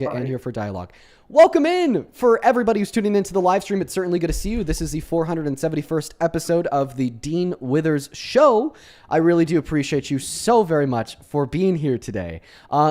And here for dialogue. Welcome in for everybody who's tuning into the live stream. It's certainly good to see you. This is the 471st episode of the Dean Withers Show. I really do appreciate you so very much for being here today.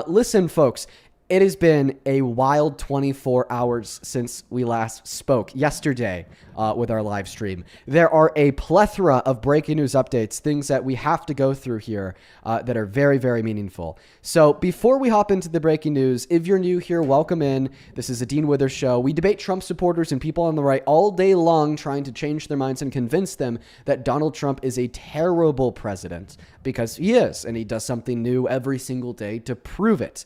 Listen, folks, it has been a wild 24 hours since we last spoke yesterday with our live stream. There are a plethora of breaking news updates, things that we have to go through here that are very, very meaningful. So before we hop into the breaking news, if you're new here, welcome in. This is a Dean Withers Show. We debate Trump supporters and people on the right all day long, trying to change their minds and convince them that Donald Trump is a terrible president, because he is, and he does something new every single day to prove it.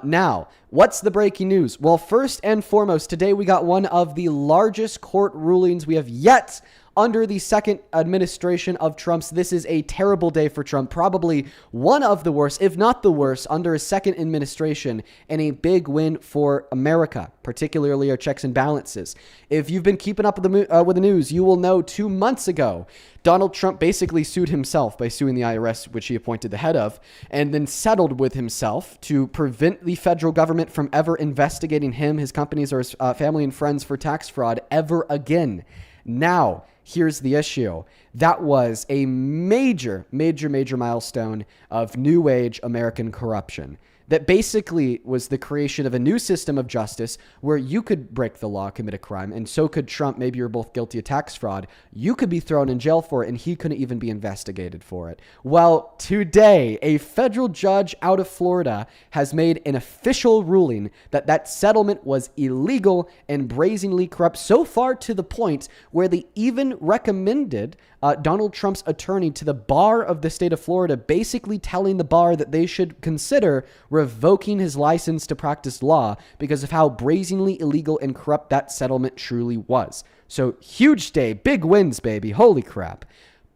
Now, what's the breaking news? Well, first and foremost, today we got one of the largest court rulings we have yet under the second administration of Trump's. This is a terrible day for Trump, probably one of the worst, if not the worst, under his second administration, and a big win for America, particularly our checks and balances. If you've been keeping up with the news, you will know 2 months ago, Donald Trump basically sued himself by suing the IRS, which he appointed the head of, and then settled with himself to prevent the federal government from ever investigating him, his companies, or his family and friends for tax fraud ever again. Now, here's the issue. That was a major, major, major milestone of new age American corruption. That basically was the creation of a new system of justice where you could break the law, commit a crime, and so could Trump. Maybe you're both guilty of tax fraud. You could be thrown in jail for it, and he couldn't even be investigated for it. Well, today, a federal judge out of Florida has made an official ruling that that settlement was illegal and brazenly corrupt, so far to the point where they even recommended Donald Trump's attorney to the bar of the state of Florida, basically telling the bar that they should consider revoking his license to practice law because of how brazenly illegal and corrupt that settlement truly was. So huge day, big wins, baby. Holy crap.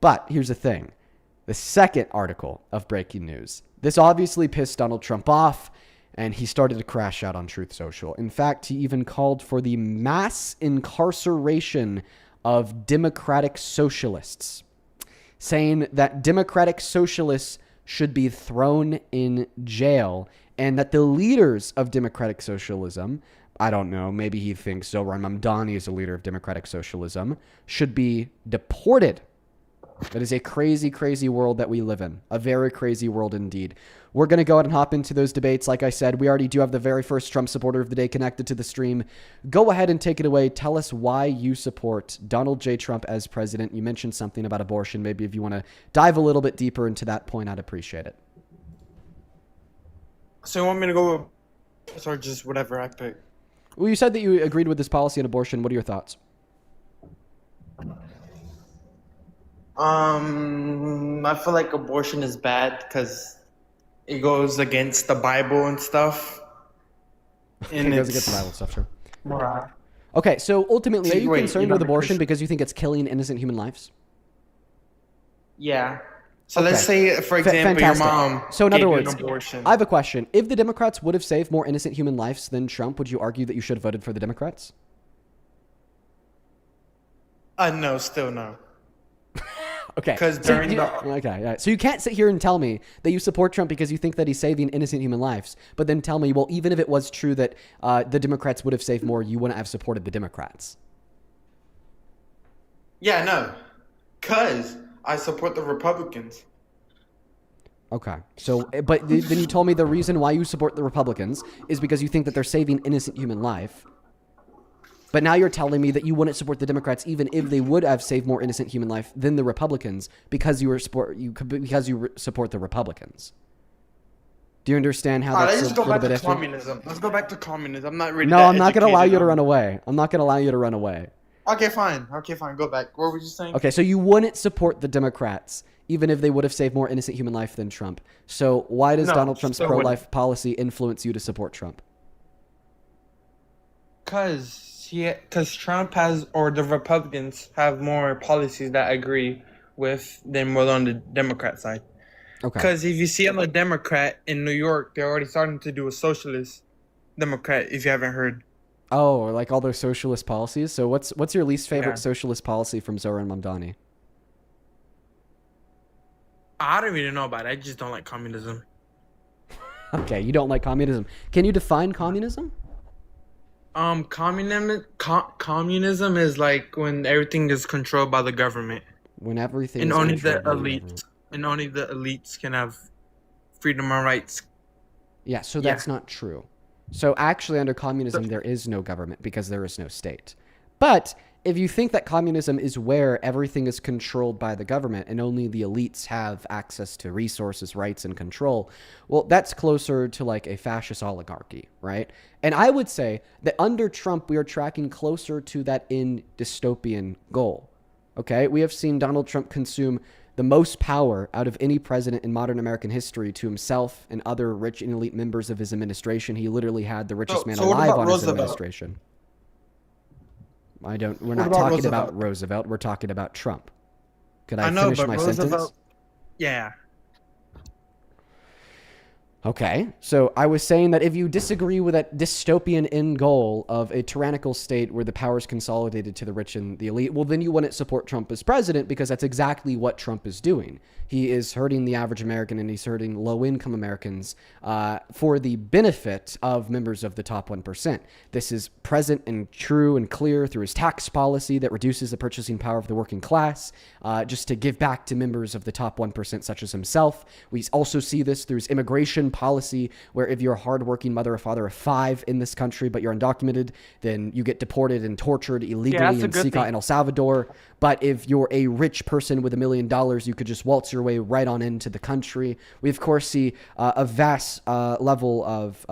But here's the thing. The second article of breaking news. This obviously pissed Donald Trump off, and he started to crash out on Truth Social. In fact, he even called for the mass incarceration of democratic socialists, saying that democratic socialists should be thrown in jail, and that the leaders of democratic socialism, I don't know, maybe he thinks Zohran Mamdani is a leader of democratic socialism, should be deported. That is a crazy, crazy world that we live in. A very crazy world indeed. We're going to go ahead and hop into those debates. Like I said, we already do have the very first Trump supporter of the day connected to the stream. Go ahead and take it away. Tell us why you support Donald J. Trump as president. You mentioned something about abortion. Maybe if you want to dive a little bit deeper into that point, I'd appreciate it. So you want me to go or just whatever I pick? Well, you said that you agreed with this policy on abortion. What are your thoughts? I feel like abortion is bad because it goes against the Bible and stuff. And it goes against the Bible stuff, sure. Right. Okay, so ultimately, are you Wait, concerned you're with not a abortion Christian? because you think it's killing innocent human lives? Yeah. So Okay. let's say, for example, your Fantastic. mom So in gave other you words, an abortion. I have a question. If the Democrats would have saved more innocent human lives than Trump, would you argue that you should have voted for the Democrats? No, still no. Okay. Because So during okay, all right. So you can't sit here and tell me that you support Trump because you think that he's saving innocent human lives, but then tell me, well, even if it was true that the Democrats would have saved more, you wouldn't have supported the Democrats. Yeah, no. Because I support the Republicans. Okay. So, but then you told me the reason why you support the Republicans is because you think that they're saving innocent human life. But now you're telling me that you wouldn't support the Democrats even if they would have saved more innocent human life than the Republicans because you support the Republicans. Do you understand how Let's that's just a go little back bit to iffy? communism. Let's go back to communism. I'm not really No, that I'm not going to allow you to educated run on- away. I'm not going to allow you to run away. Okay, fine. Go back. What were you saying? Okay, so you wouldn't support the Democrats even if they would have saved more innocent human life than Trump. So why does No, Donald Trump's still pro-life policy influence you to support Trump? Because Trump has, or the Republicans have more policies that I agree with than what on the Democrat side. Okay. Because if you see on the Democrat in New York, they're already starting to do a socialist Democrat, if you haven't heard. Oh, like all those socialist policies. So what's your least favorite Yeah. socialist policy from Zohran Mamdani? I don't really know about it. I just don't like communism. Okay, you don't like communism. Can you define communism? Communism is like when everything is controlled by the government, When everything and is only the controlled by the government. elites, and only the elites can have freedom and rights. Yeah, so Yeah. that's not true. So actually, under So, communism, there is no government because there is no state. But if you think that communism is where everything is controlled by the government and only the elites have access to resources, rights, and control, well, that's closer to like a fascist oligarchy, right? And I would say that under Trump, we are tracking closer to that in dystopian goal. Okay, we have seen Donald Trump consume the most power out of any president in modern American history to himself and other rich and elite members of his administration. He literally had the richest man so what alive about on his Roosevelt? administration. We're What not about talking about Roosevelt? Roosevelt. We're talking about Trump. Could I I know, finish but my sentence? Roosevelt, yeah. Okay, so I was saying that if you disagree with that dystopian end goal of a tyrannical state where the power is consolidated to the rich and the elite, well, then you wouldn't support Trump as president because that's exactly what Trump is doing. He is hurting the average American and he's hurting low income Americans for the benefit of members of the top 1%. This is present and true and clear through his tax policy that reduces the purchasing power of the working class, just to give back to members of the top 1%, such as himself. We also see this through his immigration policy, where if you're a hardworking mother or father of 5 in this country, but you're undocumented, then you get deported and tortured Yeah, illegally that's a in good Sica thing. and El Salvador. But if you're a rich person with $1 million, you could just waltz your way right on into the country. We, of course, see a vast level of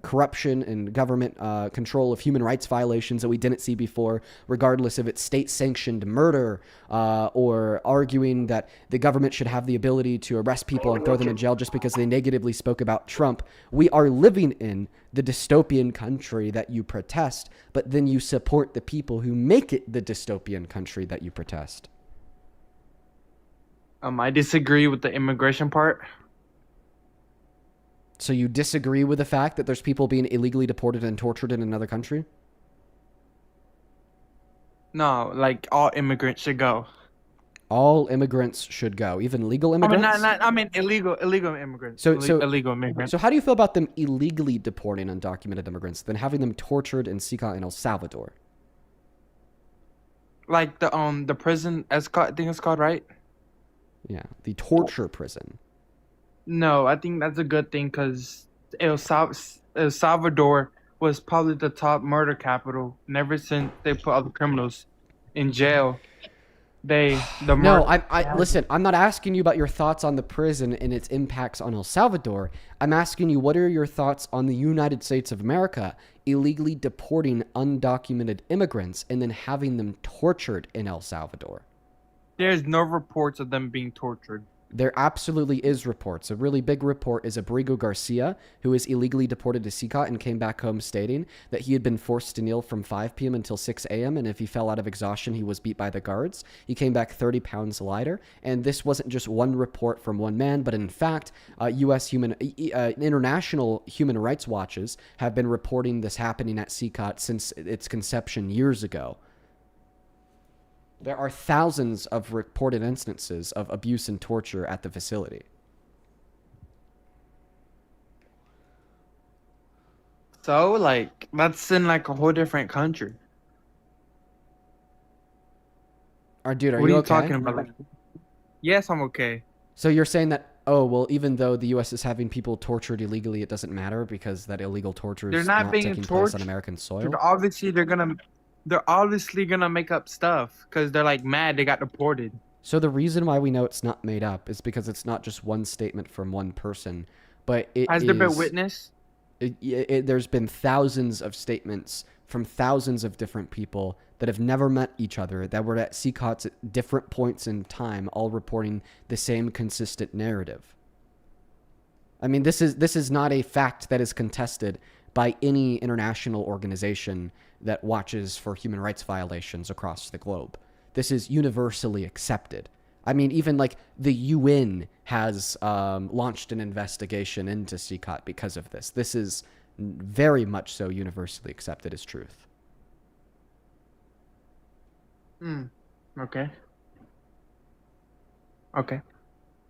corruption and government control of human rights violations that we didn't see before, regardless if it's state-sanctioned murder or arguing that the government should have the ability to arrest people and throw them in jail just because they negatively spoke about Trump. We are living in the dystopian country that you protest, but then you support the people who make it the dystopian country that you protest. I disagree with the immigration part. So you disagree with the fact that there's people being illegally deported and tortured in another country? No, like all immigrants should go. All immigrants should go, even legal I mean, immigrants? I mean illegal immigrants, So, so, illegal immigrants. so how do you feel about them illegally deporting undocumented immigrants, then having them tortured in Sica and El Salvador? Like the prison Escott, I think it's called, right? Yeah, the torture prison. No, I think that's a good thing because El Salvador was probably the top murder capital, and ever since they put all the criminals in jail, the No, murder. I listen. I'm not asking you about your thoughts on the prison and its impacts on El Salvador. I'm asking you what are your thoughts on the United States of America illegally deporting undocumented immigrants and then having them tortured in El Salvador? There's no reports of them being tortured. There absolutely is reports. A really big report is Abrigo Garcia, who was illegally deported to CICOT and came back home stating that he had been forced to kneel from 5 p.m. until 6 a.m. And if he fell out of exhaustion, he was beat by the guards. He came back 30 pounds lighter. And this wasn't just one report from one man, but in fact, international human rights watches have been reporting this happening at CICOT since its conception years ago. There are thousands of reported instances of abuse and torture at the facility. So like that's in like a whole different country. Dude, are What are you you okay? talking about? Like, yes, I'm okay. So you're saying that, oh, well, even though the U.S. is having people tortured illegally, it doesn't matter because that illegal torture They're is not not being taking place on tortured. American soil? They're obviously gonna make up stuff because they're like mad they got deported. So the reason why we know it's not made up is because it's not just one statement from one person, but it Has there been is... witness? There's been thousands of statements from thousands of different people that have never met each other, that were at CCOTs at different points in time, all reporting the same consistent narrative. I mean, this is not a fact that is contested by any international organization that watches for human rights violations across the globe. This is universally accepted. I mean, even like the UN has launched an investigation into CCOT because of this. This is very much so universally accepted as truth. Okay. Okay.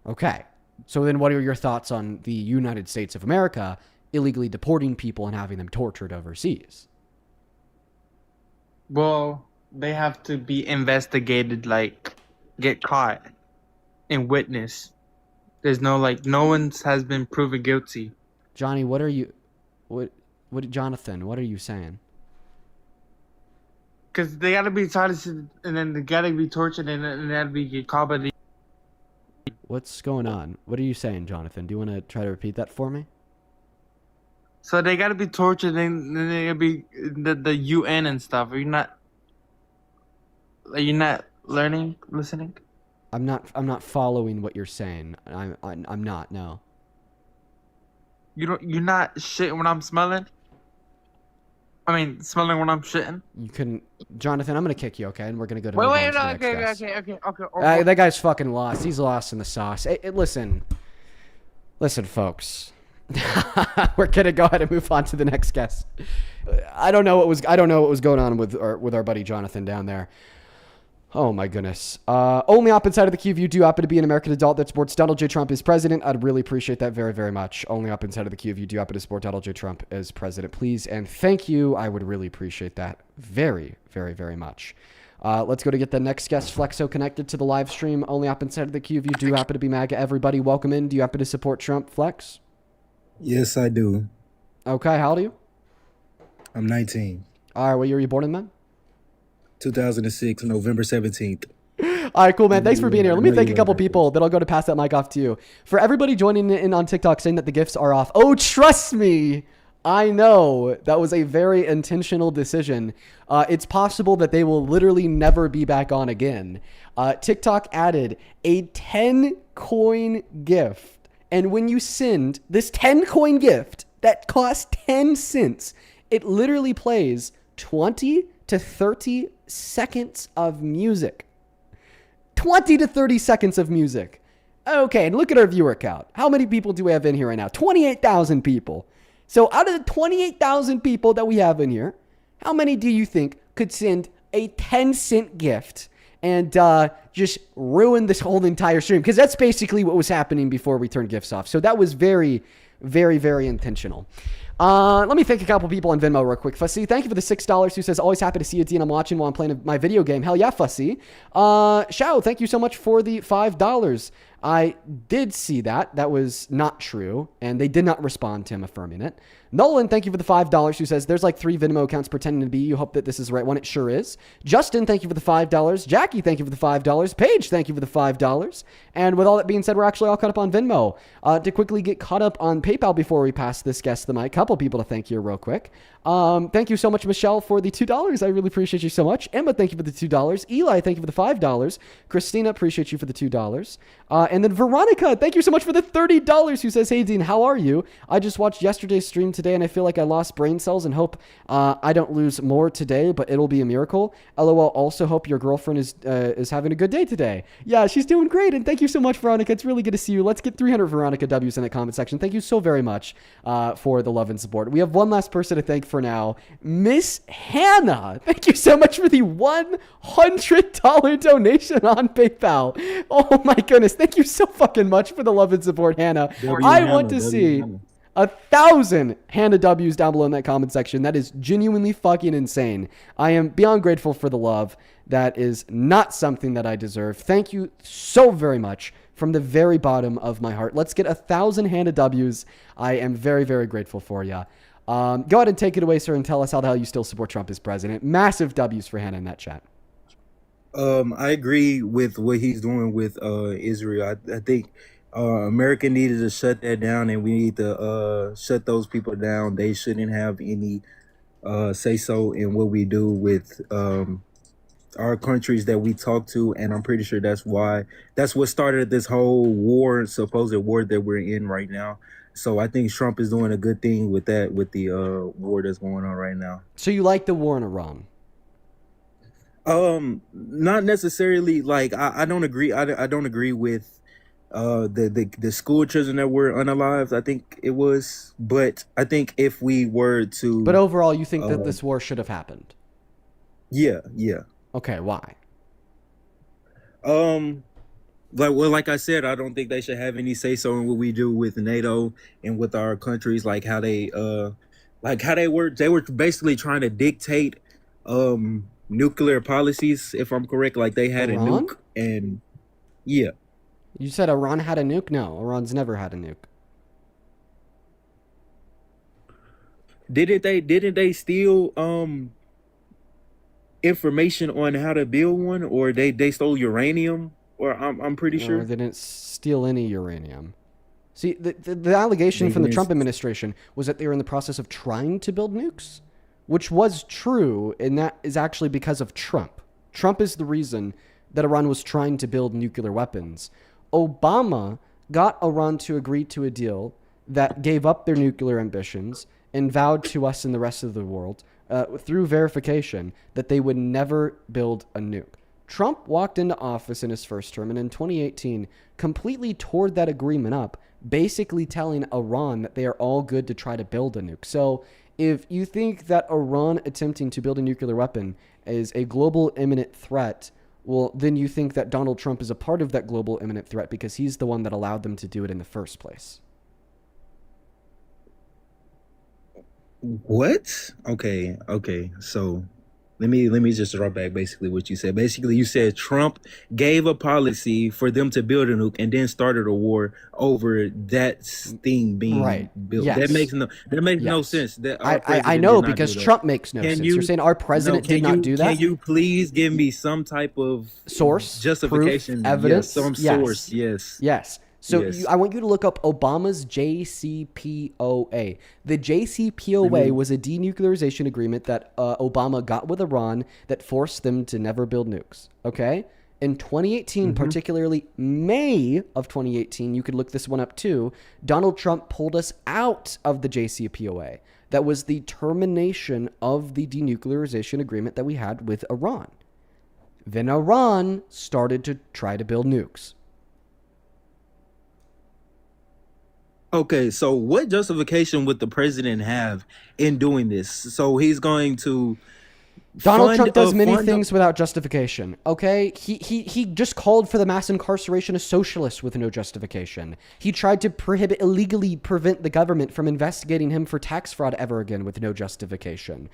Okay. So then what are your thoughts on the United States of America illegally deporting people and having them tortured overseas? Well, they have to be investigated, like get caught and witness. There's no like no one has been proven guilty. Johnny, what are you, what, Jonathan, what are you saying? Because they gotta be charged and then they gotta be tortured and they gotta be get caught by the. What's going on? What are you saying, Jonathan? Do you want to try to repeat that for me? So they gotta be tortured and then they gotta be the UN and stuff. Are you not learning, listening? I'm not following what you're saying. I'm not. No. You're not shitting when I'm smelling. I mean, smelling when I'm shitting. You couldn't, Jonathan. I'm gonna kick you, okay? And we're gonna go to Wait, move on wait, to the no, next okay, guest. okay. That guy's fucking lost. He's lost in the sauce. Listen, folks. We're gonna go ahead and move on to the next guest. I don't know what was going on with our buddy Jonathan down there. Oh my goodness. Only op inside of the queue if you do happen to be an American adult that supports Donald J. Trump as president. I'd really appreciate that very, very much. Only op inside of the queue if you do happen to support Donald J. Trump as president, please. And thank you. I would really appreciate that very, very, very much. Let's go to get the next guest, Flexo, connected to the live stream. Only op inside of the queue if you do happen to be MAGA. Everybody, welcome in. Do you happen to support Trump, Flex? Yes, I do. Okay, how old are you? I'm 19. All right, what year were you born in, man? 2006, November 17th. All right, cool, man. Thanks for being here. Let me No, thank a you couple weren't. people, then I'll go to pass that mic off to you. For everybody joining in on TikTok saying that the gifts are off. Oh, trust me. I know that was a very intentional decision. It's possible that they will literally never be back on again. TikTok added a 10 coin gift. And when you send this 10 coin gift that costs 10 cents, it literally plays 20 to 30 seconds of music. 20 to 30 seconds of music. Okay, and look at our viewer count. How many people do we have in here right now? 28,000 people. So out of the 28,000 people that we have in here, how many do you think could send a 10-cent gift and just ruin this whole entire stream? Because that's basically what was happening before we turned gifts off. So that was very, very, very intentional. Let me thank a couple people on Venmo real quick. Fussy, thank you for the $6 who says, always happy to see you, Dean. I'm watching while I'm playing my video game. Hell yeah, Fussy. Shao, thank you so much for the $5. I did see that. That was not true, and they did not respond to him affirming it. Nolan, thank you for the $5 who says, there's like 3 Venmo accounts pretending to be you. Hope that this is the right one. It sure is. Justin, thank you for the $5. Jackie, thank you for the $5. Paige, thank you for the $5. And with all that being said, we're actually all caught up on Venmo. To quickly get caught up on PayPal before we pass this guest the mic, couple people to thank here real quick. Thank you so much, Michelle, for the $2. I really appreciate you so much. Emma, thank you for the $2. Eli, thank you for the $5. Christina, appreciate you for the $2. And then Veronica, thank you so much for the $30 who says, hey, Dean, how are you? I just watched yesterday's stream today and I feel like I lost brain cells and hope I don't lose more today, but it'll be a miracle. LOL, also hope your girlfriend is having a good day today. Yeah, she's doing great. And thank you so much, Veronica. It's really good to see you. Let's get 300 Veronica W's in the comment section. Thank you so very much for the love and support. We have one last person to thank for now. Miss Hannah, thank you so much for the $100 donation on PayPal. Oh my goodness. Thank you so fucking much for the love and support, Hannah. I want to see 1,000 Hannah W's down below in that comment section. That is genuinely fucking insane. I am beyond grateful for the love. That is not something that I deserve. Thank you so very much from the very bottom of my heart. Let's get 1,000 Hannah W's. I am very, very grateful for you. Go ahead and take it away, sir, and tell us how the hell you still support Trump as president. Massive W's for Hannah in that chat. I agree with what he's doing with Israel. I think America needed to shut that down, and we need to shut those people down. They shouldn't have any say so in what we do with our countries that we talk to, and I'm pretty sure that's what started this whole war, supposed war that we're in right now. So I think Trump is doing a good thing with that, with the war that's going on right now. So you like the war in Iran? Not necessarily. Like I don't agree. I don't agree with the school children that were unalived. I think it was, but I think if we were to, But overall, you think that this war should have happened? yeah. Okay, why? Like I said, I don't think they should have any say so in what we do with NATO and with our countries, like how they were basically trying to dictate nuclear policies, if I'm correct. Like they had a Iran? nuke, and yeah, You said Iran had a nuke? No, Iran's never had a nuke. didn't they steal information on how to build one, or they stole uranium, or I'm pretty No, sure they didn't steal any uranium. See, the allegation they from the didn't. Trump administration was that they were in the process of trying to build nukes, which was true, and that is actually because of Trump. Trump is the reason that Iran was trying to build nuclear weapons. Obama got Iran to agree to a deal that gave up their nuclear ambitions and vowed to us and the rest of the world, through verification, that they would never build a nuke. Trump walked into office in his first term and in 2018 completely tore that agreement up, basically telling Iran that they are all good to try to build a nuke. So if you think that Iran attempting to build a nuclear weapon is a global imminent threat, well, then you think that Donald Trump is a part of that global imminent threat because he's the one that allowed them to do it in the first place. What? Okay. So let me just draw back basically what you said. Basically, you said Trump gave a policy for them to build a nuke and then started a war over that thing being Right. built. Yes. That makes no Yes. sense. That I, our I, I president did know not because do that. Trump makes no Can sense. You're you saying our no, president did not do can that? you please give me some type of Source, proof, justification? Yes, evidence? some source. Yes. Yes. Yes. So Yes. I want you to look up Obama's JCPOA. The Let JCPOA me was a denuclearization agreement that Obama got with Iran that forced them to never build nukes. Okay? In 2018, mhm. particularly May of 2018, you could look this one up too. Donald Trump pulled us out of the JCPOA. That was the termination of the denuclearization agreement that we had with Iran. Then Iran started to try to build nukes. Okay, so what justification would the president have in doing this? So he's going to Donald fund Trump does many fund things without justification. Okay, he just called for the mass incarceration of socialists with no justification. He tried to illegally prevent the government from investigating him for tax fraud ever again with no justification.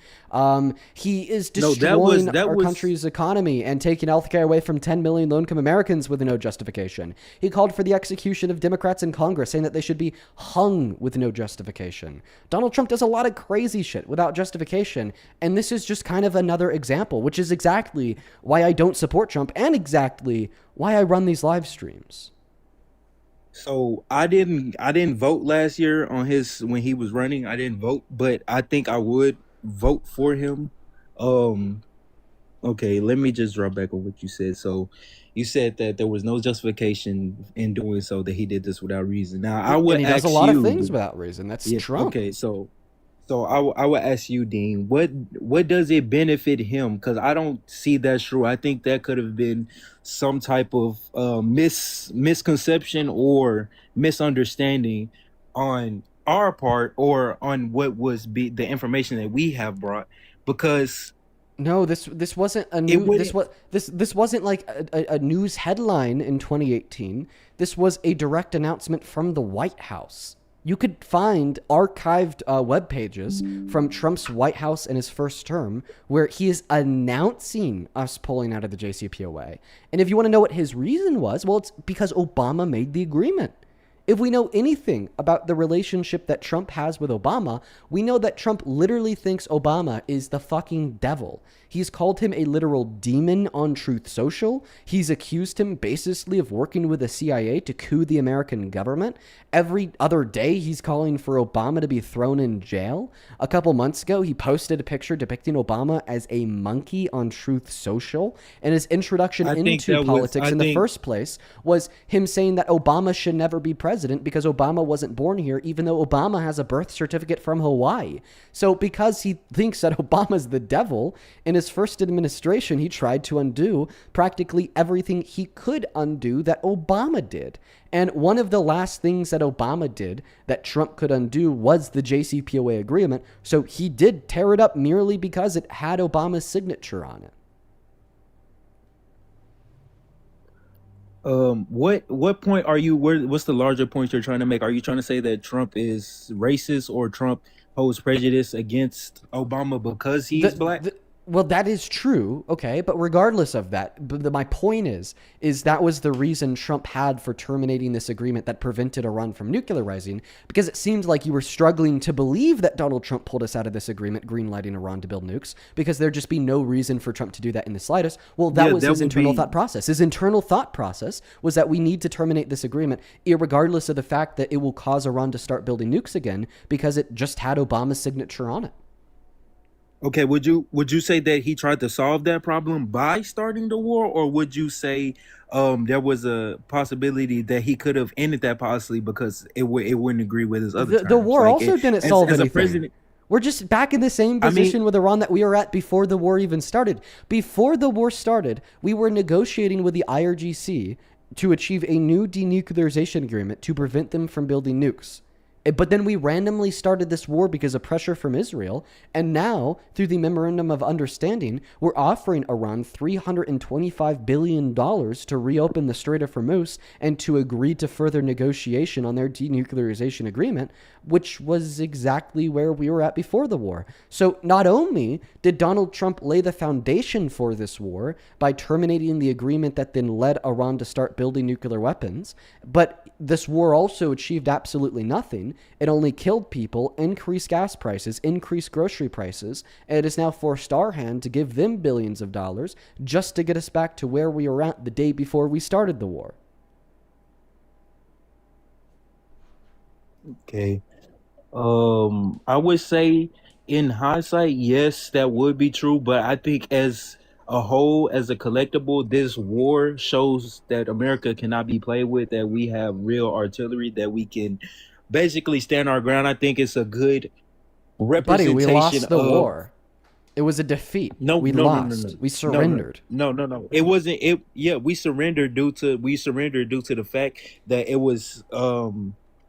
He is no, destroying that our was country's economy and taking healthcare away from 10 million low-income Americans with no justification. He called for the execution of Democrats in Congress, saying that they should be hung with no justification. Donald Trump does a lot of crazy shit without justification, and this is just kind of another example, which is exactly why I don't support Trump and exactly why I run these live streams. so I didn't vote last year on his when he was running. I didn't vote, but I think I would vote for him. Um okay, let me just draw back on what you said. So you said that there was no justification in doing so, that he did this without reason. Now I And would he does a ask lot of you, things without reason. That's yeah, Trump. okay, so I would ask you, Dean, what does it benefit him? Because I don't see that's true. I think that could have been some type of misconception or misunderstanding on our part, or on what was be the information that we have brought, because No, this wasn't a it new wouldn't. this wasn't like a news headline in 2018. This was a direct announcement from the White House. You could find archived web pages from Trump's White House in his first term where he is announcing us pulling out of the JCPOA. And if you want to know what his reason was, well, it's because Obama made the agreement. If we know anything about the relationship that Trump has with Obama, we know that Trump literally thinks Obama is the fucking devil. He's called him a literal demon on Truth Social. He's accused him basically of working with the CIA to coup the American government. Every other day, he's calling for Obama to be thrown in jail. A couple months ago, he posted a picture depicting Obama as a monkey on Truth Social. And his introduction I think into that was. politics I in the think first place was him saying that Obama should never be president because Obama wasn't born here, even though Obama has a birth certificate from Hawaii. So because he thinks that Obama's the devil, in his first administration, he tried to undo practically everything he could undo that Obama did. And one of the last things that Obama did that Trump could undo was the JCPOA agreement. So he did tear it up merely because it had Obama's signature on it. What point are you? What's the larger point you're trying to make? Are you trying to say that Trump is racist, or Trump holds prejudice against Obama because he's The, black? the Well, that is true, okay, but regardless of that, my point is that was the reason Trump had for terminating this agreement that prevented Iran from nuclearizing, because it seems like you were struggling to believe that Donald Trump pulled us out of this agreement, greenlighting Iran to build nukes, because there'd just be no reason for Trump to do that in the slightest. Well, that was his internal thought process. His internal thought process was that we need to terminate this agreement, irregardless of the fact that it will cause Iran to start building nukes again, because it just had Obama's signature on it. Okay, would you say that he tried to solve that problem by starting the war, or would you say there was a possibility that he could have ended that policy because it wouldn't agree with his other The terms? war also didn't solve as a anything. president, We're just back in the same position with Iran that we were at before the war even started. Before the war started, we were negotiating with the IRGC to achieve a new denuclearization agreement to prevent them from building nukes. But then we randomly started this war because of pressure from Israel. And now, through the Memorandum of Understanding, we're offering Iran $325 billion to reopen the Strait of Hormuz and to agree to further negotiation on their denuclearization agreement, which was exactly where we were at before the war. So not only did Donald Trump lay the foundation for this war by terminating the agreement that then led Iran to start building nuclear weapons, but this war also achieved absolutely nothing. It only killed people, increased gas prices, increased grocery prices, and it has now forced our hand to give them billions of dollars just to get us back to where we were at the day before we started the war. okay. I would say in hindsight, yes, that would be true, but I think as a whole, as a collectible, this war shows that America cannot be played with, that we have real artillery, that we can basically stand our ground. I think it's a good Buddy, we representation lost the of war. It was a defeat. no, We no, no, no, lost. no, We no, no, surrendered. no, no, no. It wasn't. It Yeah, we surrendered due to the fact that it was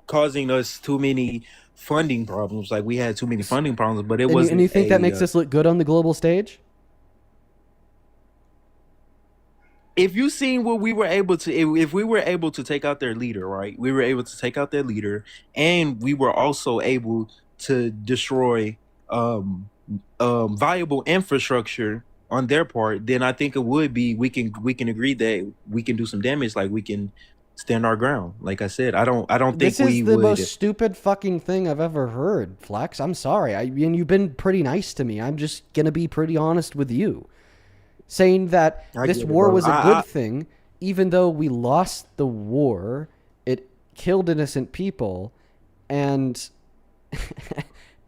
causing us too many funding problems. Like we had too many funding problems, but it And you wasn't think that a. makes us look good on the global stage? If you seen what we were able to, if we were able to take out their leader, right? We were able to take out their leader, and we were also able to destroy um, viable infrastructure on their part. Then I think it would be we can agree that we can do some damage. Like we can stand our ground. Like I said, I don't think This is we the would. most stupid fucking thing I've ever heard, Flex. I'm sorry. I mean, you've been pretty nice to me. I'm just gonna be pretty honest with you, saying that I this get it, war bro. was a good thing, even though we lost the war. It killed innocent people, and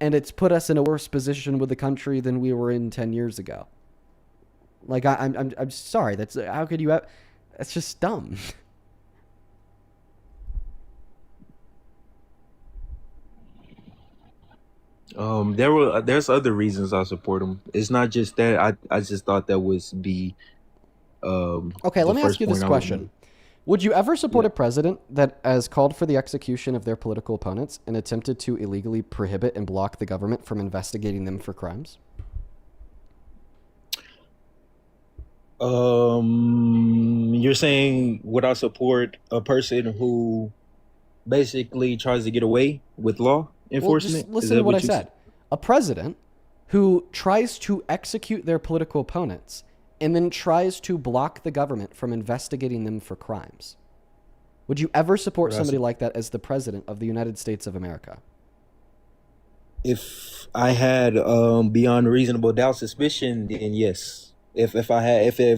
and it's put us in a worse position with the country than we were in 10 years ago. Like I'm sorry. That's how could you have? That's just dumb. There's other reasons I support him. It's not just that. I just thought that was Okay, the let me ask first you this point I would make. question. Would you ever support Yeah. a president that has called for the execution of their political opponents and attempted to illegally prohibit and block the government from investigating them for crimes? You're saying would I support a person who basically tries to get away with law Well, just enforcement? Is listen to that what I what you said? said. A president who tries to execute their political opponents and then tries to block the government from investigating them for crimes. Would you ever support Would I somebody sup- like that as the president of the United States of America? If I had beyond reasonable doubt suspicion, then yes. If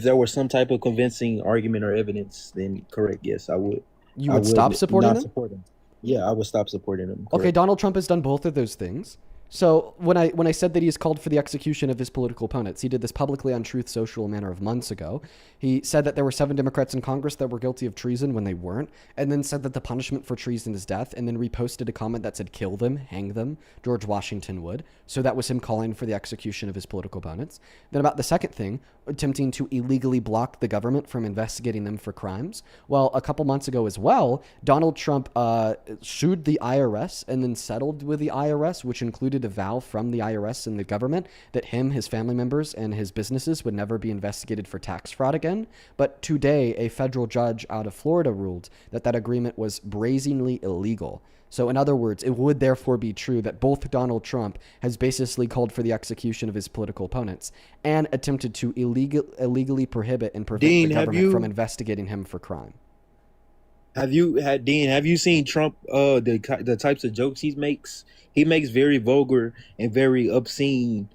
there was some type of convincing argument or evidence, then correct, yes, I would. You I would stop would supporting not them? support him. Yeah, I would stop supporting him. Okay, Correct. Donald Trump has done both of those things. So when I said that he has called for the execution of his political opponents, he did this publicly on Truth Social a matter of months ago. He said that there were 7 Democrats in Congress that were guilty of treason when they weren't, and then said that the punishment for treason is death, and then reposted a comment that said kill them, hang them, George Washington would. So that was him calling for the execution of his political opponents. Then about the second thing, attempting to illegally block the government from investigating them for crimes. Well, a couple months ago as well, Donald Trump sued the IRS and then settled with the IRS, which included executed a vow from the IRS and the government that him, his family members, and his businesses would never be investigated for tax fraud again. But today, a federal judge out of Florida ruled that that agreement was brazenly illegal. So in other words, it would therefore be true that both Donald Trump has basically called for the execution of his political opponents and attempted to illegally prohibit and prevent Dean, the have government you- from investigating him for crime. Have you seen Trump the types of jokes he makes? He makes very vulgar and very obscene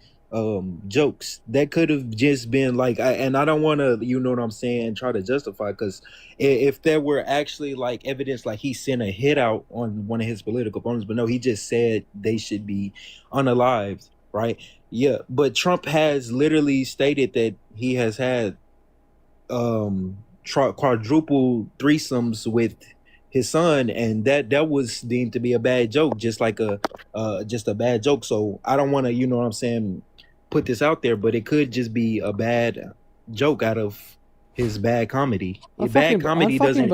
jokes that could have just been like and I don't want to, you know what I'm saying, try to justify, because if there were actually like evidence like he sent a hit out on one of his political opponents, but no, he just said they should be unalived, right? Yeah, but Trump has literally stated that he has had quadruple threesomes with his son, and that was deemed to be a bad joke, just like just a bad joke. So I don't want to, you know what I'm saying, put this out there, but it could just be a bad joke out of his bad comedy. Bad comedy doesn't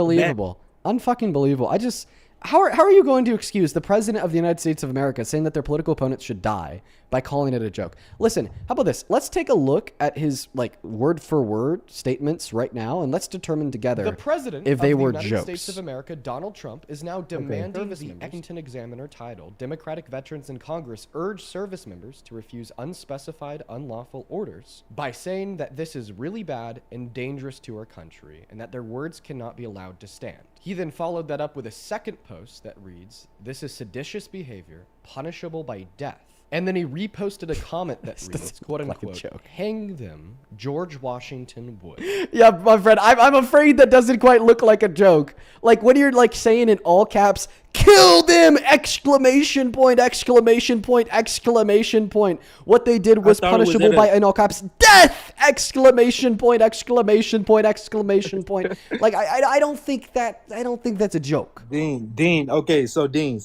Unfucking believable. I just how are you going to excuse the president of the United States of America saying that their political opponents should die by calling it a joke? Listen, how about this? Let's take a look at his like word for word statements right now, and let's determine together The president if they of the were United jokes. States of America, Donald Trump, is now demanding the Eckington Examiner title. Democratic veterans in Congress urge service members to refuse unspecified unlawful orders by saying that this is really bad and dangerous to our country and that their words cannot be allowed to stand. He then followed that up with a second post that reads, "This is seditious behavior, punishable by death." And then he reposted a comment that reads, quote look like a unquote, joke. "Hang them, George Washington would." Yeah, my friend, I'm afraid that doesn't quite look like a joke. Like when you're like saying in all caps, "Kill them!" Exclamation point! Exclamation point! Exclamation point! What they did was thought it was punishable in a- by in all caps, death! Exclamation point! Exclamation point! Exclamation point! Like I don't think that's a joke. Dean. Okay, so Dean.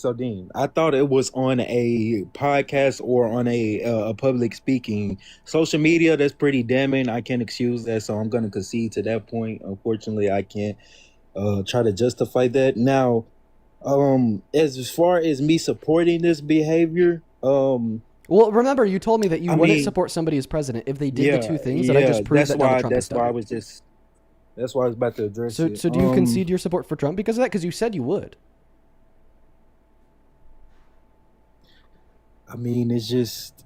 I thought it was on a podcast or on a public speaking. Social media, that's pretty damning. I can't excuse that, so I'm gonna concede to that point. Unfortunately, I can't try to justify that. Now, as far as me supporting this behavior, Well, remember you told me that you wouldn't support somebody as president if they did the two things that I just proved that Donald Trump has done. That's why I was about to address So it. do you concede your support for Trump because of that? Because you said you would. I mean, it's just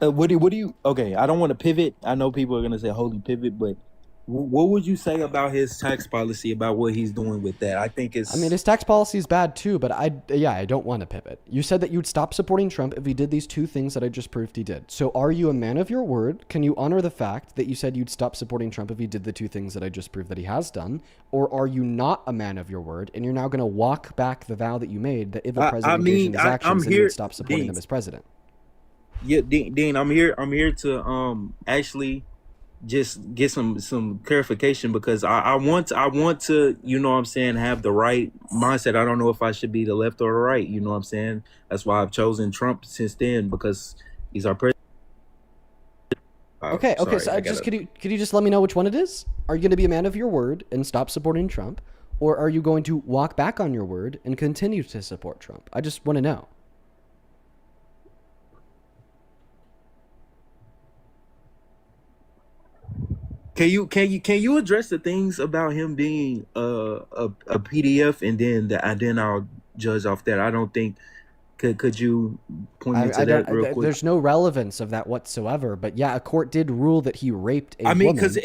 what do you? Okay, I don't want to pivot. I know people are gonna say "holy pivot," but what would you say about his tax policy? About what he's doing with that? I think it's. I mean, his tax policy is bad too, but I don't want to pivot. You said that you'd stop supporting Trump if he did these two things that I just proved he did. So are you a man of your word? Can you honor the fact that you said you'd stop supporting Trump if he did the two things that I just proved that he has done? Or are you not a man of your word and you're now going to walk back the vow that you made that if a president engaged in these actions, then you would stop supporting them as president? Yeah, Dean, I'm here to actually just get some clarification, because I want to, you know what I'm saying, have the right mindset. I don't know if I should be the left or the right, you know what I'm saying? That's why I've chosen Trump since then, because he's our president. Okay, so just could you just let me know which one it is? Are you going to be a man of your word and stop supporting Trump, or are you going to walk back on your word and continue to support Trump? I just want to know. Can you address the things about him being a PDF, and then I'll judge off that. I don't think could you point me to that real quick? There's no relevance of that whatsoever. But yeah, a court did rule that he raped a woman. I mean, because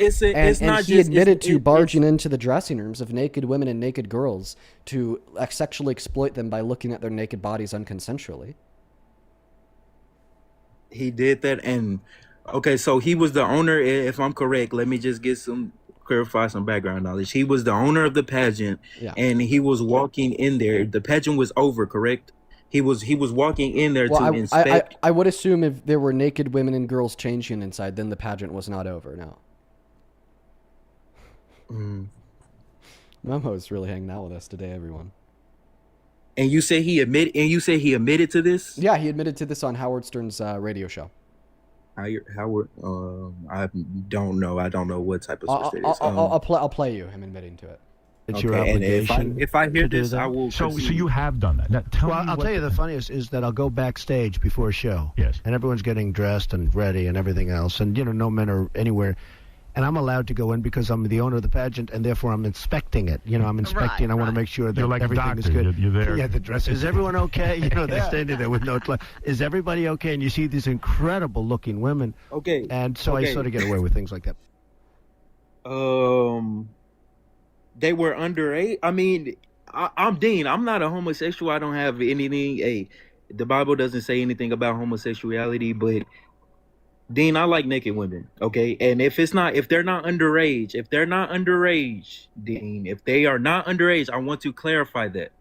he admitted to barging into the dressing rooms of naked women and naked girls to sexually exploit them by looking at their naked bodies unconsensually. He did that, and okay, so he was the owner. If I'm correct, let me just clarify some background knowledge. He was the owner of the pageant, and he was walking in there. The pageant was over, correct? He was walking in there to inspect. I would assume if there were naked women and girls changing inside, then the pageant was not over. No. Momo's really hanging out with us today, everyone. And you say he admitted to this? Yeah, he admitted to this on Howard Stern's radio show. Howard, I don't know. I don't know what type of source it is. I'll play you him admitting to it. It's your Okay, and obligation. if I hear to do this, that. I will. So proceed. you have done that. Now, tell Well, me I'll what tell you the funniest is that I'll go backstage before a show. Yes. And everyone's getting dressed and ready and everything else. And, no men are anywhere. And I'm allowed to go in because I'm the owner of the pageant, and therefore I'm inspecting it. I'm inspecting. I want to make sure that You're like a everything is doctor. good. You're there. Yeah, the dress. Is everyone okay? They're standing there with no clothes. Is everybody okay? And you see these incredible-looking women. Okay. And so I okay. sort of get away with things like that. They were underage. I mean, I'm Dean. I'm not a homosexual. I don't have anything. Hey, the Bible doesn't say anything about homosexuality, but Dean, I like naked women. Okay, and if they're not underage, Dean, if they are not underage, I want to clarify that.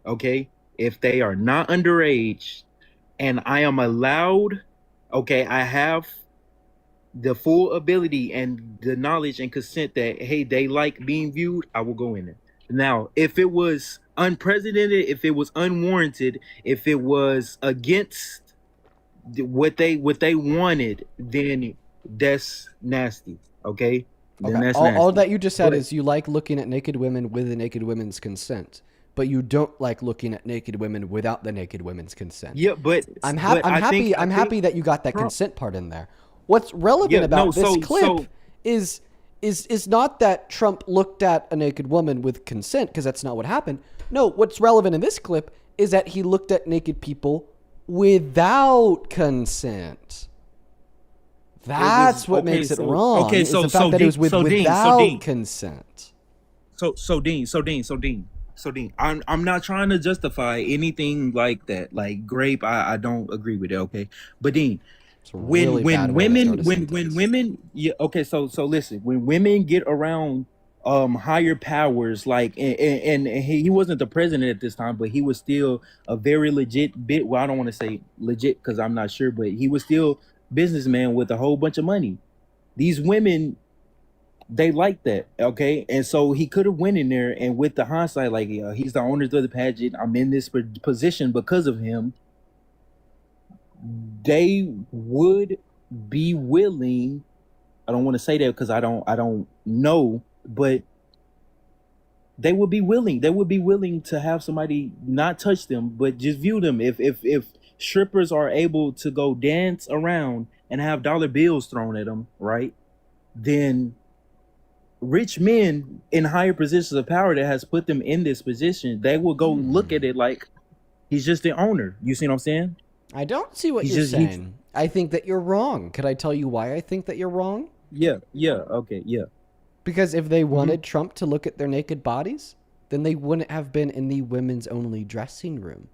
Okay, if they are not underage, and I am allowed, okay, I have the full ability and the knowledge and consent that, hey, they like being viewed, I will go in there. Now, if it was unprecedented, if it was unwarranted, if it was against what they wanted, then that's nasty. Okay. Then Okay. that's All nasty. that you just said But- is you like looking at naked women with the naked women's consent, but you don't like looking at naked women without the naked women's consent. Yeah, but I'm but I happy. think- I I'm think- happy that you got that Trump- consent part in there. What's relevant Yeah, about no, this so- clip so- is not that Trump looked at a naked woman with consent, because that's not what happened. No, what's relevant in this clip is that he looked at naked people without consent. That's what okay, makes it so- wrong. okay, is so- the fact so that it Dean- was so Dean- so without Dean. consent. So Dean, I'm not trying to justify anything like that, like grape. I don't agree with it. Okay, but Dean, It's a really bad way to start a when sentence. women, yeah, okay, so listen, when women get around higher powers, like and he wasn't the president at this time, but he was still a very legit bit. Well, I don't want to say legit because I'm not sure, but he was still businessman with a whole bunch of money. These women, they like that, okay, and so he could have went in there, and with the hindsight, like, he's the owner of the pageant, I'm in this position because of him. They would be willing. I don't want to say that because I don't know, but they would be willing. They would be willing to have somebody not touch them, but just view them. If strippers are able to go dance around and have dollar bills thrown at them, right? Then rich men in higher positions of power that has put them in this position, they will go look at it like he's just the owner. You see what I'm saying? I don't see what He's you're just- he's- saying. I think that you're wrong. Could I tell you why I think that you're wrong? Yeah, okay, yeah. Because if they wanted Trump to look at their naked bodies, then they wouldn't have been in the women's only dressing room.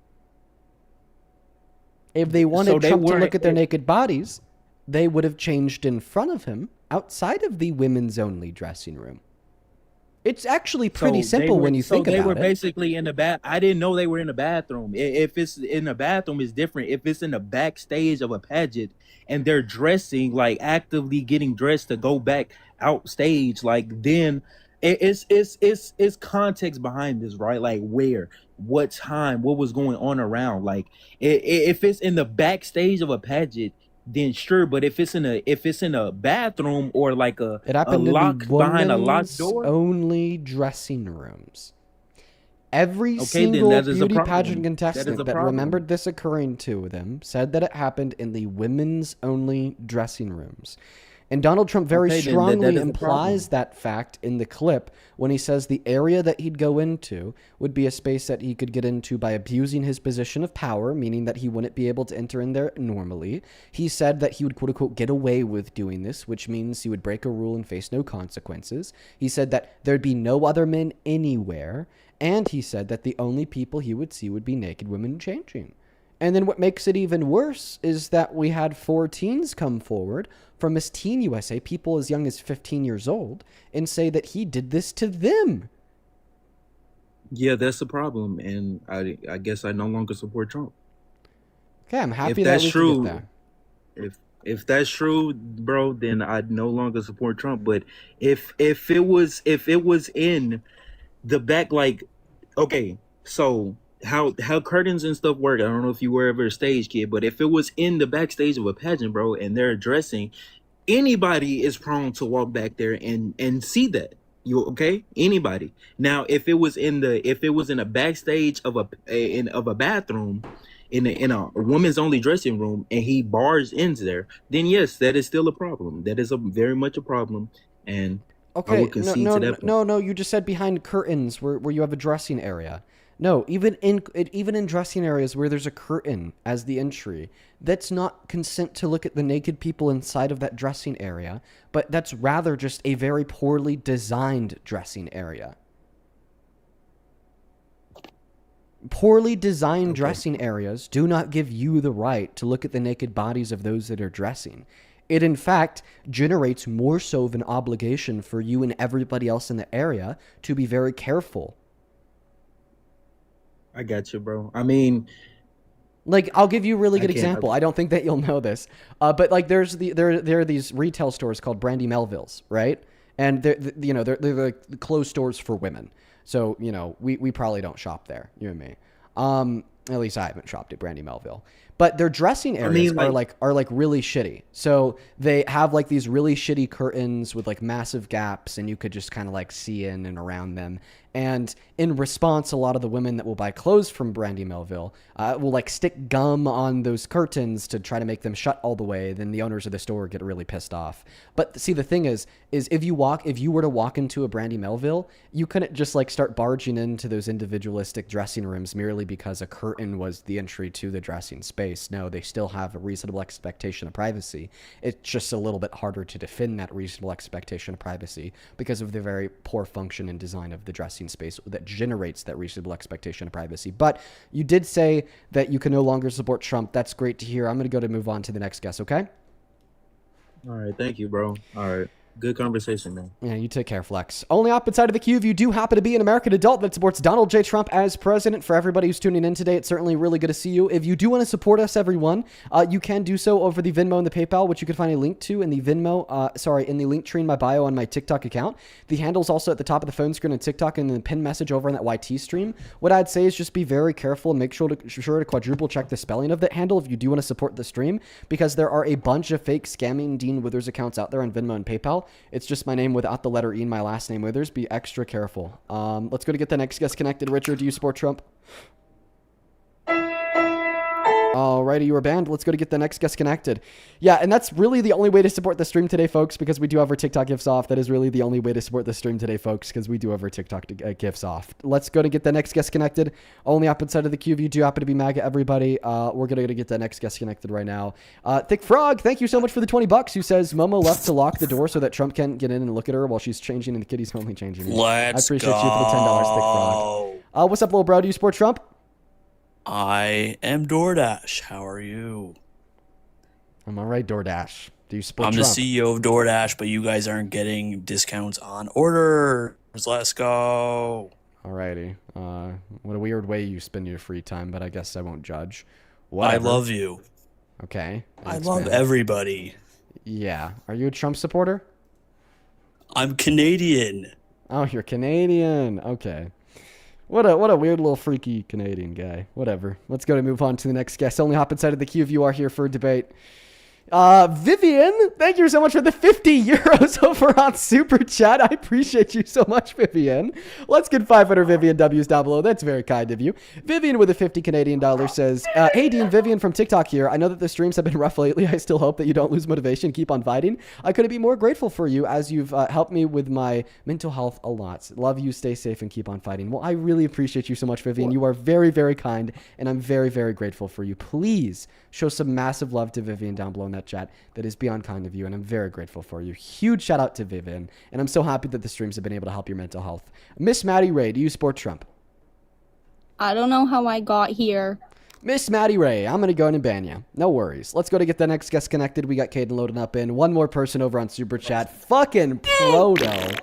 If they wanted they Trump to weren't- look at their naked bodies, they would have changed in front of him outside of the women's only dressing room. It's actually pretty So they simple were- when you so think they about were it. basically in the bath. I didn't know they were in the bathroom. If it's in the bathroom, it's different. If it's in the backstage of a pageant and they're dressing, like actively getting dressed to go back out stage, like then it's context behind this, right? Like where, what time, what was going on around. Like if it's in the backstage of a pageant, then sure. But if it's in a bathroom or like a It happened lock in the behind a women's locked door. only dressing rooms. Every Okay, then single that is a beauty problem. pageant That is contestant a that problem. remembered this occurring to them said that it happened in the women's only dressing rooms. And Donald Trump very Okay, then that strongly is a implies that fact in the clip when he says the area that he'd go into would be a space that he could get into by abusing his position of power, meaning that he wouldn't be able to enter in there normally. He said that he would, quote unquote, get away with doing this, which means he would break a rule and face no consequences. He said that there'd be no other men anywhere. And he said that the only people he would see would be naked women changing. And then what makes it even worse is that we had 4 teens come forward from Miss Teen USA, people as young as 15 years old, and say that he did this to them. Yeah, that's the problem, and I guess I no longer support Trump. Okay, I'm happy If that that's we true, can get there. If that's true, bro, then I'd no longer support Trump. But if it was in the back, like, okay, so how curtains and stuff work, I don't know if you were ever a stage kid, but if it was in the backstage of a pageant, bro, and they're dressing, anybody is prone to walk back there and see that. You okay? Anybody. Now, if it was in a backstage of a bathroom, in a woman's only dressing room, and he bars ends there, then yes, that is still a problem. That is a very much a problem, and I Okay, would concede to that point. no. You just said behind curtains where you have a dressing area. No, even in dressing areas where there's a curtain as the entry, that's not consent to look at the naked people inside of that dressing area, but that's rather just a very poorly designed dressing area. Poorly designed dressing areas do not give you the right to look at the naked bodies of those that are dressing. It, in fact, generates more so of an obligation for you and everybody else in the area to be very careful. I got you, bro. I mean, Like, I'll give you a really good can't- example. I don't think that you'll know this, but like, there are these retail stores called Brandy Melville's, right? And they're the closed stores for women. So we probably don't shop there, you and me. At least I haven't shopped at Brandy Melville. But their dressing areas are like really shitty. So they have like these really shitty curtains with like massive gaps, and you could just kind of like see in and around them. And in response, a lot of the women that will buy clothes from Brandy Melville will like stick gum on those curtains to try to make them shut all the way. Then the owners of the store get really pissed off. But see, the thing is if you were to walk into a Brandy Melville, you couldn't just like start barging into those individualistic dressing rooms merely because a curtain was the entry to the dressing space. No, they still have a reasonable expectation of privacy. It's just a little bit harder to defend that reasonable expectation of privacy because of the very poor function and design of the dressing space that generates that reasonable expectation of privacy. But you did say that you can no longer support Trump. That's great to hear. I'm going to move on to the next guest, okay? all right, thank you, bro. All right. Good conversation, man. Yeah, you take care, Flex. Only opposite side of the queue, if you do happen to be an American adult that supports Donald J. Trump as president, for everybody who's tuning in today, it's certainly really good to see you. If you do want to support us, everyone, you can do so over the Venmo and the PayPal, which you can find a link to in the in the link tree in my bio on my TikTok account. The handle's also at the top of the phone screen on TikTok and the pin message over on that YT stream. What I'd say is just be very careful and make sure to quadruple check the spelling of that handle if you do want to support the stream, because there are a bunch of fake scamming Dean Withers accounts out there on Venmo and PayPal. It's just my name without the letter E in my last name, Withers. Be extra careful. Let's go to get the next guest connected. Richard, do you support Trump? Alrighty, you were banned. Let's go to get the next guest connected. Yeah, and that's really the only way to support the stream today, folks, because we do have our TikTok gifts off. That is really the only way to support the stream today, folks, because we do have our TikTok gifts off. Let's go to get the next guest connected. Only opposite side of the queue. If you do happen to be MAGA, everybody, we're going to get the next guest connected right now. Thick Frog, thank you so much for the $20. Who says Momo left to lock the door so that Trump can't get in and look at her while she's changing and the kitty's only changing. I appreciate you for the $10, Thick Frog. What's up, little bro? Do you support Trump? I am DoorDash. How are you? I'm all right, DoorDash. Do you support I'm Trump? the CEO of DoorDash, but you guys aren't getting discounts on orders. Let's go. Alrighty. What a weird way you spend your free time, but I guess I won't judge. I Whatever. love you. Okay. I love everybody. Yeah. Are you a Trump supporter? I'm Canadian. Oh, you're Canadian. Okay. What a weird little freaky Canadian guy. Whatever. Let's go to move on to the next guest. Only hop inside of the queue if you are here for a debate. Vivian, thank you so much for the 50 euros over on Super Chat. I appreciate you so much, Vivian. Let's get 500 Vivian W's down below. That's very kind of you. Vivian with a 50 Canadian dollars says, hey, Dean, Vivian from TikTok here. I know that the streams have been rough lately. I still hope that you don't lose motivation. Keep on fighting. I couldn't be more grateful for you as you've helped me with my mental health a lot. Love you. Stay safe and keep on fighting. Well, I really appreciate you so much, Vivian. You are very, very kind, and I'm very, very grateful for you. Please show some massive love to Vivian down below in that chat. That is beyond kind of you, and I'm very grateful for you. Huge shout out to Vivian, and I'm so happy that the streams have been able to help your mental health. Miss Maddie Ray, do you support Trump? I don't know how I got here. Miss Maddie Ray, I'm going to go in and ban you. No worries. Let's go to get the next guest connected. We got Caden loading up in. One more person over on Super Chat. Fucking Proto.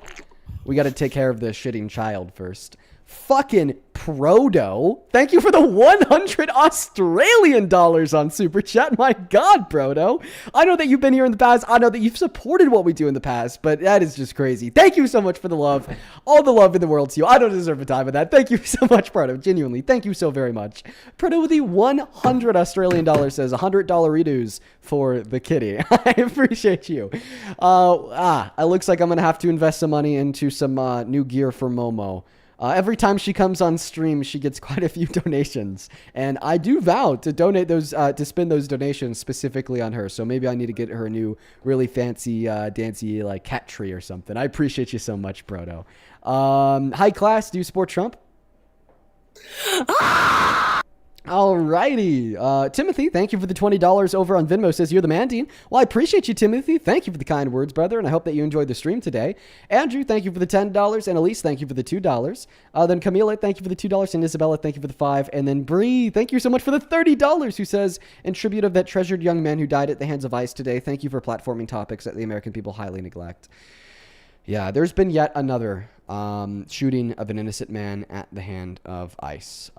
We got to take care of the shitting child first. fucking Proto. Thank you for the 100 Australian dollars on Super Chat. My God, Proto. I know that you've been here in the past. I know that you've supported what we do in the past, but that is just crazy. Thank you so much for the love. All the love in the world to you. I don't deserve a time of that. Thank you so much, Proto. Genuinely. Thank you so very much. Proto with the 100 Australian dollars says $100 redos for the kitty. I appreciate you. It looks like I'm going to have to invest some money into some new gear for Momo. Every time she comes on stream, she gets quite a few donations, and I do vow to donate those, to spend those donations specifically on her. So maybe I need to get her a new, really fancy, dancy like cat tree or something. I appreciate you so much, Proto. High class, do you support Trump? Alrighty. Timothy, thank you for the $20 over on Venmo. Says, you're the man, Dean. Well, I appreciate you, Timothy. Thank you for the kind words, brother, and I hope that you enjoyed the stream today. Andrew, thank you for the $10. And Elise, thank you for the $2. Then Camila, thank you for the $2. And Isabella, thank you for the $5. And then Bree, thank you so much for the $30, who says, in tribute of that treasured young man who died at the hands of ICE today, thank you for platforming topics that the American people highly neglect. Yeah, there's been yet another shooting of an innocent man at the hand of ICE.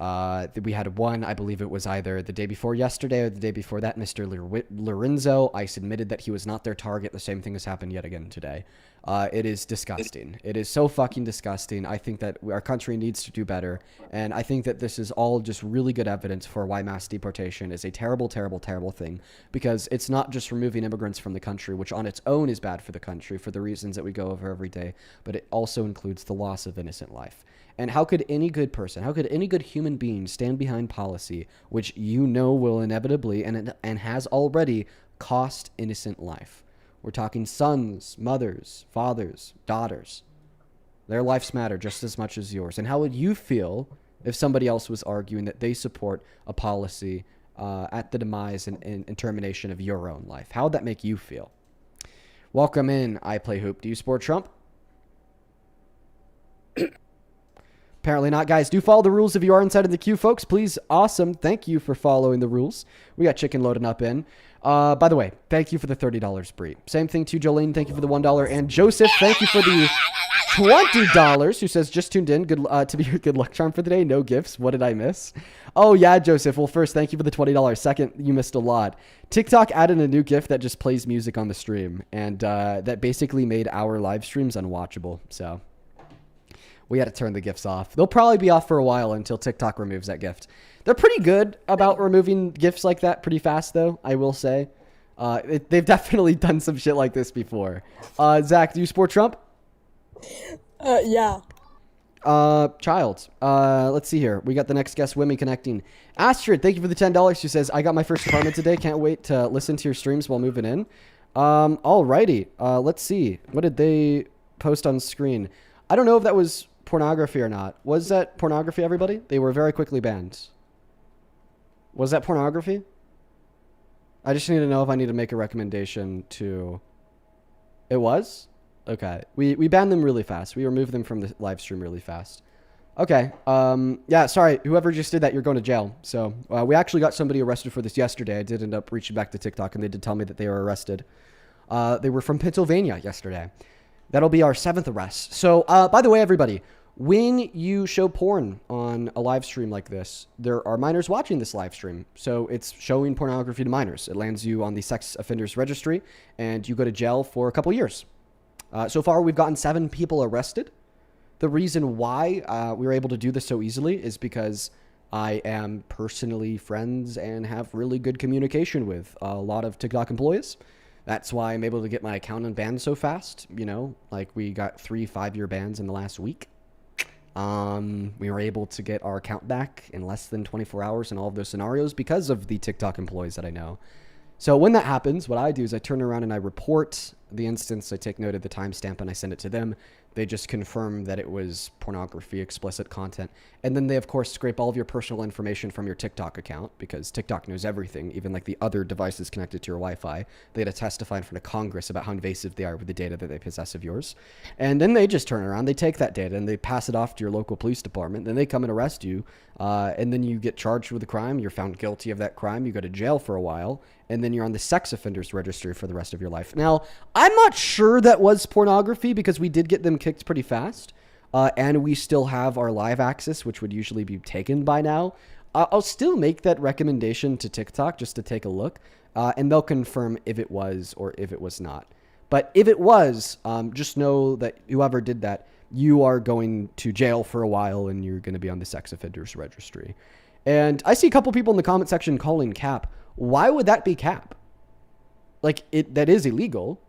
We had one, I believe it was either the day before yesterday or the day before that, Mr. Lorenzo. ICE admitted that he was not their target. The same thing has happened yet again today. It is disgusting. It is so fucking disgusting. I think that our country needs to do better. And I think that this is all just really good evidence for why mass deportation is a terrible, terrible, terrible thing. Because it's not just removing immigrants from the country, which on its own is bad for the country for the reasons that we go over every day, but it also includes the loss of innocent life. And how could any good person, how could any good human being stand behind policy which you know will inevitably and has already cost innocent life? We're talking sons, mothers, fathers, daughters. Their lives matter just as much as yours. And how would you feel if somebody else was arguing that they support a policy at the demise and termination of your own life? How would that make you feel? Welcome in, I Play Hoop. Do you support Trump? Apparently not, guys. Do follow the rules if you are inside of the queue, folks. Please. Awesome. Thank you for following the rules. We got chicken loading up in. By the way, thank you for the $30, Bree. Same thing to Jolene. Thank you for the $1. And Joseph, thank you for the $20, who says, just tuned in. Good to be your good luck charm for the day. No gifts. What did I miss? Oh, yeah, Joseph. Well, first, thank you for the $20. Second, you missed a lot. TikTok added a new gift that just plays music on the stream. And that basically made our live streams unwatchable. So we had to turn the gifts off. They'll probably be off for a while until TikTok removes that gift. They're pretty good about removing gifts like that pretty fast, though, I will say. They've definitely done some shit like this before. Zach, do you support Trump? Yeah. Child. Let's see here. We got the next guest, Women Connecting. Astrid, thank you for the $10. She says, I got my first apartment today. Can't wait to listen to your streams while moving in. Alrighty. Let's see. What did they post on screen? I don't know if that was pornography or not. Was that pornography, everybody? They were very quickly banned. Was that pornography? I just need to know if I need to make a recommendation to... It was? Okay. We banned them really fast. We removed them from the live stream really fast. Okay. Yeah, sorry. Whoever just did that, you're going to jail. So we actually got somebody arrested for this yesterday. I did end up reaching back to TikTok, and they did tell me that they were arrested. They were from Pennsylvania yesterday. That'll be our 7th arrest. So, by the way, everybody, when you show porn on a live stream like this, there are minors watching this live stream. So it's showing pornography to minors. It lands you on the sex offenders registry, and you go to jail for a couple years. So far, we've gotten 7 people arrested. The reason why we were able to do this so easily is because I am personally friends and have really good communication with a lot of TikTok employees. That's why I'm able to get my account unbanned so fast. You know, like we got 3 5-year bans in the last week. We were able to get our account back in less than 24 hours in all of those scenarios because of the TikTok employees that I know. So when that happens, what I do is I turn around and I report the instance. I take note of the timestamp and I send it to them. They just confirm that it was pornography, explicit content. And then they, of course, scrape all of your personal information from your TikTok account because TikTok knows everything, even like the other devices connected to your Wi-Fi. They had to testify in front of Congress about how invasive they are with the data that they possess of yours. And then they just turn around, they take that data and they pass it off to your local police department. Then they come and arrest you. And then you get charged with a crime. You're found guilty of that crime. You go to jail for a while. And then you're on the sex offenders registry for the rest of your life. Now, I'm not sure that was pornography because we did get them kicked pretty fast. and we still have our live access, which would usually be taken by now, I'll still make that recommendation to TikTok just to take a look, and they'll confirm if it was or if it was not. But if it was, just know that whoever did that, you are going to jail for a while and you're going to be on the sex offenders registry. And I see a couple people in the comment section calling cap. Why would that be cap? Like, that is illegal.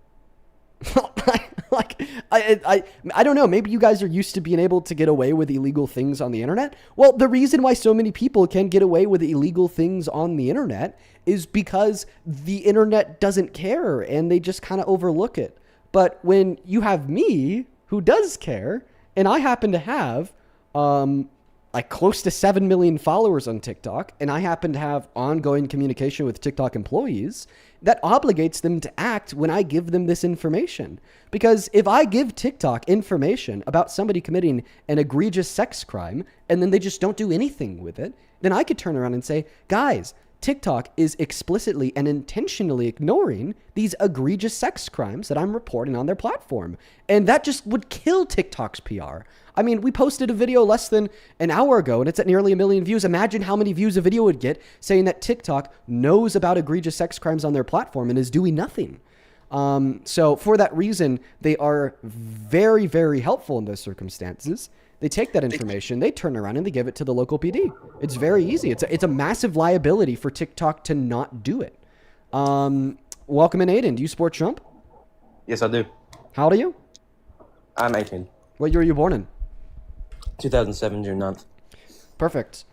I don't know. Maybe you guys are used to being able to get away with illegal things on the internet. Well, the reason why so many people can get away with illegal things on the internet is because the internet doesn't care and they just kind of overlook it. But when you have me, who does care, and I happen to have like close to 7 million followers on TikTok, and I happen to have ongoing communication with TikTok employees, that obligates them to act when I give them this information. Because if I give TikTok information about somebody committing an egregious sex crime, and then they just don't do anything with it, then I could turn around and say, guys, TikTok is explicitly and intentionally ignoring these egregious sex crimes that I'm reporting on their platform. And that just would kill TikTok's PR. I mean, we posted a video less than an hour ago and it's at nearly 1 million views. Imagine how many views a video would get saying that TikTok knows about egregious sex crimes on their platform and is doing nothing. So for that reason, they are very, very helpful in those circumstances. They take that information, they turn around and they give it to the local PD. It's very easy. It's a massive liability for TikTok to not do it. Welcome in, Aiden. Do you support Trump? Yes, I do. How old are you? I'm 18. What year were you born in? 2007, June 9th. Perfect.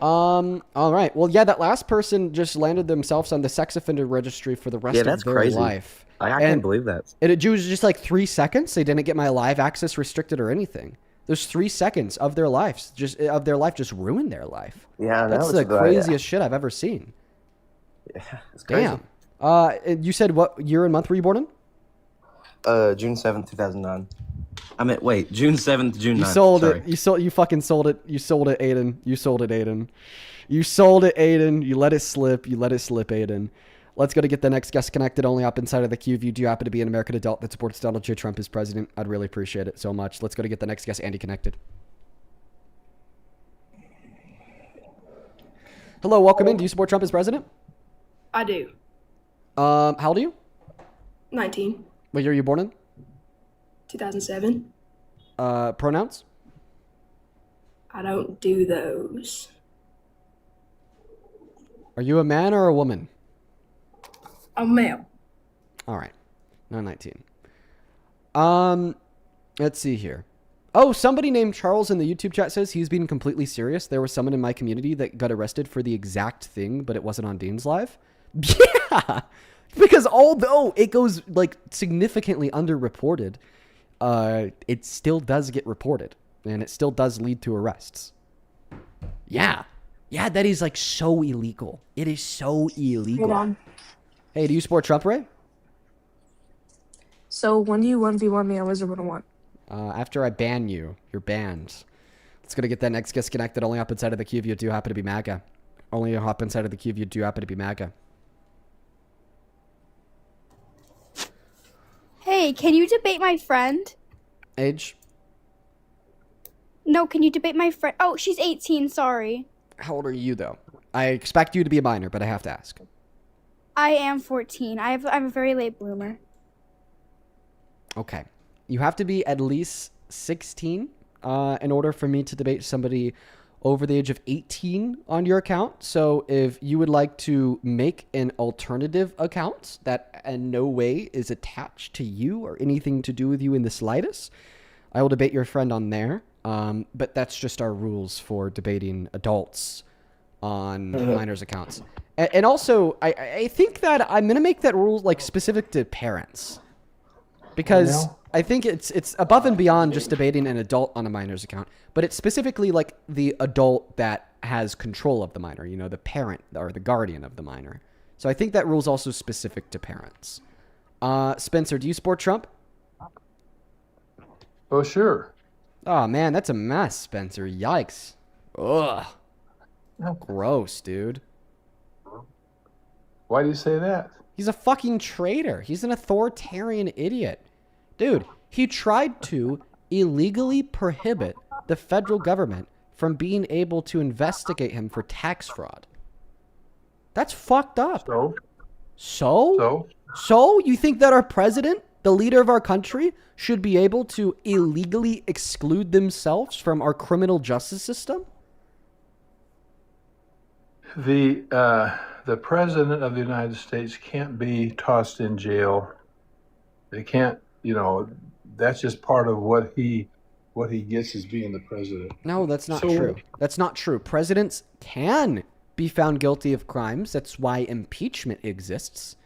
All right. Well, yeah, that last person just landed themselves on the sex offender registry for the rest of their crazy. life. I can't believe that. It was just like 3 seconds. They didn't get my live access restricted or anything. Those 3 seconds of their life just ruined their life. Yeah, I know. That's the craziest shit I've ever seen. Yeah, it's crazy. Damn. You said what year and month were you born in? June 7th, 2009. June 7th, June 9th. You sold it. You fucking sold it. You sold it, Aiden. You sold it, Aiden. You sold it, Aiden. You let it slip. You let it slip, Aiden. Let's go to get the next guest connected. Only up inside of the queue. If you do happen to be an American adult that supports Donald J. Trump as president, I'd really appreciate it so much. Let's go to get the next guest, Andy, connected. Hello, welcome in. Do you support Trump as president? I do. How old are you? 19. What year are you born in? 2007. Pronouns? I don't do those. Are you a man or a woman? I'm male. All right. No, 19. Let's see here. Oh, somebody named Charles in the YouTube chat says he's being completely serious. There was someone in my community that got arrested for the exact thing, but it wasn't on Dean's Live. Yeah! Because although it goes like significantly underreported, it still does get reported and it still does lead to arrests. Yeah. Yeah, that is like so illegal. It is so illegal. Hold on. Hey, do you support Trump, Ray? So when do you 1v1 me on Wizard 101? After I ban you, you're banned. Let's go to get that next guest connected. Only up inside of the queue if you do happen to be MAGA. Only hop inside of the queue if you do happen to be MAGA. Hey, can you debate my friend? Age? No, can you debate my friend? Oh, she's 18, sorry. How old are you, though? I expect you to be a minor, but I have to ask. I am 14. I'm a very late bloomer. Okay. You have to be at least 16 in order for me to debate somebody over the age of 18 on your account. So if you would like to make an alternative account that in no way is attached to you or anything to do with you in the slightest, I will debate your friend on there. But that's just our rules for debating adults on minors' accounts. And also, I think that I'm going to make that rule like specific to parents. Because I think it's above and beyond just debating an adult on a minor's account. But it's specifically like the adult that has control of the minor. You know, the parent or the guardian of the minor. So I think that rule's also specific to parents. Spencer, do you support Trump? Oh, sure. Oh, man, that's a mess, Spencer. Yikes. Ugh. Gross, dude. Why do you say that? He's a fucking traitor. He's an authoritarian idiot. Dude, he tried to illegally prohibit the federal government from being able to investigate him for tax fraud. That's fucked up. So you think that our president, the leader of our country, should be able to illegally exclude themselves from our criminal justice system? The president of the United States can't be tossed in jail. They can't, that's just part of what he gets as being the president. No, that's not true. That's not true. Presidents can be found guilty of crimes. That's why impeachment exists.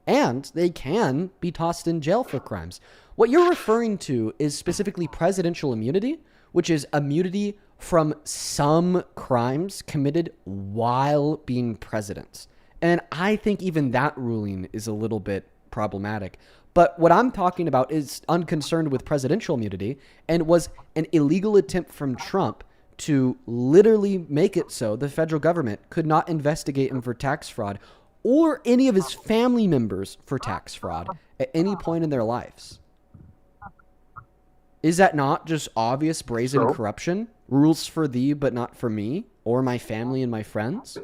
And they can be tossed in jail for crimes. What you're referring to is specifically presidential immunity, which is immunity from some crimes committed while being president. And I think even that ruling is a little bit problematic. But what I'm talking about is unconcerned with presidential immunity, and was an illegal attempt from Trump to literally make it so the federal government could not investigate him for tax fraud or any of his family members for tax fraud at any point in their lives. Is that not just obvious brazen corruption? Rules for thee, but not for me, or my family and my friends?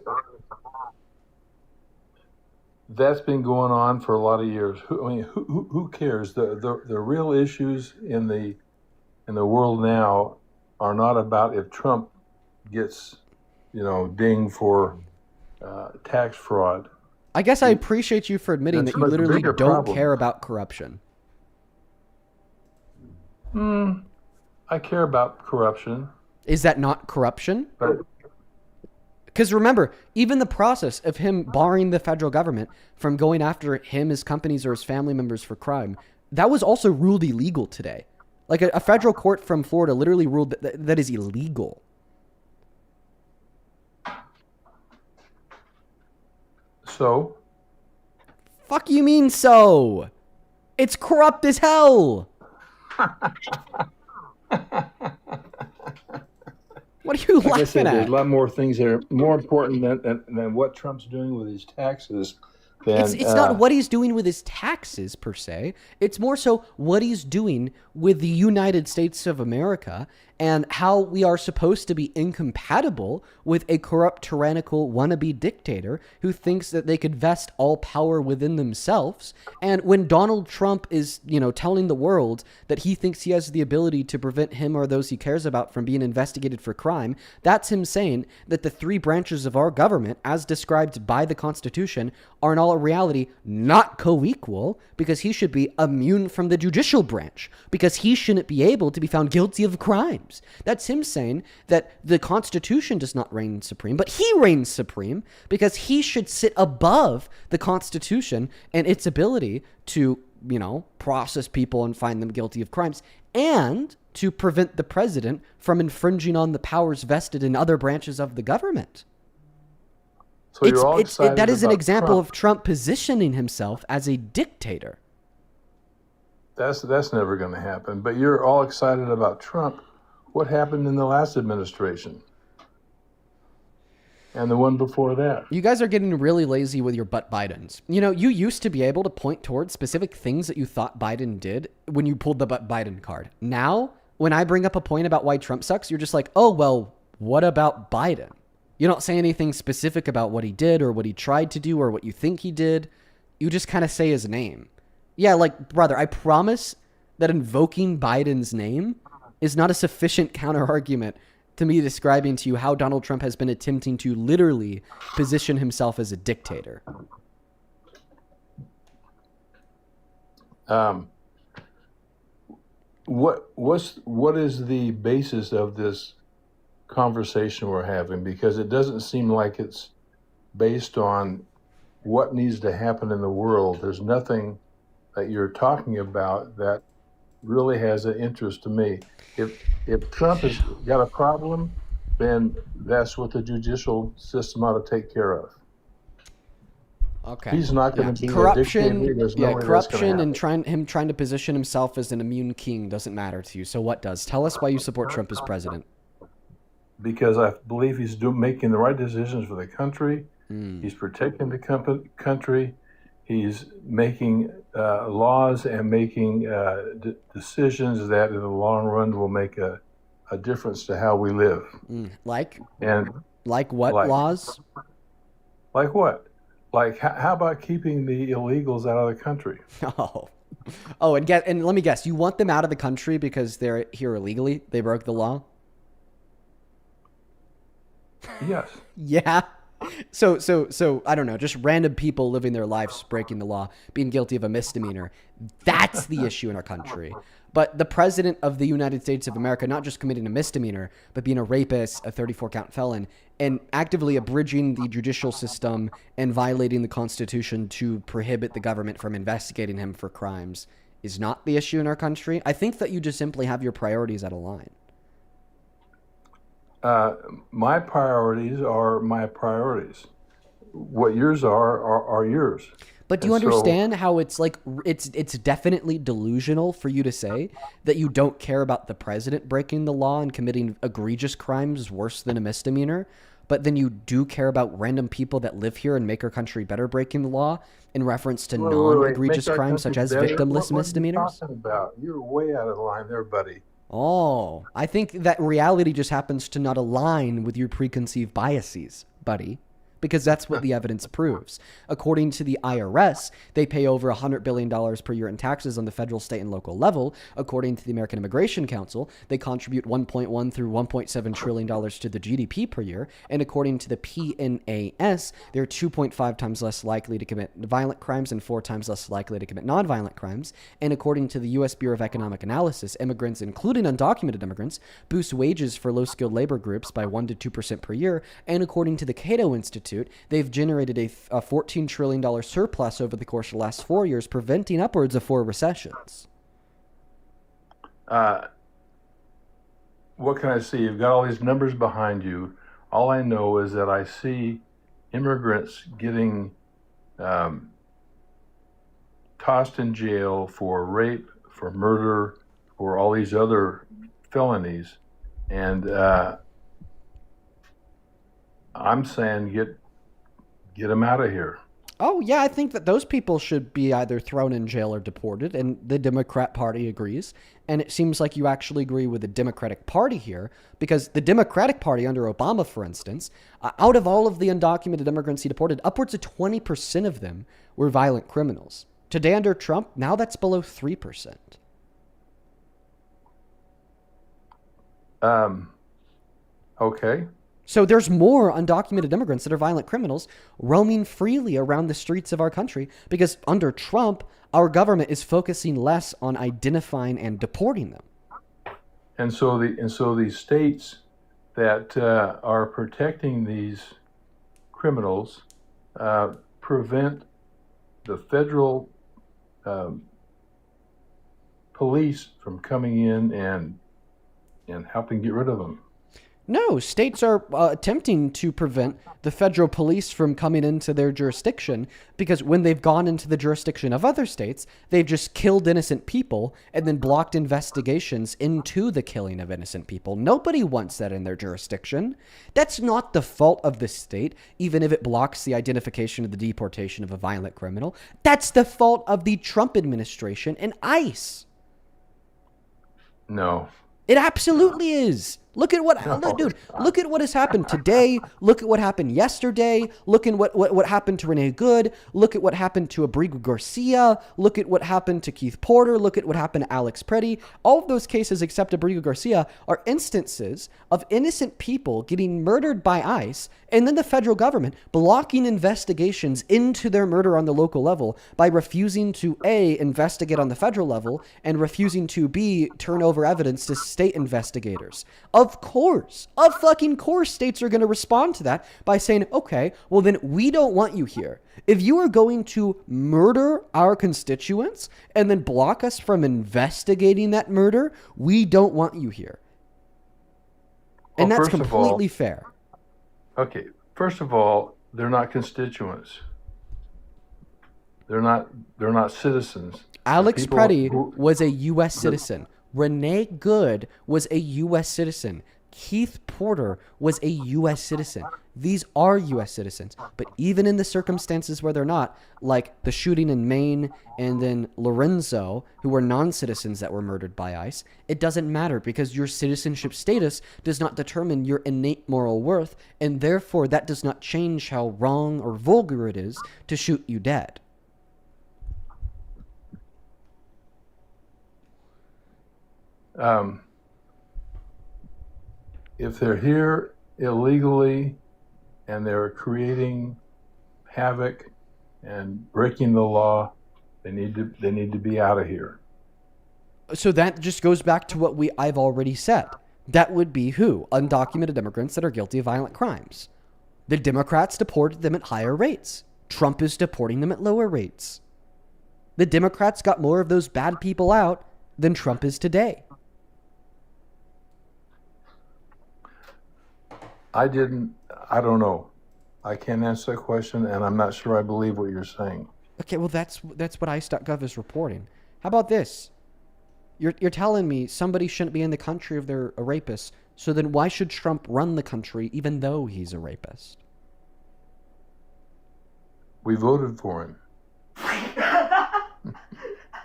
That's been going on for a lot of years. Who cares? The real issues in the world now are not about if Trump gets, dinged for tax fraud. I guess I appreciate you for admitting that you literally don't care about corruption. I care about corruption. Is that not corruption? Because remember, even the process of him barring the federal government from going after him, his companies, or his family members for crime, that was also ruled illegal today. Like a federal court from Florida literally ruled that is illegal. So? Fuck you mean so? It's corrupt as hell. What are you laughing I said, at? there's a lot more things that are more important than what Trump's doing with his taxes. It's not what he's doing with his taxes, per se. It's more so what he's doing with the United States of America and how we are supposed to be incompatible with a corrupt, tyrannical, wannabe dictator who thinks that they could vest all power within themselves. And when Donald Trump is, telling the world that he thinks he has the ability to prevent him or those he cares about from being investigated for crime, that's him saying that the three branches of our government, as described by the Constitution, are in all reality not co-equal, because he should be immune from the judicial branch, because he shouldn't be able to be found guilty of crimes. That's him saying that the Constitution does not reign supreme, but he reigns supreme because he should sit above the Constitution and its ability to, process people and find them guilty of crimes, and to prevent the president from infringing on the powers vested in other branches of the government. So you're all excited that is an about example Trump. of Trump positioning himself as a dictator. That's never going to happen. But you're all excited about Trump. What happened in the last administration? And the one before that? You guys are getting really lazy with your butt Bidens. You used to be able to point towards specific things that you thought Biden did when you pulled the butt Biden card. Now, when I bring up a point about why Trump sucks, you're just like, oh, well, what about Biden? You don't say anything specific about what he did or what he tried to do or what you think he did. You just kind of say his name. Yeah, like, brother, I promise that invoking Biden's name is not a sufficient counter-argument to me describing to you how Donald Trump has been attempting to literally position himself as a dictator. What is the basis of this conversation we're having? Because it doesn't seem like it's based on what needs to happen in the world. There's nothing that you're talking about that really has an interest to me. If Trump has got a problem, then that's what the judicial system ought to take care of. Okay. He's not going to be corruption. a dictator. There's no way Corruption that's gonna and him trying to position himself as an immune king doesn't matter to you. So what does? Tell us why you support Trump as president. Because I believe he's making the right decisions for the country. He's protecting the country. He's making laws and making decisions that in the long run will make a difference to how we live. Like what like- laws? Like what? Like, how about keeping the illegals out of the country? And let me guess, you want them out of the country because they're here illegally? They broke the law? Yes. Yeah. So I don't know, just random people living their lives breaking the law, being guilty of a misdemeanor. That's the issue in our country. But the president of the United States of America, not just committing a misdemeanor, but being a rapist, a 34-count felon, and actively abridging the judicial system and violating the Constitution to prohibit the government from investigating him for crimes is not the issue in our country. I think that you just simply have your priorities out of line. My priorities are my priorities. What yours are yours. But do you understand how it's like it's definitely delusional for you to say that you don't care about the president breaking the law and committing egregious crimes worse than a misdemeanor, but then you do care about random people that live here and make our country better breaking the law in reference to non-egregious crimes such as victimless misdemeanors? What are you talking about? You're way out of line there, buddy. Oh, I think that reality just happens to not align with your preconceived biases, buddy. Because that's what the evidence proves. According to the IRS, they pay over $100 billion per year in taxes on the federal, state, and local level. According to the American Immigration Council, they contribute $1.1 through $1.7 trillion to the GDP per year. And according to the PNAS, they're 2.5 times less likely to commit violent crimes and 4 times less likely to commit nonviolent crimes. And according to the U.S. Bureau of Economic Analysis, immigrants, including undocumented immigrants, boost wages for low-skilled labor groups by 1 to 2% per year. And according to the Cato Institute, they've generated a $14 trillion surplus over the course of the last 4 years, preventing upwards of 4 recessions. What can I see? You've got all these numbers behind you. All I know is that I see immigrants getting tossed in jail for rape, for murder, for all these other felonies. And I'm saying get them out of here. Oh, yeah, I think that those people should be either thrown in jail or deported, and the Democrat Party agrees. And it seems like you actually agree with the Democratic Party here, because the Democratic Party under Obama, for instance, out of all of the undocumented immigrants he deported, upwards of 20% of them were violent criminals. Today under Trump, now that's below 3%. Okay. So there's more undocumented immigrants that are violent criminals roaming freely around the streets of our country because under Trump, our government is focusing less on identifying and deporting them. And so these states that are protecting these criminals prevent the federal police from coming in and helping get rid of them. No, states are attempting to prevent the federal police from coming into their jurisdiction because when they've gone into the jurisdiction of other states, they've just killed innocent people and then blocked investigations into the killing of innocent people. Nobody wants that in their jurisdiction. That's not the fault of the state, even if it blocks the identification of the deportation of a violent criminal. That's the fault of the Trump administration and ICE. No. It absolutely is. Look at what, dude, look at what has happened today. Look at what happened yesterday. Look at what happened to Renee Good. Look at what happened to Abrigo Garcia. Look at what happened to Keith Porter. Look at what happened to Alex Preddy. All of those cases except Abrigo Garcia are instances of innocent people getting murdered by ICE and then the federal government blocking investigations into their murder on the local level by refusing to A, investigate on the federal level and refusing to B, turn over evidence to state investigators. Of fucking course, states are going to respond to that by saying, okay, well then we don't want you here. If you are going to murder our constituents and then block us from investigating that murder, we don't want you here. And that's completely fair. Okay, first of all, they're not constituents. They're not citizens. Alex Preddy was a U.S. citizen. Renee Good was a U.S. citizen. Keith Porter was a U.S. citizen. These are U.S. citizens. But even in the circumstances where they're not, like the shooting in Maine and then Lorenzo, who were non-citizens that were murdered by ICE, it doesn't matter because your citizenship status does not determine your innate moral worth, and therefore that does not change how wrong or vulgar it is to shoot you dead. If they're here illegally and they're creating havoc and breaking the law, they need to be out of here. So that just goes back to what I've already said. That would be who? Undocumented immigrants that are guilty of violent crimes. The Democrats deported them at higher rates. Trump is deporting them at lower rates. The Democrats got more of those bad people out than Trump is today. I don't know. I can't answer that question, and I'm not sure I believe what you're saying. Okay, well, that's what ICE.gov is reporting. How about this? You're telling me somebody shouldn't be in the country if they're a rapist, so then why should Trump run the country even though he's a rapist? We voted for him.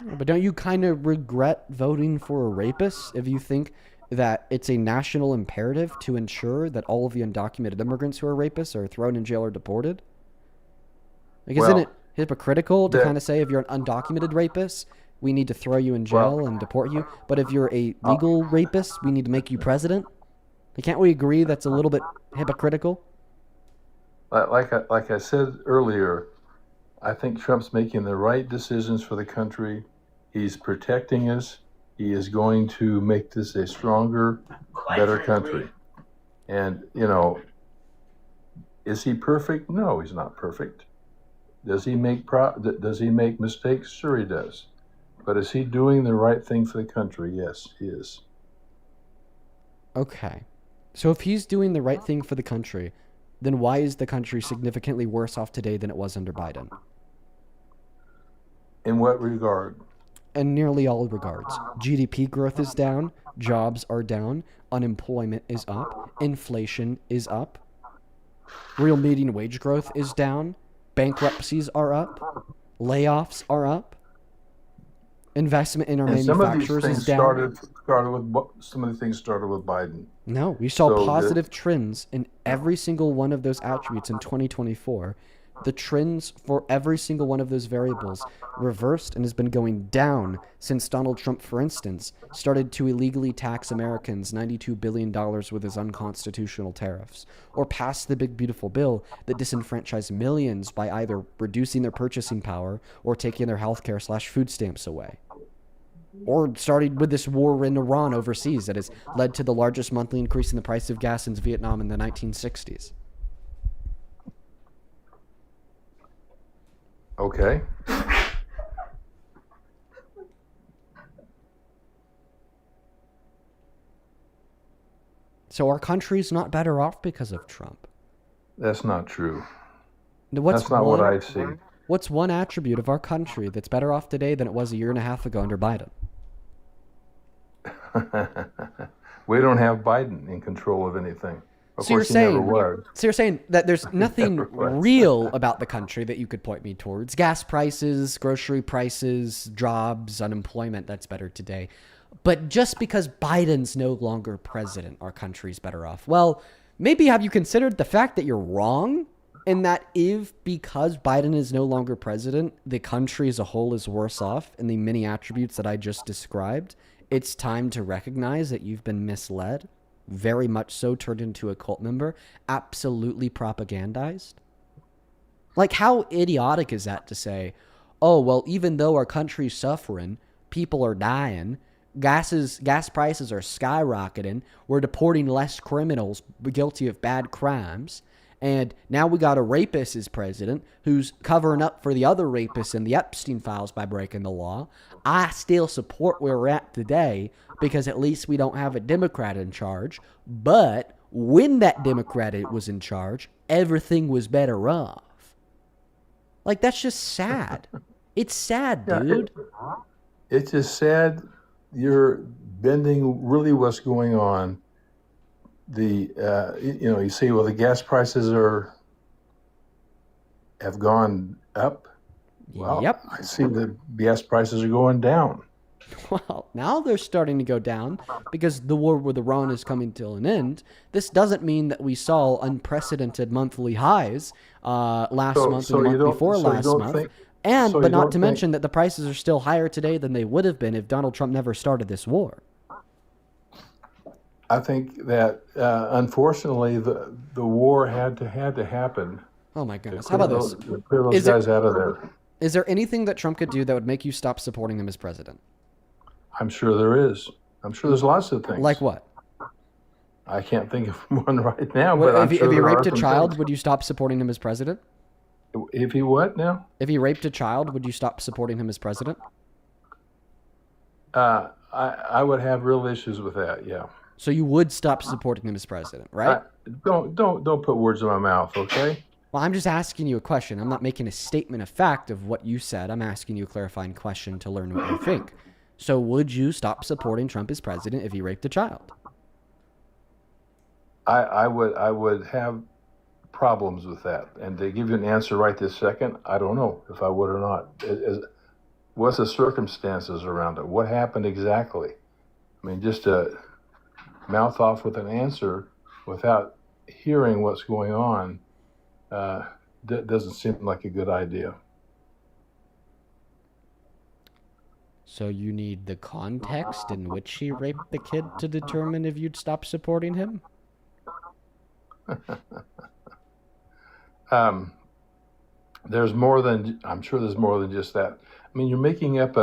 But don't you kind of regret voting for a rapist if you think that it's a national imperative to ensure that all of the undocumented immigrants who are rapists are thrown in jail or deported? Like, isn't it hypocritical to kind of say if you're an undocumented rapist, we need to throw you in jail and deport you, but if you're a legal rapist, we need to make you president? Like, can't we agree that's a little bit hypocritical? Like I said earlier, I think Trump's making the right decisions for the country. He's protecting us. He is going to make this a stronger, better country. And, is he perfect? No, he's not perfect. Does he make mistakes? Sure he does. But is he doing the right thing for the country? Yes, he is. Okay. So if he's doing the right thing for the country, then why is the country significantly worse off today than it was under Biden? In what regard? In nearly all regards. GDP growth is down, jobs are down, unemployment is up, inflation is up, real median wage growth is down, bankruptcies are up, layoffs are up, investment in our manufacturers is down. Some of the things started with Biden. No, we saw positive trends in every single one of those attributes in 2024. The trends for every single one of those variables reversed and has been going down since Donald Trump, for instance, started to illegally tax Americans $92 billion with his unconstitutional tariffs, or passed the big beautiful bill that disenfranchised millions by either reducing their purchasing power or taking their healthcare/food stamps away. Or started with this war in Iran overseas that has led to the largest monthly increase in the price of gas since Vietnam in the 1960s. Okay. So our country's not better off because of Trump. That's not true. That's not what I see. What's one attribute of our country that's better off today than it was a year and a half ago under Biden? We don't have Biden in control of anything. Of So course, he never was. you're saying that there's nothing real about the country that you could point me towards. Gas prices, grocery prices, jobs, unemployment, that's better today. But just because Biden's no longer president, our country's better off. Well, maybe have you considered the fact that you're wrong? And that if, because Biden is no longer president, the country as a whole is worse off in the many attributes that I just described, it's time to recognize that you've been misled, very much so turned into a cult member, absolutely propagandized. Like, how idiotic is that to say, oh, well, even though our country's suffering, people are dying, gas prices are skyrocketing, we're deporting less criminals guilty of bad crimes, and now we got a rapist as president who's covering up for the other rapists in the Epstein files by breaking the law. I still support where we're at today because at least we don't have a Democrat in charge. But when that Democrat was in charge, everything was better off. Like, that's just sad. It's sad, dude. It's just sad. You're bending really what's going on you see, well, the gas prices have gone up. Well, Yep. I see the gas prices are going down. Well, now they're starting to go down because the war with Iran is coming to an end. This doesn't mean that we saw unprecedented monthly highs last month and the month before last month. But not to mention that the prices are still higher today than they would have been if Donald Trump never started this war. I think that unfortunately the war had to happen. Oh my goodness! How about this? Clear those guys out of there. Is there anything that Trump could do that would make you stop supporting him as president? I'm sure there is. I'm sure there's lots of things. Like what? I can't think of one right now. But if he raped a child, would you stop supporting him as president? If he what now? If he raped a child, would you stop supporting him as president? I would have real issues with that. Yeah. So you would stop supporting him as president, right? Don't put words in my mouth, okay? Well, I'm just asking you a question. I'm not making a statement of fact of what you said. I'm asking you a clarifying question to learn what you think. So would you stop supporting Trump as president if he raped a child? I would have problems with that. And to give you an answer right this second, I don't know if I would or not. What's the circumstances around it? What happened exactly? I mean, just to mouth off with an answer without hearing what's going on doesn't seem like a good idea. So you need the context in which he raped the kid to determine if you'd stop supporting him? There's more than, I'm sure there's more than just that. I mean, you're making up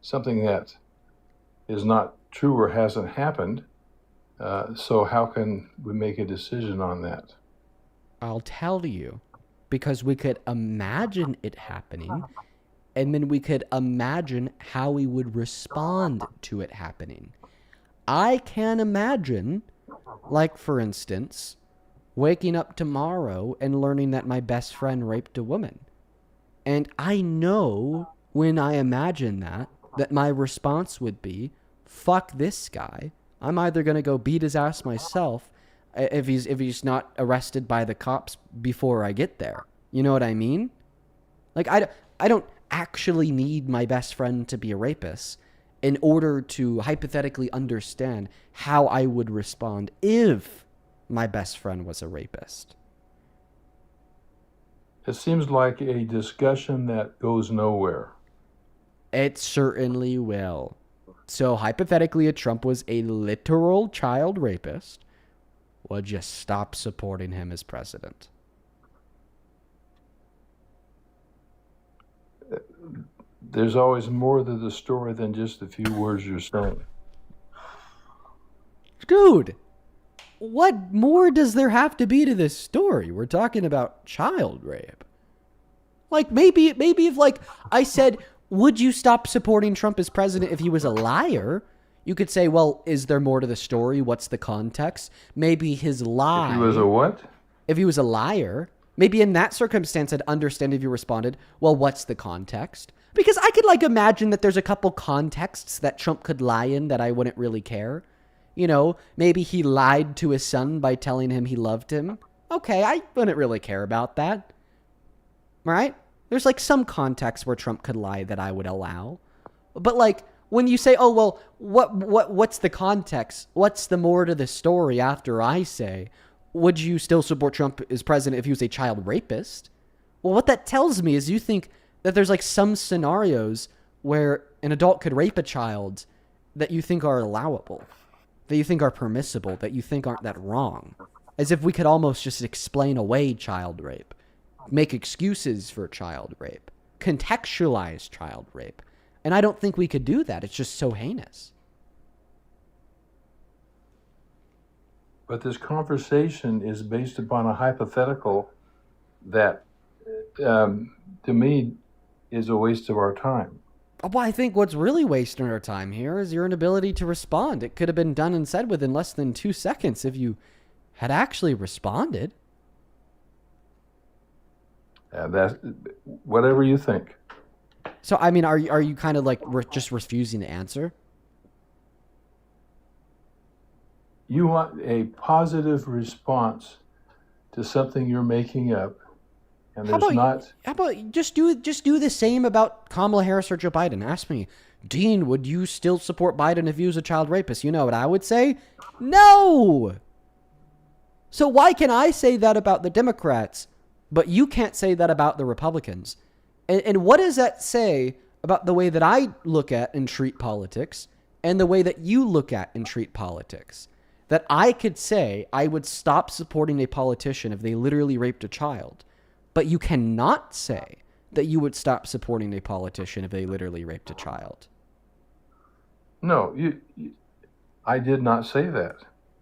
something that is not true or hasn't happened. So how can we make a decision on that? I'll tell you, because we could imagine it happening, and then we could imagine how we would respond to it happening. I can imagine, like for instance, waking up tomorrow and learning that my best friend raped a woman. And I know when I imagine that my response would be, fuck this guy. I'm either going to go beat his ass myself if he's not arrested by the cops before I get there. You know what I mean? Like, I don't actually need my best friend to be a rapist in order to hypothetically understand how I would respond if my best friend was a rapist. It seems like a discussion that goes nowhere. It certainly will. So hypothetically, if Trump was a literal child rapist, would you stop supporting him as president? There's always more to the story than just a few words you're saying. Dude, what more does there have to be to this story? We're talking about child rape. Like, maybe if, like, I said, would you stop supporting Trump as president if he was a liar? You could say, well, is there more to the story? What's the context? Maybe his lie. If he was a what? If he was a liar. Maybe in that circumstance, I'd understand if you responded, well, what's the context? Because I could, like, imagine that there's a couple contexts that Trump could lie in that I wouldn't really care. You know, maybe he lied to his son by telling him he loved him. Okay, I wouldn't really care about that. Right? There's, like, some context where Trump could lie that I would allow. But, like, when you say, oh, well, what's the context? What's the more to the story after I say, would you still support Trump as president if he was a child rapist? Well, what that tells me is you think that there's, like, some scenarios where an adult could rape a child that you think are allowable, that you think are permissible, that you think aren't that wrong. As if we could almost just explain away child rape, make excuses for child rape, contextualize child rape. And I don't think we could do that. It's just so heinous. But this conversation is based upon a hypothetical that, to me, is a waste of our time. Well, I think what's really wasting our time here is your inability to respond. It could have been done and said within less than 2 seconds if you had actually responded. That's whatever you think. So, I mean, are you kind of like just refusing to answer? You want a positive response to something you're making up, and there's not. How about just do the same about Kamala Harris or Joe Biden? Ask me, Dean, would you still support Biden if he was a child rapist? You know what I would say? No. So why can I say that about the Democrats, but you can't say that about the Republicans? And what does that say about the way that I look at and treat politics and the way that you look at and treat politics? That I could say I would stop supporting a politician if they literally raped a child, but you cannot say that you would stop supporting a politician if they literally raped a child. No, I did not say that.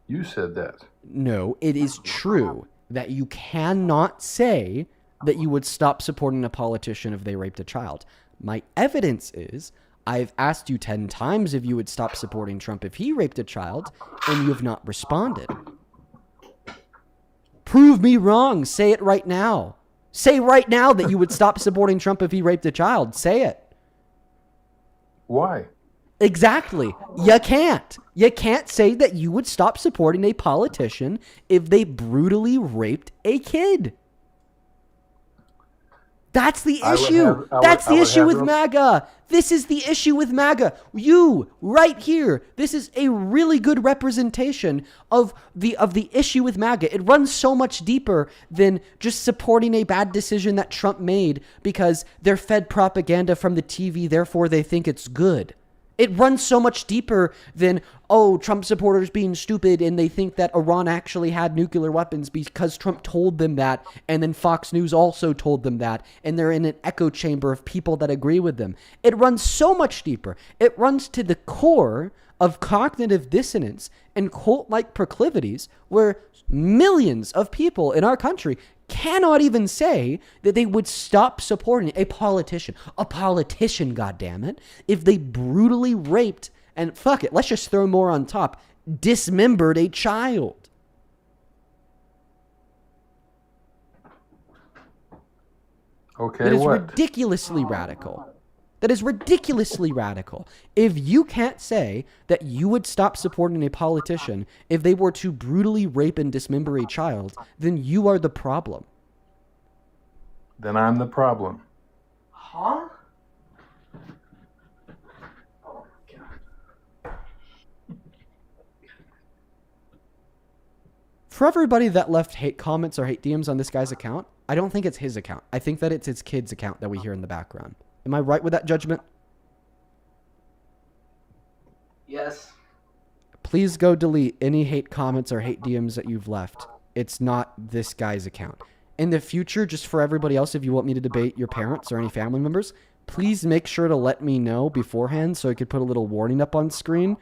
You said that. No, it is true that you cannot say that you would stop supporting a politician if they raped a child. My evidence is I've asked you 10 times if you would stop supporting Trump if he raped a child, and you have not responded. Prove me wrong. Say it right now. Say right now that you would stop supporting Trump if he raped a child. Say it. Why? Exactly. You can't. You can't say that you would stop supporting a politician if they brutally raped a kid. That's the issue. That's the issue with MAGA. This is the issue with MAGA. You, right here, this is a really good representation of the issue with MAGA. It runs so much deeper than just supporting a bad decision that Trump made because they're fed propaganda from the TV, therefore they think it's good. It runs so much deeper than, oh, Trump supporters being stupid and they think that Iran actually had nuclear weapons because Trump told them that, and then Fox News also told them that, and they're in an echo chamber of people that agree with them. It runs so much deeper. It runs to the core of cognitive dissonance and cult-like proclivities where millions of people in our country cannot even say that they would stop supporting a politician, goddammit, if they brutally raped and, fuck it, let's just throw more on top, dismembered a child. Okay, that is what? ridiculously radical. That is ridiculously radical. If you can't say that you would stop supporting a politician if they were to brutally rape and dismember a child, then you are the problem. Then I'm the problem. Huh? For everybody that left hate comments or hate DMs on this guy's account, I don't think it's his account. I think that it's his kid's account that we hear in the background. Am I right with that judgment? Yes. Please go delete any hate comments or hate DMs that you've left. It's not this guy's account. In the future, just for everybody else, if you want me to debate your parents or any family members, please make sure to let me know beforehand so I could put a little warning up on screen.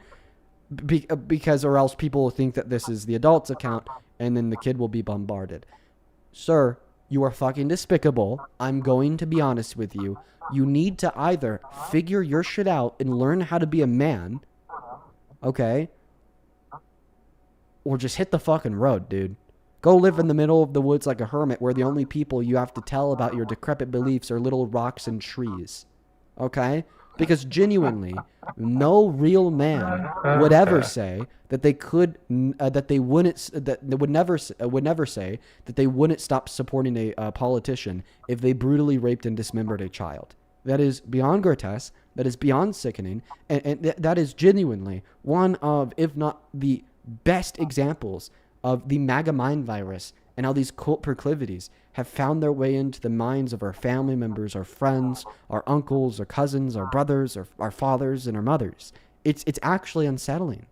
Because or else people will think that this is the adult's account and then the kid will be bombarded. Sir, you are fucking despicable. I'm going to be honest with you. You need to either figure your shit out and learn how to be a man, okay? Or just hit the fucking road, dude. Go live in the middle of the woods like a hermit where the only people you have to tell about your decrepit beliefs are little rocks and trees, okay? Because genuinely, no real man would ever say that they could, that they would never say that they wouldn't stop supporting a politician if they brutally raped and dismembered a child. That is beyond grotesque. That is beyond sickening, and that is genuinely one of, if not the best examples of the MAGA mind virus and how these cult proclivities have found their way into the minds of our family members, our friends, our uncles, our cousins, our brothers, our fathers, and our mothers. It's actually unsettling.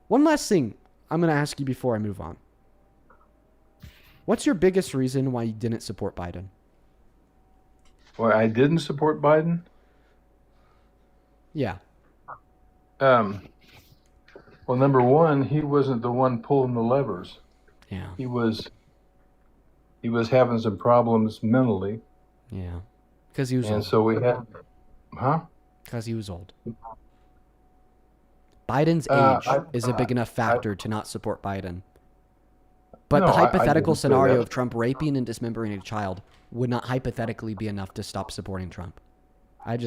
One last thing I'm going to ask you before I move on. What's your biggest reason why you didn't support Biden? Why I didn't support Biden? Yeah. Well, number one, he wasn't the one pulling the levers. Yeah. He was having some problems mentally. Yeah. Because he was and old. so we had, Because he was old. Biden's age is a big enough factor to not support Biden. But No, the I hypothetical didn't say scenario that. of Trump raping and dismembering a child would not hypothetically be enough to stop supporting Trump. I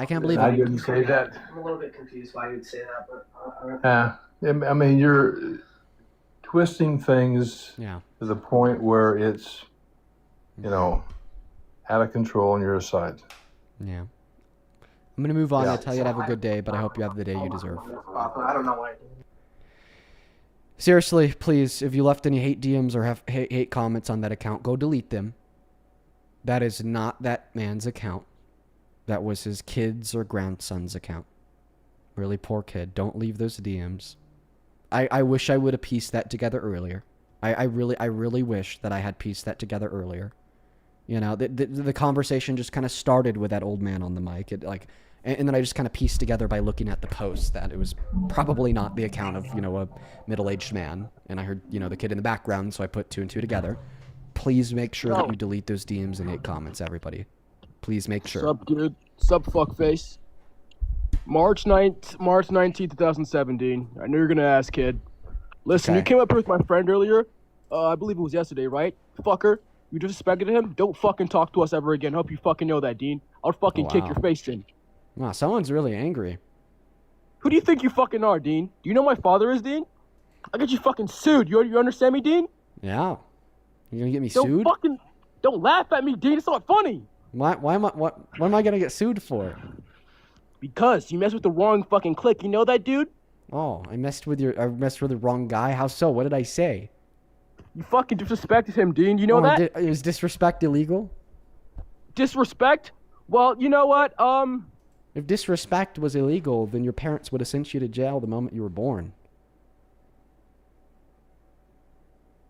can't believe I it. didn't say that. I'm a little bit confused why you'd say that, but I mean, you're twisting things Yeah. to the point where it's, out of control on your side. Yeah. I'm going to move on. Yeah. I tell you to have a good day, but I hope you have the day you deserve. I don't know why. Seriously, please, if you left any hate DMs or have hate comments on that account, go delete them. That is not that man's account. That was his kid's or grandson's account. Really poor kid. Don't leave those DMs. I wish I would have pieced that together earlier. I really wish that I had pieced that together earlier. You know, the conversation just kind of started with that old man on the mic. And then I just kind of pieced together by looking at the post that it was probably not the account of, a middle-aged man. And I heard, the kid in the background, so I put two and two together. Please make sure that you delete those DMs and hate comments, everybody. Please make sure. Sup, dude? Sup, fuckface? March 19th, 2017. I knew you were going to ask, kid. Listen, Okay. You came up here with my friend earlier. I believe it was yesterday, right? Fucker. You disrespected him? Don't fucking talk to us ever again. Hope you fucking know that, Dean. I'll fucking kick your face in. Wow, someone's really angry. Who do you think you fucking are, Dean? Do you know my father is, Dean? I'll get you fucking sued. You understand me, Dean? Yeah. You gonna get me Don't sued? Don't laugh at me, Dean. It's not funny. What am I gonna get sued for? Because you messed with the wrong fucking clique. You know that, dude? Oh, I messed with the wrong guy. How so? What did I say? You fucking disrespected him, Dean. You know that? Is disrespect illegal? Disrespect? Well, you know what? If disrespect was illegal, then your parents would have sent you to jail the moment you were born.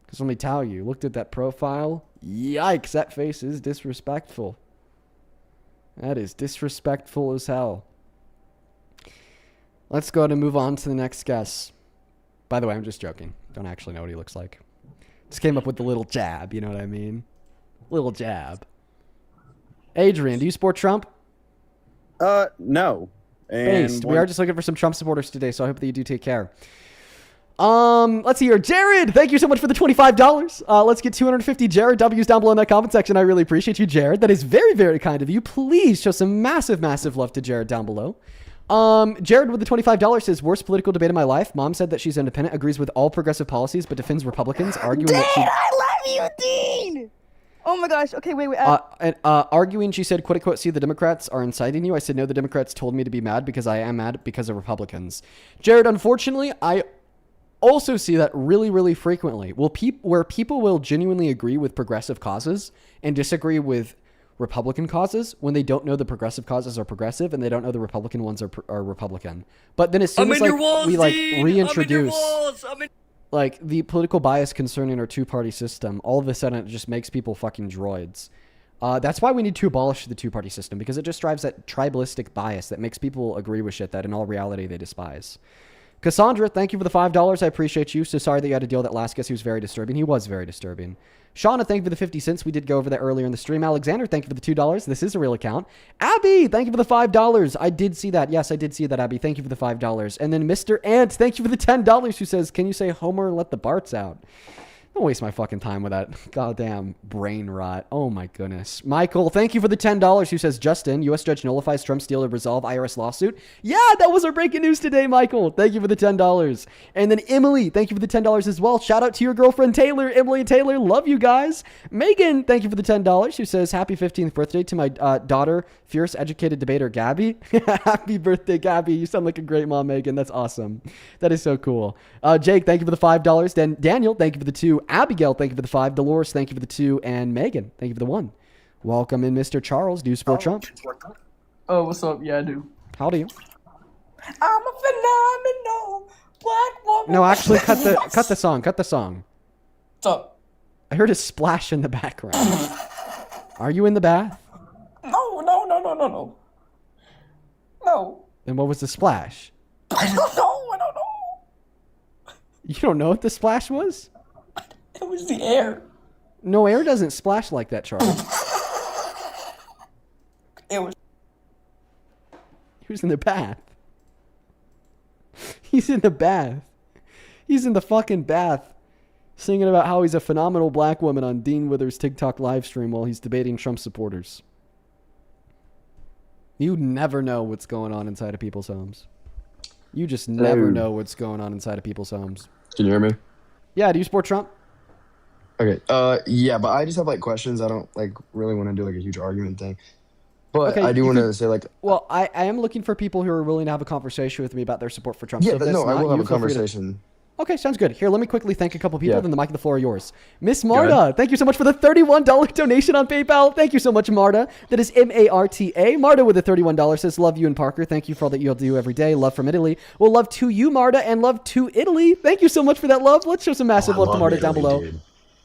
Because let me tell you, looked at that profile. Yikes, that face is disrespectful. That is disrespectful as hell. Let's go ahead and move on to the next guest. By the way, I'm just joking. Don't actually know what he looks like. Just came up with the little jab, you know what I mean? Little jab. Adrian, do you support Trump? No. Based. We are just looking for some Trump supporters today, so I hope that you do take care. Let's see here. Jared, thank you so much for the $25. Let's get 250 Jared W's down below in that comment section. I really appreciate you, Jared. That is very, very kind of you. Please show some massive, massive love to Jared down below. Jared with the $25 says, worst political debate of my life. Mom said that she's independent, agrees with all progressive policies, but defends Republicans, arguing Dean, that she... I love you, Dean! Oh my gosh. Okay, wait. Arguing, she said, quote unquote, see, the Democrats are inciting you. I said, no, the Democrats told me to be mad because I am mad because of Republicans. Jared, unfortunately, I also see that really, really frequently. Where people will genuinely agree with progressive causes and disagree with Republican causes when they don't know the progressive causes are progressive and they don't know the Republican ones are Republican. But then as soon as we reintroduce like the political bias concerning our two-party system, all of a sudden it just makes people fucking droids. That's why we need to abolish the two-party system, because it just drives that tribalistic bias that makes people agree with shit that in all reality they despise. Cassandra, thank you for the $5. I appreciate you. So sorry that you had to deal with that last guest. He was very disturbing. He was very disturbing. Shauna, thank you for the 50 cents. We did go over that earlier in the stream. Alexander, thank you for the $2. This is a real account. Abby, thank you for the $5. I did see that. Yes, I did see that, Abby. Thank you for the $5. And then Mr. Ant, thank you for the $10, who says, can you say Homer let the Barts out? Don't waste my fucking time with that goddamn brain rot. Oh my goodness. Michael, thank you for the $10, who says, Justin, U.S. judge nullifies Trump's deal to resolve IRS lawsuit. Yeah, that was our breaking news today, Michael. Thank you for the $10. And then Emily, thank you for the $10 as well. Shout out to your girlfriend, Taylor. Emily and Taylor, love you guys. Megan, thank you for the $10, who says, happy 15th birthday to my daughter, fierce educated debater, Gabby. Happy birthday, Gabby. You sound like a great mom, Megan. That's awesome. That is so cool. Jake, thank you for the $5. Then Daniel, thank you for the 2. Abigail, thank you for the 5. Dolores, thank you for the 2. And Megan, thank you for the 1. Welcome in, Mr. Charles. Do you support Trump? Oh, what's up? Yeah, I do. How do you? I'm a phenomenal black woman. No, actually, cut the song. Cut the song. What's up? I heard a splash in the background. Are you in the bath? No. No. Then what was the splash? I don't know. You don't know what the splash was? It was the air. No, air doesn't splash like that, Charles. It was. He was in the bath. He's in the bath. He's in the fucking bath, singing about how he's a phenomenal black woman on Dean Withers' TikTok live stream while he's debating Trump supporters. You never know what's going on inside of people's homes. You just never know what's going on inside of people's homes. Can you hear me? Yeah, do you support Trump? Okay. Yeah, but I just have like questions. I don't like really want to do like a huge argument thing. But Okay, I do you want to can- say like Well, I am looking for people who are willing to have a conversation with me about their support for Trump. yeah, so if that's no, I not will have you, a feel free to- conversation. Okay, sounds good. Here, let me quickly thank a couple people, Yeah. then the mic and the floor are yours. Miss ahead. Marta, thank you so much for the $31 donation on PayPal. Thank you so much, Marta. That is Marta. Marta with the $31 says, love you and Parker. Thank you for all that you'll do every day. Love from Italy. Well, love to you, Marta, and love to Italy. Thank you so much for that love. Let's show some massive love to Marta down below. Dude.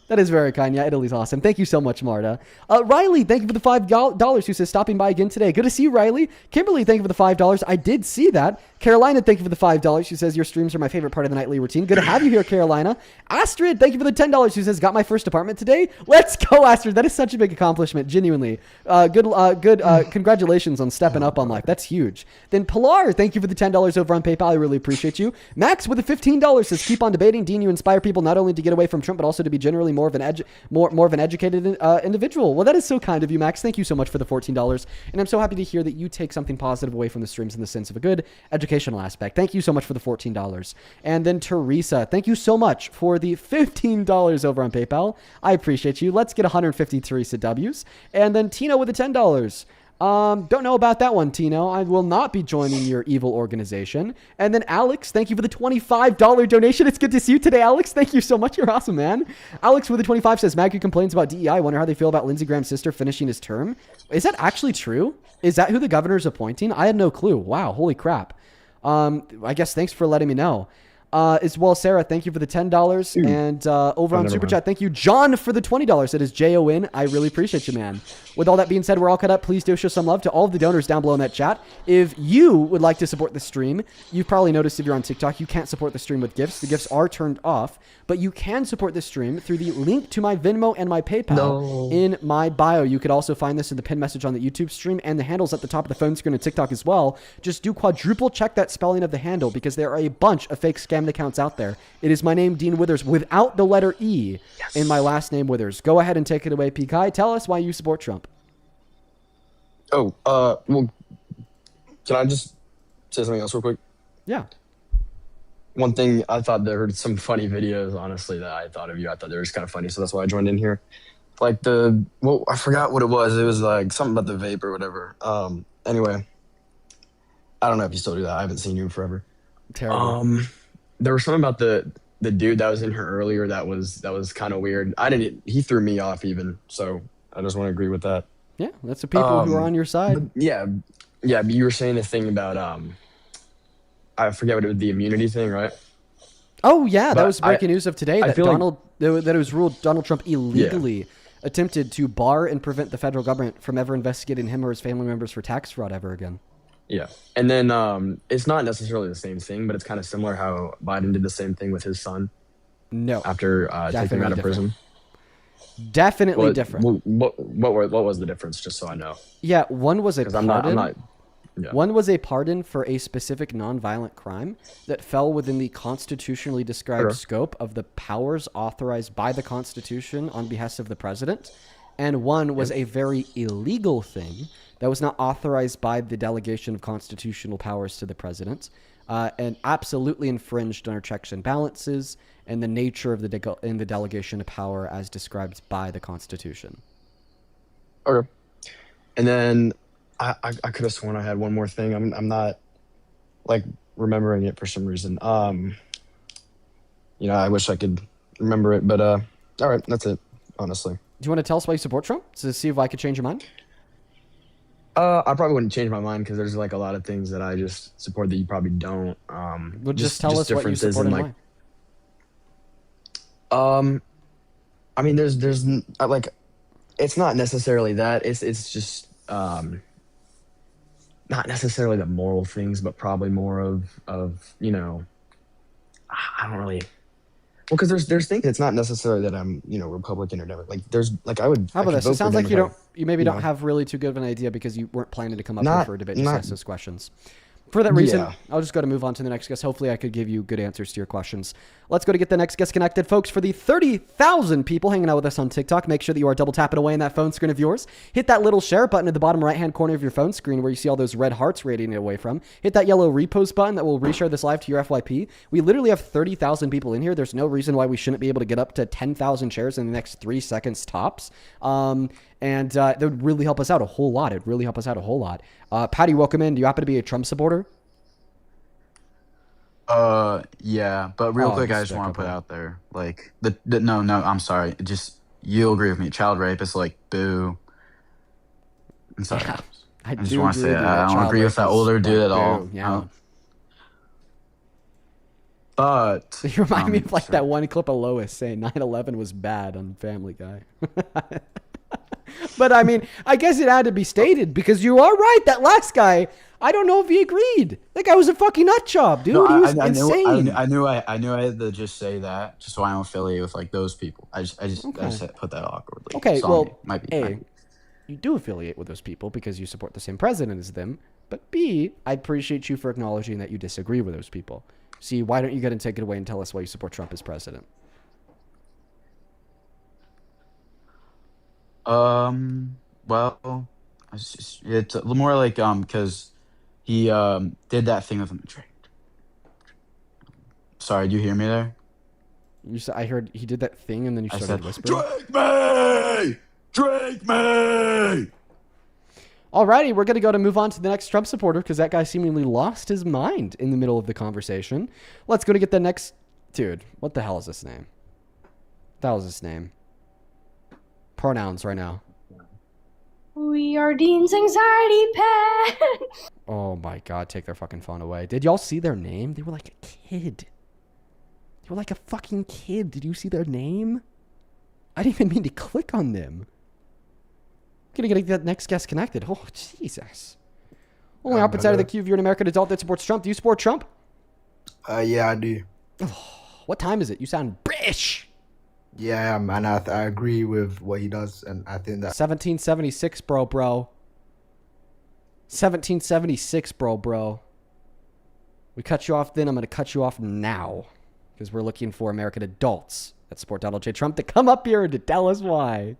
That is very kind. Yeah, Italy's awesome. Thank you so much, Marta. Riley, thank you for the $5 who says stopping by again today. Good to see you, Riley. Kimberly, thank you for the $5. I did see that. Carolina, thank you for the $5. She says your streams are my favorite part of the nightly routine. Good to have you here, Carolina. Astrid, thank you for the $10. Who says got my first apartment today. Let's go, Astrid. That is such a big accomplishment. Genuinely, good. Congratulations on stepping up on life. That's huge. Then Pilar, thank you for the $10 over on PayPal. I really appreciate you. Max with the $15 says keep on debating. Dean, you inspire people not only to get away from Trump but also to be generally more of an educated individual. Well, that is so kind of you, Max. Thank you so much for the $14, and I'm so happy to hear that you take something positive away from the streams in the sense of a good educational aspect. Thank you so much for the $14. And then Teresa, thank you so much for the $15 over on PayPal. I appreciate you. Let's get 150 Teresa W's. And then Tino with the $10. Don't know about that one, Tino. I will not be joining your evil organization. And then Alex, thank you for the $25 donation. It's good to see you today, Alex. Thank you so much. You're awesome, man. Alex with the 25 says, Maggie complains about DEI. I wonder how they feel about Lindsey Graham's sister finishing his term. Is that actually true? Is that who the governor is appointing? I had no clue. Wow, holy crap. I guess thanks for letting me know. As well, Sarah, thank you for the $10. And over on Super Chat, thank you, John, for the $20. That is JON. I really appreciate you, man. With all that being said, we're all cut up. Please do show some love to all of the donors down below in that chat. If you would like to support the stream, you've probably noticed if you're on TikTok, you can't support the stream with gifts. The gifts are turned off, but you can support the stream through the link to my Venmo and my PayPal in my bio. You could also find this in the pinned message on the YouTube stream, and the handle's at the top of the phone screen on TikTok as well. Just do quadruple check that spelling of the handle because there are a bunch of fake scammed accounts out there. It is my name, Dean Withers, without the letter E in my last name, Withers. Go ahead and take it away, P. Tell us why you support Trump. Oh, well, can I just say something else real quick? Yeah. One thing, I thought there were some funny videos, honestly, that I thought of you. I thought they were just kind of funny, so that's why I joined in here. Like I forgot what it was. It was like something about the vape or whatever. Anyway, I don't know if you still do that. I haven't seen you in forever. Terrible. There was something about the dude that was in here earlier that was kind of weird. He threw me off even, so I just want to agree with that. Yeah, that's the people who are on your side. Yeah, but you were saying a thing about I forget what it was, the immunity thing, right? Oh yeah, that But was breaking news of today. That feel that it was ruled Donald Trump illegally attempted to bar and prevent the federal government from ever investigating him or his family members for tax fraud ever again. Yeah, and then it's not necessarily the same thing, but it's kind of similar how Biden did the same thing with his son. No, After taking him out of prison. Definitely different. What was the difference? Just so I know. Yeah, one was a pardon. I'm not. Yeah. One was a pardon for a specific nonviolent crime that fell within the constitutionally described scope of the powers authorized by the Constitution on behest of the president. And one was a very illegal thing that was not authorized by the delegation of constitutional powers to the president and absolutely infringed on our checks and balances and the nature of the delegation of power as described by the Constitution. Okay. And then I could have sworn I had one more thing. I'm not like remembering it for some reason. I wish I could remember it, but all right, that's it, honestly. Do you want to tell us why you support Trump to see if I could change your mind? I probably wouldn't change my mind because there's like a lot of things that I just support that you probably don't. Well, just tell us what you support and why. I mean, there's like, it's not necessarily that. It's just not necessarily the moral things, but probably more of I don't really. Well, because there's things. It's not necessarily that I'm Republican or whatever. Like there's like I would. How about this? It sounds like you maybe don't know. have really too good of an idea because you weren't planning to come up here for a debate. Just ask those questions. For that reason, Yeah. I'll just go to move on to the next guest. Hopefully, I could give you good answers to your questions. Let's go to get the next guest connected. Folks, for the 30,000 people hanging out with us on TikTok, make sure that you are double tapping away in that phone screen of yours. Hit that little share button at the bottom right-hand corner of your phone screen where you see all those red hearts radiating away from. Hit that yellow repost button that will reshare this live to your FYP. We literally have 30,000 people in here. There's no reason why we shouldn't be able to get up to 10,000 shares in the next 3 seconds tops. And that would really help us out a whole lot. It would really help us out a whole lot. Patty, welcome in. Do you happen to be a Trump supporter? Yeah, but real quick, I just want to put out there, like, no, I'm sorry. Just, you'll agree with me. Child rape is like, boo. I'm sorry. Yeah, I just want to say I don't agree with that older dude at all. Yeah. But you remind me of like that one clip of Lois saying 9/11 was bad on Family Guy. But I mean, I guess it had to be stated because you are right. That last guy, I don't know if he agreed. That guy was a fucking nut job, dude. No, He was I insane. I knew I had to just say that, just so I don't affiliate with like those people. I just put that awkwardly. Okay, So, well, might be. you do affiliate with those people because you support the same president as them. But B, I appreciate you for acknowledging that you disagree with those people. C, why don't you get and take it away and tell us why you support Trump as president? Well, it's a little more like because he did that thing with him. Sorry, do you hear me there? You said I heard he did that thing, and then you started said, whispering. Drink me! Alrighty, we're gonna go to move on to the next Trump supporter because that guy seemingly lost his mind in the middle of the conversation. Let's go to get the next dude. What the hell is this name? What the hell is this name? Pronouns right now. We are Dean's anxiety pet. Oh my god, take their fucking phone away. Did y'all see their name? They were like a kid. They were like a fucking kid. Did you see their name? I didn't even mean to click on them. Gonna get that next guest connected. Oh, Jesus. Only opposite side of the queue if you're an American adult that supports Trump. Do you support Trump? Yeah, I do. What time is it? You sound British. Yeah, and I agree with what he does, and I think that 1776, bro. 1776, bro. We cut you off then. I'm going to cut you off now because we're looking for American adults that support Donald J. Trump to come up here and to tell us why.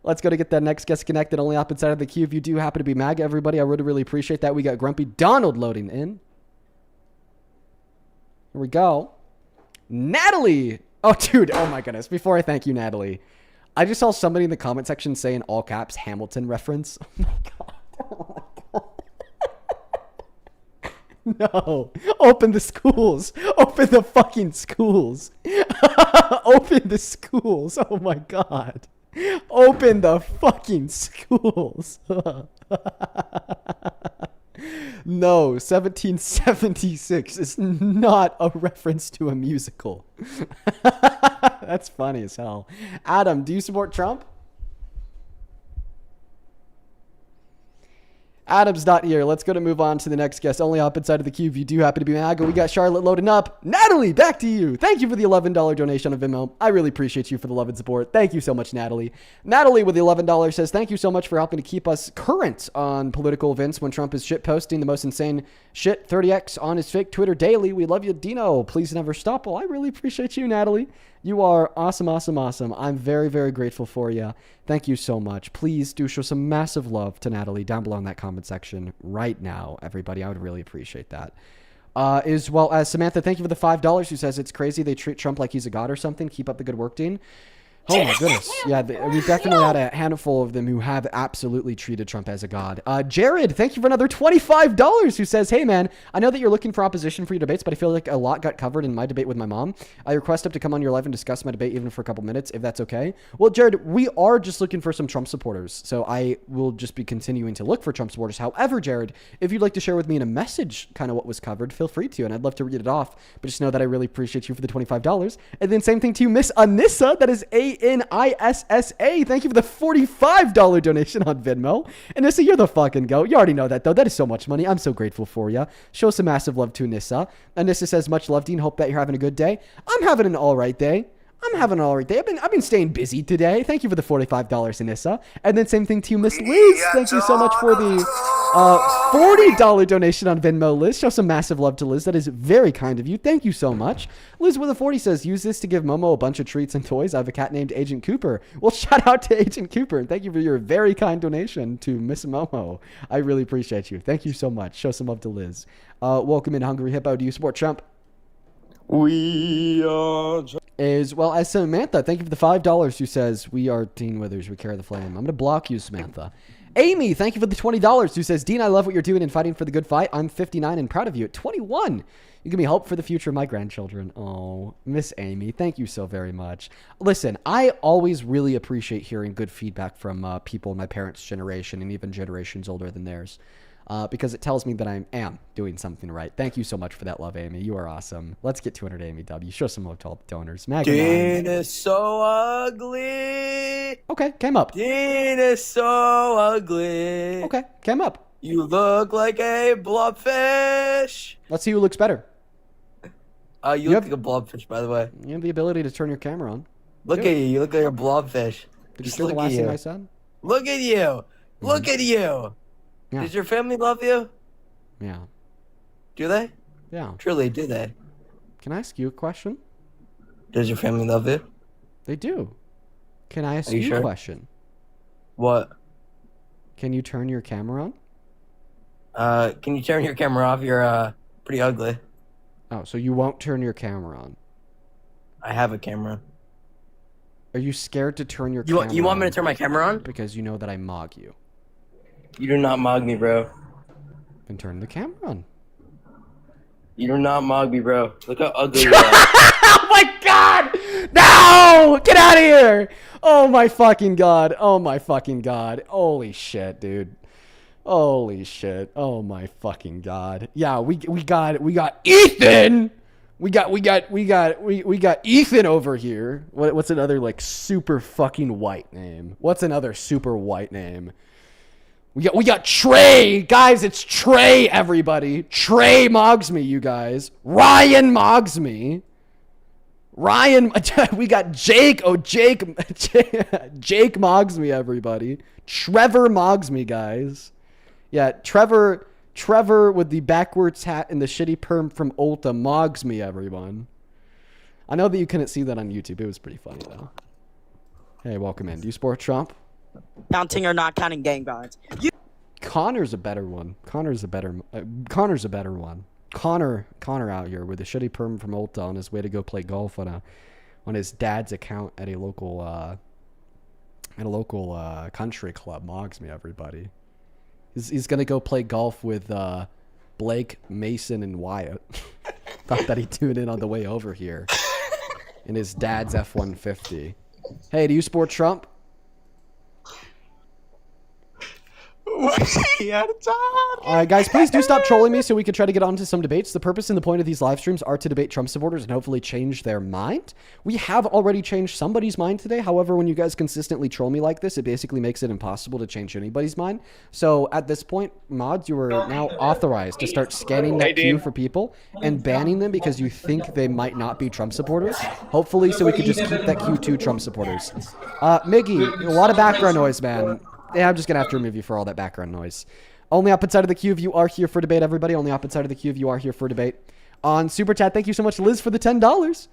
Let's go to get that next guest connected. Only up inside of the queue if you do happen to be MAGA, everybody. I would really appreciate that. We got Grumpy Donald loading in. Here we go. Natalie. Oh, dude. Oh, my goodness. Before I thank you, Natalie, I just saw somebody in the comment section say in all caps Hamilton reference. Oh, my God. Oh, my God. No. Open the schools. Open the fucking schools. Open the schools. Oh, my God. Open the fucking schools. No, 1776 is not a reference to a musical. That's funny as hell. Adam, do you support Trump? Adam's not here. Let's go to move on to the next guest. Only up inside of the queue if you do happen to be MAGA. We got Charlotte loading up. Natalie, back to you. Thank you for the $11 donation on Venmo. I really appreciate you for the love and support. Thank you so much, Natalie. Natalie with the $11 says, thank you so much for helping to keep us current on political events when Trump is shit posting the most insane shit 30x on his fake Twitter daily. We love you, Dino. Please never stop. Well, I really appreciate you, Natalie. You are awesome, awesome, awesome. I'm very, very grateful for you. Thank you so much. Please do show some massive love to Natalie down below in that comment section right now, everybody. I would really appreciate that. As well as Samantha, thank you for the $5 who says it's crazy they treat Trump like he's a god or something. Keep up the good work, Dean. Oh my goodness. Yeah, we've definitely had a handful of them who have absolutely treated Trump as a god. Jared, thank you for another $25 who says, hey man, I know that you're looking for opposition for your debates, but I feel like a lot got covered in my debate with my mom. I request up to come on your live and discuss my debate even for a couple minutes, if that's okay. Well, Jared, we are just looking for some Trump supporters, so I will just be continuing to look for Trump supporters. However, Jared, if you'd like to share with me in a message kind of what was covered, feel free to, and I'd love to read it off, but just know that I really appreciate you for the $25. And then same thing to you, Miss Anissa, that is ANISSA. Thank you for the $45 donation on Venmo. And Nissa, you're the fucking goat. You already know that, though. That is so much money. I'm so grateful for you. Show some massive love to Anissa. Anissa says, much love, Dean. Hope that you're having a good day. I'm having an all right day. I've been staying busy today. Thank you for the $45, Anissa. And then same thing to you, Miss Liz. Thank you so much for the $40 donation on Venmo, Liz. Show some massive love to Liz. That is very kind of you. Thank you so much. Liz with a 40 says, use this to give Momo a bunch of treats and toys. I have a cat named Agent Cooper. Well, shout out to Agent Cooper. And thank you for your very kind donation to Miss Momo. I really appreciate you. Thank you so much. Show some love to Liz. Welcome in, Hungry Hippo. Do you support Trump? We are. As well as Samantha. Thank you for the $5 who says, we are Dean Withers. We carry the flame. I'm going to block you, Samantha. Amy, thank you for the $20 who says, Dean, I love what you're doing and fighting for the good fight. I'm 59 and proud of you. At 21, you give me hope for the future of my grandchildren. Oh, Miss Amy, thank you so very much. Listen, I always really appreciate hearing good feedback from people in my parents' generation and even generations older than theirs. Because it tells me that I am doing something right. Thank you so much for that love, Amy. You are awesome. Let's get 200 Amy W. Show some love to all the donors. Dean is so ugly. Okay, came up. Dean is so ugly. Okay, came up. You look like a blobfish. Let's see who looks better. You look like a blobfish, by the way. You have the ability to turn your camera on. Look at you. You look like a blobfish. Did you hear the last thing I said? Look at you. Look at you. Yeah. Does your family love you? Yeah. Do they? Yeah. Truly, do they? Can I ask you a question? Does your family love you? They do. Can I ask Are you you sure? a question? What? Can you turn your camera on? Can you turn your camera off? You're pretty ugly. Oh, so you won't turn your camera on? I have a camera. Are you scared to turn your camera on? You want me to turn my camera on? Because you know that I mog you. You do not mog me, bro. Then turn the camera on. You do not mog me, bro. Look how ugly you are. Oh my god! No! Get out of here! Oh my fucking god. Oh my fucking god. Holy shit, dude. Holy shit. Oh my fucking god. Yeah, we got Ethan! We got Ethan over here. What's another like super fucking white name? What's another super white name? We got Trey. Guys, it's Trey, everybody. Trey mogs me, you guys. Ryan mogs me. Ryan, we got Jake. Oh, Jake mogs me, everybody. Trevor mogs me, guys. Yeah, Trevor with the backwards hat and the shitty perm from Ulta mogs me, everyone. I know that you couldn't see that on YouTube. It was pretty funny, though. Hey, welcome in. Do you support Trump? Counting or not counting gang violence. Connor's a better one. Connor's a better one. Connor out here with a shitty perm from Ulta on his way to go play golf on his dad's account at a local country club. Mogs me, everybody. He's gonna go play golf with Blake, Mason, and Wyatt. Thought that he'd tune in on the way over here in his dad's F-150. Hey, do you support Trump? All right, guys, please do stop trolling me so we can try to get on to some debates. The purpose and the point of these live streams are to debate Trump supporters and hopefully change their mind. We have already changed somebody's mind today. However, when you guys consistently troll me like this, it basically makes it impossible to change anybody's mind. So at this point, mods, you are now authorized to start scanning that queue for people and banning them because you think they might not be Trump supporters. Hopefully, so we can just keep that queue to Trump supporters. Miggy, a lot of background noise, man. Yeah, I'm just going to have to remove you for all that background noise. Only up inside of the queue if you are here for debate, everybody. Only up inside of the queue if you are here for debate. On Super Chat, thank you so much, Liz, for the $10.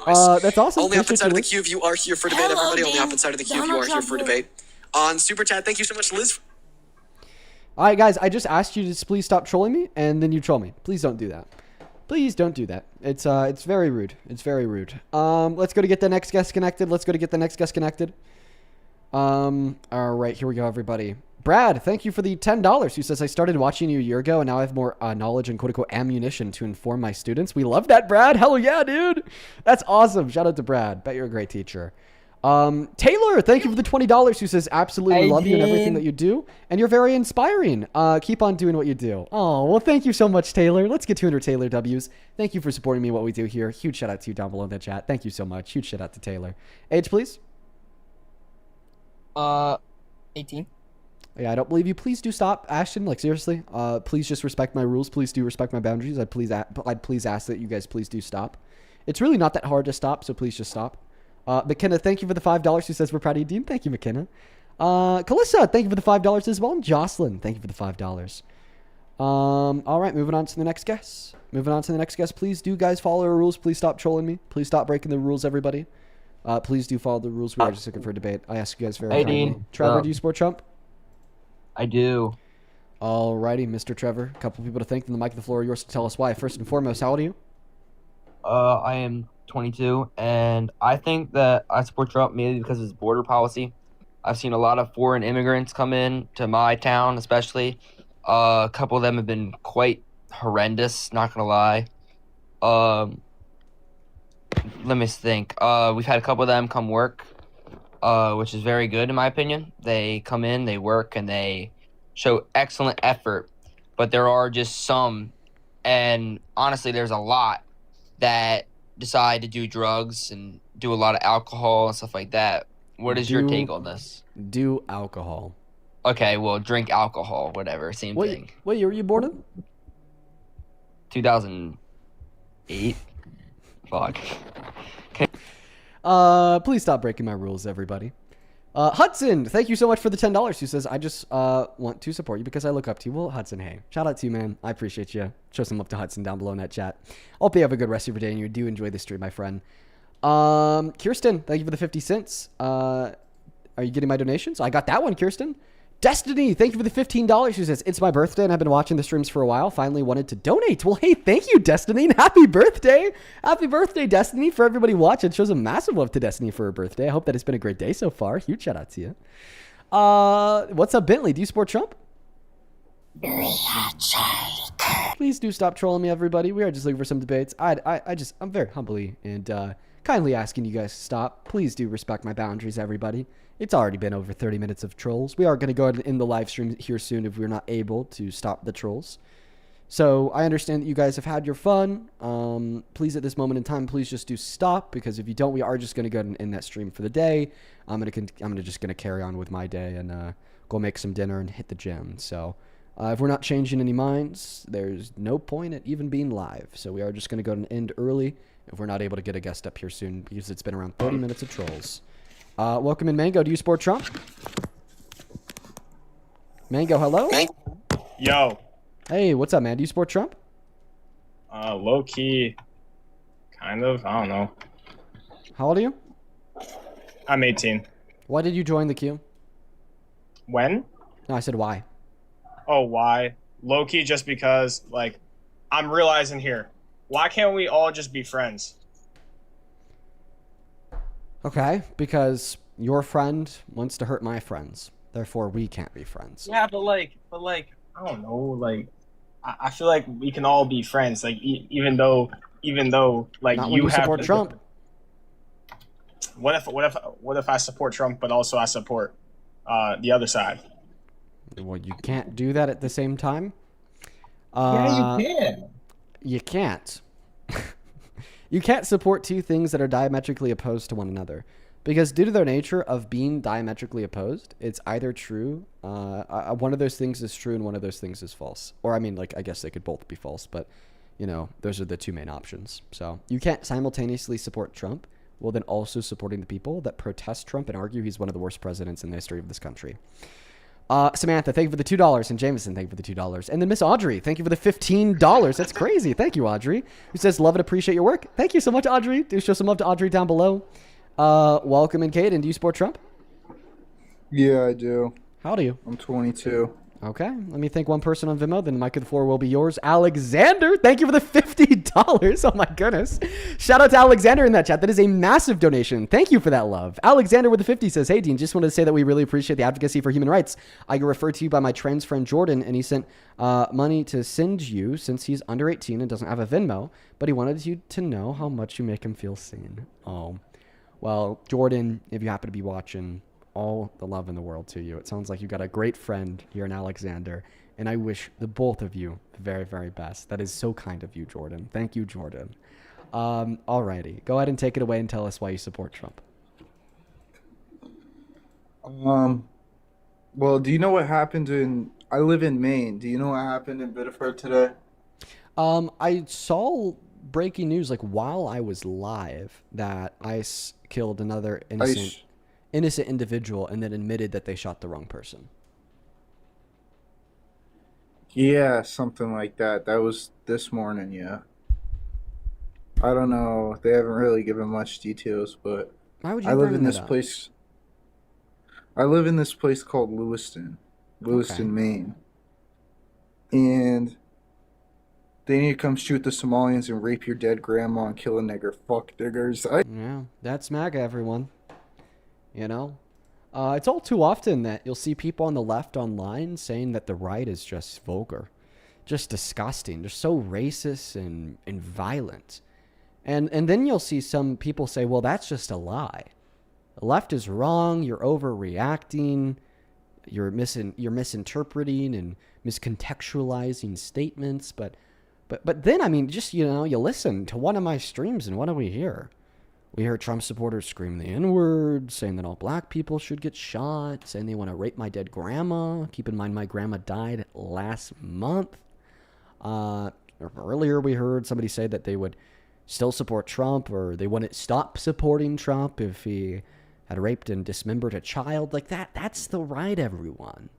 That's awesome. Only up inside of the queue if you are here for debate, everybody. Only up inside of the queue if you are here for debate. On Super Chat, thank you so much, Liz. All right, guys, I just asked you to please stop trolling me, and then you troll me. Please don't do that. Please don't do that. It's very rude. It's very rude. Let's go to get the next guest connected. All right, here we go, everybody. Brad, thank you for the $10. Who says, I started watching you a year ago, and now I have more knowledge and quote-unquote ammunition to inform my students. We love that, Brad. Hell yeah, dude. That's awesome. Shout out to Brad. Bet you're a great teacher. Taylor, thank you for the $20. Who says, absolutely love you and everything that you do, and you're very inspiring. Keep on doing what you do. Oh, well, thank you so much, Taylor. Let's get 200 Taylor W's. Thank you for supporting me in what we do here. Huge shout out to you down below in the chat. Thank you so much. Huge shout out to Taylor. Age, please. 18. Yeah, I don't believe you. Please do stop, Ashton. Like, seriously. Please just respect my rules. Please do respect my boundaries. I'd please ask that you guys please do stop. It's really not that hard to stop, so please just stop. McKenna, thank you for the $5. Who says we're proud of you, Dean. Thank you, McKenna. Calissa, thank you for the $5 as well. And Jocelyn, thank you for the $5. All right, moving on to the next guest. Please do, guys, follow our rules. Please stop trolling me. Please stop breaking the rules, everybody. Please do follow the rules. We are just looking for a debate. I ask you guys very kindly. Dean. Trevor, do you support Trump? I do. Alrighty, Mr. Trevor. A couple people to thank. Then the mic and the floor are yours to tell us why. First and foremost, how old are you? I am 22, and I think that I support Trump mainly because of his border policy. I've seen a lot of foreign immigrants come in to my town, especially. A couple of them have been quite horrendous, not gonna lie. Let me think. We've had a couple of them come work, which is very good in my opinion. They come in, they work, and they show excellent effort. But there are just some, and honestly, there's a lot that decide to do drugs and do a lot of alcohol and stuff like that. What is your take on this? Do alcohol. Okay, well, drink alcohol, whatever, same thing. What year were you born in? 2008. Fuck. Please stop breaking my rules, everybody. Hudson, thank you so much for the $10. Who says, I just want to support you because I look up to you. Well, Hudson, hey, shout out to you, man. I appreciate you. Show some love to Hudson down below in that chat. Hope you have a good rest of your day and you do enjoy the stream, my friend. Kirsten, thank you for the 50 cents. Are you getting my donations? I got that one, Kirsten. Destiny, thank you for the $15. She says, it's my birthday and I've been watching the streams for a while. Finally wanted to donate. Well, hey, thank you, Destiny, and happy birthday. Happy birthday, Destiny, for everybody watching. Shows a massive love to Destiny for her birthday. I hope that it's been a great day so far. Huge shout out to you. What's up, Bentley? Do you support Trump? Please do stop trolling me, everybody. We are just looking for some debates. I'm very humbly and kindly asking you guys to stop. Please do respect my boundaries, everybody. It's already been over 30 minutes of trolls. We are going to go ahead and end the live stream here soon if we're not able to stop the trolls. So I understand that you guys have had your fun. Please, at this moment in time, please just do stop, because if you don't, we are just going to go ahead and end that stream for the day. I'm just going to carry on with my day and go make some dinner and hit the gym. So if we're not changing any minds, there's no point at even being live. So we are just going to go ahead and end early if we're not able to get a guest up here soon, because it's been around 30 minutes of trolls. Welcome in, Mango. Do you support Trump? Mango, hello? Yo. Hey, what's up, man? Do you support Trump? Low key. Kind of. I don't know. How old are you? I'm 18. Why did you join the queue? When? No, I said why. Oh, why? Low key just because, like, I'm realizing here, why can't we all just be friends? Okay, because your friend wants to hurt my friends. Therefore, we can't be friends. Yeah, but like, I don't know, like, I feel like we can all be friends. Like, even though, like, not when you support Trump. What if I support Trump, but also I support the other side? Well, you can't do that at the same time. Yeah, you can. You can't. You can't support two things that are diametrically opposed to one another, because due to their nature of being diametrically opposed, it's either true. One of those things is true and one of those things is false. Or I mean, like, I guess they could both be false, but you know, those are the two main options. So you can't simultaneously support Trump while then also supporting the people that protest Trump and argue he's one of the worst presidents in the history of this country. Samantha, thank you for the $2. And Jameson, thank you for the $2. And then Miss Audrey, thank you for the $15. That's crazy. Thank you, Audrey. Who says, love and appreciate your work. Thank you so much, Audrey. Do show some love to Audrey down below. Welcome in, Caden. Do you support Trump? Yeah, I do. How do you? I'm 22. Okay. Let me thank one person on Vimeo. Then the mic of the floor will be yours. Alexander, thank you for the $50. Oh, my goodness. Shout out to Alexander in that chat. That is a massive donation. Thank you for that love. Alexander with the 50 says, hey, Dean, just wanted to say that we really appreciate the advocacy for human rights. I get referred to you by my trans friend Jordan, and he sent money to send you since he's under 18 and doesn't have a Venmo, but he wanted you to know how much you make him feel seen. Oh, well, Jordan, if you happen to be watching, all the love in the world to you. It sounds like you got a great friend here in Alexander, and I wish the both of you the very, very best. That is so kind of you, Jordan. Thank you, Jordan. Alrighty, go ahead and take it away and tell us why you support Trump. Well, do you know what happened I live in Maine. Do you know what happened in Biddeford today? I saw breaking news like while I was live that ICE killed another innocent innocent individual and then admitted that they shot the wrong person. Yeah, something like that. That was this morning, yeah. I don't know. They haven't really given much details, but Why would you I live bring in that this up? place. I live in this place called Lewiston, Maine. And they need to come shoot the Somalians and rape your dead grandma and kill a nigger. Fuck niggers. Yeah, that's MAGA, everyone. You know? It's all too often that you'll see people on the left online saying that the right is just vulgar, just disgusting, just so racist and violent. And then you'll see some people say, well, that's just a lie. The left is wrong. You're overreacting. You're misinterpreting and miscontextualizing statements. But then, I mean, just, you know, you listen to one of my streams and what do we hear? We hear Trump supporters scream the N-word, saying that all black people should get shot, saying they want to rape my dead grandma. Keep in mind, my grandma died last month. Earlier, we heard somebody say that they would still support Trump, or they wouldn't stop supporting Trump if he had raped and dismembered a child. Like that. That's the right, everyone.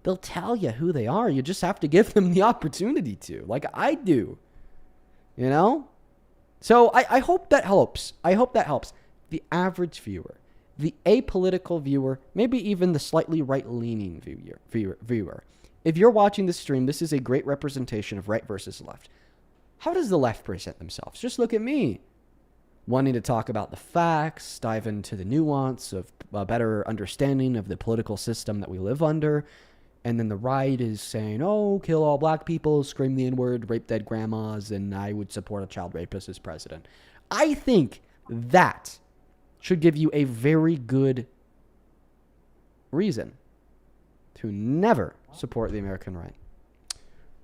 They'll tell you who they are. You just have to give them the opportunity to, like I do. You know? So I hope that helps. I hope that helps. The average viewer, the apolitical viewer, maybe even the slightly right-leaning viewer. If you're watching this stream, this is a great representation of right versus left. How does the left present themselves? Just look at me. Wanting to talk about the facts, dive into the nuance of a better understanding of the political system that we live under. And then the right is saying, oh, kill all black people, scream the N-word, rape dead grandmas, and I would support a child rapist as president. I think that should give you a very good reason to never support the American right.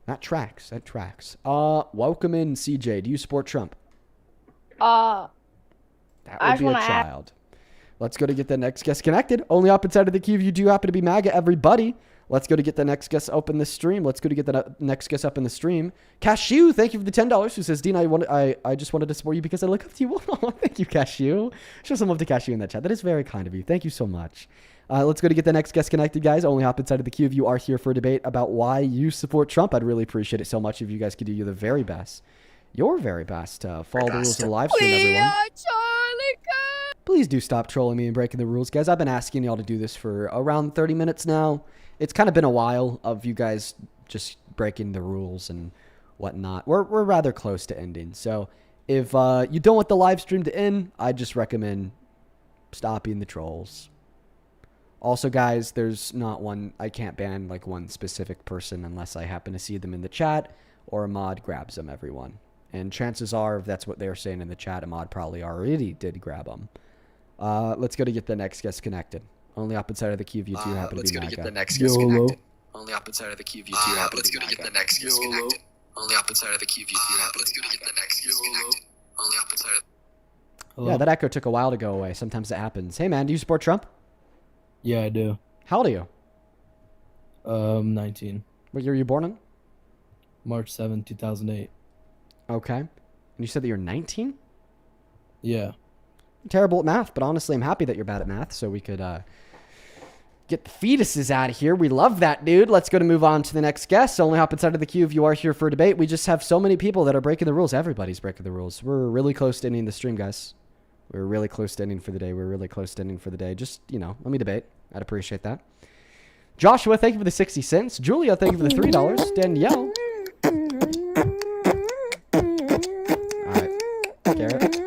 That tracks. That tracks. Welcome in, CJ. Do you support Trump? That would be a child. Let's go to get the next guest connected. Only up inside of the queue if you do happen to be MAGA, everybody. Let's go to get the next guest up in the stream. Let's go to get the next guest up in the stream. Cashew, thank you for the $10. Who says, Dean, I just wanted to support you because I look up to you. Oh, thank you, Cashew. Show some love to Cashew in that chat. That is very kind of you. Thank you so much. Let's go to get the next guest connected, guys. Only hop inside of the queue if you are here for a debate about why you support Trump. I'd really appreciate it so much if you guys could do the very best. Your very best. Follow the rules of the live stream, everyone. Please do stop trolling me and breaking the rules, guys. I've been asking y'all to do this for around 30 minutes now. It's kind of been a while of you guys just breaking the rules and whatnot. We're rather close to ending. So if you don't want the live stream to end, I just recommend stopping the trolls. Also, guys, there's not one, I can't ban like one specific person unless I happen to see them in the chat or a mod grabs them, everyone. And chances are, if that's what they're saying in the chat, a mod probably already did grab them. Let's go to get the next guest connected. Only up inside of the queue if you two happen to be MAGA. Let's go to get the next guest connected. Only up inside of the queue if you two happen to be MAGA. Let's go to get the next guest connected. Only up inside of the queue if you two happen to be MAGA. Let's go to get the next guest connected. Only up inside of... Yeah, that echo took a while to go away. Sometimes it happens. Hey, man, do you support Trump? Yeah, I do. How old are you? 19. What year were you born in? March 7, 2008. Okay. And you said that you're 19? Yeah. I'm terrible at math, but honestly, I'm happy that you're bad at math, so we could get the fetuses out of here. We love that, dude. Let's go to move on to the next guest. Only hop inside of the queue if you are here for a debate. We just have so many people that are breaking the rules. Everybody's breaking the rules. We're really close to ending the stream, guys. We're really close to ending for the day. We're really close to ending for the day. Just, you know, let me debate. I'd appreciate that. Joshua, thank you for the 60 cents. Julia, thank you for the $3. Danielle. All right. Garrett.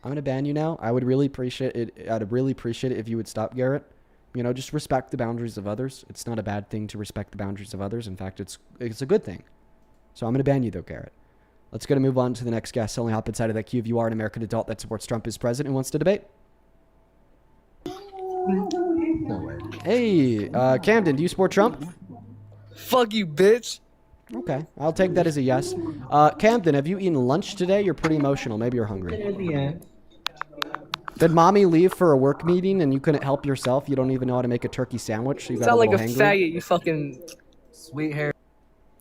I'm going to ban you now. I would really appreciate it. I'd really appreciate it if you would stop, Garrett. You know, just respect the boundaries of others. It's not a bad thing to respect the boundaries of others. In fact, it's a good thing. So I'm going to ban you, though, Garrett. Let's go to move on to the next guest. Only hop inside of that queue if you are an American adult that supports Trump as president and wants to debate. No way. Hey, Camden, do you support Trump? Fuck you, bitch. Okay, I'll take that as a yes. Camden, have you eaten lunch today? You're pretty emotional. Maybe you're hungry. Did mommy leave for a work meeting and you couldn't help yourself? You don't even know how to make a turkey sandwich? So you You got sound like a hangry? faggot, you fucking sweet hair.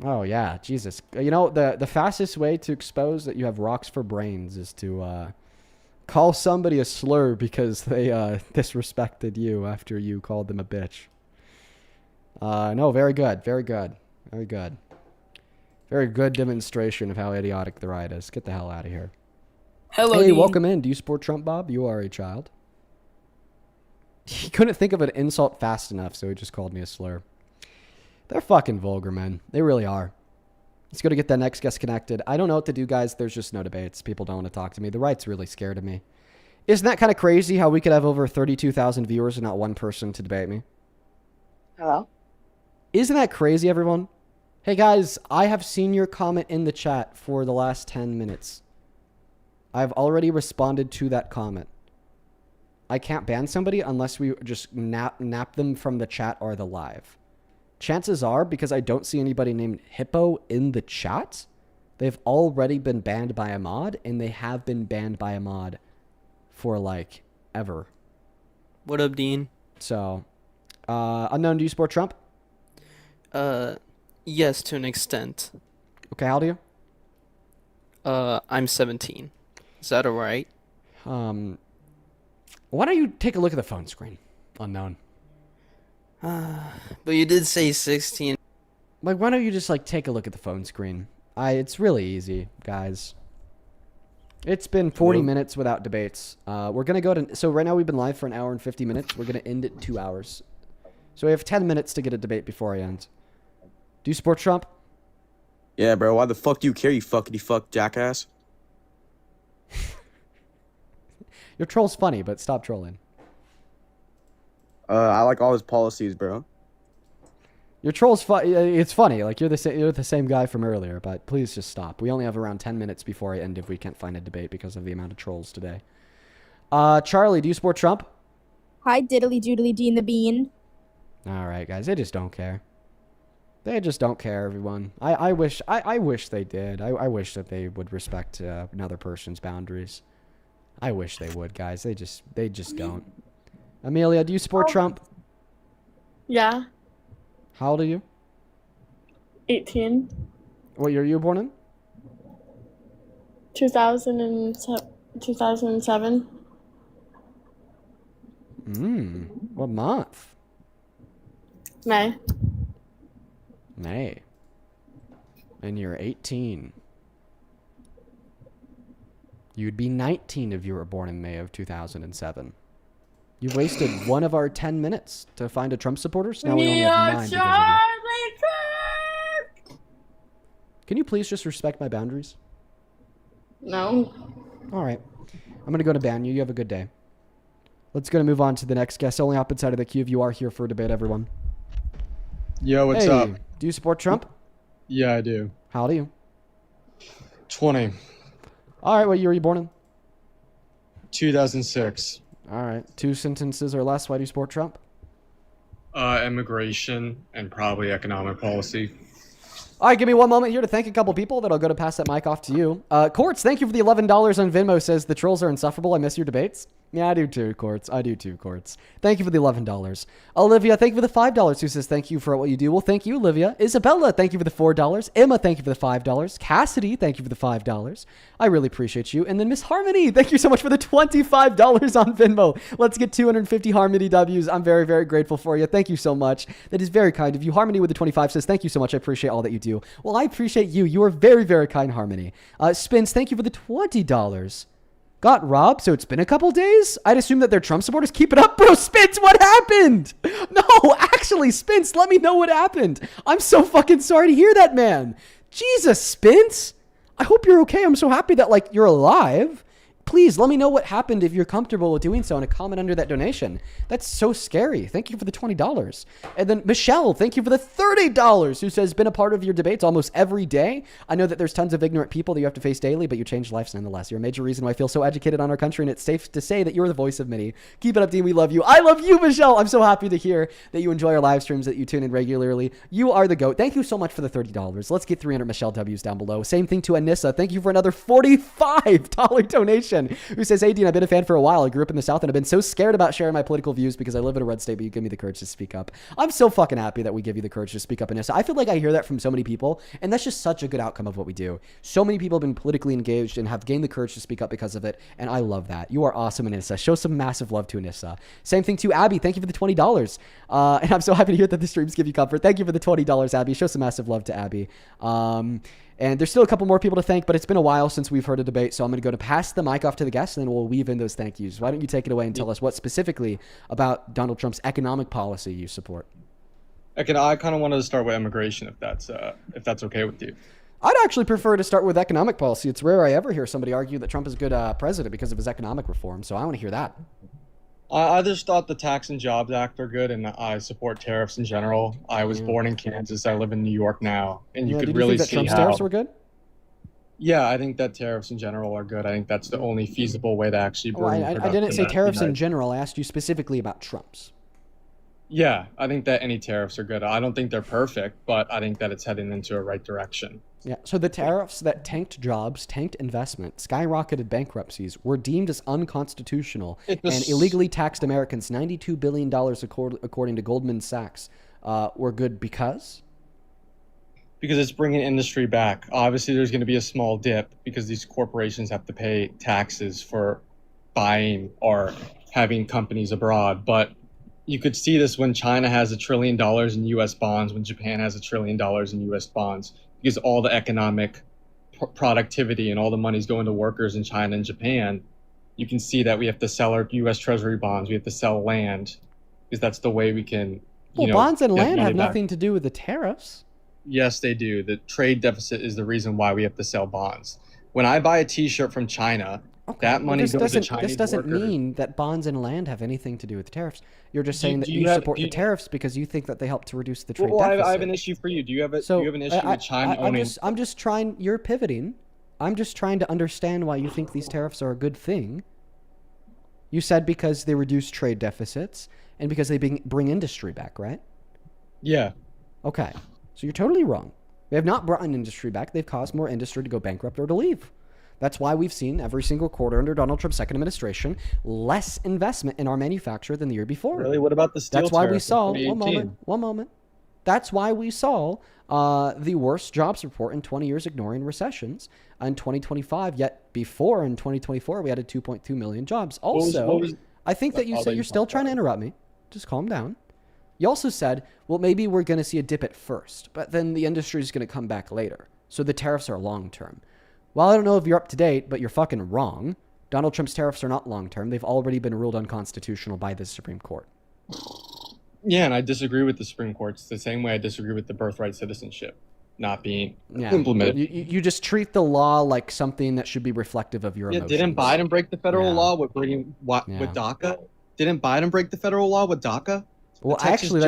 Oh, yeah. Jesus. You know, the fastest way to expose that you have rocks for brains is to Call somebody a slur because they disrespected you after you called them a bitch. No, very good. Very good. Very good. Very good demonstration of how idiotic the right is. Get the hell out of here. Hello, Hey, Dean. welcome in. Do you support Trump, Bob? You are a child. He couldn't think of an insult fast enough, so he just called me a slur. They're fucking vulgar, man. They really are. Let's go to get that next guest connected. I don't know what to do, guys. There's just no debates. People don't want to talk to me. The right's really scared of me. Isn't that kind of crazy how we could have over 32,000 viewers and not one person to debate me? Hello? Isn't that crazy, everyone? Hey, guys, I have seen your comment in the chat for the last 10 minutes. I've already responded to that comment. I can't ban somebody unless we just nap them from the chat or the live. Chances are, because I don't see anybody named Hippo in the chat, they've already been banned by a mod, and they have been banned by a mod for, like, ever. What up, Dean? So, Unknown, do you support Trump? Yes, to an extent. Okay, how old are you? I'm 17. Is that alright? Why don't you take a look at the phone screen, Unknown? But you did say 16. Like, why don't you just, like, take a look at the phone screen? It's really easy, guys. It's been 40 minutes without debates. We're going to go to... So right now we've been live for an hour and 50 minutes. We're going to end it in 2 hours. So we have 10 minutes to get a debate before I end. Do you support Trump? Yeah, bro. Why the fuck do you care, you fuckity fuck jackass? Your troll's funny, but stop trolling. I like all his policies, bro. Your troll's it's funny. Like, you're the same guy from earlier, but please just stop. We only have around 10 minutes before I end if we can't find a debate because of the amount of trolls today. Charlie, do you support Trump? Hi, diddly doodly Dean the Bean. All right, guys. They just don't care. They just don't care, everyone. I wish they did. I wish that they would respect another person's boundaries. I wish they would, guys. They just don't. Amelia, do you support Trump? Yeah, How old are you? 18. What year are you born in? 2007. What month? May. May. And you're 18. You'd be 19 if you were born in May of 2007. You've wasted one of our 10 minutes to find a Trump supporter, so now we only have 9 because of you. Can you please just respect my boundaries? No. All right. I'm going to go to ban you. You have a good day. Let's go to move on to the next guest. Only opposite side of the queue if you are here for a debate, everyone. Yo, what's Hey, up? Do you support Trump? Yeah, I do. How old are you? 20. All right. What year were you born in? 2006. All right. 2 sentences or less. Why do you support Trump? Immigration and probably economic policy. All right, give me one moment here to thank a couple people, then I'll go to pass that mic off to you. Quartz, thank you for the $11 on Venmo. Says the trolls are insufferable. I miss your debates. Yeah, I do too, Quartz. I do too, Quartz. Thank you for the $11. Olivia, thank you for the $5. Who says thank you for what you do? Well, thank you, Olivia. Isabella, thank you for the $4. Emma, thank you for the $5. Cassidy, thank you for the $5. I really appreciate you. And then Miss Harmony, thank you so much for the $25 on Venmo. Let's get 250 Harmony W's. I'm very, very grateful for you. Thank you so much. That is very kind of you. Harmony with the 25 says thank you so much. I appreciate all that you do. Well, I appreciate you. You are very, very kind, Harmony. Spins, thank you for the $20. Got robbed, so it's been a couple days? I'd assume that they're Trump supporters. Keep it up, bro. Spence, what happened? No, actually, Spence, let me know what happened. I'm so fucking sorry to hear that, man. Jesus, Spence. I hope you're okay. I'm so happy that, like, you're alive. Please let me know what happened if you're comfortable with doing so in a comment under that donation. That's so scary. Thank you for the $20. And then Michelle, thank you for the $30, who says, been a part of your debates almost every day. I know that there's tons of ignorant people that you have to face daily, but you changed lives nonetheless. You're a major reason why I feel so educated on our country, and it's safe to say that you're the voice of many. Keep it up, Dean. We love you. I love you, Michelle. I'm so happy to hear that you enjoy our live streams, that you tune in regularly. You are the GOAT. Thank you so much for the $30. Let's get 300 Michelle W's down below. Same thing to Anissa. Thank you for another $45 donation. Incarceration, who says, hey, Dean, I've been a fan for a while. I grew up in the South and I've been so scared about sharing my political views because I live in a red state, but you give me the courage to speak up. I'm so fucking happy that we give you the courage to speak up in this. I feel like I hear that from so many people, and that's just such a good outcome of what we do. So many people have been politically engaged and have gained the courage to speak up because of it, and I love that. You are awesome, Anissa. Show some massive love to Anissa. Same thing to Abby. Thank you for the $20. And I'm so happy to hear that the streams give you comfort. Thank you for the $20, Abby. Show some massive love to Abby. And there's still a couple more people to thank, but it's been a while since we've heard a debate, so I'm going to go to pass the mic off to the guests, and then we'll weave in those thank yous. Why don't you take it away and tell us what specifically about Donald Trump's economic policy you support? I kind of wanted to start with immigration, if that's okay with you. I'd actually prefer to start with economic policy. It's rare I ever hear somebody argue that Trump is a good president because of his economic reform, so I want to hear that. I just thought the Tax and Jobs Act are good, and I support tariffs in general. I was born in Kansas. I live in New York now, and you could really think that see Trump's how. tariffs were good? Yeah, I think that tariffs in general are good. I think that's the only feasible way to actually bring. I didn't say tariffs in general. I asked you specifically about Trump's. Yeah, I think that any tariffs are good. I don't think they're perfect, but I think that it's heading into a right direction. Yeah, so the tariffs that tanked jobs, tanked investment, skyrocketed bankruptcies, were deemed as unconstitutional and illegally taxed Americans $92 billion according to Goldman Sachs were good because? Because it's bringing industry back. Obviously, there's going to be a small dip because these corporations have to pay taxes for buying or having companies abroad. But you could see this when China has $1 trillion in U.S. bonds, when Japan has $1 trillion in U.S. bonds, because all the economic productivity and all the money's going to workers in China and Japan. You can see that we have to sell our U.S. Treasury bonds. We have to sell land because that's the way we can. Bonds and land have nothing to do with the tariffs. Yes, they do. The trade deficit is the reason why we have to sell bonds. When I buy a T-shirt from China, that money goes to Chinese This doesn't workers. mean that bonds and land have anything to do with tariffs. You're just saying that you support the tariffs because you think that they help to reduce the trade deficit. I have an issue for you. Do you have an issue with China owning? I'm just trying. You're pivoting. I'm just trying to understand why you think these tariffs are a good thing. You said because they reduce trade deficits and because they bring industry back, right? Yeah. Okay. So you're totally wrong. They have not brought an industry back. They've caused more industry to go bankrupt or to leave. That's why we've seen every single quarter under Donald Trump's second administration less investment in our manufacturer than the year before. Really? What about the steel That's why we tariff saw. in 2018? One moment. That's why we saw the worst jobs report in 20 years, ignoring recessions in 2025. Yet before in 2024, we had 2.2 million jobs. Also, I think that you said you're still trying to interrupt me. Just calm down. You also said, well, maybe we're going to see a dip at first, but then the industry is going to come back later. So the tariffs are long term. Well, I don't know if you're up to date, but you're fucking wrong. Donald Trump's tariffs are not long term. They've already been ruled unconstitutional by the Supreme Court. Yeah, and I disagree with the Supreme Court. It's the same way I disagree with the birthright citizenship not being implemented. You just treat the law like something that should be reflective of your emotions. Didn't Biden break the federal law with DACA? Didn't Biden break the federal law with DACA? Well, actually,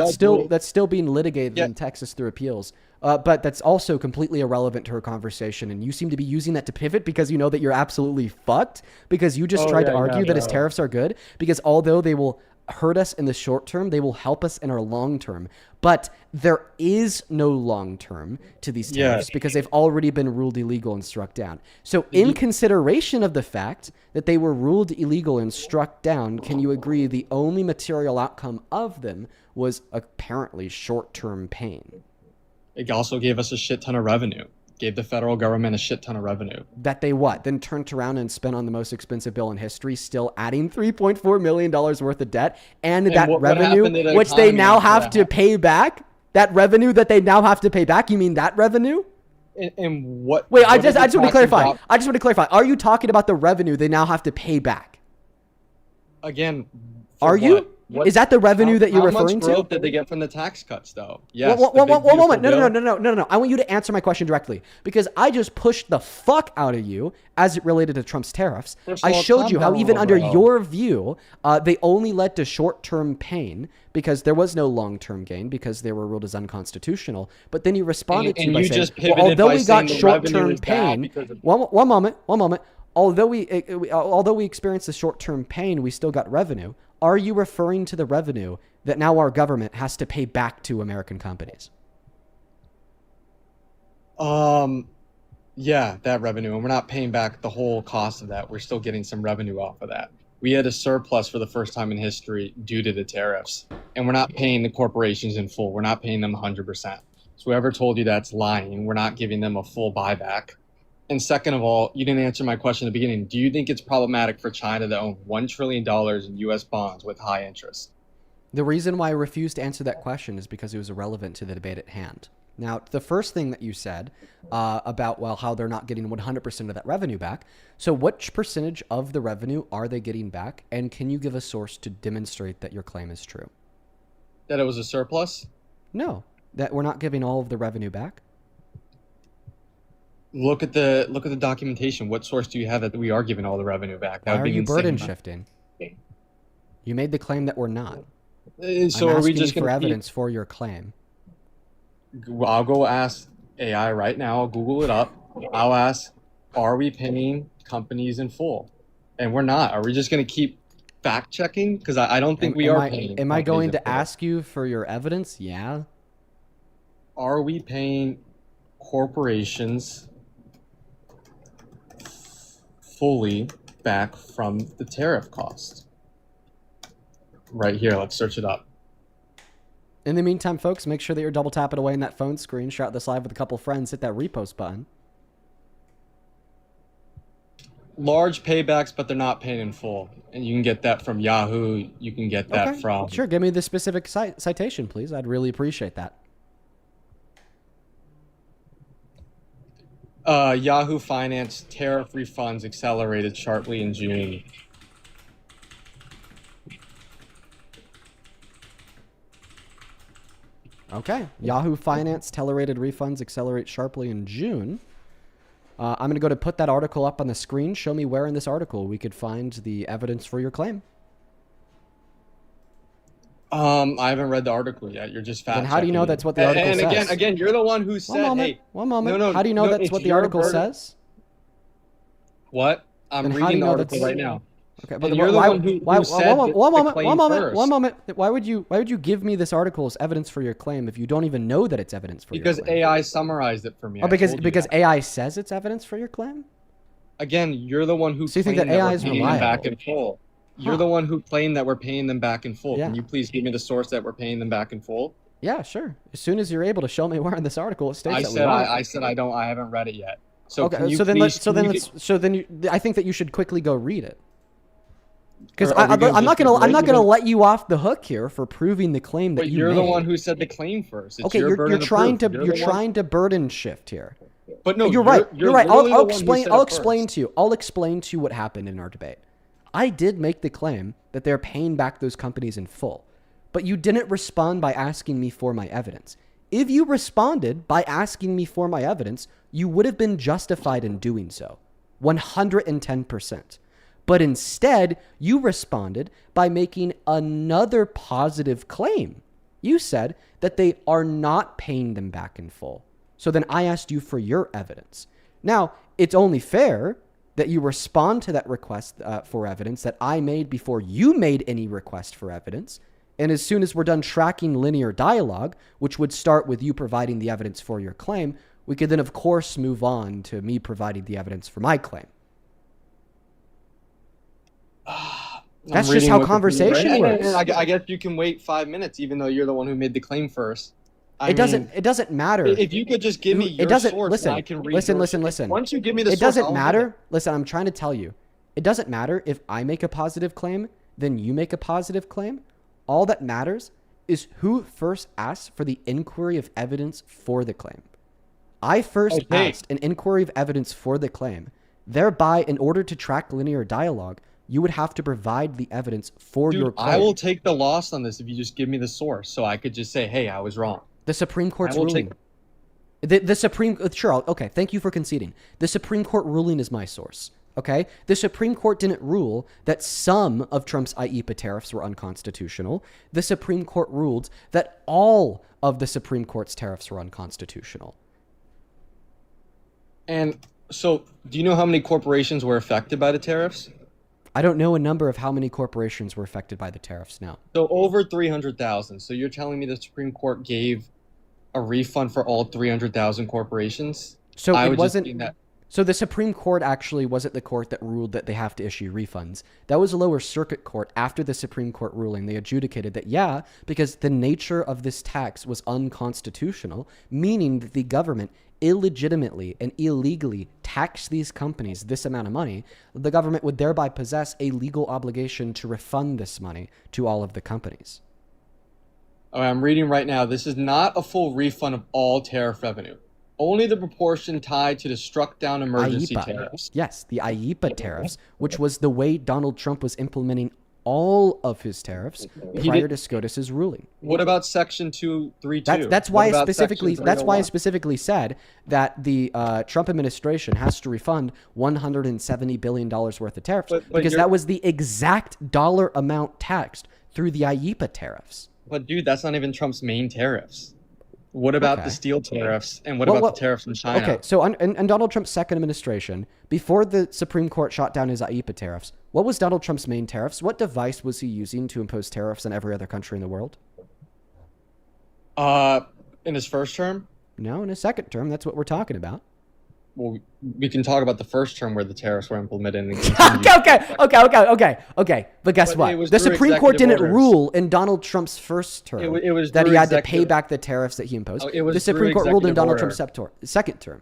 that's still being litigated in Texas through appeals. But that's also completely irrelevant to her conversation. And you seem to be using that to pivot because you know that you're absolutely fucked because you just tried to argue that his tariffs are good because although they will hurt us in the short term, they will help us in our long term. But there is no long term to these tariffs because they've already been ruled illegal and struck down. So in consideration of the fact that they were ruled illegal and struck down, can you agree the only material outcome of them was apparently short-term pain? It also gave us a shit ton of revenue. Gave the federal government a shit ton of revenue. That they what? Then turned around and spent on the most expensive bill in history, still adding $3.4 million worth of debt. And that revenue, which they now have to pay back, that revenue that they now have to pay back, you mean that revenue? And what? Wait, I just want to clarify. I just want to clarify. Are you talking about the revenue they now have to pay back? Again, are you? Is that the revenue that you're referring to? How much growth did they get from the tax cuts, though? Yes. One moment. No. I want you to answer my question directly because I just pushed the fuck out of you as it related to Trump's tariffs. I showed you how even under your view, they only led to short-term pain because there was no long-term gain because they were ruled as unconstitutional. But then you responded to me by saying, although we got short-term pain, one moment. Although we experienced the short-term pain, we still got revenue. Are you referring to the revenue that now our government has to pay back to American companies? Yeah, that revenue, and we're not paying back the whole cost of that. We're still getting some revenue off of that. We had a surplus for the first time in history due to the tariffs, and we're not paying the corporations in full. We're not paying them 100%. So whoever told you that's lying. We're not giving them a full buyback. And second of all, you didn't answer my question at the beginning. Do you think it's problematic for China to own $1 trillion in U.S. bonds with high interest? The reason why I refused to answer that question is because it was irrelevant to the debate at hand. Now, the first thing that you said about, well, how they're not getting 100% of that revenue back. So which percentage of the revenue are they getting back? And can you give a source to demonstrate that your claim is true? That it was a surplus? No, that we're not giving all of the revenue back. Look at the documentation. What source do you have that we are giving all the revenue back? That Why would are be you insane. burden shifting? You made the claim that we're not. So I'm are we asking just you for going to evidence for your claim? I'll go ask AI right now. I'll Google it up. I'll ask, are we paying companies in full? And we're not. Are we just going to keep fact checking? Because I don't think we are paying. Am I going to companies in full. ask you for your evidence? Yeah. Are we paying corporations fully back from the tariff cost? Right here. Let's search it up. In the meantime, folks, make sure that you're double tapping away in that phone screen. Share out this live with a couple friends. Hit that repost button. Large paybacks, but they're not paying in full. And you can get that from Yahoo. You can get that from... Sure, give me the specific citation, please. I'd really appreciate that. Yahoo Finance tariff refunds accelerated sharply in June. Okay. Yahoo Finance tolerated refunds accelerate sharply in June. I'm going to go to put that article up on the screen. Show me where in this article we could find the evidence for your claim. I haven't read the article yet. You're just fact. Then how do you know that's what the article says? And again, you're the one who said, "Hey, one moment. No, how do you know that's it's what the your article burden. says?" What? I'm Then how do reading you the know article that's right now. Okay, but you're the one who said one the moment. Why would you give me this article as evidence for your claim if you don't even know that it's evidence for your claim? Because AI summarized it for me. Oh, I told you because that. AI says it's evidence for your claim? Again, you're the one who So you think claimed that AI we're is paying them reliable? back in full. You're the one who claimed that we're paying them back in full. Yeah. Can you please give me the source that we're paying them back in full? Yeah, sure. As soon as you're able to show me where in this article it states I that we said are. I said I don't. I haven't read it yet. So Okay, can you so then please, I think that you should quickly go read it. Because Are we I'm not just gonna let you off the hook here for proving the claim that But you you're made. the one who said the claim first. It's Okay, your you're burden of trying proof. to You're you're the one- trying to burden shift here. But no, you're right. You're right. literally the I'll one who explain. said I'll it explain first. to you. I'll explain to you what happened in our debate. I did make the claim that they're paying back those companies in full, but you didn't respond by asking me for my evidence. If you responded by asking me for my evidence, you would have been justified in doing so, 110%. But instead, you responded by making another positive claim. You said that they are not paying them back in full. So then I asked you for your evidence. Now, it's only fair that you respond to that request for evidence that I made before you made any request for evidence. And as soon as we're done tracking linear dialogue, which would start with you providing the evidence for your claim, we could then, of course, move on to me providing the evidence for my claim. That's just how conversation works. I guess you can wait 5 minutes, even though you're the one who made the claim first. It doesn't matter. If you could just give me your source, listen, and I can read listen. Once you give me the it source, doesn't I'll matter. Listen, I'm trying to tell you. It doesn't matter if I make a positive claim, then you make a positive claim. All that matters is who first asks for the inquiry of evidence for the claim. I first asked an inquiry of evidence for the claim. Thereby, in order to track linear dialogue, you would have to provide the evidence for your claim. I will take the loss on this if you just give me the source, so I could just say, "Hey, I was wrong." The Supreme Court's ruling. The Supreme... Sure, okay, thank you for conceding. The Supreme Court ruling is my source, okay? The Supreme Court didn't rule that some of Trump's IEPA tariffs were unconstitutional. The Supreme Court ruled that all of the Supreme Court's tariffs were unconstitutional. And so, do you know how many corporations were affected by the tariffs? I don't know a number of how many corporations were affected by the tariffs now. So over 300,000. So you're telling me the Supreme Court gave a refund for all 300,000 corporations? So it wasn't So the Supreme Court actually wasn't the court that ruled that they have to issue refunds. That was a lower circuit court. After the Supreme Court ruling, they adjudicated that, yeah, because the nature of this tax was unconstitutional, meaning that the government illegitimately and illegally taxed these companies this amount of money, the government would thereby possess a legal obligation to refund this money to all of the companies. I'm reading right now. This is not a full refund of all tariff revenue. Only the proportion tied to the struck down emergency IEEPA. tariffs. Yes, the IEEPA tariffs, which was the way Donald Trump was implementing all of his tariffs prior to SCOTUS's ruling. What about Section 232? That's why What I about specifically Section that's why I 301? specifically said that the Trump administration has to refund $170 billion worth of tariffs because that was the exact dollar amount taxed through the IEEPA tariffs. But dude, that's not even Trump's main tariffs. What about the steel tariffs and what Well, about the tariffs from China? Okay, so in Donald Trump's second administration, before the Supreme Court shot down his IEEPA tariffs, what was Donald Trump's main tariffs? What device was he using to impose tariffs on every other country in the world? In his first term? No, in his second term. That's what we're talking about. Well, we can talk about the first term where the tariffs were implemented. And Okay. But guess But it what? was The through Supreme Court executive didn't orders. rule in Donald Trump's first term It was that he through had to pay executive- back the tariffs that he imposed. Oh, it was The Supreme through Court ruled in executive Donald order. Trump's second term.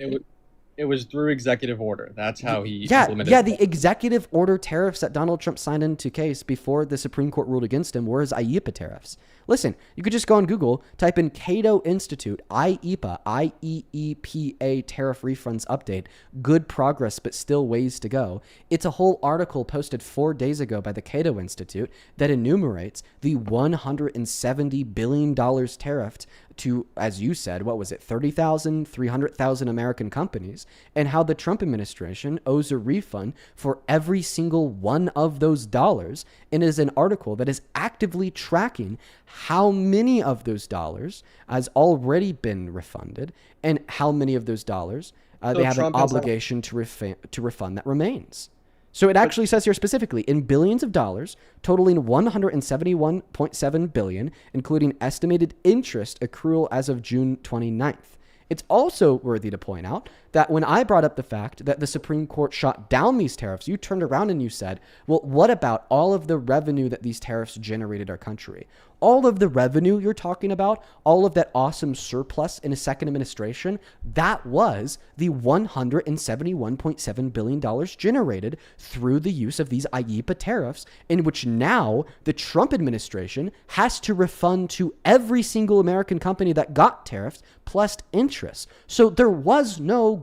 It was through executive order. That's how he Yeah, implemented the executive order tariffs that Donald Trump signed into case before the Supreme Court ruled against him were his IEEPA tariffs. Listen, you could just go on Google, type in Cato Institute, IEEPA, IEEPA tariff refunds update, good progress, but still ways to go. It's a whole article posted 4 days ago by the Cato Institute that enumerates the $170 billion tariffed to, as you said, what was it, 30,000, 300,000 American companies, and how the Trump administration owes a refund for every single one of those dollars, and is an article that is actively tracking how many of those dollars has already been refunded and how many of those dollars they have Trump an has obligation to refund that remains. So it actually says here specifically in billions of dollars, totaling 171.7 billion, including estimated interest accrual as of June 29th. It's also worthy to point out that when I brought up the fact that the Supreme Court shot down these tariffs, you turned around and you said, well, what about all of the revenue that these tariffs generated our country? All of the revenue you're talking about, all of that awesome surplus in a second administration, that was the $171.7 billion generated through the use of these IEEPA tariffs, in which now the Trump administration has to refund to every single American company that got tariffs plus interest. So there was no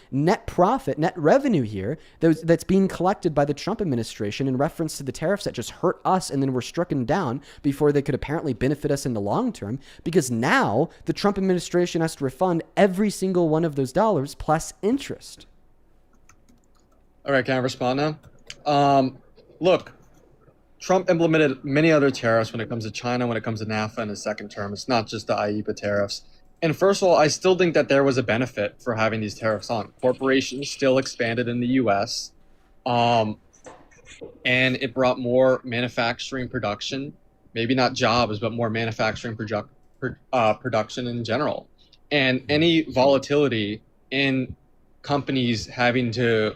net profit, net revenue here that's being collected by the Trump administration in reference to the tariffs that just hurt us and then were stricken down before they could apparently benefit us in the long term, because now the Trump administration has to refund every single one of those dollars plus interest. All right, can I respond now? Look, Trump implemented many other tariffs when it comes to China, when it comes to NAFTA in his second term. It's not just the IEEPA tariffs. And first of all, I still think that there was a benefit for having these tariffs on. Corporations still expanded in the U.S., and it brought more manufacturing production, maybe not jobs, but more manufacturing production in general. And any volatility in companies having to,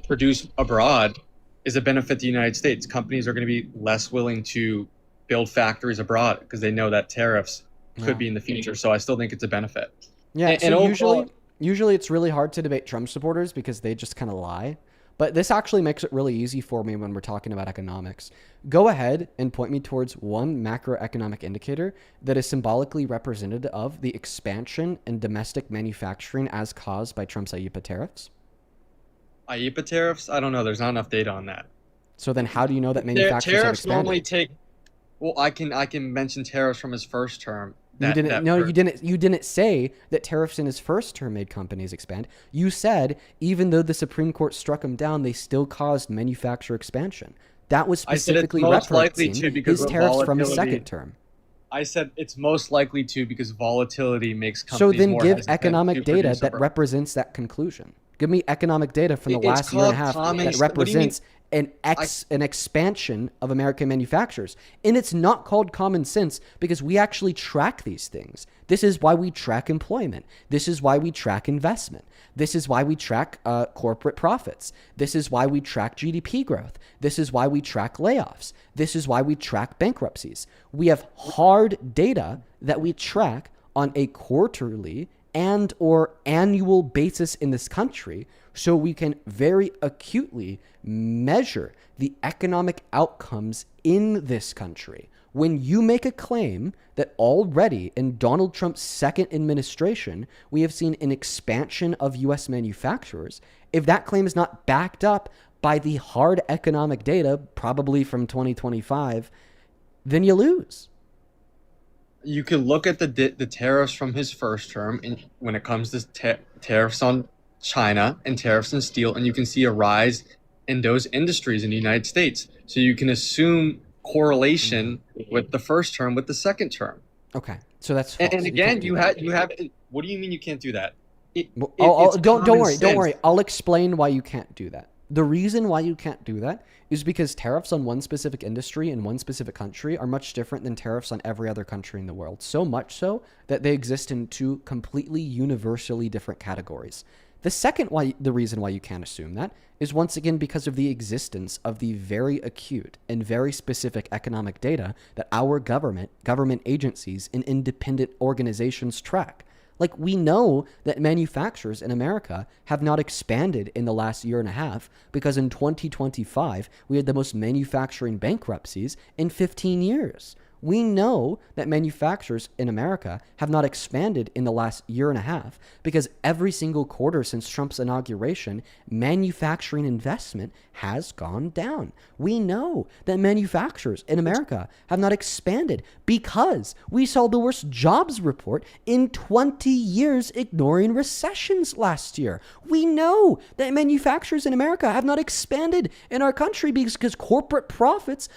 produce abroad is a benefit to the United States. Companies are going to be less willing to build factories abroad because they know that tariffs could be in the future. So I still think it's a benefit. Yeah, And so overall, usually it's really hard to debate Trump supporters because they just kind of lie. But this actually makes it really easy for me when we're talking about economics. Go ahead and point me towards one macroeconomic indicator that is symbolically representative of the expansion in domestic manufacturing as caused by Trump's IEEPA tariffs. IEEPA tariffs? I don't know. There's not enough data on that. So then how do you know that manufacturers have Tariffs expanded? normally take. Well, I can mention tariffs from his first term. You didn't say that tariffs in his first term made companies expand. You said even though the Supreme Court struck them down, they still caused manufacturer expansion. That was specifically referencing his tariffs from his second term. I said it's most likely to because volatility makes So companies then more give hesitant economic to data produce that abroad. represents that conclusion. Give me economic data from the It's last year and a called half common that sense. What do you mean? represents an expansion of American manufacturers. And it's not called common sense because we actually track these things. This is why we track employment. This is why we track investment. This is why we track corporate profits. This is why we track GDP growth. This is why we track layoffs. This is why we track bankruptcies. We have hard data that we track on a quarterly and or annual basis in this country, so we can very acutely measure the economic outcomes in this country. When you make a claim that already in Donald Trump's second administration, we have seen an expansion of U.S. manufacturers, if that claim is not backed up by the hard economic data, probably from 2025, then you lose. You could look at the tariffs from his first term, and when it comes to tariffs on China and tariffs on steel, and you can see a rise in those industries in the United States. So you can assume correlation with the first term with the second term. Okay, so that's false. And again, you have. What do you mean you can't do that? Don't worry. I'll explain why you can't do that. The reason why you can't do that is because tariffs on one specific industry in one specific country are much different than tariffs on every other country in the world. So much so that they exist in two completely universally different categories. The reason why you can't assume that is once again because of the existence of the very acute and very specific economic data that our government agencies, and independent organizations track. Like, we know that manufacturers in America have not expanded in the last year and a half because in 2025, we had the most manufacturing bankruptcies in 15 years. We know that manufacturers in America have not expanded in the last year and a half because every single quarter since Trump's inauguration, manufacturing investment has gone down. We know that manufacturers in America have not expanded because we saw the worst jobs report in 20 years, ignoring recessions last year. We know that manufacturers in America have not expanded in our country because corporate profits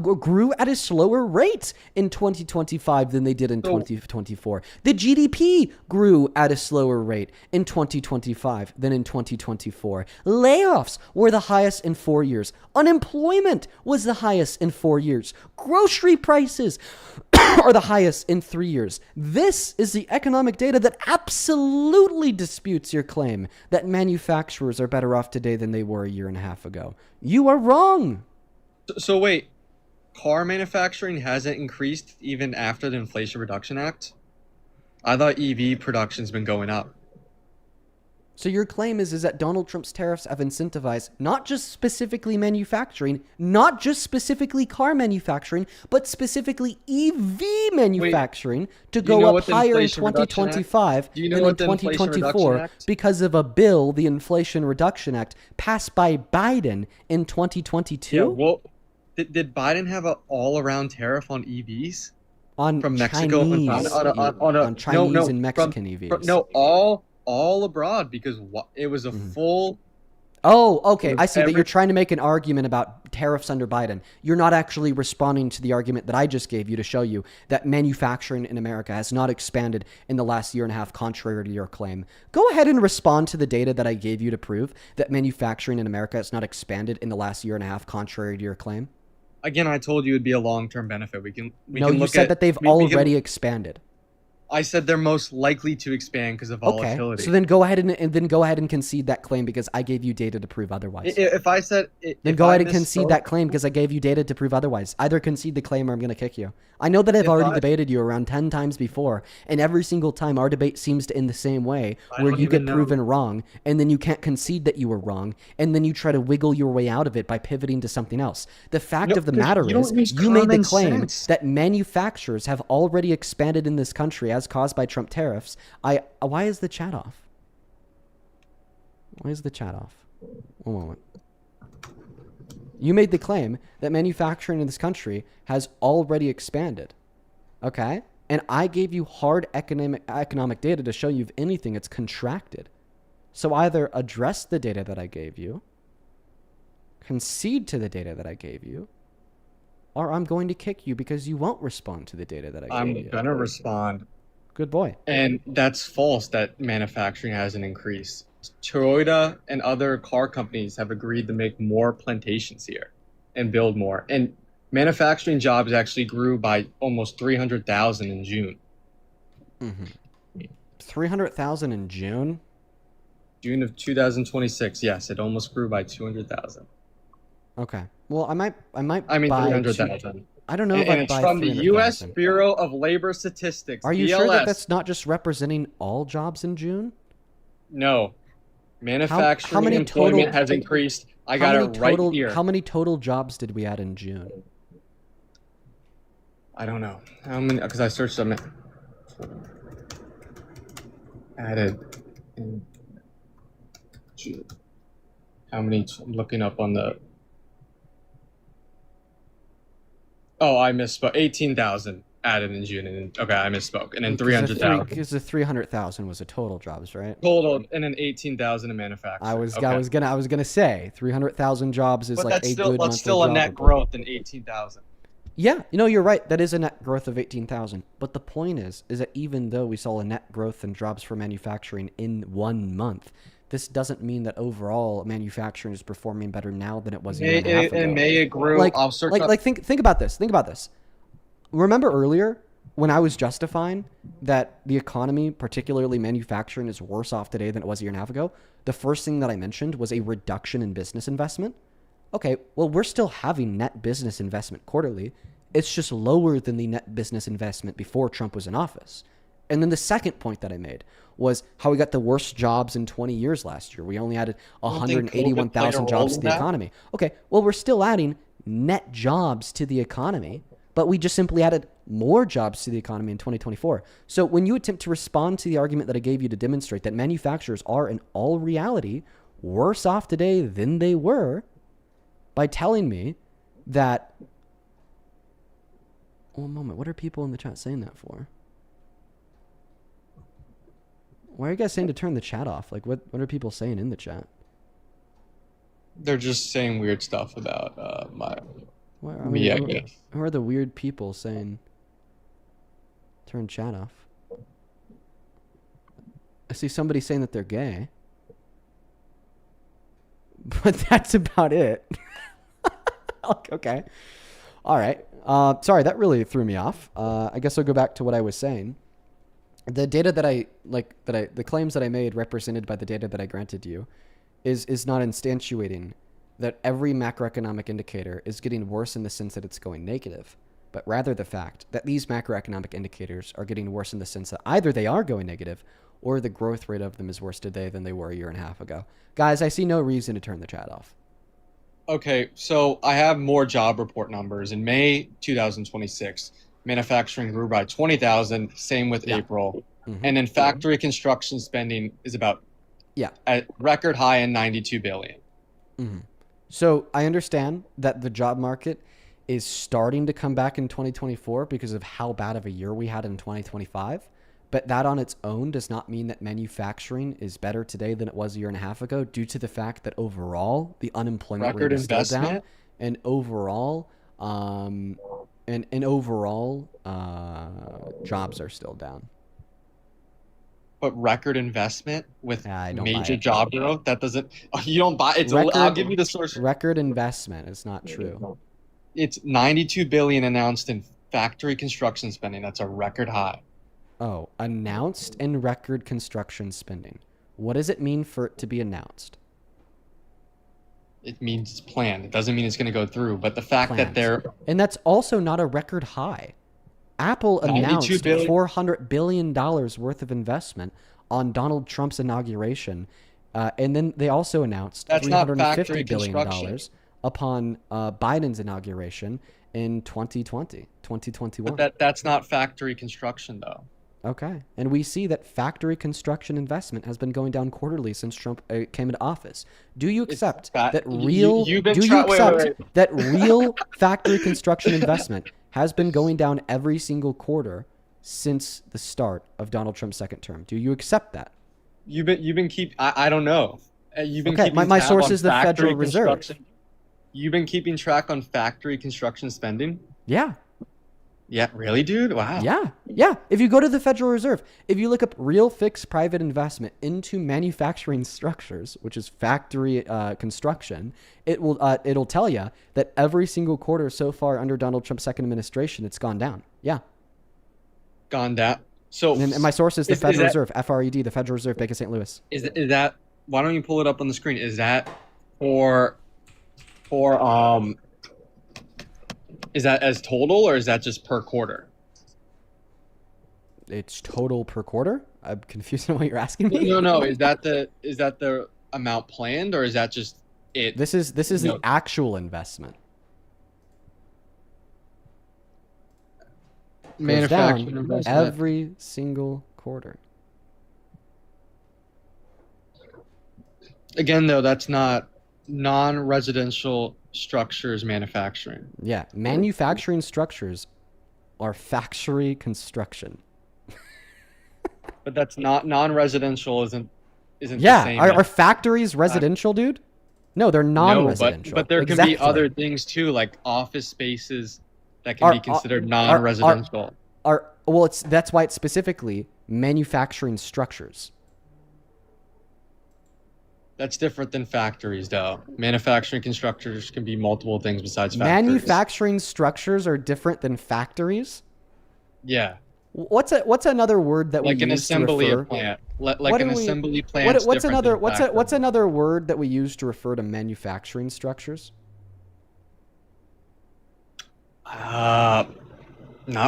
grew at a slower rate in 2025 than they did in 2024. The GDP grew at a slower rate in 2025 than in 2024. Layoffs were the highest in 4 years. Unemployment was the highest in 4 years. Grocery prices are the highest in 3 years. This is the economic data that absolutely disputes your claim that manufacturers are better off today than they were a year and a half ago. You are wrong. So wait, car manufacturing hasn't increased even after the Inflation Reduction Act? I thought EV production's been going up. So your claim is that Donald Trump's tariffs have incentivized not just specifically manufacturing, not just specifically car manufacturing, but specifically EV manufacturing to go up higher in 2025 than in 2024 because of a bill, the Inflation Reduction Act, passed by Biden in 2022? Yeah, well, did Biden have an all-around tariff on EVs? From Mexico on Chinese and Mexican EVs. All abroad, because it was a full... Oh, okay. I see that you're trying to make an argument about tariffs under Biden. You're not actually responding to the argument that I just gave you to show you that manufacturing in America has not expanded in the last year and a half, contrary to your claim. Go ahead and respond to the data that I gave you to prove that manufacturing in America has not expanded in the last year and a half, contrary to your claim. Again, I told you it'd be a long-term benefit. You said that they've already expanded. I said they're most likely to expand because of volatility. Okay, so then go ahead and concede that claim because I gave you data to prove otherwise. If I said... Then go ahead and concede that claim because I gave you data to prove otherwise. Either concede the claim or I'm going to kick you. I know that I've already debated you around 10 times before, and every single time our debate seems to end the same way, where you get proven wrong, and then you can't concede that you were wrong, and then you try to wiggle your way out of it by pivoting to something else. The fact of the matter is, you made the claim that manufacturers have already expanded in this country as caused by Trump tariffs. Why is the chat off? Why is the chat off? One moment. You made the claim that manufacturing in this country has already expanded. Okay? And I gave you hard economic data to show you, if anything, it's contracted. So either address the data that I gave you, concede to the data that I gave you, or I'm going to kick you because you won't respond to the data that I gave you. I'm gonna respond. Good boy. And that's false that manufacturing hasn't increased. Toyota and other car companies have agreed to make more plantations here and build more. And manufacturing jobs actually grew by almost 300,000 in June. 300,000 in June? June of 2026, yes, it almost grew by 200,000. Okay. Well, I might I mean buy 300,000. I don't know And, if I'd it's buy from the U.S. 300,000. Bureau of Labor Statistics. Are you BLS. sure that that's not just representing all jobs in June? No. Manufacturing many employment total- has increased. I How got many it right total- here. How many total jobs did we add in June? I don't know. How many? Because I searched them. Added in June. How many? I'm looking up on the. Oh, I misspoke. 18,000 added in June, and then, okay, I misspoke. And then 300,000 Because the 300,000 was the total jobs, right? total, and then 18,000 in manufacturing. I was gonna say 300,000 jobs is But like that's a still good monthly still a job net report. growth in 18,000. Yeah, you're right. That is a net growth of 18,000. But the point is that even though we saw a net growth in jobs for manufacturing in 1 month, this doesn't mean that overall manufacturing is performing better now than it was a year and a half ago. And May it grew. I'll search up. Think about this. Think about this. Remember earlier when I was justifying that the economy, particularly manufacturing, is worse off today than it was a year and a half ago? The first thing that I mentioned was a reduction in business investment. Okay, well, we're still having net business investment quarterly. It's just lower than the net business investment before Trump was in office. And then the second point that I made was how we got the worst jobs in 20 years last year. We only added don't think COVID played a 181,000 jobs role to in the that? economy. Okay, well, we're still adding net jobs to the economy, but we just simply added more jobs to the economy in 2024. So when you attempt to respond to the argument that I gave you to demonstrate that manufacturers are in all reality worse off today than they were, by telling me that... One moment, what are people in the chat saying that for? Why are you guys saying to turn the chat off? Like, what are people saying in the chat? They're just saying weird stuff about I me, I guess. Who are the weird people saying turn chat off? I see somebody saying that they're gay. But that's about it. Okay. All right. Sorry, that really threw me off. I guess I'll go back to what I was saying. The data the claims that I made represented by the data that I granted you is not instantiating that every macroeconomic indicator is getting worse in the sense that it's going negative, but rather the fact that these macroeconomic indicators are getting worse in the sense that either they are going negative or the growth rate of them is worse today than they were a year and a half ago. Guys, I see no reason to turn the chat off. Okay, so I have more job report numbers. In May 2026, manufacturing grew by 20,000, same with April. And then factory construction spending is about at record high in 92 billion. So I understand that the job market is starting to come back in 2024 because of how bad of a year we had in 2025. But that on its own does not mean that manufacturing is better today than it was a year and a half ago, due to the fact that overall the unemployment Record rate is still down, investment? and overall jobs are still down. But record investment with I don't buy major it. job growth, that doesn't. You don't buy it. I'll give you the source. Record investment is not true. It's 92 billion announced in factory construction spending. That's a record high. Oh, announced in record construction spending. What does it mean for it to be announced? It means it's planned. It doesn't mean it's going to go through. But the fact that they're And that's also not a record high. Apple 92 announced billion $400 billion worth of investment on Donald Trump's inauguration. And then they also announced That's not factory $350 billion construction. upon Biden's inauguration in 2021. But that's not factory construction though. Okay. And we see that factory construction investment has been going down quarterly since Trump came into office. Do you accept that real that real factory construction investment has been going down every single quarter since the start of Donald Trump's second term? Do you accept that? You've been I don't know. You've been Okay, keeping my tab source on is the factory Federal Reserve. construction. You've been keeping track on factory construction spending? Yeah. Yeah, really, dude? Wow. Yeah. If you go to the Federal Reserve, if you look up real fixed private investment into manufacturing structures, which is factory construction, it'll tell you that every single quarter so far under Donald Trump's second administration, it's gone down. Yeah. Gone down. So, and my source is the Federal Reserve, FRED, the Federal Reserve Bank of St. Louis. Is that? Why don't you pull it up on the screen? Is that for Is that as total or is that just per quarter? It's total per quarter? I'm confused on what you're asking me. No. Is that the amount planned or is that just it? This is the actual investment. Manufacturing investment every single quarter. Again, though, that's not non-residential structures manufacturing. Yeah, manufacturing structures are factory construction. But that's not non-residential. Isn't yeah, the same are factories residential, dude? No, they're non-residential. No, but there can be other things too, like office spaces that can be considered non-residential. That's why it's specifically manufacturing structures. That's different than factories, though. Manufacturing constructors can be multiple things besides factories. Manufacturing structures are different than factories? Yeah. What's another word that we use an assembly to refer? plant? Like an assembly plant. What's another word that we use to refer to manufacturing structures? Not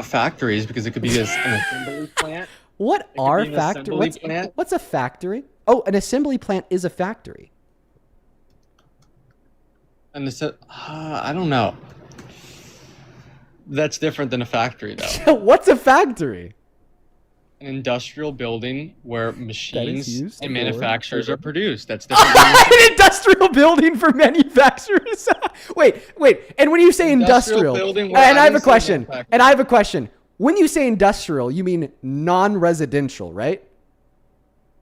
factories, because it could be an assembly plant. What are factories? What's a factory? Oh, an assembly plant is a factory. I don't know. That's different than a factory, though. What's a factory? An industrial building where machines and manufacturers are produced. That's different. An industrial building for manufacturers. wait. And when you say industrial, and I have a question. When you say industrial, you mean non-residential, right?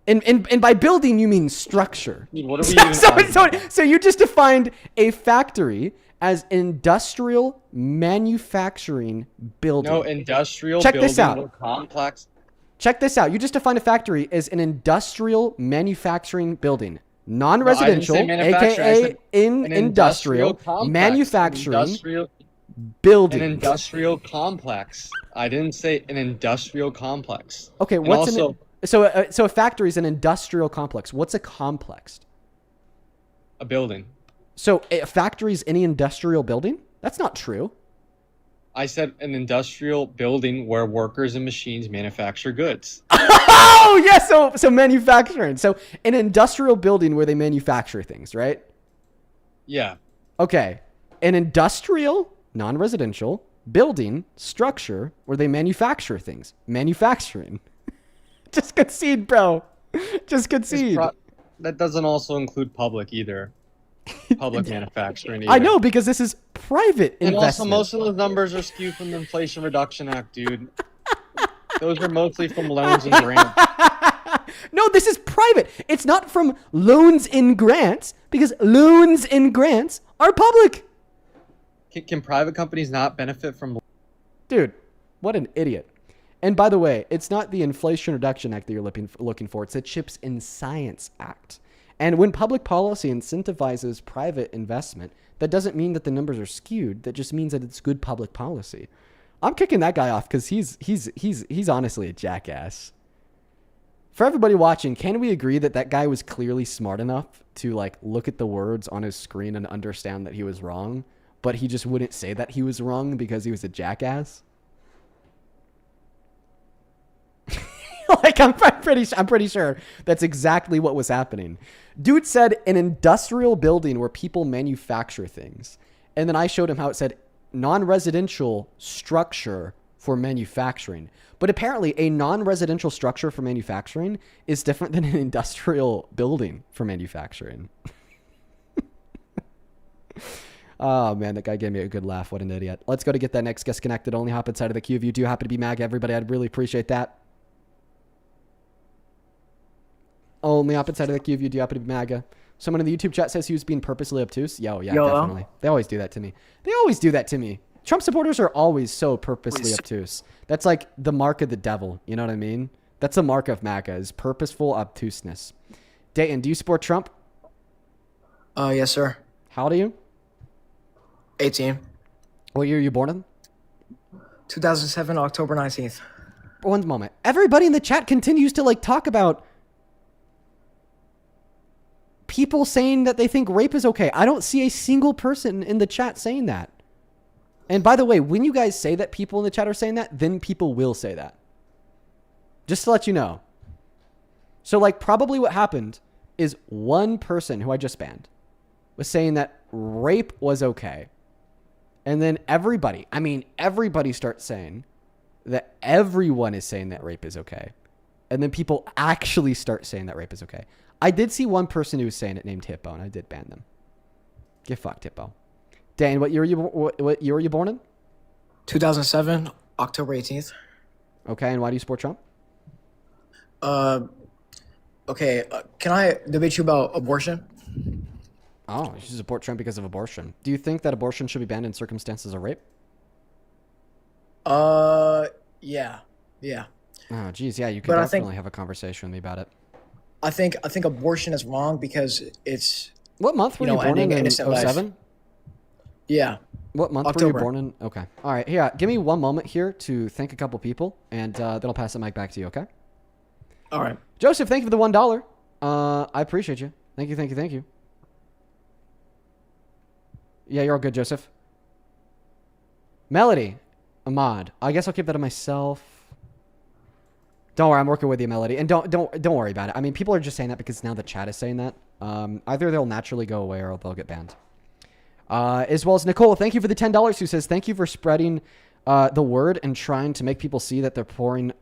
And by building, you mean structure. What are we even so you just defined a factory as industrial manufacturing building. No, industrial Check building this out. Complex. Check this out. You just defined a factory as an industrial manufacturing building. Non-residential, aka industrial manufacturing building. An industrial complex. I didn't say an industrial complex. Okay, so a factory is an industrial complex. What's a complex? A building. So a factory is any industrial building? That's not true. I said an industrial building where workers and machines manufacture goods. Oh, yes. So manufacturing. So an industrial building where they manufacture things, right? Yeah. Okay. An industrial, non-residential building structure where they manufacture things. Manufacturing. Just concede, bro. Just concede. That doesn't also include public either. Public manufacturing either. I know, because this is private investment. And also, most of those numbers are skewed from the Inflation Reduction Act, dude. Those are mostly from loans and grants. No, this is private. It's not from loans and grants, because loans and grants are public. Can private companies not benefit from... Dude, what an idiot. And by the way, it's not the Inflation Reduction Act that you're looking for. It's the Chips and Science Act. And when public policy incentivizes private investment, that doesn't mean that the numbers are skewed. That just means that it's good public policy. I'm kicking that guy off because he's honestly a jackass. For everybody watching, can we agree that that guy was clearly smart enough to like look at the words on his screen and understand that he was wrong, but he just wouldn't say that he was wrong because he was a jackass? Like I'm pretty sure that's exactly what was happening. Dude said an industrial building where people manufacture things. And then I showed him how it said non-residential structure for manufacturing. But apparently a non-residential structure for manufacturing is different than an industrial building for manufacturing. Oh man, that guy gave me a good laugh. What an idiot. Let's go to get that next guest connected. Only hop inside of the queue. If you do happen to be MAG, everybody, I'd really appreciate that. Only hop inside of the queue if you do happen to be MAGA. Someone in the YouTube chat says he was being purposely obtuse. Yeah, Yo. definitely. They always do that to me. Trump supporters are always so purposely obtuse. That's like the mark of the devil. You know what I mean? That's the mark of MAGA is purposeful obtuseness. Dayton, do you support Trump? Yes, sir. How old are you? 18. What year are you born in? 2007, October 19th. One moment. Everybody in the chat continues to like talk about people saying that they think rape is okay. I don't see a single person in the chat saying that. And by the way, when you guys say that people in the chat are saying that, then people will say that. Just to let you know. So like probably what happened is one person who I just banned was saying that rape was okay. And then everybody starts saying that everyone is saying that rape is okay. And then people actually start saying that rape is okay. I did see one person who was saying it named Hippo, and I did ban them. Get fucked, Hippo. Dan, what year are you born in? 2007, October 18th. Okay, and why do you support Trump? Okay, can I debate you about abortion? Oh, you should support Trump because of abortion. Do you think that abortion should be banned in circumstances of rape? Yeah. Oh, geez, yeah, you could But definitely have a conversation with me about it. I think abortion is wrong because it's What month were you born in innocent life. 07? Yeah. What month October. were you born in? Okay. All right. Here, give me one moment here to thank a couple people, and then I'll pass the mic back to you, okay? All right. Joseph, thank you for the $1. I appreciate you. Thank you. Yeah, you're all good, Joseph. Melody, Ahmad. I guess I'll keep that to myself. Don't worry, I'm working with you, Melody. And don't worry about it. I mean, people are just saying that because now the chat is saying that. Either they'll naturally go away or they'll get banned. As well as Nicole, thank you for the $10 who says, thank you for spreading the word and trying to make people see that they're pouring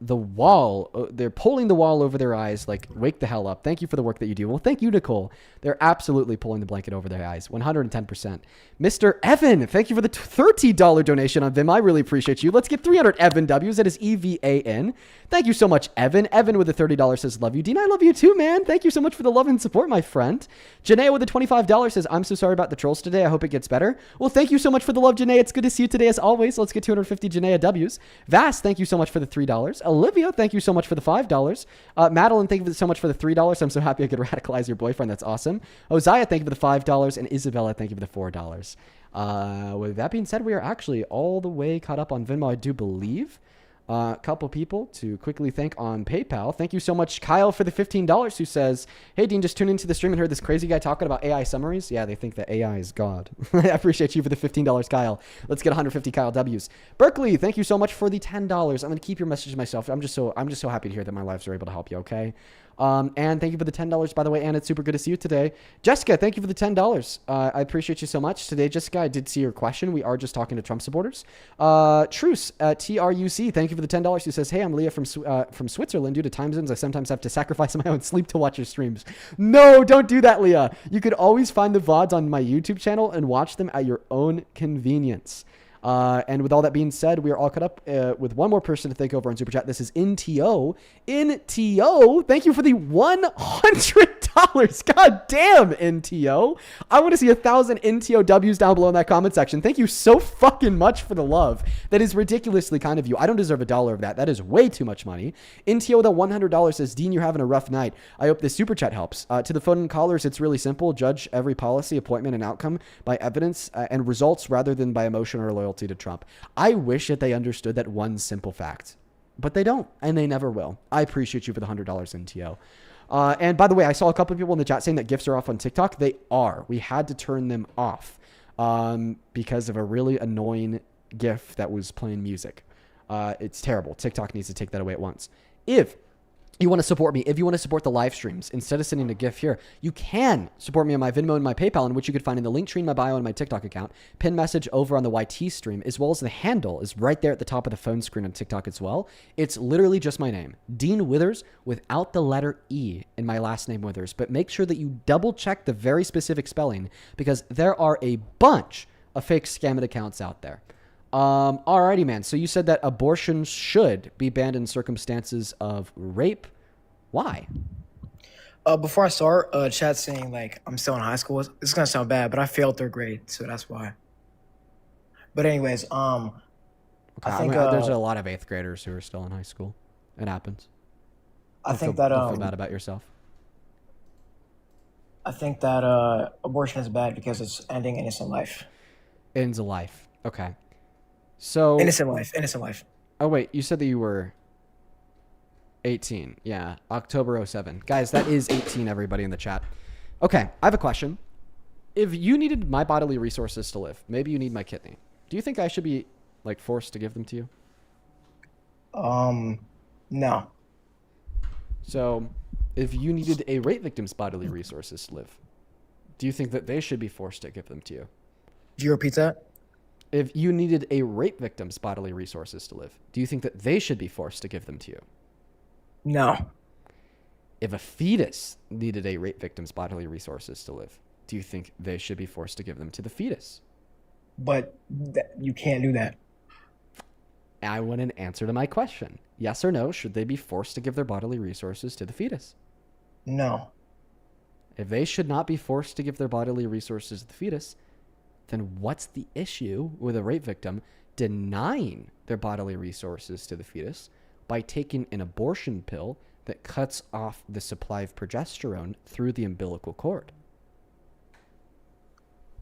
the wall. They're pulling the wall over their eyes. Like, wake the hell up. Thank you for the work that you do. Well, thank you, Nicole. They're absolutely pulling the blanket over their eyes. 110%. Mr. Evan, thank you for the $30 donation on Vim. I really appreciate you. Let's get 300 Evan W's. That is EVAN. Thank you so much, Evan. Evan with the $30 says, love you. Dean, I love you too, man. Thank you so much for the love and support, my friend. Janae with the $25 says, I'm so sorry about the trolls today. I hope it gets better. Well, thank you so much for the love, Janae. It's good to see you today as always. Let's get 250 Janae W's. Vast, thank you so much for the $3. Olivia, thank you so much for the $5. Madeline, thank you so much for the $3. I'm so happy I could radicalize your boyfriend. That's awesome. Osiah, thank you for the $5. And Isabella, thank you for the $4. With that being said, we are actually all the way caught up on Venmo, I do believe. A couple people to quickly thank on PayPal. Thank you so much, Kyle, for the $15 who says, hey, Dean, just tuned into the stream and heard this crazy guy talking about AI summaries. Yeah, they think that AI is God. I appreciate you for the $15, Kyle. Let's get 150 Kyle W's. Berkeley, thank you so much for the $10. I'm going to keep your message to myself. I'm just so happy to hear that my lives are able to help you, okay? And thank you for the $10, by the way, and it's super good to see you today. Jessica, thank you for the $10. I appreciate you so much. Today, Jessica, I did see your question. We are just talking to Trump supporters. Truce, TRUC, thank you for the $10. Who says, hey, I'm Leah from Switzerland. Due to time zones, I sometimes have to sacrifice my own sleep to watch your streams. No, don't do that, Leah. You could always find the VODs on my YouTube channel and watch them at your own convenience. And with all that being said, we are all caught up with one more person to thank over on Super Chat. This is NTO. NTO, thank you for the $100. God damn, NTO. I want to see 1,000 NTOWs down below in that comment section. Thank you so fucking much for the love. That is ridiculously kind of you. I don't deserve $1 of that. That is way too much money. NTO with a $100 says, Dean, you're having a rough night. I hope this Super Chat helps. To the phone callers, it's really simple. Judge every policy, appointment, and outcome by evidence and results rather than by emotion or loyalty to Trump. I wish that they understood that one simple fact, but they don't, and they never will. I appreciate you for the $100, NTO. And by the way, I saw a couple of people in the chat saying that GIFs are off on TikTok. They are. We had to turn them off because of a really annoying GIF that was playing music. It's terrible. TikTok needs to take that away at once. If you want to support me, if you want to support the live streams, instead of sending a GIF here, you can support me on my Venmo and my PayPal, in which you could find in the link tree in my bio and my TikTok account, pin message over on the YT stream, as well as the handle is right there at the top of the phone screen on TikTok as well. It's literally just my name, Dean Withers, without the letter E in my last name Withers. But make sure that you double check the very specific spelling, because there are a bunch of fake scamming accounts out there. Alrighty, man. So you said that abortion should be banned in circumstances of rape. Why? Before I start, chat's saying like I'm still in high school. It's gonna sound bad, but I failed third grade, so that's why. But anyways, I think there's a lot of 8th graders who are still in high school. It happens. I think that don't feel bad about yourself. I think that abortion is bad because it's ending innocent life. Ends a life. Okay. So Innocent life. Oh wait, you said that you were 18. Yeah, October 07. Guys, that is 18, everybody in the chat. Okay, I have a question. If you needed my bodily resources to live, maybe you need my kidney. Do you think I should be like forced to give them to you? No. So, if you needed a rape victim's bodily resources to live, do you think that they should be forced to give them to you? Do you repeat that? If you needed a rape victim's bodily resources to live, do you think that they should be forced to give them to you? No. If a fetus needed a rape victim's bodily resources to live, do you think they should be forced to give them to the fetus? But you can't do that. I want an answer to my question. Yes or no, should they be forced to give their bodily resources to the fetus? No. If they should not be forced to give their bodily resources to the fetus, then what's the issue with a rape victim denying their bodily resources to the fetus by taking an abortion pill that cuts off the supply of progesterone through the umbilical cord?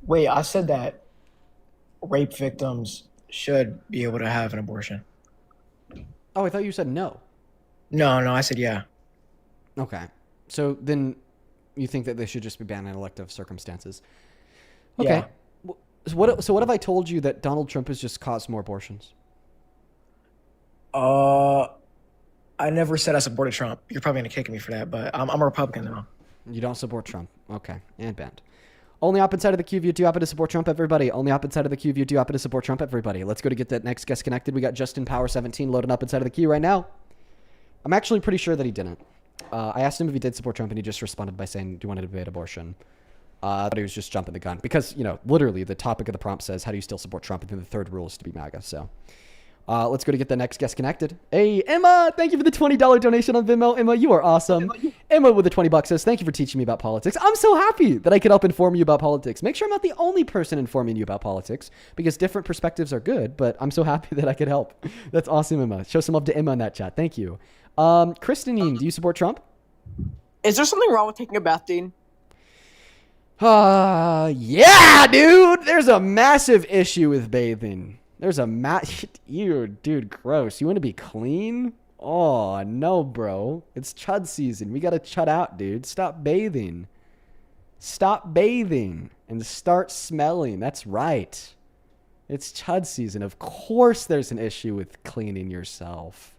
Wait, I said that rape victims should be able to have an abortion. Oh, I thought you said no. No, I said yeah. Okay. So then you think that they should just be banned in elective circumstances. Okay. Yeah. So what have I told you that Donald Trump has just caused more abortions? I never said I supported Trump. You're probably gonna kick me for that, but I'm a Republican though. You don't support Trump. Okay. And banned. Only op inside of the queue if you do happen to support Trump, everybody. Only op inside of the queue if you do happen to support Trump, everybody. Let's go to get that next guest connected. We got Justin Power 17 loading up inside of the queue right now. I'm actually pretty sure that he didn't. I asked him if he did support Trump, and he just responded by saying, do you want to debate abortion? I thought he was just jumping the gun. Because, literally, the topic of the prompt says, how do you still support Trump? And then the third rule is to be MAGA. So let's go to get the next guest connected. Hey, Emma, thank you for the $20 donation on Venmo. Emma, you are awesome. Emma with the $20 says, thank you for teaching me about politics. I'm so happy that I could help inform you about politics. Make sure I'm not the only person informing you about politics, because different perspectives are good, but I'm so happy that I could help. That's awesome, Emma. Show some love to Emma in that chat. Thank you. Christine, do you support Trump? Is there something wrong with taking a bath, Dean? Yeah, dude. There's a massive issue with bathing. There's a ew, dude, gross. You want to be clean? Oh, no, bro. It's chud season. We got to chud out, dude. Stop bathing. Stop bathing and start smelling. That's right. It's chud season. Of course there's an issue with cleaning yourself.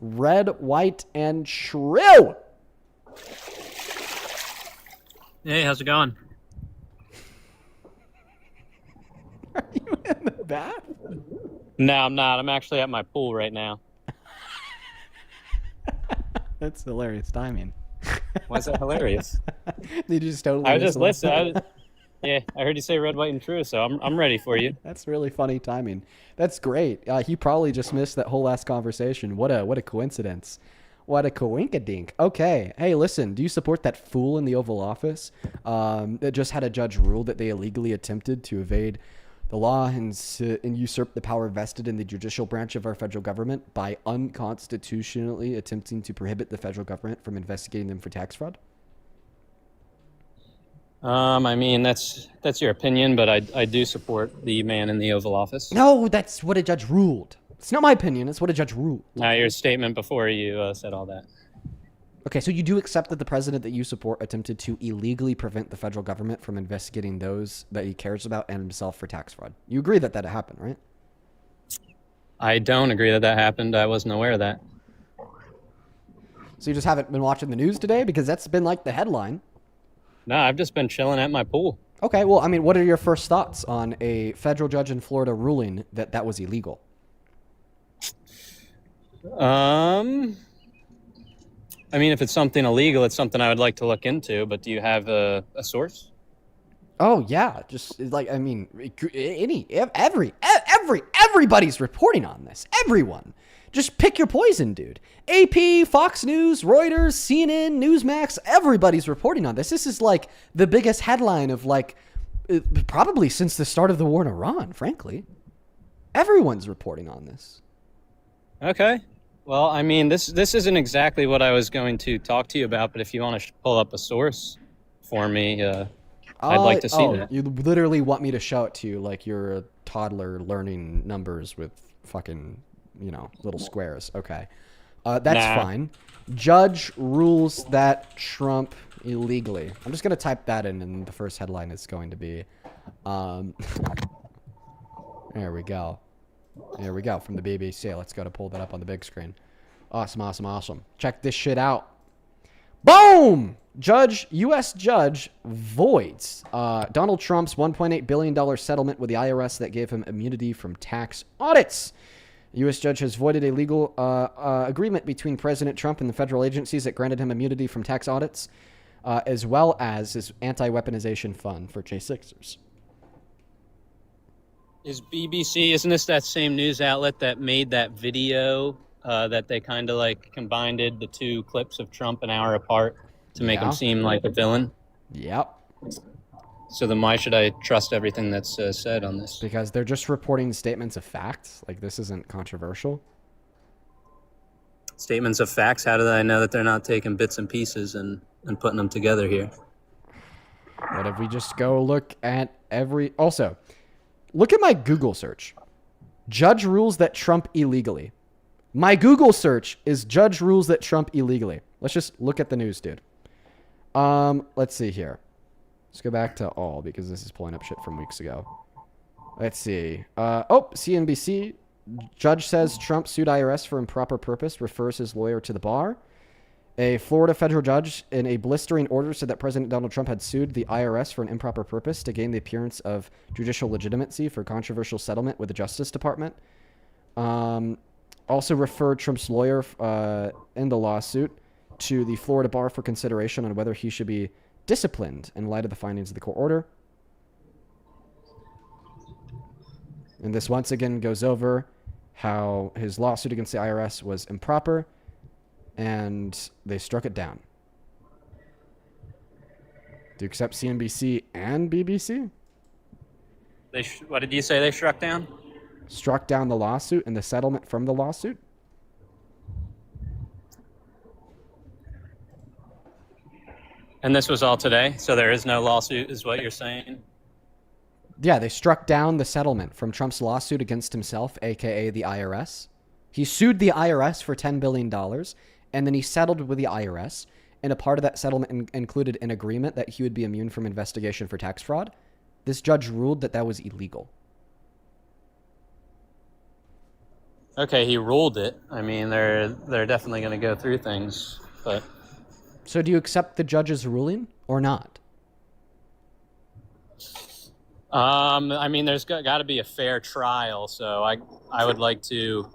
Red, white, and shrill. Hey, how's it going? Are you in the bath? No, I'm not. I'm actually at my pool right now. That's hilarious timing. Why is that hilarious? You just totally. I just listened. Yeah, I heard you say red, white, and true, so I'm ready for you. That's really funny timing. That's great. He probably just missed that whole last conversation. What a coincidence. What a coinkadink. Okay. Hey, listen, do you support that fool in the Oval Office that just had a judge rule that they illegally attempted to evade the law and usurp the power vested in the judicial branch of our federal government by unconstitutionally attempting to prohibit the federal government from investigating them for tax fraud? I mean, that's your opinion, but I do support the man in the Oval Office. No, that's what a judge ruled. It's not my opinion. It's what a judge ruled. Now, your statement before you said all that. Okay, so you do accept that the president that you support attempted to illegally prevent the federal government from investigating those that he cares about and himself for tax fraud. You agree that that happened, right? I don't agree that happened. I wasn't aware of that. So you just haven't been watching the news today? Because that's been like the headline. No, I've just been chilling at my pool. Okay, well, I mean, what are your first thoughts on a federal judge in Florida ruling that that was illegal? I mean, if it's something illegal, it's something I would like to look into, but do you have a source? Oh, yeah. Just like, I mean, everybody's reporting on this. Everyone. Just pick your poison, dude. AP, Fox News, Reuters, CNN, Newsmax, everybody's reporting on this. This is like the biggest headline of like Probably since the start of the war in Iran, frankly. Everyone's reporting on this. Okay. Well, I mean, this isn't exactly what I was going to talk to you about, but if you want to pull up a source for me, I'd like to see that. You literally want me to show it to you like you're a toddler learning numbers with fucking, little squares. Okay. That's Nah. fine. Judge rules that Trump illegally. I'm just going to type that in, and the first headline is going to be, there we go. There we go, from the BBC. Let's go to pull that up on the big screen. Awesome. Check this shit out. Boom! U.S. judge voids Donald Trump's $1.8 billion settlement with the IRS that gave him immunity from tax audits. A U.S. judge has voided a legal agreement between President Trump and the federal agencies that granted him immunity from tax audits, as well as his anti-weaponization fund for J6ers. Is BBC, isn't this that same news outlet that made that video that they kind of like combined the two clips of Trump an hour apart to make him seem like a villain? Yep. So then why should I trust everything that's said on this? Because they're just reporting statements of facts. Like, this isn't controversial. Statements of facts? How do I know that they're not taking bits and pieces and putting them together here? What if we just go look at every... Also, look at my Google search. Judge rules that Trump illegally. My Google search is judge rules that Trump illegally. Let's just look at the news, dude. Let's see here. Let's go back to all because this is pulling up shit from weeks ago. Let's see. CNBC. Judge says Trump sued IRS for improper purpose, refers his lawyer to the bar. A Florida federal judge in a blistering order said that President Donald Trump had sued the IRS for an improper purpose to gain the appearance of judicial legitimacy for controversial settlement with the Justice Department. Also referred Trump's lawyer in the lawsuit to the Florida bar for consideration on whether he should be disciplined in light of the findings of the court order. And this once again goes over how his lawsuit against the IRS was improper, and they struck it down. Do you accept CNBC and BBC? What did you say they struck down? Struck down the lawsuit and the settlement from the lawsuit? And this was all today, so there is no lawsuit, is what you're saying? Yeah, they struck down the settlement from Trump's lawsuit against himself, aka the IRS. He sued the IRS for $10 billion, and then he settled with the IRS, and a part of that settlement included an agreement that he would be immune from investigation for tax fraud. This judge ruled that that was illegal. Okay, he ruled it. I mean, they're definitely going to go through things, but... So do you accept the judge's ruling or not? I mean, there's got to be a fair trial, so I would like to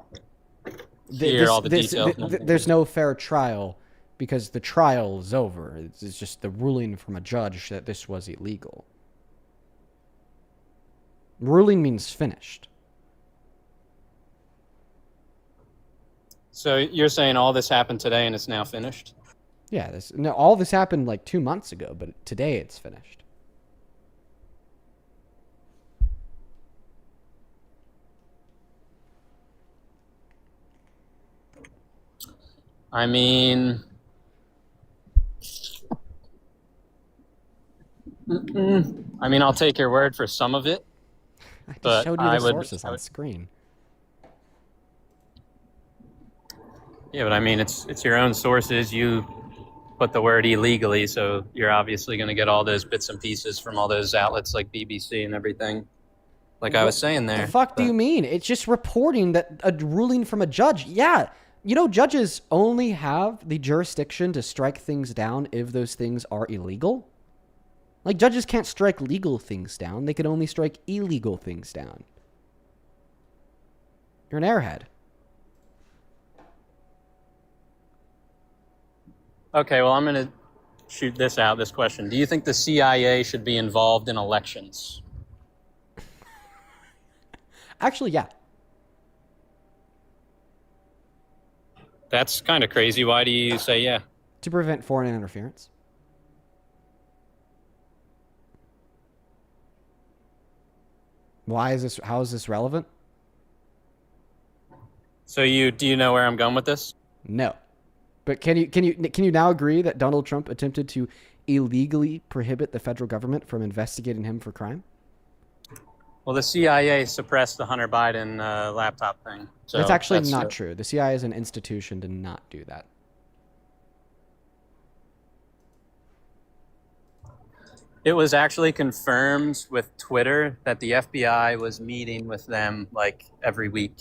hear all the details. There's no fair trial because the trial is over. It's just the ruling from a judge that this was illegal. Ruling means finished. So you're saying all this happened today and it's now finished? Yeah, all this happened like 2 months ago, but today it's finished. I mean... I'll take your word for some of it. I just but showed you the sources on screen. Yeah, but I mean, it's your own sources. You put the word illegally, so you're obviously going to get all those bits and pieces from all those outlets like BBC and everything. Like I was saying there. What the fuck do you mean? It's just reporting that a ruling from a judge. Yeah, judges only have the jurisdiction to strike things down if those things are illegal. Like, judges can't strike legal things down. They can only strike illegal things down. You're an airhead. Okay, well, I'm going to shoot this question. Do you think the CIA should be involved in elections? Actually, yeah. That's kind of crazy. Why do you say yeah? To prevent foreign interference. Why is this? How is this relevant? So do you know where I'm going with this? No. But can you now agree that Donald Trump attempted to illegally prohibit the federal government from investigating him for crime? Well, the CIA suppressed the Hunter Biden laptop thing. So That's actually not true. The CIA as an institution did not do that. It was actually confirmed with Twitter that the FBI was meeting with them like every week.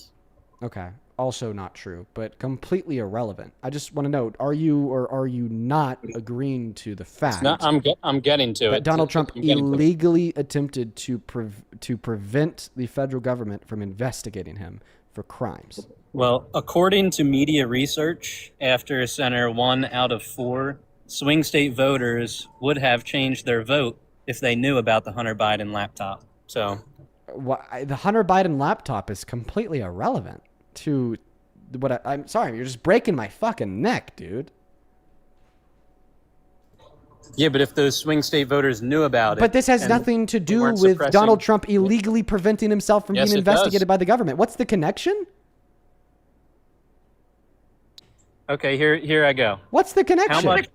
Okay. Also not true, but completely irrelevant. I just want to note, are you or are you not agreeing to the fact I'm getting to that it. Donald Trump illegally attempted to prevent the federal government from investigating him for crimes? Well, according to media research, after Center 1 out of 4 swing state voters would have changed their vote if they knew about the Hunter Biden laptop. So, The Hunter Biden laptop is completely irrelevant to what I'm sorry, you're just breaking my fucking neck, dude. yeah, but if those swing state voters knew about it. But this has and nothing to do weren't with suppressing- Donald Trump illegally preventing himself from Yes, being it does. investigated by the government. What's the connection? Okay, here I go. What's the connection?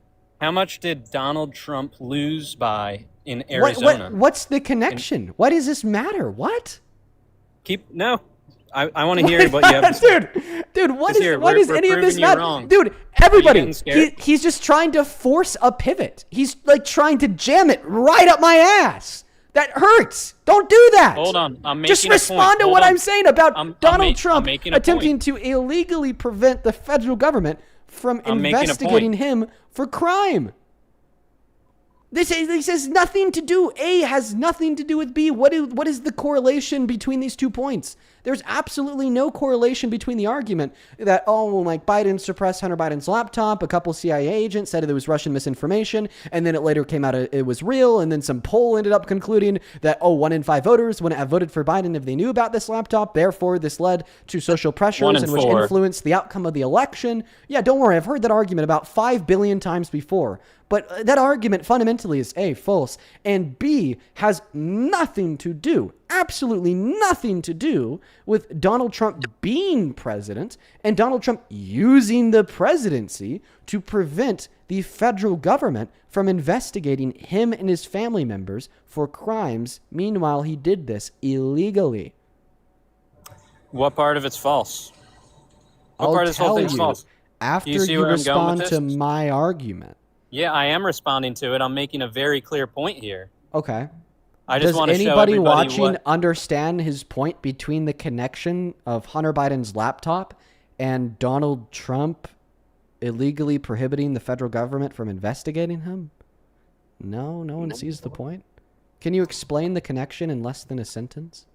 How much did Donald Trump lose by in Arizona? What's the connection? Why does this matter? What? I want to hear what you have to say. Dude, what We're is any of this proving you matter? wrong. Dude, Are you everybody, getting scared? he's just trying to force a pivot. He's like trying to jam it right up my ass. That hurts. Don't do that. Hold on, I'm making Just a point. respond to Hold what on. I'm saying about Donald Trump making a attempting point. to illegally prevent the federal government from I'm making a investigating point. him for crime. This has nothing to do. A has nothing to do with B. What is the correlation between these 2 points? There's absolutely no correlation between the argument that, like Biden suppressed Hunter Biden's laptop, a couple CIA agents said it was Russian misinformation, and then it later came out it was real, and then some poll ended up concluding that, 1 in 5 voters wouldn't have voted for Biden if they knew about this laptop, therefore this led to social pressures and which 4. influenced the outcome of the election. Yeah, don't worry, I've heard that argument about 5 billion times before. But that argument fundamentally is A, false, and B, has nothing to do, absolutely nothing to do with Donald Trump being president and Donald Trump using the presidency to prevent the federal government from investigating him and his family members for crimes. Meanwhile, he did this illegally. What part of it's false? What I'll part of this whole tell thing's you false? after Do you see you where I'm going with respond this? to my argument. Yeah, I am responding to it. I'm making a very clear point here. Okay. I just Does want to show anybody everybody watching what. understand his point between the connection of Hunter Biden's laptop and Donald Trump illegally prohibiting the federal government from investigating him? No one sees the point. Can you explain the connection in less than a sentence?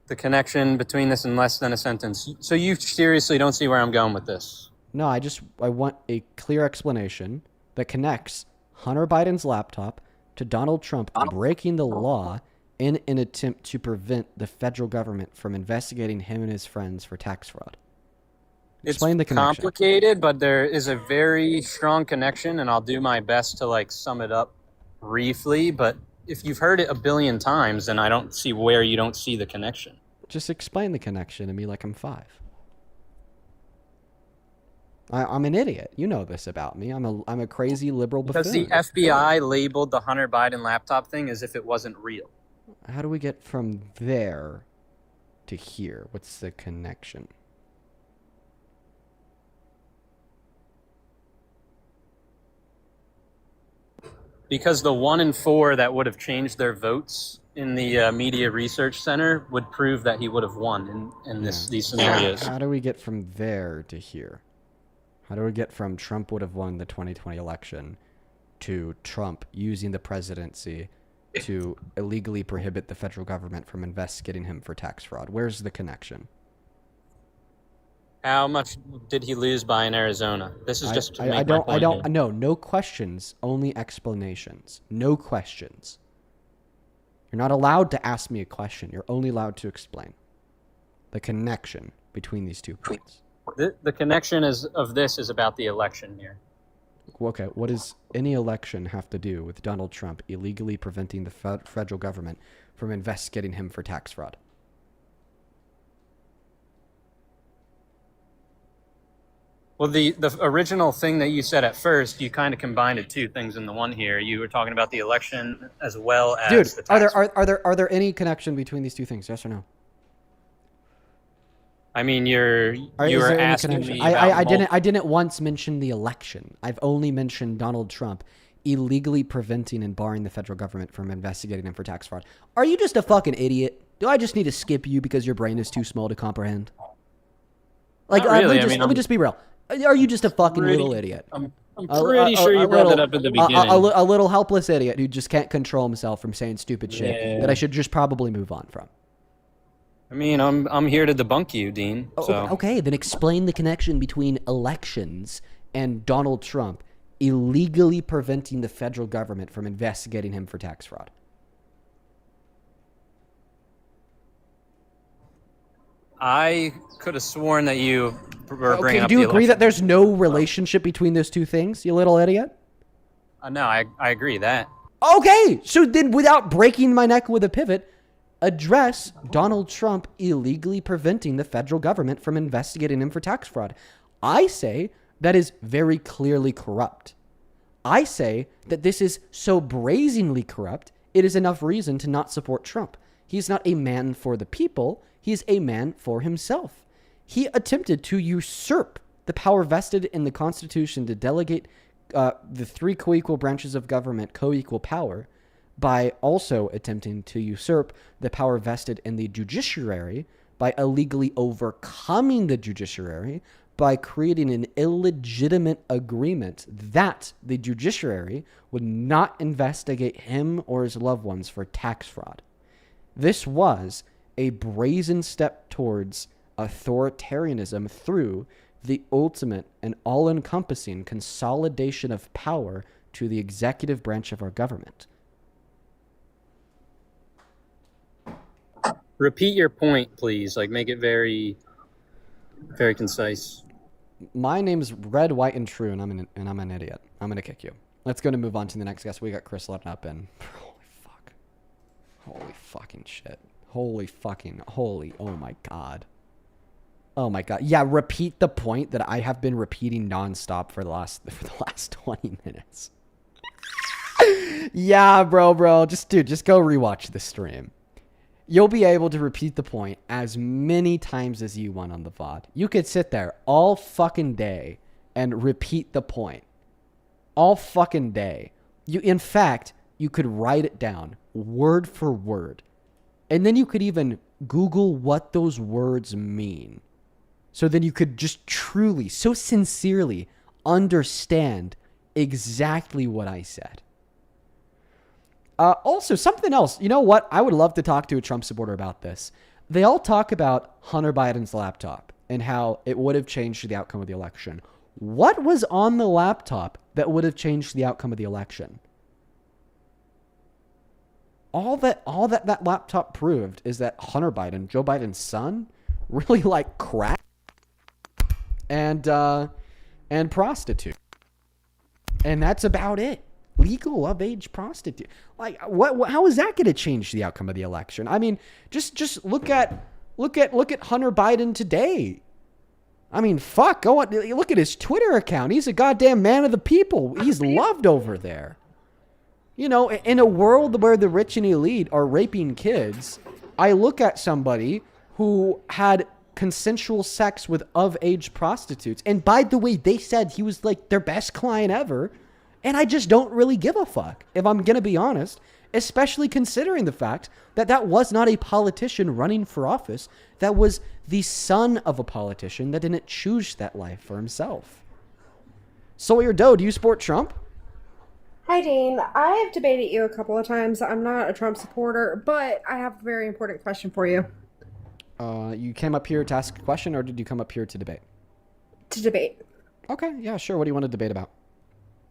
The connection between this in less than a sentence. So you seriously don't see where I'm going with this? No, I want a clear explanation that connects Hunter Biden's laptop to Donald Trump breaking the law in an attempt to prevent the federal government from investigating him and his friends for tax fraud. Explain the connection. It's complicated, but there is a very strong connection, and I'll do my best to sum it up briefly. But if you've heard it a billion times, then I don't see where you don't see the connection. Just explain the connection to me like I'm 5. I'm an idiot. You know this about me. I'm a crazy liberal Because buffoon. the FBI labeled the Hunter Biden laptop thing as if it wasn't real. How do we get from there to here? What's the connection? Because the 1 in 4 that would have changed their votes in the media research center would prove that he would have won in these scenarios. How do we get from there to here? How do we get from Trump would have won the 2020 election to Trump using the presidency to illegally prohibit the federal government from investigating him for tax fraud? Where's the connection? How much did he lose by in Arizona? This is just to make my point here. No questions, only explanations. No questions. You're not allowed to ask me a question. You're only allowed to explain the connection between these 2 points. The connection is about the election here. Okay, what does any election have to do with Donald Trump illegally preventing the federal government from investigating him for tax fraud? Well, the original thing that you said at first, you kind of combined two things into one here. You were talking about the election as well as Dude, the tax. are there any connection between these two things? Yes or no? I mean, you Is were there any asking connection? me I about didn't once mention the election. I've only mentioned Donald Trump illegally preventing and barring the federal government from investigating him for tax fraud. Are you just a fucking idiot? Do I just need to skip you because your brain is too small to comprehend? Like, Not really. let me just be real. Are you just a fucking little idiot? I'm pretty sure you brought that up at the beginning. A little helpless idiot who just can't control himself from saying stupid shit that I should just probably move on from. I mean, I'm here to debunk you, Dean. So. Okay, then explain the connection between elections and Donald Trump illegally preventing the federal government from investigating him for tax fraud. I could have sworn that you were bringing up do you the agree election. that there's no relationship between those two things, you little idiot? No, I agree that. Okay, so then without breaking my neck with a pivot, address Donald Trump illegally preventing the federal government from investigating him for tax fraud. I say that is very clearly corrupt. I say that this is so brazenly corrupt, it is enough reason to not support Trump. He's not a man for the people, he's a man for himself. He attempted to usurp the power vested in the Constitution to delegate the three co-equal branches of government co-equal power by also attempting to usurp the power vested in the judiciary by illegally overcoming the judiciary by creating an illegitimate agreement that the judiciary would not investigate him or his loved ones for tax fraud. This was a brazen step towards authoritarianism through the ultimate and all-encompassing consolidation of power to the executive branch of our government. Repeat your point, please. Like, make it very, very concise. My name's Red, White, and True, and I'm an idiot. I'm gonna kick you. Let's go to move on to the next guest. We got Chris loading up in. Holy fucking shit. Oh my god. Oh my god. Yeah, repeat the point that I have been repeating nonstop for the last 20 minutes. Yeah, bro. Just go rewatch the stream. You'll be able to repeat the point as many times as you want on the VOD. You could sit there all fucking day and repeat the point. All fucking day. In fact, you could write it down word for word. And then you could even Google what those words mean. So then you could just truly, so sincerely understand exactly what I said. Also, something else. You know what? I would love to talk to a Trump supporter about this. They all talk about Hunter Biden's laptop and how it would have changed the outcome of the election. What was on the laptop that would have changed the outcome of the election? All that laptop proved is that Hunter Biden, Joe Biden's son, really liked crack and prostitute. And that's about it. Legal of age prostitute. Like, what? How is that going to change the outcome of the election? I mean, just look at Hunter Biden today. I mean, fuck. Go on, look at his Twitter account. He's a goddamn man of the people. He's loved over there. You know, in a world where the rich and elite are raping kids, I look at somebody who had consensual sex with of-age prostitutes. And by the way, they said he was like their best client ever. And I just don't really give a fuck, if I'm going to be honest, especially considering the fact that that was not a politician running for office. That was the son of a politician that didn't choose that life for himself. Sawyer Doe, do you support Trump? Hi, Dean. I have debated you a couple of times. I'm not a Trump supporter, but I have a very important question for you. You came up here to ask a question, or did you come up here to debate? To debate. Okay, yeah, sure. What do you want to debate about?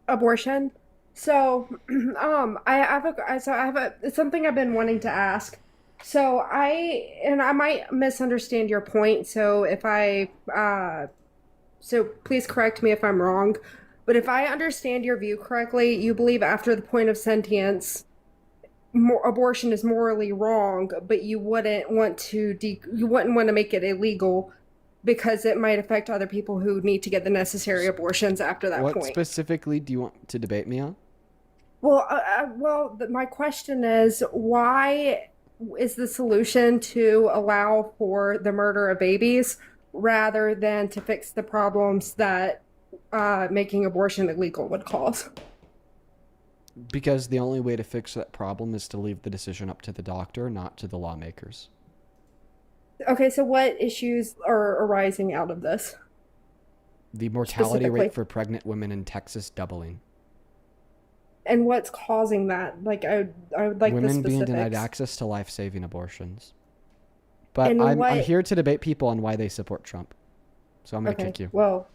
Abortion. So, it's something I've been wanting to ask. So I might misunderstand your point. So so please correct me if I'm wrong. But if I understand your view correctly, you believe after the point of sentience, abortion is morally wrong, but you wouldn't want to make it illegal because it might affect other people who need to get the necessary abortions after that What point. specifically do you want to debate me on? Well, my question is, why is the solution to allow for the murder of babies rather than to fix the problems that making abortion illegal would cause? Because the only way to fix that problem is to leave the decision up to the doctor, not to the lawmakers. Okay, so what issues are arising out of this? The mortality rate for pregnant women in Texas doubling. And what's causing that? Like, I would like the Women being specifics. denied access to life-saving abortions. But And I'm here to debate people on why they support Trump. So I'm going to kick you. Well,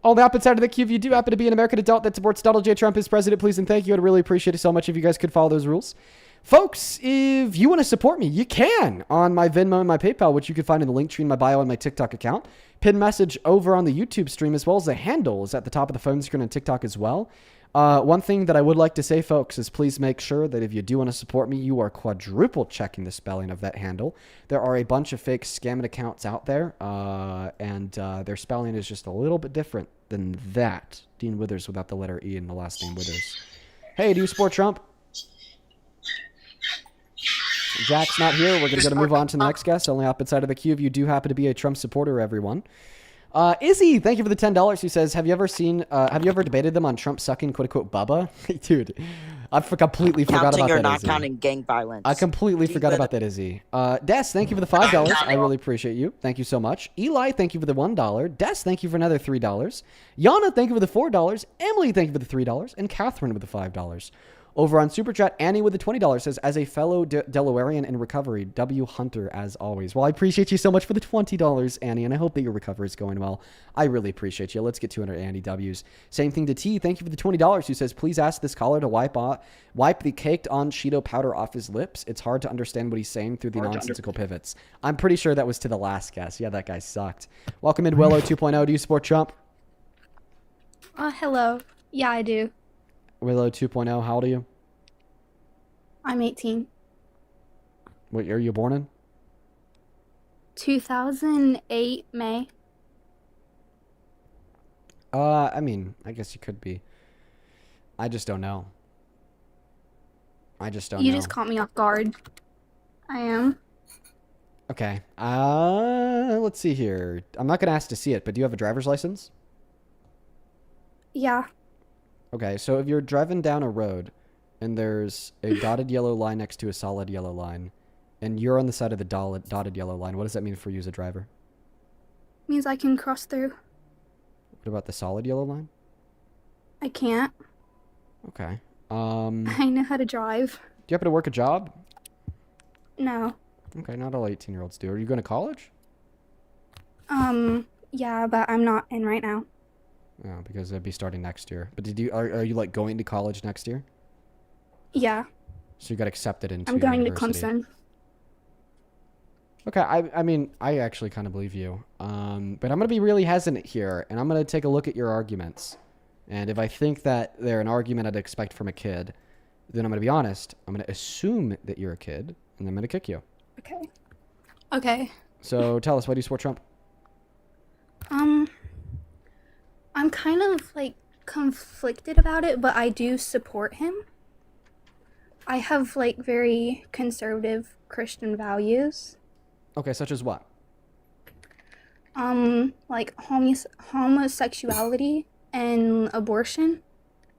On the opposite side of the queue, if you do happen to be an American adult that supports Donald J. Trump as president, please and thank you. I'd really appreciate it so much if you guys could follow those rules. Folks, if you want to support me, you can on my Venmo and my PayPal, which you can find in the link tree in my bio on my TikTok account. Pinned message over on the YouTube stream, as well as the handle is at the top of the phone screen on TikTok as well. One thing that I would like to say, folks, is please make sure that if you do want to support me, you are quadruple checking the spelling of that handle. There are a bunch of fake scamming accounts out there, and their spelling is just a little bit different than that. Dean Withers without the letter E in the last name Withers. Hey, do you support Trump? Jack's not here. We're going to move on to the next guest. Only opposite side of the queue if you do happen to be a Trump supporter, everyone. Izzy, thank you for the $10. Who says, have you ever debated them on Trump sucking quote unquote Bubba? Dude, I completely forgot about that. Counting or not Izzy. counting gang violence. I completely forgot about that, Izzy. Des, thank you for the $5. I really appreciate you. Thank you so much. Eli, thank you for the $1. Des, thank you for another $3. Yana, thank you for the $4. Emily, thank you for the $3. And Catherine with the $5. Over on Super Chat, Annie with the $20 says, as a fellow Delawarean in recovery, W. Hunter as always. Well, I appreciate you so much for the $20, Annie, and I hope that your recovery is going well. I really appreciate you. Let's get 200 Annie W's. Same thing to T. Thank you for the $20, who says, please ask this caller to wipe the caked on Cheeto powder off his lips. It's hard to understand what he's saying through the nonsensical pivots. I'm pretty sure that was to the last guest. Yeah, that guy sucked. Welcome in, Willow 2.0. Do you support Trump? Hello. Yeah, I do. Willow 2.0, how old are you? I'm 18. What year are you born in? 2008 May. I mean, I guess you could be. I just don't know. You just caught me off guard. I am. Okay. Let's see here. I'm not going to ask to see it, but do you have a driver's license? Yeah. Okay, so if you're driving down a road and there's a dotted yellow line next to a solid yellow line, and you're on the side of the dotted yellow line, what does that mean for you as a driver? Means I can cross through. What about the solid yellow line? I can't. Okay. I know how to drive. Do you happen to work a job? No. Okay, not all 18-year-olds do. Are you going to college? Yeah, but I'm not in right now. Oh, because it'd be starting next year. But are you like going to college next year? Yeah. So you got accepted into I'm going university. to Clemson. Okay, I mean, I actually kind of believe you. But I'm going to be really hesitant here, and I'm going to take a look at your arguments. And if I think that they're an argument I'd expect from a kid, then I'm going to be honest. I'm going to assume that you're a kid, and I'm going to kick you. Okay. Okay. So tell us, why do you support Trump? I'm kind of like conflicted about it, but I do support him. I have like very conservative Christian values. Okay, such as what? Like homosexuality and abortion.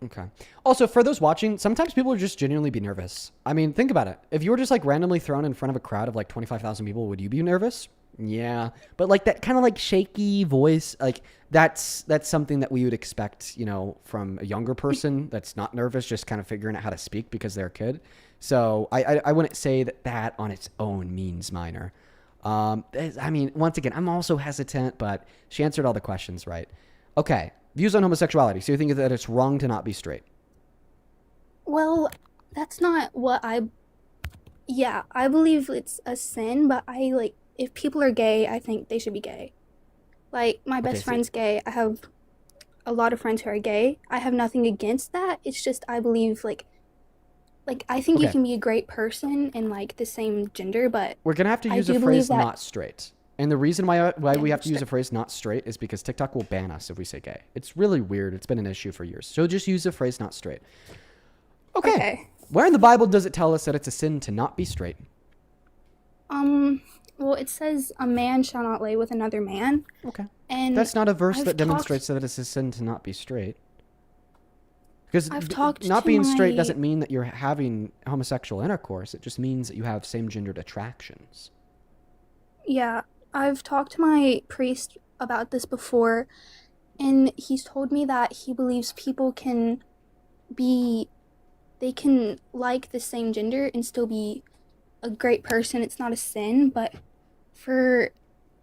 Okay. Also, for those watching, sometimes people are just genuinely be nervous. I mean, think about it. If you were just like randomly thrown in front of a crowd of like 25,000 people, would you be nervous? Yeah. But like that kind of like shaky voice, like that's something that we would expect, you know, from a younger person that's not nervous, just kind of figuring out how to speak because they're a kid. So I wouldn't say that on its own means minor. I mean, once again, I'm also hesitant, but she answered all the questions right. Okay. Views on homosexuality. So you think that it's wrong to not be straight? Well, that's not what yeah, I believe it's a sin, but if people are gay, I think they should be gay. Like, my best friend's gay. I have a lot of friends who are gay. I have nothing against that. It's just I believe like I think you Okay. can be a great person in like the same gender, but We're gonna have to I use do a believe phrase that "not straight," and the reason why we have to use a straight. phrase "not straight" is because TikTok will ban us if we say gay. It's really weird. It's been an issue for years. So just use the phrase "not straight." Okay. Where in the Bible does it tell us that it's a sin to not be straight? Well, it says a man shall not lay with another man. Okay. And That's not a verse I've that talked- demonstrates that it's a sin to not be straight. Because I've talked not to being straight my- doesn't mean that you're having homosexual intercourse. It just means that you have same-gendered attractions. Yeah, I've talked to my priest about this before, and he's told me that he believes people can they can like the same gender and still be a great person. It's not a sin, but for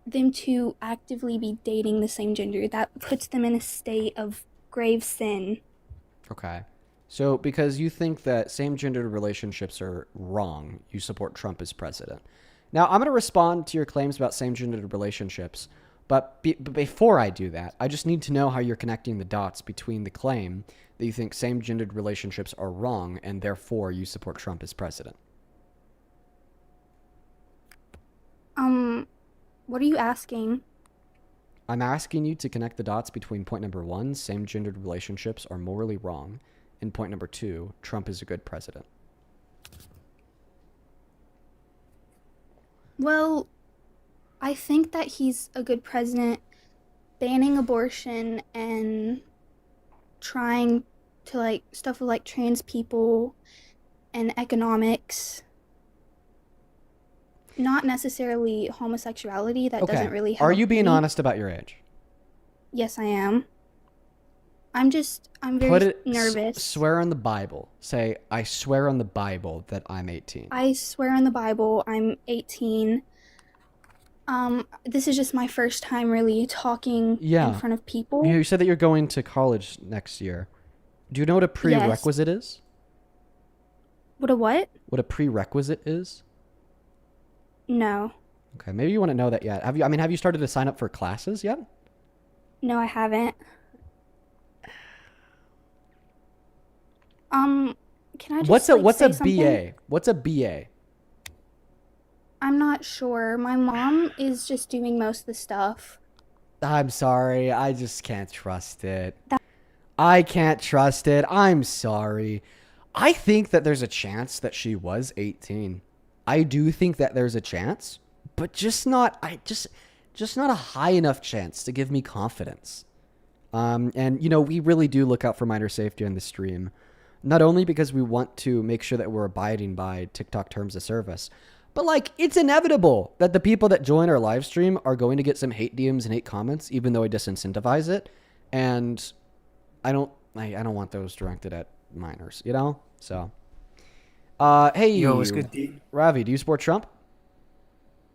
them to actively be dating the same gender, that puts them in a state of grave sin. Okay. So because you think that same-gendered relationships are wrong, you support Trump as president. Now, I'm going to respond to your claims about same-gendered relationships, but before I do that, I just need to know how you're connecting the dots between the claim that you think same-gendered relationships are wrong and therefore you support Trump as president. What are you asking? I'm asking you to connect the dots between point number 1, same-gendered relationships are morally wrong, and point number 2, Trump is a good president. Well, I think that he's a good president banning abortion and trying to like stuff with like trans people and economics. Not necessarily homosexuality. That doesn't really help Are you being me. honest about your age? Yes, I am. I'm very Put it, nervous. swear on the Bible. Say, I swear on the Bible that I'm 18. I swear on the Bible, I'm 18. This is just my first time really talking in front of people. You said that you're going to college next year. Do you know what a prerequisite is? What a what? What a prerequisite is? No. Okay, maybe you want to know that yet. Have you started to sign up for classes yet? No, I haven't. Can I just What's say a something? BA? What's a BA? I'm not sure. My mom is just doing most of the stuff. I'm sorry. I just can't trust it. I can't trust it. I'm sorry. I think that there's a chance that she was 18. I do think that there's a chance, but just not not a high enough chance to give me confidence. And we really do look out for minor safety on the stream, not only because we want to make sure that we're abiding by TikTok terms of service, but like it's inevitable that the people that join our live stream are going to get some hate DMs and hate comments, even though I disincentivize it. And I don't want those directed at minors, So, hey, Yo, what's good, D? Ravi, do you support Trump?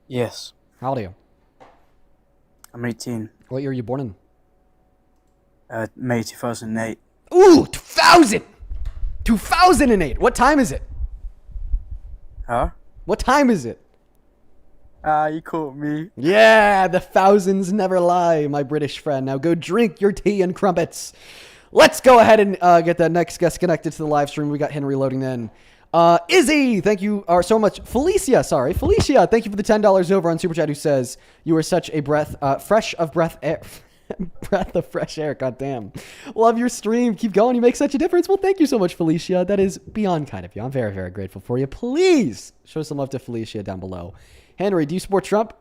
Yes. How old are you? I'm 18. What year were you born in? May 2008. Ooh, 2000! 2008! What time is it? Huh? What time is it? You caught me. Yeah, the thousands never lie, my British friend. Now go drink your tea and crumpets. Let's go ahead and get that next guest connected to the live stream. We got Henry loading in. Izzy, thank you so much. Felicia, thank you for the $10 over on Super Chat, who says, you are such a breath of fresh air. God damn. Love your stream. Keep going. You make such a difference. Well, thank you so much, Felicia. That is beyond kind of you. I'm very, very grateful for you. Please show some love to Felicia down below. Henry, do you support Trump?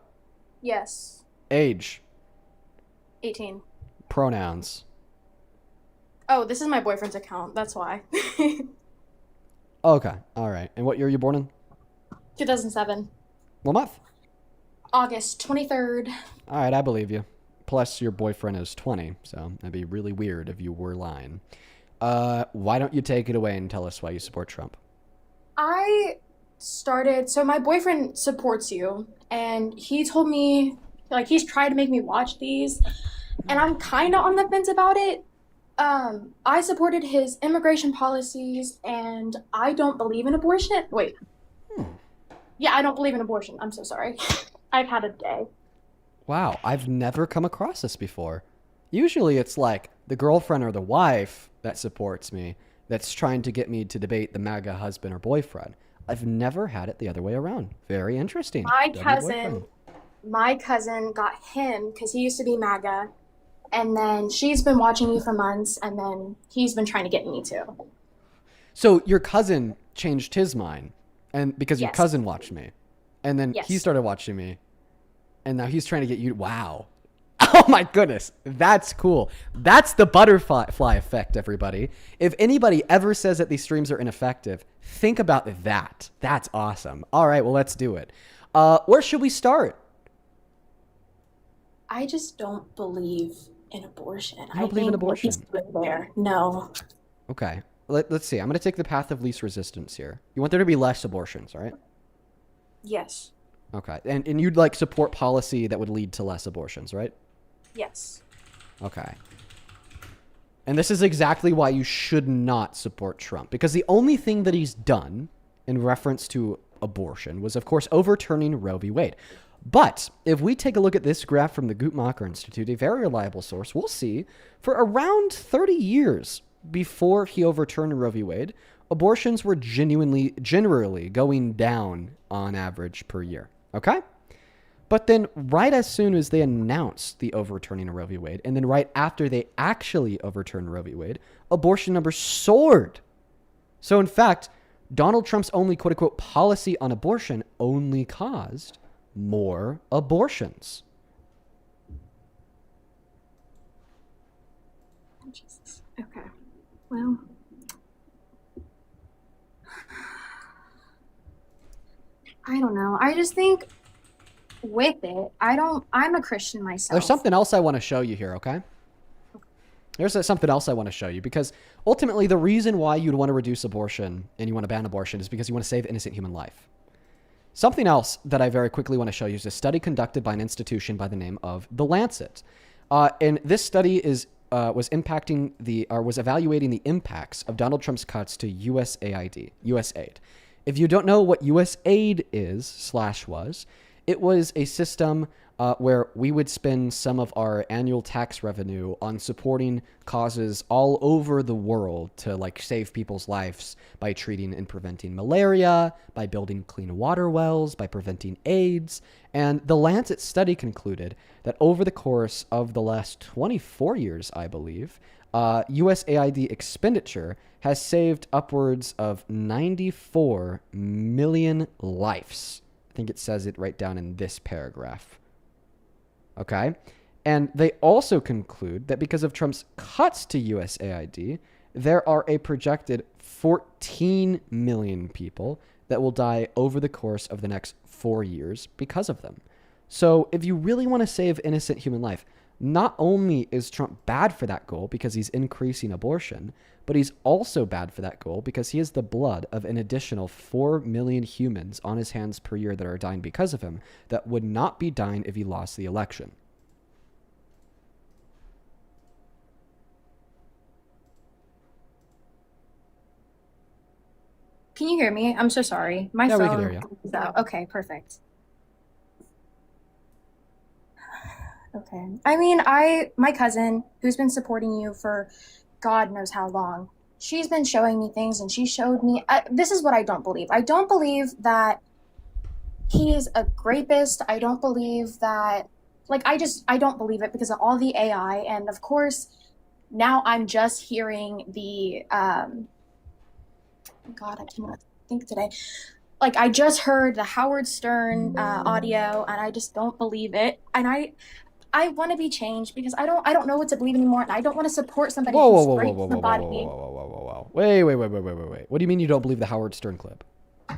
Yes. Age. 18. Pronouns. Oh, this is my boyfriend's account. That's why. Okay. All right. And what year are you born in? 2007. What month? August 23rd. All right. I believe you. Plus, your boyfriend is 20, so that'd be really weird if you were lying. Why don't you take it away and tell us why you support Trump? So my boyfriend supports you, and he told me, like, he's tried to make me watch these, and I'm kind of on the fence about it. I supported his immigration policies, and I don't believe in abortion. Wait. Yeah, I don't believe in abortion. I'm so sorry. I've had a day. Wow. I've never come across this before. Usually it's like the girlfriend or the wife that supports me that's trying to get me to debate the MAGA husband or boyfriend. I've never had it the other way around. Very interesting. My W cousin, boyfriend. my cousin got him because he used to be MAGA, and then she's been watching you for months, and then he's been trying to get me too. So your cousin changed his mind, and because your Yes. cousin watched me, and then he Yes. started watching me, and now he's trying to get you. Wow. Oh my goodness. That's cool. That's the butterfly effect, everybody. If anybody ever says that these streams are ineffective, think about that. That's awesome. All right, well, let's do it. Where should we start? I just don't believe in abortion. You don't believe in what he's abortion? doing there. No. Okay. Let's see. I'm going to take the path of least resistance here. You want there to be less abortions, right? Yes. Okay. And you'd like support policy that would lead to less abortions, right? Yes. Okay. And this is exactly why you should not support Trump. Because the only thing that he's done in reference to abortion was, of course, overturning Roe v. Wade. But if we take a look at this graph from the Guttmacher Institute, a very reliable source, we'll see for around 30 years before he overturned Roe v. Wade, abortions were generally going down on average per year. Okay? But then right as soon as they announced the overturning of Roe v. Wade, and then right after they actually overturned Roe v. Wade, abortion numbers soared. So in fact, Donald Trump's only quote-unquote policy on abortion only caused more abortions. Jesus. Okay. Well. I don't know. I just think with it, I'm a Christian myself. There's something else I want to show you here, okay? There's something else I want to show you, because ultimately the reason why you'd want to reduce abortion and you want to ban abortion is because you want to save innocent human life. Something else that I very quickly want to show you is a study conducted by an institution by the name of The Lancet. And this study was evaluating the impacts of Donald Trump's cuts to USAID. If you don't know what USAID was, it was a system where we would spend some of our annual tax revenue on supporting causes all over the world to like save people's lives by treating and preventing malaria, by building clean water wells, by preventing AIDS. And the Lancet study concluded that over the course of the last 24 years, I believe, USAID expenditure has saved upwards of 94 million lives. I think it says it right down in this paragraph. Okay? And they also conclude that because of Trump's cuts to USAID, there are a projected 14 million people that will die over the course of the next 4 years because of them. So if you really want to save innocent human life, not only is Trump bad for that goal because he's increasing abortion, but he's also bad for that goal because he has the blood of an additional 4 million humans on his hands per year that are dying because of him that would not be dying if he lost the election. Can you hear me? I'm so sorry. My Yeah, we phone can hear you. is out. Okay, perfect. Okay. I mean, my cousin, who's been supporting you for God knows how long, she's been showing me things, and she showed me. This is what I don't believe. I don't believe that he is a rapist. I don't believe that. I don't believe it because of all the AI, and of course, now I'm just hearing the. God, I cannot think today. Like, I just heard the Howard Stern audio, and I just don't believe it. And I want to be changed because I don't know what to believe anymore, and I don't want to support somebody who rapes somebody. Wait. What do you mean you don't believe the Howard Stern clip?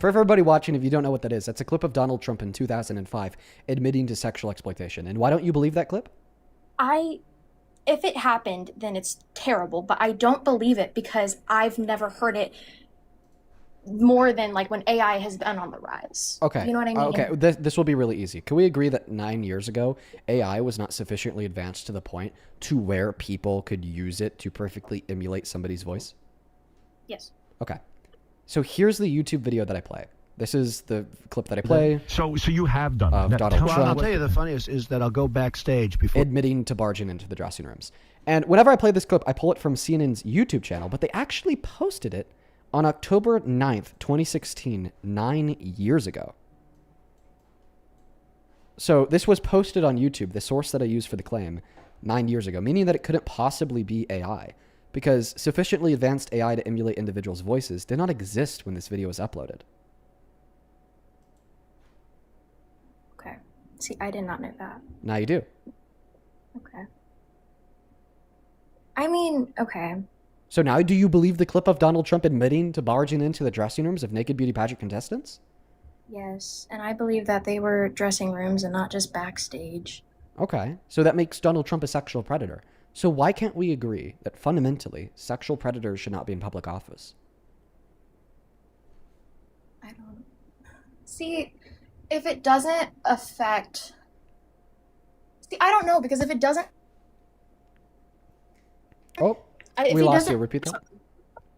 For everybody watching, if you don't know what that is, that's a clip of Donald Trump in 2005 admitting to sexual exploitation. And why don't you believe that clip? If it happened, then it's terrible, but I don't believe it because I've never heard it more than like when AI has been on the rise. Okay. You know what I mean? Okay, this will be really easy. Can we agree that 9 years ago, AI was not sufficiently advanced to the point to where people could use it to perfectly emulate somebody's voice? Yes. Okay. So here's the YouTube video that I play. This is the clip that I play. So you have done of that. Donald Well, Trump I'll tell you the funniest is that I'll go backstage before admitting to barging into the dressing rooms. And whenever I play this clip, I pull it from CNN's YouTube channel, but they actually posted it on October 9th, 2016, 9 years ago. So this was posted on YouTube, the source that I used for the claim, 9 years ago, meaning that it couldn't possibly be AI, because sufficiently advanced AI to emulate individuals' voices did not exist when this video was uploaded. Okay. See, I did not know that. Now you do. Okay. I mean, okay. So now do you believe the clip of Donald Trump admitting to barging into the dressing rooms of naked beauty pageant contestants? Yes, and I believe that they were dressing rooms and not just backstage. Okay, so that makes Donald Trump a sexual predator. So why can't we agree that fundamentally sexual predators should not be in public office? I don't see if it doesn't affect. See, I don't know because if it doesn't. Oh, If we it lost doesn't- you. Repeat that.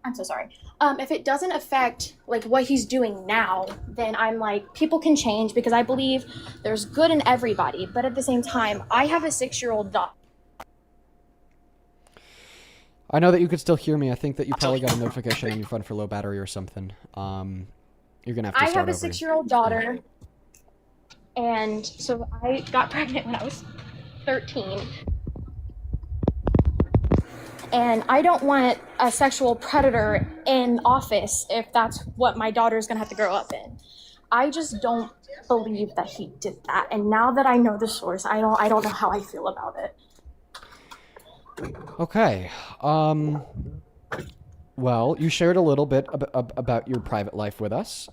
I'm so sorry. If it doesn't affect like what he's doing now, then I'm like, people can change because I believe there's good in everybody. But at the same time, I have a 6-year-old daughter. I know that you could still hear me. I think that you probably got a notification on your phone for low battery or something. You're gonna have to I start have a over. 6-year-old daughter, and so I got pregnant when I was 13. And I don't want a sexual predator in office if that's what my daughter's gonna have to grow up in. I just don't believe that he did that. And now that I know the source, I don't know how I feel about it. Okay. Well, you shared a little bit about your private life with us.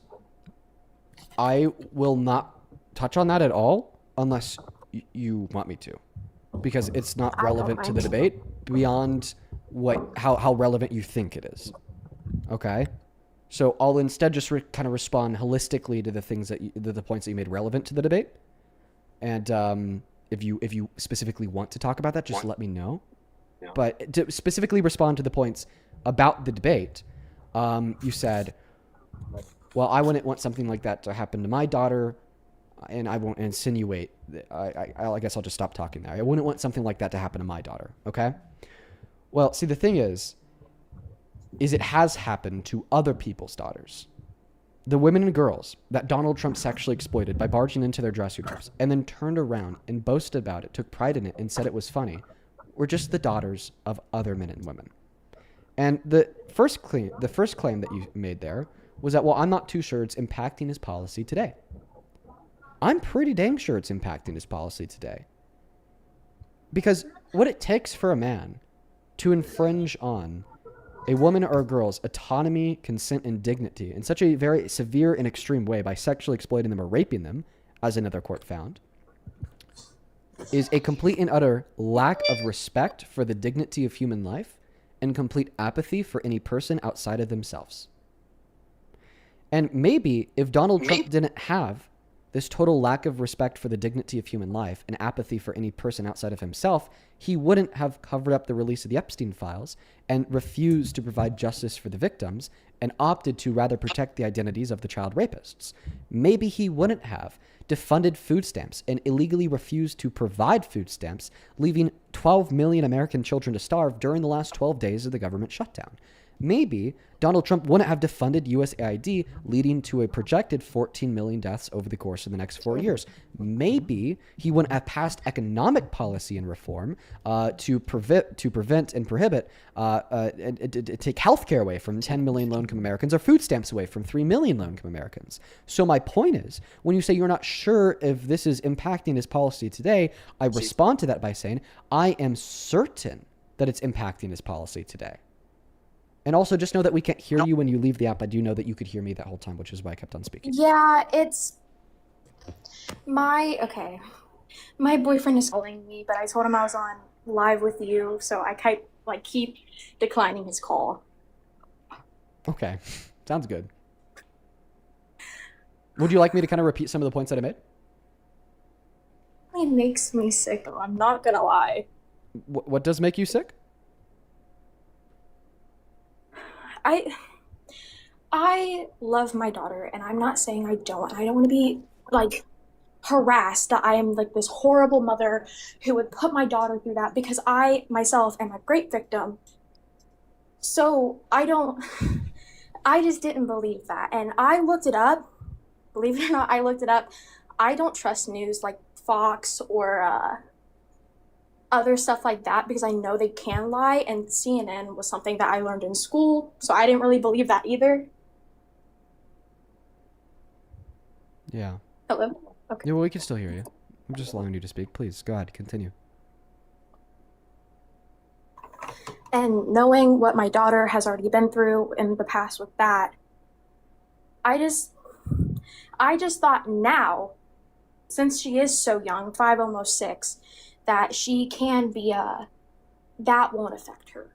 I will not touch on that at all unless you want me to, because it's not relevant to the debate beyond how relevant you think it is. Okay? So I'll instead just kind of respond holistically to the things the points that you made relevant to the debate. And if you specifically want to talk about that, just let me know. Yeah. But to specifically respond to the points about the debate, you said, well, I wouldn't want something like that to happen to my daughter, and I won't insinuate. I guess I'll just stop talking there. I wouldn't want something like that to happen to my daughter, okay? Well, see, the thing is it has happened to other people's daughters. The women and girls that Donald Trump sexually exploited by barging into their dressing rooms and then turned around and boasted about it, took pride in it, and said it was funny, were just the daughters of other men and women. And the first claim that you made there was that, well, I'm not too sure it's impacting his policy today. I'm pretty dang sure it's impacting his policy today. Because what it takes for a man to infringe on a woman or a girl's autonomy, consent, and dignity in such a very severe and extreme way by sexually exploiting them or raping them, as another court found, is a complete and utter lack of respect for the dignity of human life and complete apathy for any person outside of themselves. And maybe if Donald Trump didn't have this total lack of respect for the dignity of human life and apathy for any person outside of himself, he wouldn't have covered up the release of the Epstein files and refused to provide justice for the victims and opted to rather protect the identities of the child rapists. Maybe he wouldn't have defunded food stamps and illegally refused to provide food stamps, leaving 12 million American children to starve during the last 12 days of the government shutdown. Maybe Donald Trump wouldn't have defunded USAID, leading to a projected 14 million deaths over the course of the next 4 years. Maybe he wouldn't have passed economic policy and reform to prevent and prohibit take healthcare away from 10 million low-income Americans or food stamps away from 3 million low-income Americans. So my point is, when you say you're not sure if this is impacting his policy today, I respond to that by saying, I am certain that it's impacting his policy today. And also just know that we can't hear you when you leave the app. I do know that you could hear me that whole time, which is why I kept on speaking. Yeah, it's my boyfriend is calling me, but I told him I was on live with you, so I keep declining his call. Okay, sounds good. Would you like me to kind of repeat some of the points that I made? It makes me sick, though. I'm not gonna lie. What does make you sick? I I love my daughter, and I'm not saying I don't. I don't want to be like harassed that I am like this horrible mother who would put my daughter through that because I myself am a rape victim. So I don't, I just didn't believe that. And I looked it up. Believe it or not, I looked it up. I don't trust news like Fox or other stuff like that because I know they can lie. And CNN was something that I learned in school. So I didn't really believe that either. Yeah. Hello? Okay. Yeah, well, we can still hear you. I'm just allowing you to speak. Please, go ahead, continue. And knowing what my daughter has already been through in the past with that, I just thought now, since she is so young, 5, almost 6, that she can be that won't affect her,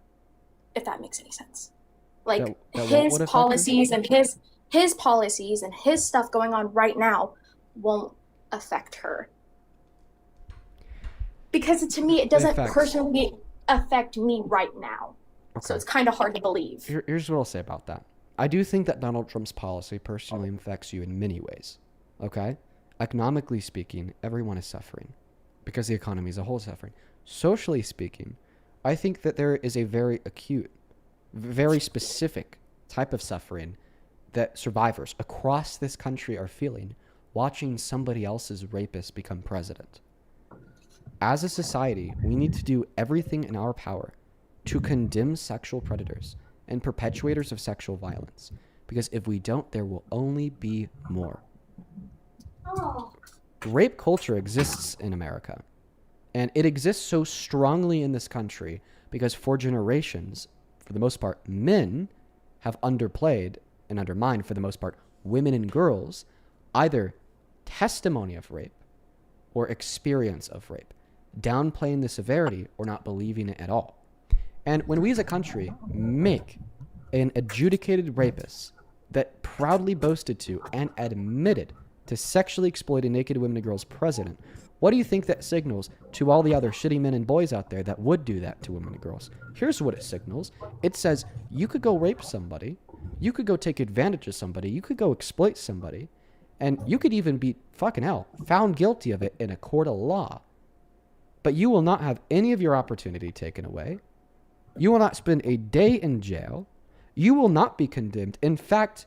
if that makes any sense. Like That his would affect her? policies and his policies and his stuff going on right now won't affect her. Because to me, it doesn't affects- personally affect me right now. So Okay. it's kind of hard to believe. Here's what I'll say about that. I do think that Donald Trump's policy personally affects you in many ways. Okay? Economically speaking, everyone is suffering because the economy as a whole is suffering. Socially speaking, I think that there is a very acute, very specific type of suffering that survivors across this country are feeling watching somebody else's rapist become president. As a society, we need to do everything in our power to condemn sexual predators and perpetuators of sexual violence. Because if we don't, there will only be more. Rape culture exists in America. And it exists so strongly in this country because for generations, for the most part, men have underplayed and undermined, for the most part, women and girls, either testimony of rape or experience of rape, downplaying the severity or not believing it at all. And when we as a country make an adjudicated rapist that proudly boasted to and admitted to sexually exploiting naked women and girls president, what do you think that signals to all the other shitty men and boys out there that would do that to women and girls? Here's what it signals. It says you could go rape somebody, you could go take advantage of somebody, you could go exploit somebody, and you could even be, fucking hell, found guilty of it in a court of law. But you will not have any of your opportunity taken away. You will not spend a day in jail. You will not be condemned. In fact,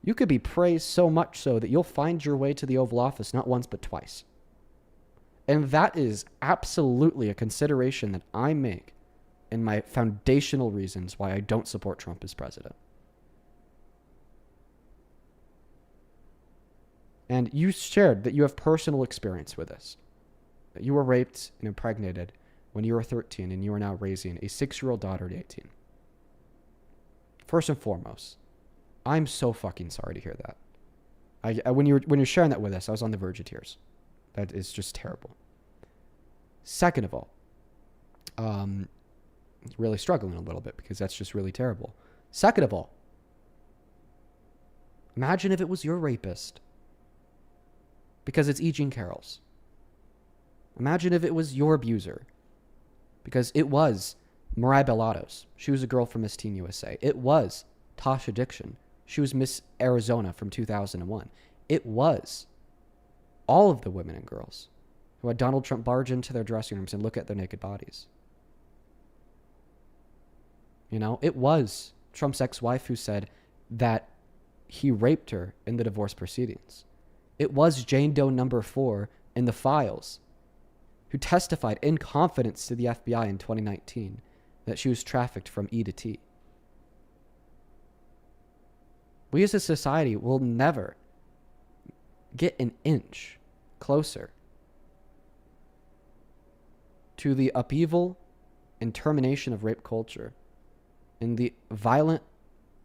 you could be praised so much so that you'll find your way to the Oval Office not once but twice. And that is absolutely a consideration that I make in my foundational reasons why I don't support Trump as president. And you shared that you have personal experience with this. That you were raped and impregnated when you were 13 and you are now raising a 6-year-old daughter at 18. First and foremost, I'm so fucking sorry to hear that. When you're sharing that with us, I was on the verge of tears. That is just terrible. Second of all, really struggling a little bit because that's just really terrible. Second of all, imagine if it was your rapist, because it's E. Jean Carroll's. Imagine if it was your abuser, because it was Mariah Bellatos. She was a girl from Miss Teen USA. It was Tasha Dixon. She was Miss Arizona from 2001. It was all of the women and girls who had Donald Trump barge into their dressing rooms and look at their naked bodies. You know, it was Trump's ex-wife who said that he raped her in the divorce proceedings. It was Jane Doe number 4 in the files who testified in confidence to the FBI in 2019 that she was trafficked from E to T. We as a society will never get an inch closer to the upheaval and termination of rape culture and the violent,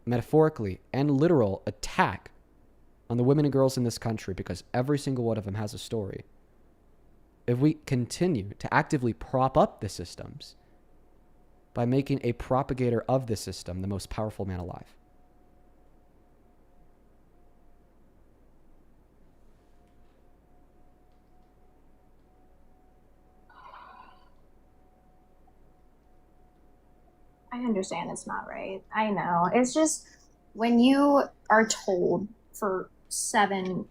metaphorically and literal attack on the women and girls in this country, because every single one of them has a story, if we continue to actively prop up the systems by making a propagator of the system the most powerful man alive. I understand it's not right. I know. It's just, when you are told for 7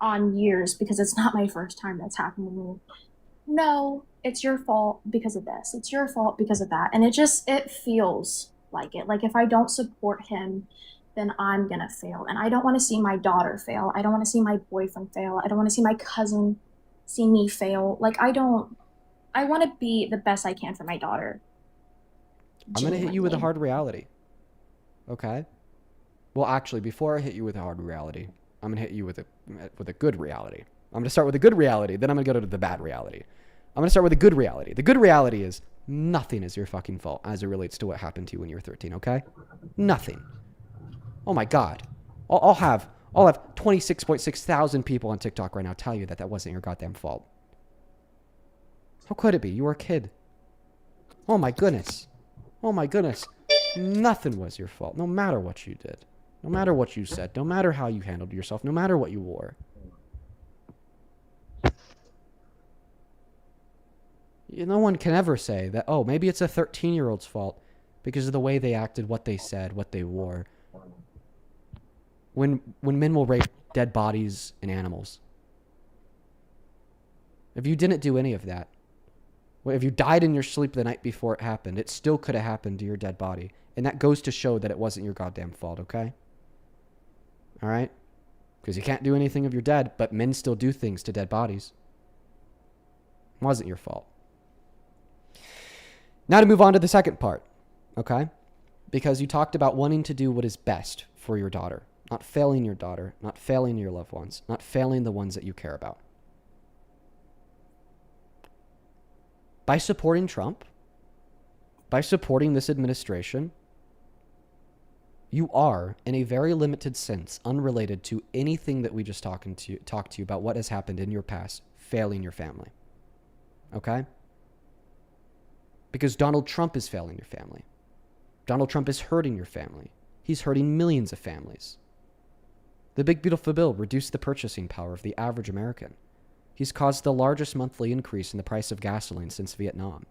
on years, because it's not my first time that's happened to me, no, it's your fault because of this. It's your fault because of that. And it feels like it. Like if I don't support him, then I'm gonna fail. And I don't want to see my daughter fail. I don't want to see my boyfriend fail. I don't want to see my cousin see me fail. Like I want to be the best I can for my daughter. I'm going to hit you with a Genuinely. hard reality. Okay? Well, actually, before I hit you with a hard reality, I'm going to hit you with a good reality. I'm going to start with a good reality, then I'm going to go to the bad reality. I'm going to start with a good reality. The good reality is nothing is your fucking fault as it relates to what happened to you when you were 13, okay? Nothing. Oh my God. I'll have 26.6 thousand people on TikTok right now tell you that wasn't your goddamn fault. How could it be? You were a kid. Oh my goodness. Oh my goodness. Nothing was your fault, no matter what you did. No matter what you said, no matter how you handled yourself, no matter what you wore. No one can ever say that, oh, maybe it's a 13-year-old's fault because of the way they acted, what they said, what they wore. When men will rape dead bodies and animals. If you didn't do any of that, if you died in your sleep the night before it happened, it still could have happened to your dead body. And that goes to show that it wasn't your goddamn fault, okay? All right? Because you can't do anything of your dead, but men still do things to dead bodies. It wasn't your fault. Now to move on to the second part, okay? Because you talked about wanting to do what is best for your daughter. Not failing your daughter, not failing your loved ones, not failing the ones that you care about. By supporting Trump, by supporting this administration, you are, in a very limited sense, unrelated to anything that we just talked to you about what has happened in your past, failing your family. Okay? Because Donald Trump is failing your family. Donald Trump is hurting your family. He's hurting millions of families. The Big Beautiful Bill reduced the purchasing power of the average American. He's caused the largest monthly increase in the price of gasoline since Vietnam.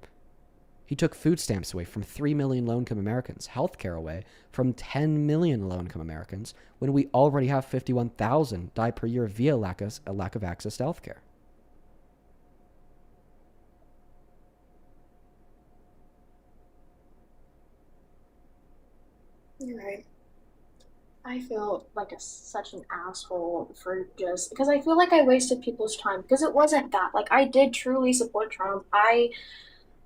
He took food stamps away from 3 million low-income Americans, health care away from 10 million low-income Americans, when we already have 51,000 die per year via a lack of access to health care. You're right. I feel like such an asshole for just because I feel like I wasted people's time because it wasn't that. Like I did truly support Trump. I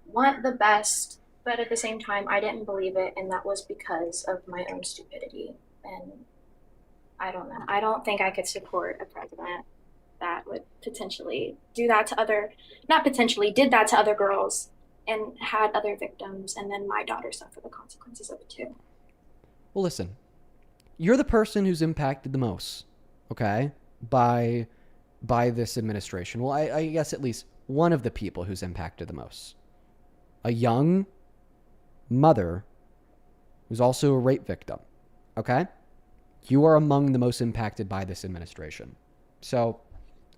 want the best, but at the same time, I didn't believe it, and that was because of my own stupidity. And I don't know. I don't think I could support a president that would potentially do that to not potentially, did that to other girls and had other victims, and then my daughter suffered the consequences of it too. Well, listen. You're the person who's impacted the most, okay, by this administration. Well, I guess at least one of the people who's impacted the most. A young mother who's also a rape victim, okay? You are among the most impacted by this administration. So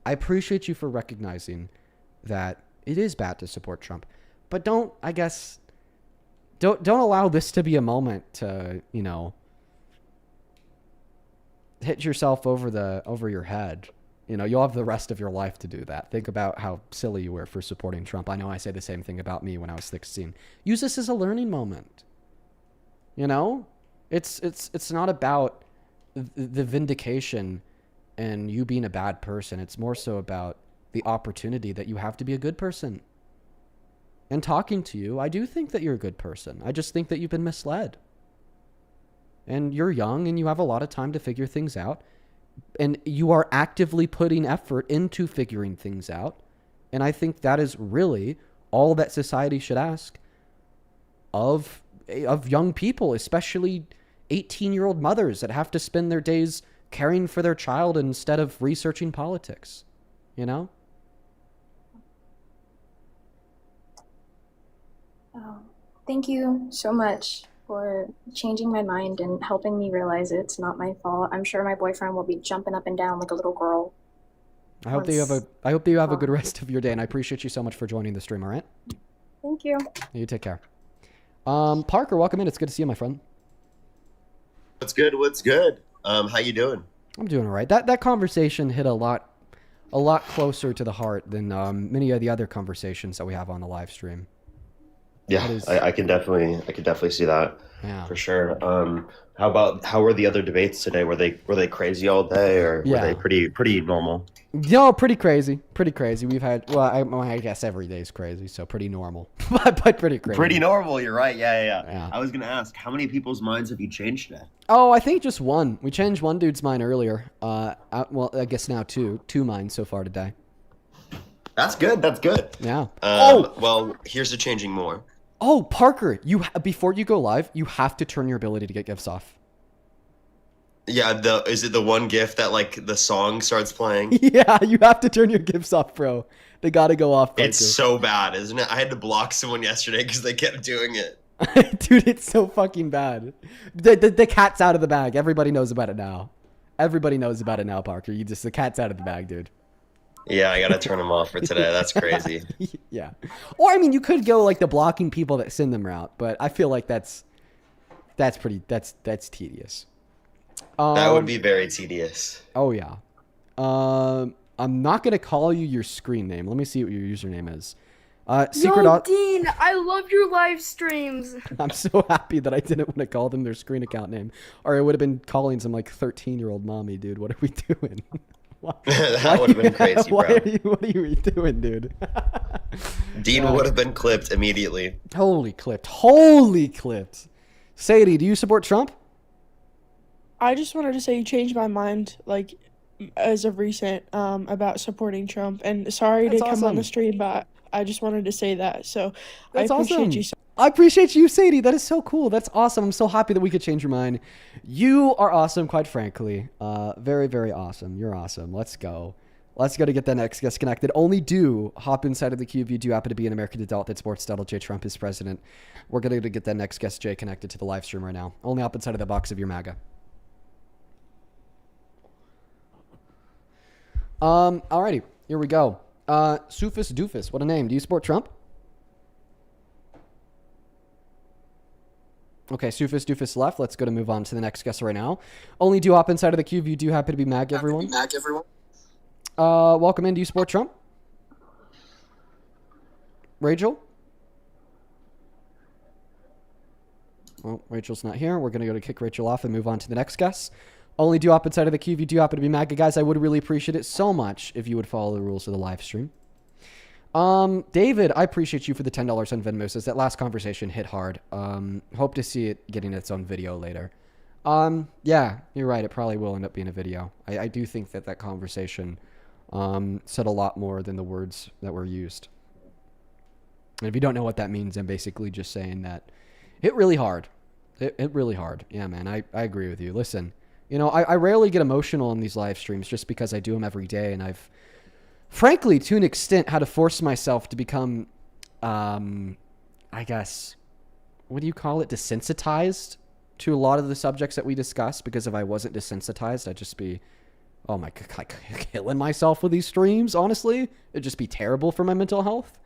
I appreciate you for recognizing that it is bad to support Trump, but don't allow this to be a moment to, hit yourself over your head. You'll have the rest of your life to do that. Think about how silly you were for supporting Trump. I know I say the same thing about me when I was 16. Use this as a learning moment. It's not about the vindication and you being a bad person. It's more so about the opportunity that you have to be a good person. And talking to you, I do think that you're a good person. I just think that you've been misled. And you're young and you have a lot of time to figure things out. And you are actively putting effort into figuring things out. And I think that is really all that society should ask of young people, especially 18-year-old mothers that have to spend their days caring for their child instead of researching politics. Thank you so much for changing my mind and helping me realize it's not my fault. I'm sure my boyfriend will be jumping up and down like a little girl. I hope that you have a good rest of your day, and I appreciate you so much for joining the stream, all right? Thank you. You take care. Parker, welcome in. It's good to see you, my friend. What's good? What's good? How you doing? I'm doing all right. That conversation hit a lot closer to the heart than many of the other conversations that we have on the live stream. Yeah, I can definitely see that. Yeah. For sure. How were the other debates today? Were they crazy all day, or were they pretty normal? No, pretty crazy. Pretty crazy. We've had, well, I guess every day is crazy, so pretty normal, but pretty crazy. Pretty normal. You're right. Yeah. I was gonna ask, how many people's minds have you changed today? Oh, I think just one. We changed one dude's mind earlier. Well, I guess now two minds so far today. That's good. That's good. Yeah. Well, here's to changing more. Oh, Parker, before you go live, you have to turn your ability to get gifts off. Yeah. Is it the one gift that like the song starts playing? Yeah, you have to turn your gifts off, bro. They gotta go off, Parker. It's so bad, isn't it? I had to block someone yesterday because they kept doing it. Dude, it's so fucking bad. The cat's out of the bag. Everybody knows about it now. Everybody knows about it now, Parker. The cat's out of the bag, dude. Yeah, I gotta turn them off for today. That's crazy. Yeah. Or I mean, you could go like the blocking people that send them route, but I feel like that's tedious. That would be very tedious. Oh yeah. I'm not gonna call you your screen name. Let me see what your username is. Dean, I love your live streams. I'm so happy that I didn't want to call them their screen account name, or I would have been calling some like 13-year-old mommy, dude. What are we doing? That would have been crazy, bro. What are you doing, dude? Dean would have been clipped immediately. Holy clipped. Sadie, do you support Trump? I just wanted to say you changed my mind, like, as of recent, about supporting Trump. And sorry to come on the stream, but I just wanted to say that. So That's I appreciate awesome. you so I appreciate you, Sadie. That is so cool. That's awesome. I'm so happy that we could change your mind. You are awesome, quite frankly. Very, very awesome. You're awesome. Let's go. Let's go to get that next guest connected. Only do hop inside of the queue if you do happen to be an American adult that sports Donald J. Trump is president. We're going to get that next guest, Jay, connected to the live stream right now. Only hop inside of the box of your MAGA. Alrighty. Here we go. Sufus Doofus. What a name. Do you support Trump? Okay, Sufus Doofus left. Let's go to move on to the next guest right now. Only do hop inside of the queue if you do happen to be MAG, everyone. Welcome in. Do you support Trump? Rachel? Well, Rachel's not here. We're going to go to kick Rachel off and move on to the next guest. Only do hop inside of the queue if you do happen to be MAGA. Guys, I would really appreciate it so much if you would follow the rules of the live stream. David, I appreciate you for the $10 on Venmo. Says that last conversation hit hard. Hope to see it getting its own video later. Yeah, you're right. It probably will end up being a video. I do think that conversation said a lot more than the words that were used. And if you don't know what that means, I'm basically just saying that hit really hard. It really hard. Yeah, man, I agree with you. Listen, you know, I rarely get emotional in these live streams just because I do them every day, and I've frankly, to an extent, had to force myself to become, I guess, what do you call it? Desensitized to a lot of the subjects that we discuss, because if I wasn't desensitized, I'd just be, oh my God, like killing myself with these streams, honestly. It'd just be terrible for my mental health.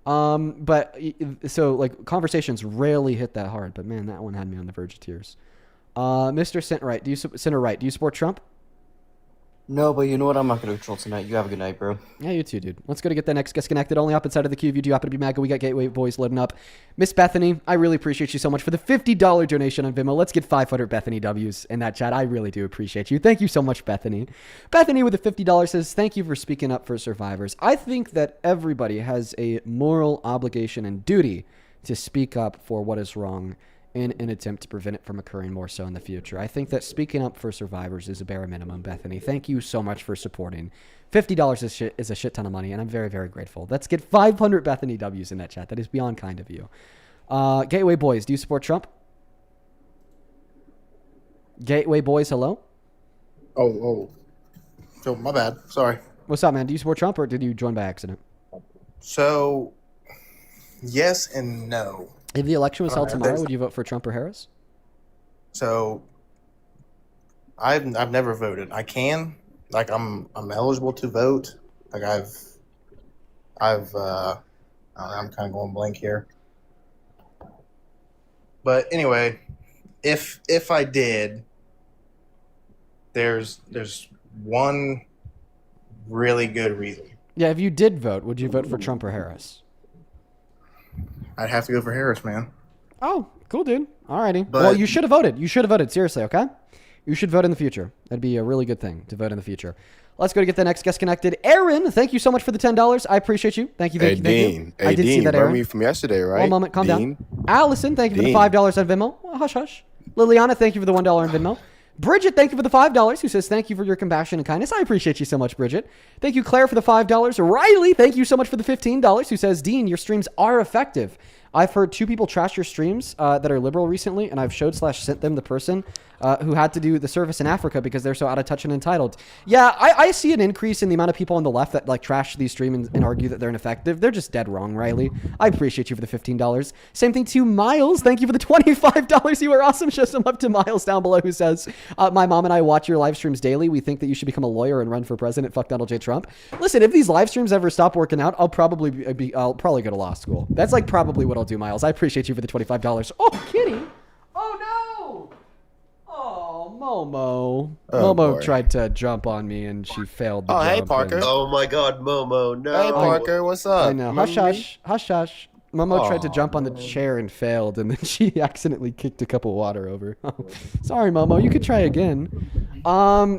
But so like conversations rarely hit that hard, but man, that one had me on the verge of tears. Mr. Centerright, do you support Trump? No, but you know what? I'm not going to troll tonight. You have a good night, bro. Yeah, you too, dude. Let's go to get the next guest connected. Only up inside of the queue if you do happen to be MAGA. We got Gateway Boys loading up. Miss Bethany, I really appreciate you so much for the $50 donation on Venmo. Let's get 500 Bethany W's in that chat. I really do appreciate you. Thank you so much, Bethany. Bethany with the $50 says, thank you for speaking up for survivors. I think that everybody has a moral obligation and duty to speak up for what is wrong in an attempt to prevent it from occurring more so in the future. I think that speaking up for survivors is a bare minimum, Bethany. Thank you so much for supporting. $50 is a shit ton of money, and I'm very, very grateful. Let's get 500 Bethany W's in that chat. That is beyond kind of you. Gateway Boys, do you support Trump? Gateway Boys, hello? Oh, my bad. Sorry. What's up, man? Do you support Trump, or did you join by accident? So, yes and no. If the election was held tomorrow, would you vote for Trump or Harris? So, I've never voted. I can, like, I'm eligible to vote. Like I'm kind of going blank here. But anyway, if I did, there's one really good reason. Yeah, if you did vote, would you vote for Trump or Harris? I'd have to go for Harris, man. Oh, cool, dude. Alrighty. But- Well, you should have voted. You should have voted. Seriously, okay? You should vote in the future. That'd be a really good thing to vote in the future. Let's go to get the next guest connected. Aaron, thank you so much for the $10. I appreciate you. Thank you. Thank you. Thank Dean. you. I did see that, Aaron. Aaron. Me from yesterday, right? One moment. Calm Dean. down. Allison, thank you for the Dean. $5 on Venmo. Oh, hush, hush. Liliana, thank you for the $1 on Venmo. Bridget, thank you for the $5, who says, thank you for your compassion and kindness. I appreciate you so much, Bridget. Thank you, Claire, for the $5. Riley, thank you so much for the $15, who says, Dean, your streams are effective. I've heard 2 people trash your streams that are liberal recently, and I've showed/sent them the person who had to do the service in Africa because they're so out of touch and entitled. Yeah, I see an increase in the amount of people on the left that like trash these streams and argue that they're ineffective. They're just dead wrong, Riley. I appreciate you for the $15. Same thing to Miles. Thank you for the $25. You are awesome. Show some up to Miles down below, who says, my mom and I watch your live streams daily. We think that you should become a lawyer and run for president. Fuck Donald J. Trump. Listen, if these live streams ever stop working out, I'll probably go to law school. That's like probably what I'll do, Miles. I appreciate you for the $25. Oh, kitty. Oh, no. Oh, Momo. Oh, Momo boy. tried to jump on me and she failed the Oh, hey, jump. Parker. Oh my God, Momo, no. Hey, Parker, what's up? I know. Remember Hush, me? hush. Hush, hush. Momo tried to Aw, jump on the chair and failed, and then she accidentally kicked a cup of water over. Oh, sorry, Momo. You could try again.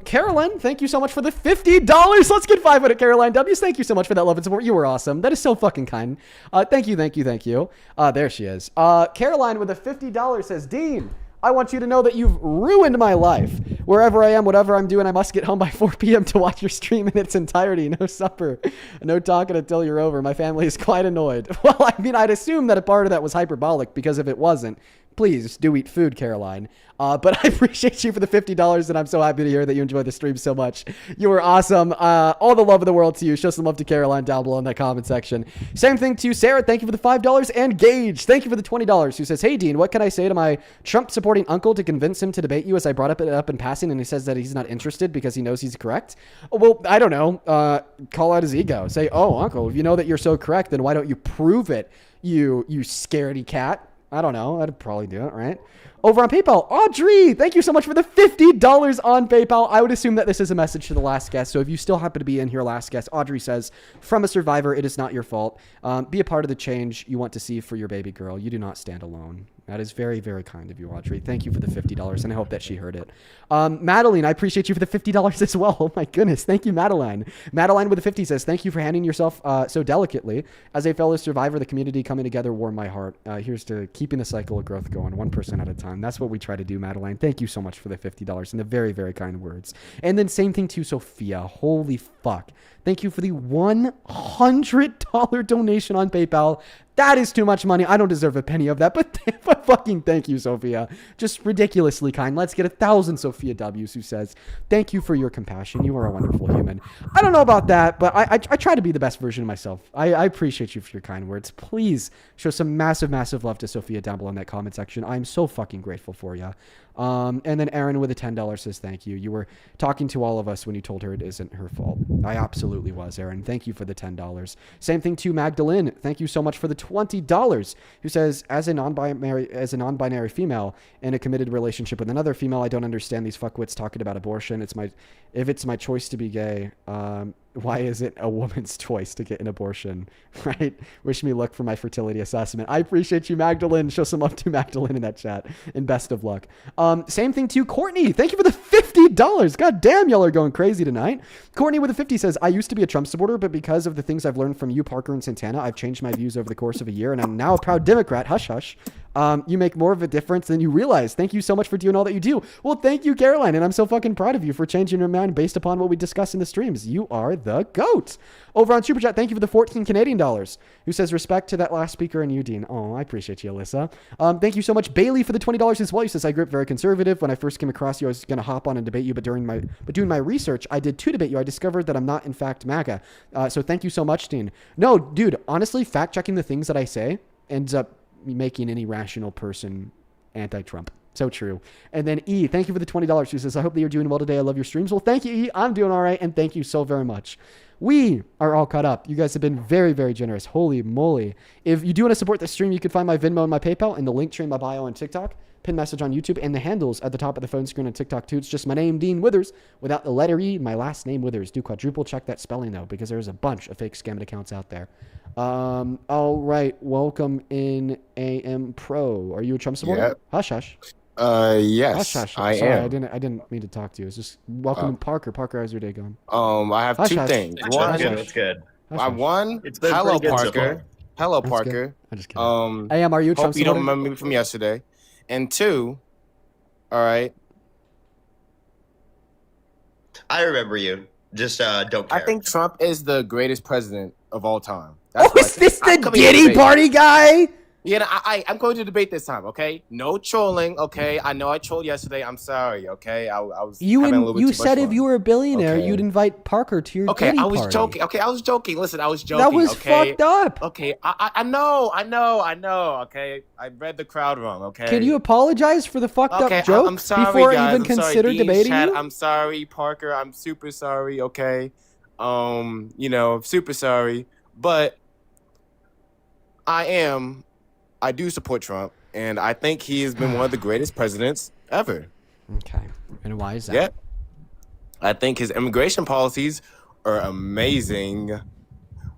Caroline, thank you so much for the $50. Let's get 500, Caroline W's. Thank you so much for that love and support. You were awesome. That is so fucking kind. Thank you, thank you, thank you. There she is. Caroline with a $50 says, Dean, I want you to know that you've ruined my life. Wherever I am, whatever I'm doing, I must get home by 4 p.m. to watch your stream in its entirety. No supper, no talking until you're over. My family is quite annoyed. Well, I mean, I'd assume that a part of that was hyperbolic, because if it wasn't, please do eat food, Caroline. But I appreciate you for the $50, and I'm so happy to hear that you enjoy the stream so much. You were awesome. All the love of the world to you. Show some love to Caroline down below in that comment section. Same thing to Sarah. Thank you for the $5. And Gage, thank you for the $20, who says, hey, Dean, what can I say to my Trump-supporting uncle to convince him to debate you, as I brought it up in passing, and he says that he's not interested because he knows he's correct? Well, I don't know. Call out his ego. Say, oh, uncle, if you know that you're so correct, then why don't you prove it, you scaredy cat? I don't know. I'd probably do it, right? Over on PayPal, Audrey, thank you so much for the $50 on PayPal. I would assume that this is a message to the last guest. So if you still happen to be in here, last guest, Audrey says, from a survivor, it is not your fault. Be a part of the change you want to see for your baby girl. You do not stand alone. That is very, very kind of you, Audrey. Thank you for the $50, and I hope that she heard it. Madeline, I appreciate you for the $50 as well. Oh my goodness. Thank you, Madeline. Madeline with the 50 says, thank you for handling yourself so delicately. As a fellow survivor, the community coming together warmed my heart. Here's to keeping the cycle of growth going, 1% at a time. That's what we try to do, Madeline. Thank you so much for the $50 and the very, very kind words. And then same thing to Sophia. Holy fuck. Thank you for the $100 donation on PayPal. That is too much money. I don't deserve a penny of that, but fucking thank you, Sophia. Just ridiculously kind. Let's get 1,000 Sophia W's, who says, thank you for your compassion. You are a wonderful human. I don't know about that, but I try to be the best version of myself. I appreciate you for your kind words. Please show some massive, massive love to Sophia down below in that comment section. I'm so fucking grateful for you. And then Aaron with a $10 says, thank you. You were talking to all of us when you told her it isn't her fault. I absolutely was, Aaron. Thank you for the $10. Same thing to Magdalene. Thank you so much for the $20, who says, as a non-binary female in a committed relationship with another female, I don't understand these fuckwits talking about abortion. If it's my choice to be gay, why is it a woman's choice to get an abortion, right? Wish me luck for my fertility assessment. I appreciate you, Magdalene. Show some love to Magdalene in that chat, and best of luck. Same thing to Courtney. Thank you for the $50. God damn, y'all are going crazy tonight. Courtney with a 50 says, I used to be a Trump supporter, but because of the things I've learned from you, Parker, and Santana, I've changed my views over the course of a year, and I'm now a proud Democrat. Hush, hush. You make more of a difference than you realize. Thank you so much for doing all that you do. Well, thank you, Caroline, and I'm so fucking proud of you for changing your mind based upon what we discussed in the streams. You are the GOAT. Over on Super Chat, thank you for the 14 Canadian dollars, who says, respect to that last speaker and you, Dean. Oh, I appreciate you, Alyssa. Thank you so much, Bailey, for the $20 as well. He says, I grew up very conservative. When I first came across you, I was going to hop on and debate you, but doing my research, I did to debate you. I discovered that I'm not, in fact, MAGA. So thank you so much, Dean. No, dude, honestly, fact-checking the things that I say ends up making any rational person anti-Trump. So true. And then E, thank you for the $20. She says, I hope that you're doing well today. I love your streams. Well, thank you, E. I'm doing all right. And thank you so very much. We are all caught up. You guys have been very, very generous. Holy moly. If you do want to support the stream, you can find my Venmo and my PayPal in the link tree in my bio on TikTok. pin message on YouTube, and the handles at the top of the phone screen on TikTok too. It's just my name, Dean Withers, without the letter E, my last name Withers. Do quadruple check that spelling though, because there's a bunch of fake scamming accounts out there. All right, welcome in AM Pro. Are you a Trump supporter? Yep. Hush hush. Yes, Hush hush. I Sorry, am. I didn't mean to talk to you. It's just welcome in Parker. Parker, how's your day going? I have Hush, two hush. things. Hush, One, hush, hush. It's good. Hush, I hush. one. It's been Hello, pretty good so Parker. far. Hello, That's Parker. good. I'm just kidding. AM, are you a Trump Hope you don't supporter? remember me from yesterday. And two, all right. I remember you. Just don't care. I think Trump is the greatest president of all time. Oh, what I is this think. I'm the coming to Diddy debate. party guy? Yeah, no, I'm going to debate this time, okay? No trolling, okay? I know I trolled yesterday. I'm sorry, okay? I was having a little bit You too said much if fun. you were a billionaire, Okay. you'd invite Parker to your Okay, Diddy I was party. joking. Okay, I was joking. Listen, I was joking. That was okay? fucked up. Okay, I know. Okay, I read the crowd wrong. Okay. Can you apologize for the fucked Okay, up joke I'm sorry, before guys. I even I'm sorry, consider Dean's debating chat, you? I'm sorry, Parker. I'm super sorry. Okay, super sorry. But I do support Trump, and I think he has been one of the greatest presidents ever. Okay, and why is that? Yep. I think his immigration policies are amazing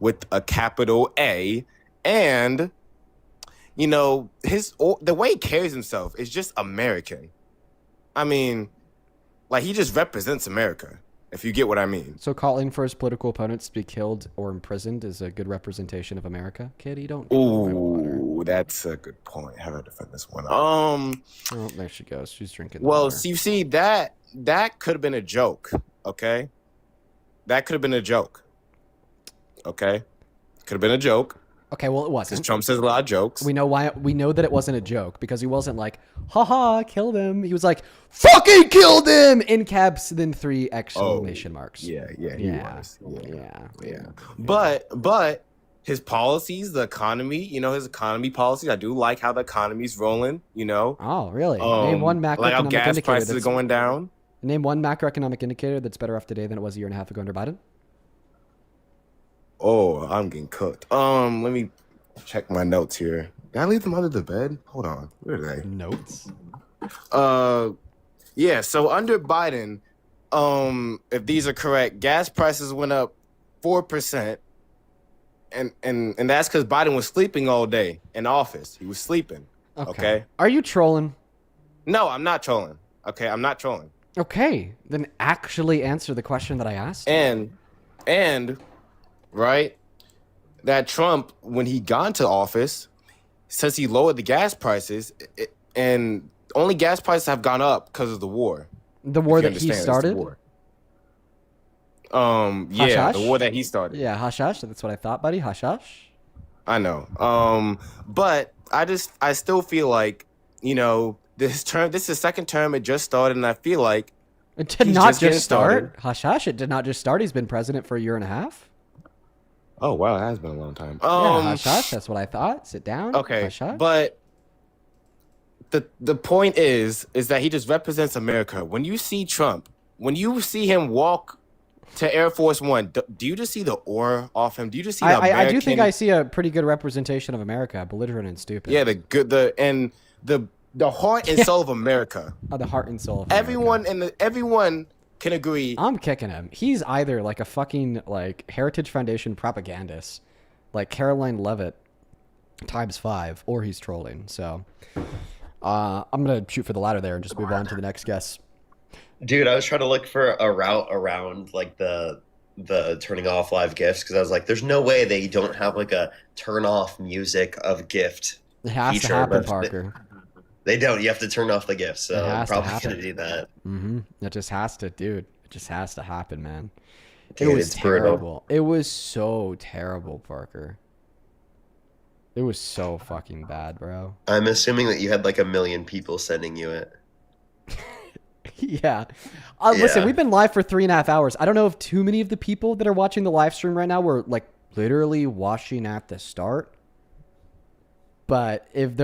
with a capital A, and the way he carries himself is just American. I mean, like, he just represents America, if you get what I mean. So calling for his political opponents to be killed or imprisoned is a good representation of America? Kid, you don't. Ooh, that's a good point. How do I defend this one? Oh, there she goes. She's drinking. Well, water. you see, that could have been a joke, okay? That could have been a joke, okay? Could have been a joke. Okay, well, it Because wasn't. Trump says a lot of jokes. We know why. We know that it wasn't a joke because he wasn't like, haha, killed him. He was like, fucking killed him in caps, then 3 exclamation marks. Yeah, he was. Yeah. But his policies, the economy, his economy policies, I do like how the economy's rolling, Oh, really? Name one macroeconomic like how gas indicator prices are that's going down. Name one macroeconomic indicator that's better off today than it was a year and a half ago under Biden. Oh, I'm getting cooked. Let me check my notes here. Did I leave them under the bed? Hold on. Where are they? Notes? Yeah, so under Biden, if these are correct, gas prices went up 4%. And that's because Biden was sleeping all day in office. He was sleeping. Okay. Are you trolling? No, I'm not trolling. Okay, I'm not trolling. Okay, then actually answer the question that I asked. And right, that Trump, when he got into office, since he lowered the gas prices, and only gas prices have gone up because of the war. The war If you that he understand, it's the started? war. Hush, Yeah, hush? the war that he started. Yeah, hush hush. That's what I thought, buddy. Hush hush. I know. But I still feel like, this is the second term, it just started, and I feel like It did he's not getting just start. started. Hush hush. It did not just start. He's been president for a year and a half. Oh wow, it has been a long time. Yeah, hush hush. That's what I thought. Sit down. Okay, Hush hush. but the point is that he just represents America. When you see Trump, when you see him walk to Air Force One, do you just see the aura off him? Do you just see the American? I do think I see a pretty good representation of America, belligerent and stupid. Yeah, the heart and soul of America. Oh, the heart and soul of Everyone can agree. I'm kicking him. He's either like a fucking like Heritage Foundation propagandist, like Caroline Levitt times 5, or he's trolling. So I'm gonna shoot for the latter there and just move on to the next guest. Dude, I was trying to look for a route around like the turning off live gifts because I was like, there's no way they don't have like a turn off music of gift. It has feature, to happen, but Parker. They don't. You have to turn off the gifts. So It I'm has to probably happen. gonna do that. Mm-hmm. It just has to, dude. It just has to happen, man. Dude, it was it's brutal. terrible. It was so terrible, Parker. It was so fucking bad, bro. I'm assuming that you had like 1 million people sending you it. Yeah. Listen, Yeah. we've been live for 3.5 hours. I don't know if too many of the people that are watching the live stream right now were like literally watching at the start. But if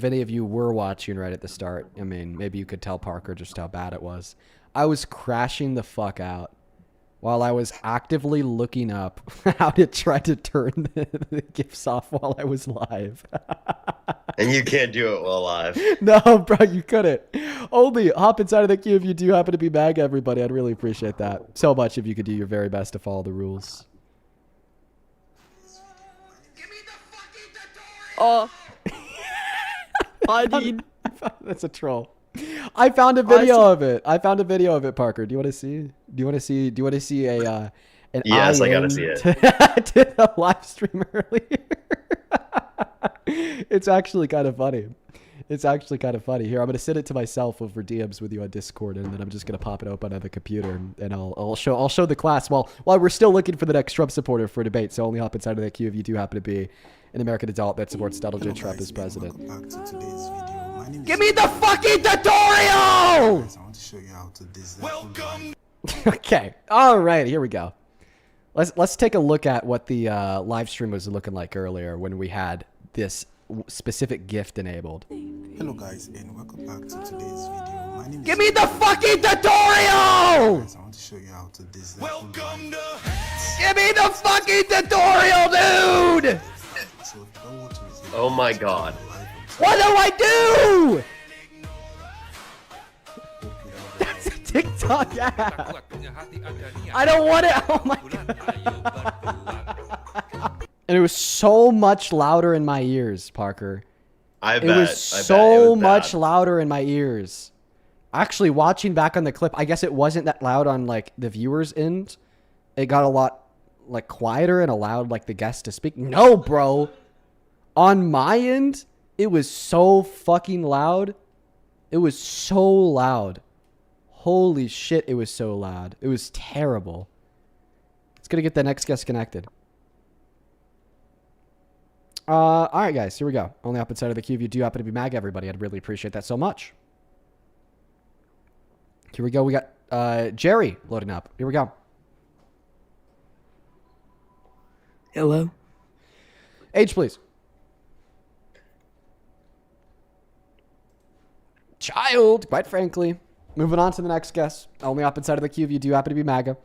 any of you were watching right at the start, I mean, maybe you could tell Parker just how bad it was. I was crashing the fuck out while I was actively looking up how to try to turn the GIFs off while I was live. And you can't do it while live. No, bro, you couldn't. Only hop inside of the queue if you do happen to be MAGA, everybody. I'd really appreciate that so much if you could do your very best to follow the rules. Oh. Hi, Dean. That's a troll. I found a video of it. Parker. Do you want to see? Do you want to see a an Yes, I gotta IN see it. to the live stream earlier? It's actually kind of funny. Here, I'm gonna send it to myself over DMs with you on Discord, and then I'm just gonna pop it open on the computer, and I'll show the class while we're still looking for the next Trump supporter for debate. So only hop inside of that queue if you do happen to be an American adult that supports Donald J. Trump as president. Give me the fucking tutorial! I want to show you how to Welcome. Okay. All right. Here we go. Let's take a look at what the live stream was looking like earlier when we had this specific gift enabled. Hello guys, and welcome back to today's video. My name Give me the fucking tutorial! I want to show you how to design. Welcome to Give me the fucking tutorial, dude! Oh my god. What do I do? That's a TikTok ad. I don't want it. Oh my god. And it was so much louder in my ears, Parker. It was so much louder in my ears. Actually, watching back on the clip, I guess it wasn't that loud on like the viewer's end. It got a lot like quieter and allowed like the guest to speak. No, bro. On my end, it was so fucking loud. It was so loud. Holy shit, it was so loud. It was terrible. Let's go to get the next guest connected. All right, guys, here we go. Only up inside of the queue if you do happen to be MAGA, everybody. I'd really appreciate that so much. Here we go. We got Jerry loading up. Here we go. Hello. Age, please. Child, quite frankly. Moving on to the next guest. Only up inside of the queue if you do happen to be MAGA.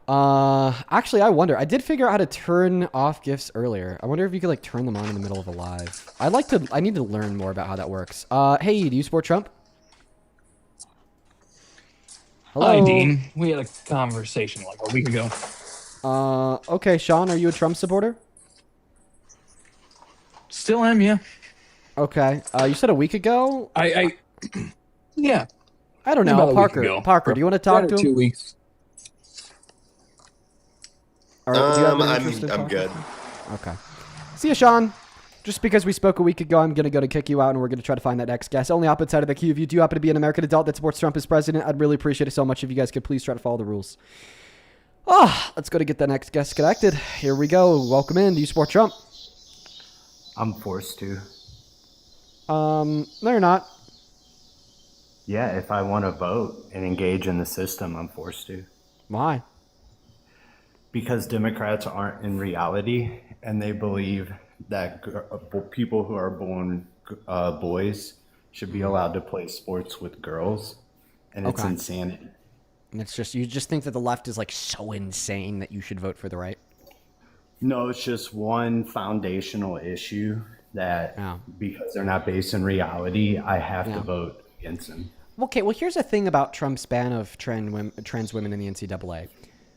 Actually, I wonder. I did figure out how to turn off GIFs earlier. I wonder if you could like turn them on in the middle of a live. I need to learn more about how that works. Hey, do you support Trump? Hello? Hi, Dean. We had a conversation like a week ago. Okay, Sean, are you a Trump supporter? Still am, yeah. Okay. You said a week ago? Yeah. I don't know. About a week Parker, ago. Parker, do you want to talk to him? 2 weeks. Or, do you have any interest in I'm talking? good. Okay. See ya, Sean. Just because we spoke a week ago, I'm going to go to kick you out, and we're going to try to find that next guest. Only up inside of the queue. If you do happen to be an American adult that supports Trump as president, I'd really appreciate it so much if you guys could please try to follow the rules. Let's go to get the next guest connected. Here we go. Welcome in. Do you support Trump? I'm forced to. No, you're not. Yeah, if I want to vote and engage in the system, I'm forced to. Why? Because Democrats aren't in reality, and they believe that people who are born boys should be allowed to play sports with girls, and it's insanity. And it's just, you just think that the left is like so insane that you should vote for the right? No, it's just one foundational issue that because they're not based in reality, I have to vote against them. Okay, well, here's the thing about Trump's ban of trans women in the NCAA.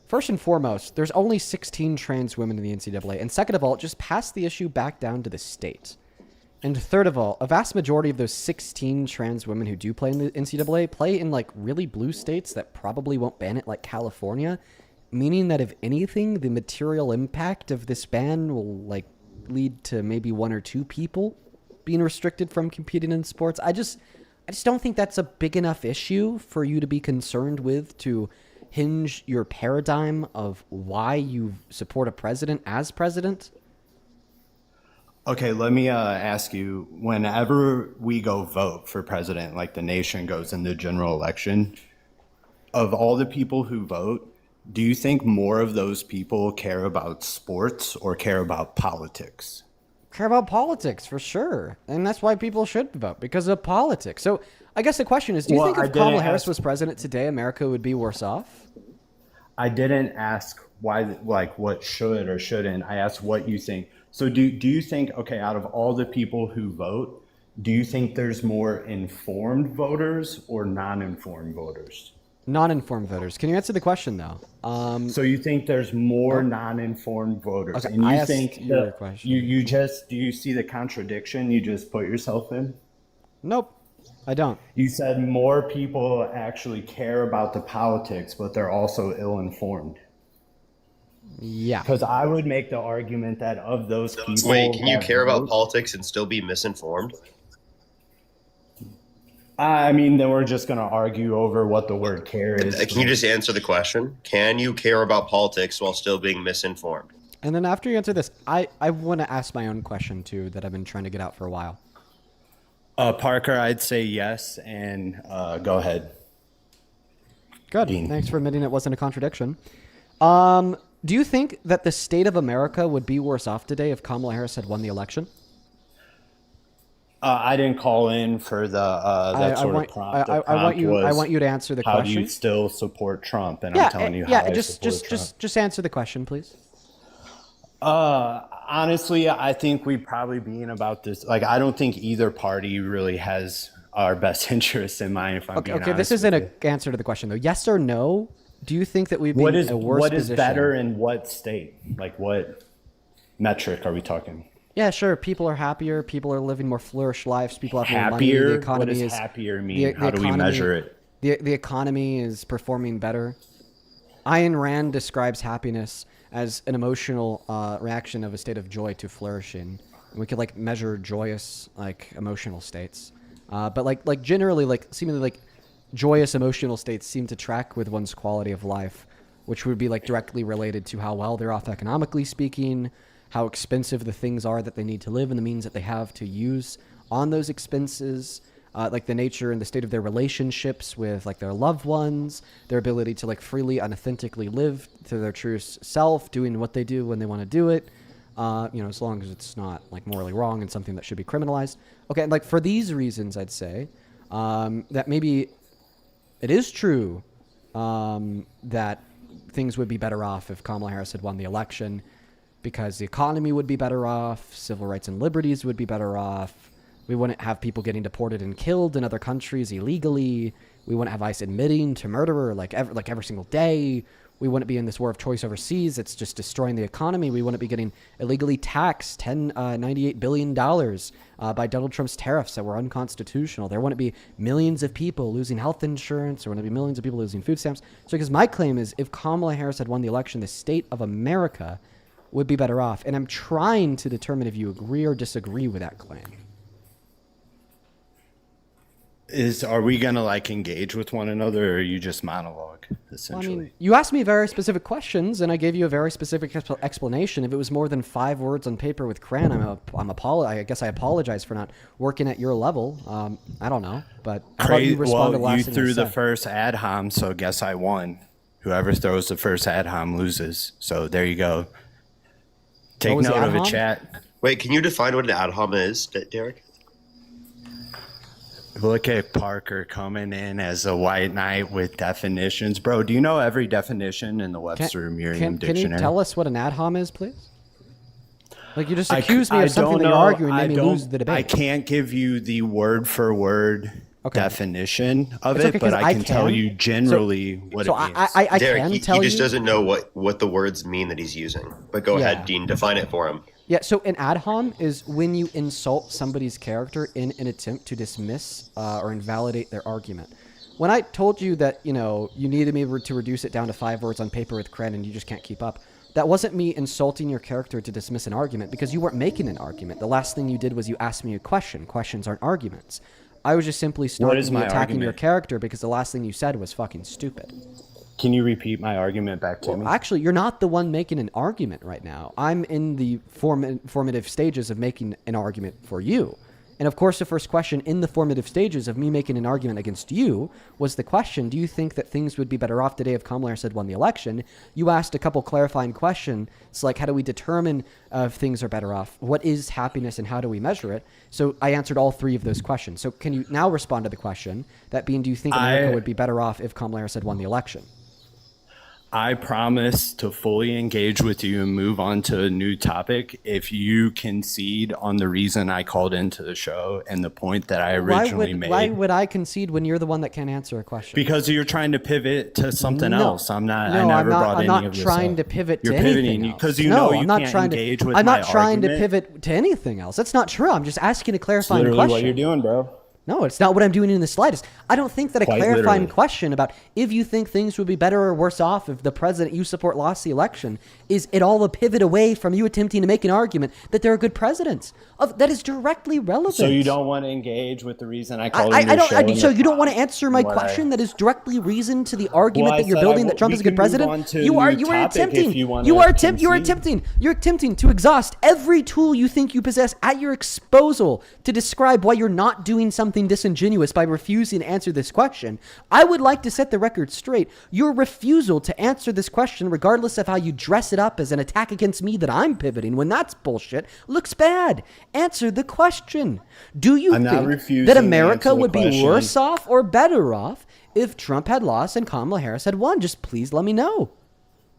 First and foremost, there's only 16 trans women in the NCAA. And second of all, just pass the issue back down to the state. And third of all, a vast majority of those 16 trans women who do play in the NCAA play in like really blue states that probably won't ban it, like California. Meaning that if anything, the material impact of this ban will like lead to maybe 1 or 2 people being restricted from competing in sports. I just don't think that's a big enough issue for you to be concerned with to hinge your paradigm of why you support a president as president. Okay, let me ask you, whenever we go vote for president, like the nation goes in the general election, of all the people who vote, do you think more of those people care about sports or care about politics? Care about politics, for sure. And that's why people should vote, because of politics. So I guess the question is, do you think if Kamala Harris was president today, America would be worse off? I didn't ask why, like what should or shouldn't. I asked what you think. So do you think, okay, out of all the people who vote, do you think there's more informed voters or non-informed voters? Non-informed voters. Can you answer the question though? So you think there's more non-informed voters, Okay, and you I asked think you a that question. you just, do you see the contradiction you just put yourself in? Nope, I don't. You said more people actually care about the politics, but they're also ill-informed. Yeah. Because I would make the argument that of those people... Wait, can you that care about vote- politics and still be misinformed? I mean, then we're just going to argue over what the word care is. Can you just answer the question? Can you care about politics while still being misinformed? And then after you answer this, I want to ask my own question too that I've been trying to get out for a while. Parker, I'd say yes, and go ahead. Good. Dean. Thanks for admitting it wasn't a contradiction. Do you think that the state of America would be worse off today if Kamala Harris had won the election? I didn't call in for the that sort of prompt. The prompt I was, want you to answer the how question. do you still support Trump? And I'm telling you how I support Trump. Just answer the question, please. Honestly, I think we'd probably be in about this. Like, I don't think either party really has our best interests in mind. If I'm being honest this isn't an answer to the question though. Yes or no? Do you think that we'd be in a worse position? What is better in what state? Like, what metric are we talking? Yeah, sure. People are happier. People are living more flourished lives. People have more money. Happier? The economy What does is happier mean? How do we measure it? The economy is performing better. Ayn Rand describes happiness as an emotional reaction of a state of joy to flourishing. And we could like measure joyous like emotional states, but like generally like seemingly like joyous emotional states seem to track with one's quality of life, which would be like directly related to how well they're off economically speaking, how expensive the things are that they need to live and the means that they have to use on those expenses, like the nature and the state of their relationships with like their loved ones, their ability to like freely and authentically live to their true self, doing what they do when they want to do it, as long as it's not like morally wrong and something that should be criminalized. Okay, and like for these reasons, I'd say that maybe it is true that things would be better off if Kamala Harris had won the election, because the economy would be better off, civil rights and liberties would be better off. We wouldn't have people getting deported and killed in other countries illegally. We wouldn't have ICE admitting to murderer like every single day. We wouldn't be in this war of choice overseas. It's just destroying the economy. We wouldn't be getting illegally taxed $98 billion by Donald Trump's tariffs that were unconstitutional. There wouldn't be millions of people losing health insurance. There wouldn't be millions of people losing food stamps. So because my claim is if Kamala Harris had won the election, the state of America would be better off. And I'm trying to determine if you agree or disagree with that claim. Are we gonna like engage with one another, or are you just monologue essentially? Well, I mean, you asked me very specific questions, and I gave you a very specific explanation. If it was more than 5 words on paper with crayon, I guess I apologize for not working at your level. I don't know, but how about you respond to the last you thing threw I the said? first ad hom, so guess I won. Whoever throws the first ad hom loses. So there you go. Take was the note ad of it, hom? chat. Wait, can you define what an ad hom is, Derek? Look at Parker coming in as a white knight with definitions. Bro, do you know every definition in the Webster Merriam Can Dictionary? you tell us what an ad hom is, please? Like, you just accused me of something that you're arguing and made me lose the debate. I can't give you the word for word definition of It's it, okay, but 'cause I can tell can. you generally what it means. I Derek, can he tell just you. doesn't know what the words mean that he's using. But go ahead, Dean, define it for him. Yeah, so an ad hom is when you insult somebody's character in an attempt to dismiss or invalidate their argument. When I told you that, you needed me to reduce it down to 5 words on paper with crayon and you just can't keep up, that wasn't me insulting your character to dismiss an argument, because you weren't making an argument. The last thing you did was you asked me a question. Questions aren't arguments. I was just simply starting attacking your character because the last thing you said was fucking stupid. Can you repeat my argument back to me? Actually, you're not the one making an argument right now. I'm in the formative stages of making an argument for you. And of course, the first question in the formative stages of me making an argument against you was the question, do you think that things would be better off today if Kamala Harris had won the election? You asked a couple clarifying questions. It's like, how do we determine if things are better off? What is happiness and how do we measure it? So I answered all 3 of those questions. So can you now respond to the question, that being, do you think America would be better off if Kamala Harris had won the election? I promise to fully engage with you and move on to a new topic if you concede on the reason I called into the show and the point that I originally made. Why would I concede when you're the one that can't answer a question? Because you're trying to pivot to something else. I'm not. No, I never I'm brought any not of this trying up. to pivot You're to anything pivoting else. because you No, know you I'm not can't trying engage to, with I'm my not trying to argument. pivot to anything else. That's not true. I'm just asking a It's clarifying literally question. what you're doing, bro. No, it's not what I'm doing in the slightest. I don't think that a Quite clarifying literally. question about if you think things would be better or worse off if the president you support lost the election is at all a pivot away from you attempting to make an argument that there are good presidents. That is directly relevant. So you don't want to engage with the reason I called I into the don't. show. So you don't want to answer my what question that is directly reason to the Well, argument I that you're said building I that Trump we is a good can move on president. to a You are new topic attempting. if you wanna You're concede. attempting to exhaust every tool you think you possess at your disposal to describe why you're not doing something disingenuous by refusing to answer this question. I would like to set the record straight. Your refusal to answer this question, regardless of how you dress it up as an attack against me that I'm pivoting when that's bullshit, looks bad. Answer the question. Do you I'm not think refusing that to America answer the would be question. worse off or better off if Trump had lost and Kamala Harris had won? Just please let me know.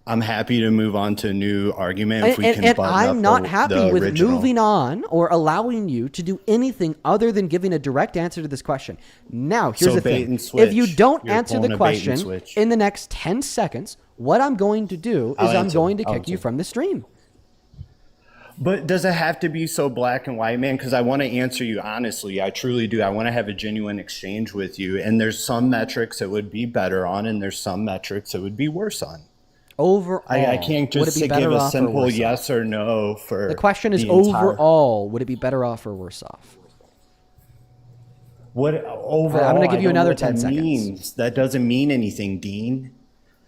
I'm happy to move on to a new argument if we can And button I'm up not the happy with original. moving on or allowing you to do anything other than giving a direct answer to this question. Now, here's So the bait thing. and switch. If you don't You're answer pulling the a bait and question switch. in the next 10 seconds, what I'm going to do I'll is I'm answer. going to I'll kick you answer. from the stream. But does it have to be so black and white, man? Because I want to answer you honestly. I truly do. I want to have a genuine exchange with you. And there's some metrics that would be better on, and there's some metrics that would be worse on. Overall, I can't would it just be give better a off or simple worse yes off? or no for The question is the entire- overall, would it be better off or worse off? What overall? I'm going to give you I don't know another what 10 that seconds. means. That doesn't mean anything, Dean.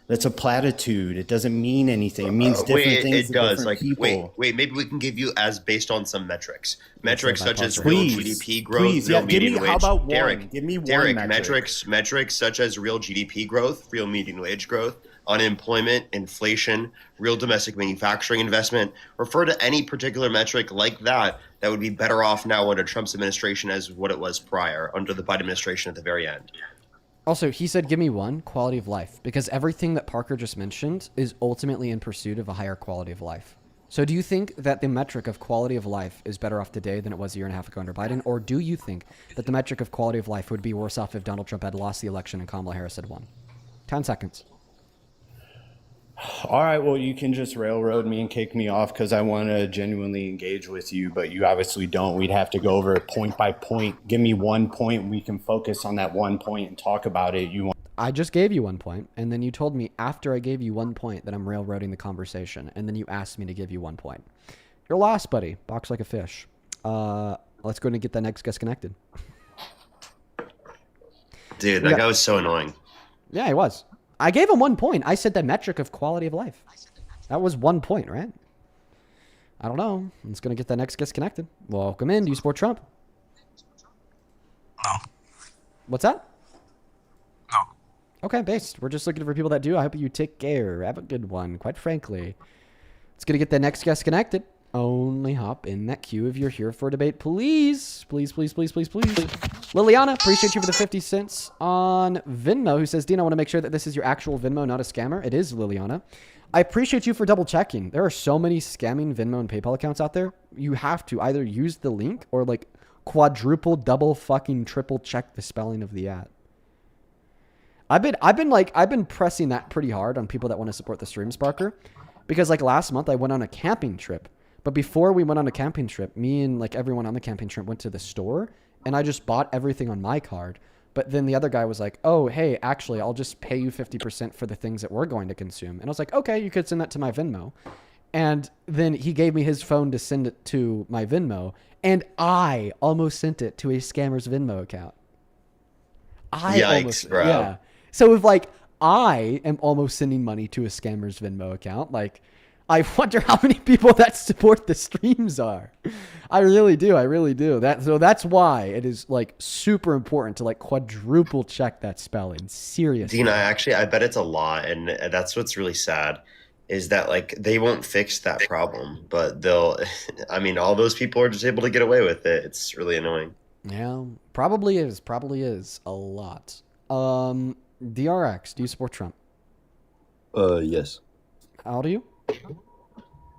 That's a platitude. It doesn't mean anything. It means different Wait, things it to does. different Like, people. wait. Maybe we can give you as based on some metrics. Metrics my such as possible. real Please, GDP growth, please, real yeah, give me- median how wage. about one? Derek, Give me one Derek, metric. metrics such as real GDP growth, real median wage growth, unemployment, inflation, real domestic manufacturing investment. Refer to any particular metric like that that would be better off now under Trump's administration as what it was prior under the Biden administration at the very end. Also, he said, give me one, quality of life, because everything that Parker just mentioned is ultimately in pursuit of a higher quality of life. So do you think that the metric of quality of life is better off today than it was a year and a half ago under Biden? Or do you think that the metric of quality of life would be worse off if Donald Trump had lost the election and Kamala Harris had won? 10 seconds. All right, well, you can just railroad me and kick me off because I want to genuinely engage with you, but you obviously don't. We'd have to go over it point by point. Give me 1 point. We can focus on that 1 point and talk about it. You want? I just gave you 1 point, and then you told me after I gave you 1 point that I'm railroading the conversation, and then you asked me to give you 1 point. You're lost, buddy. Box like a fish. Let's go and get the next guest connected. Dude, that guy was so annoying. Yeah, he was. I gave him 1 point. I said the metric of quality of life. That was 1 point, right? I don't know. Let's going to get the next guest connected. Welcome in. Do you support Trump? No. What's that? No. Okay, based. We're just looking for people that do. I hope you take care. Have a good one, quite frankly. Let's going to get the next guest connected. Only hop in that queue if you're here for a debate, please. Please, please, please, please, please. Liliana, appreciate you for the 50 cents on Venmo, who says, Dean, I want to make sure that this is your actual Venmo, not a scammer. It is, Liliana. I appreciate you for double checking. There are so many scamming Venmo and PayPal accounts out there. You have to either use the link or like quadruple, double fucking triple check the spelling of the ad. I've been pressing that pretty hard on people that want to support the stream, Sparker, because like last month I went on a camping trip. But before we went on a camping trip, me and like everyone on the camping trip went to the store and I just bought everything on my card. But then the other guy was like, oh, hey, actually, I'll just pay you 50% for the things that we're going to consume. And I was like, okay, you could send that to my Venmo. And then he gave me his phone to send it to my Venmo. And I almost sent it to a scammer's Venmo account. Yikes, bro. Yeah. So if like I am almost sending money to a scammer's Venmo account, like I wonder how many people that support the streams are. I really do. I really do. So that's why it is like super important to like quadruple check that spelling. Seriously. Dean, I bet it's a lot, and that's what's really sad is that like they won't fix that problem, but they'll. I mean, all those people are just able to get away with it. It's really annoying. Yeah, probably is a lot. DRX, do you support Trump? Yes. How old are you?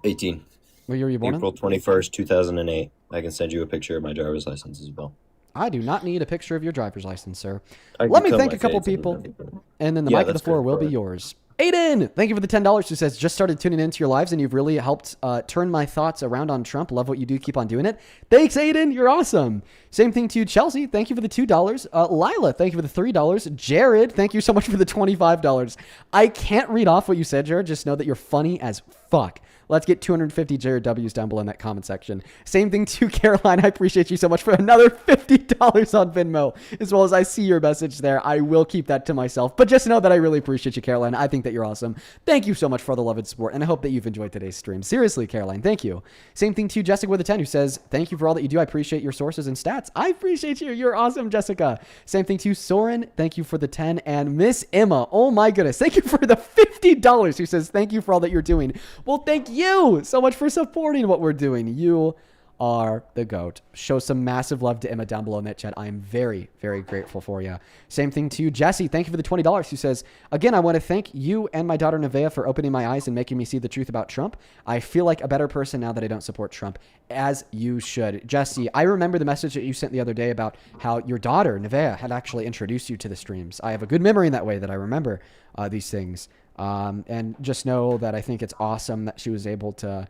18. What year were you born April 21st, 2008. I can send you a picture of my driver's license as well. I do not need a picture of your driver's license, sir. I Let can me cut thank my a couple face and people, everything. and then the Yeah, mic of the that's floor good, will be bro. yours. Aiden, thank you for the $10. Who says, just started tuning into your lives, and you've really helped turn my thoughts around on Trump. Love what you do. Keep on doing it. Thanks, Aiden. You're awesome. Same thing to you, Chelsea. Thank you for the $2. Lila, thank you for the $3. Jared, thank you so much for the $25. I can't read off what you said, Jared. Just know that you're funny as fuck. Let's get 250 Jared W's down below in that comment section. Same thing to Caroline. I appreciate you so much for another $50 on Venmo, as well as I see your message there. I will keep that to myself, but just know that I really appreciate you, Caroline. I think that you're awesome. Thank you so much for all the love and support, and I hope that you've enjoyed today's stream. Seriously, Caroline, thank you. Same thing to Jessica with a 10, who says, thank you for all that you do. I appreciate your sources and stats. I appreciate you. You're awesome, Jessica. Same thing to Soren. Thank you for the 10. And Miss Emma, oh my goodness, thank you for the $50, who says, thank you for all that you're doing. Well, thank you so much for supporting what we're doing. You are the GOAT. Show some massive love to Emma down below in that chat. I am very, very grateful for you. Same thing to Jesse. Thank you for the $20. Who says, again, I want to thank you and my daughter Nevaeh for opening my eyes and making me see the truth about Trump. I feel like a better person now that I don't support Trump, as you should. Jesse, I remember the message that you sent the other day about how your daughter Nevaeh had actually introduced you to the streams. I have a good memory in that way that I remember these things. And just know that I think it's awesome that she was able to,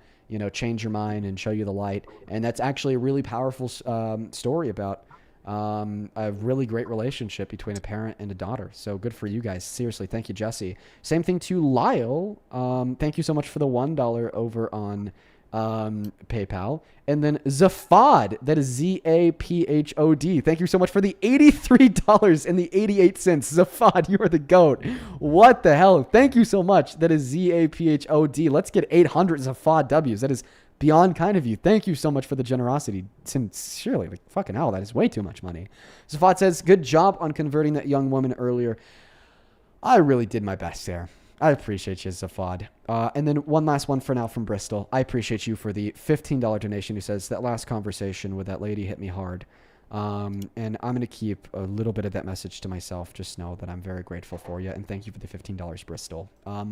change your mind and show you the light. And that's actually a really powerful story about a really great relationship between a parent and a daughter. So good for you guys. Seriously, thank you, Jesse. Same thing to Lyle. Thank you so much for the $1 over on PayPal. And then Zaphod, that is Zaphod. Thank you so much for the $83 and the 88 cents. Zaphod, you are the GOAT. What the hell? Thank you so much. That is Zaphod. Let's get 800 Zaphod W's. That is beyond kind of you. Thank you so much for the generosity. Sincerely, like fucking hell, that is way too much money. Zaphod says, good job on converting that young woman earlier. I really did my best there. I appreciate you, Zaphod. And then one last one for now from Bristol. I appreciate you for the $15 donation, who says, that last conversation with that lady hit me hard. And I'm going to keep a little bit of that message to myself. Just know that I'm very grateful for you. And thank you for the $15, Bristol.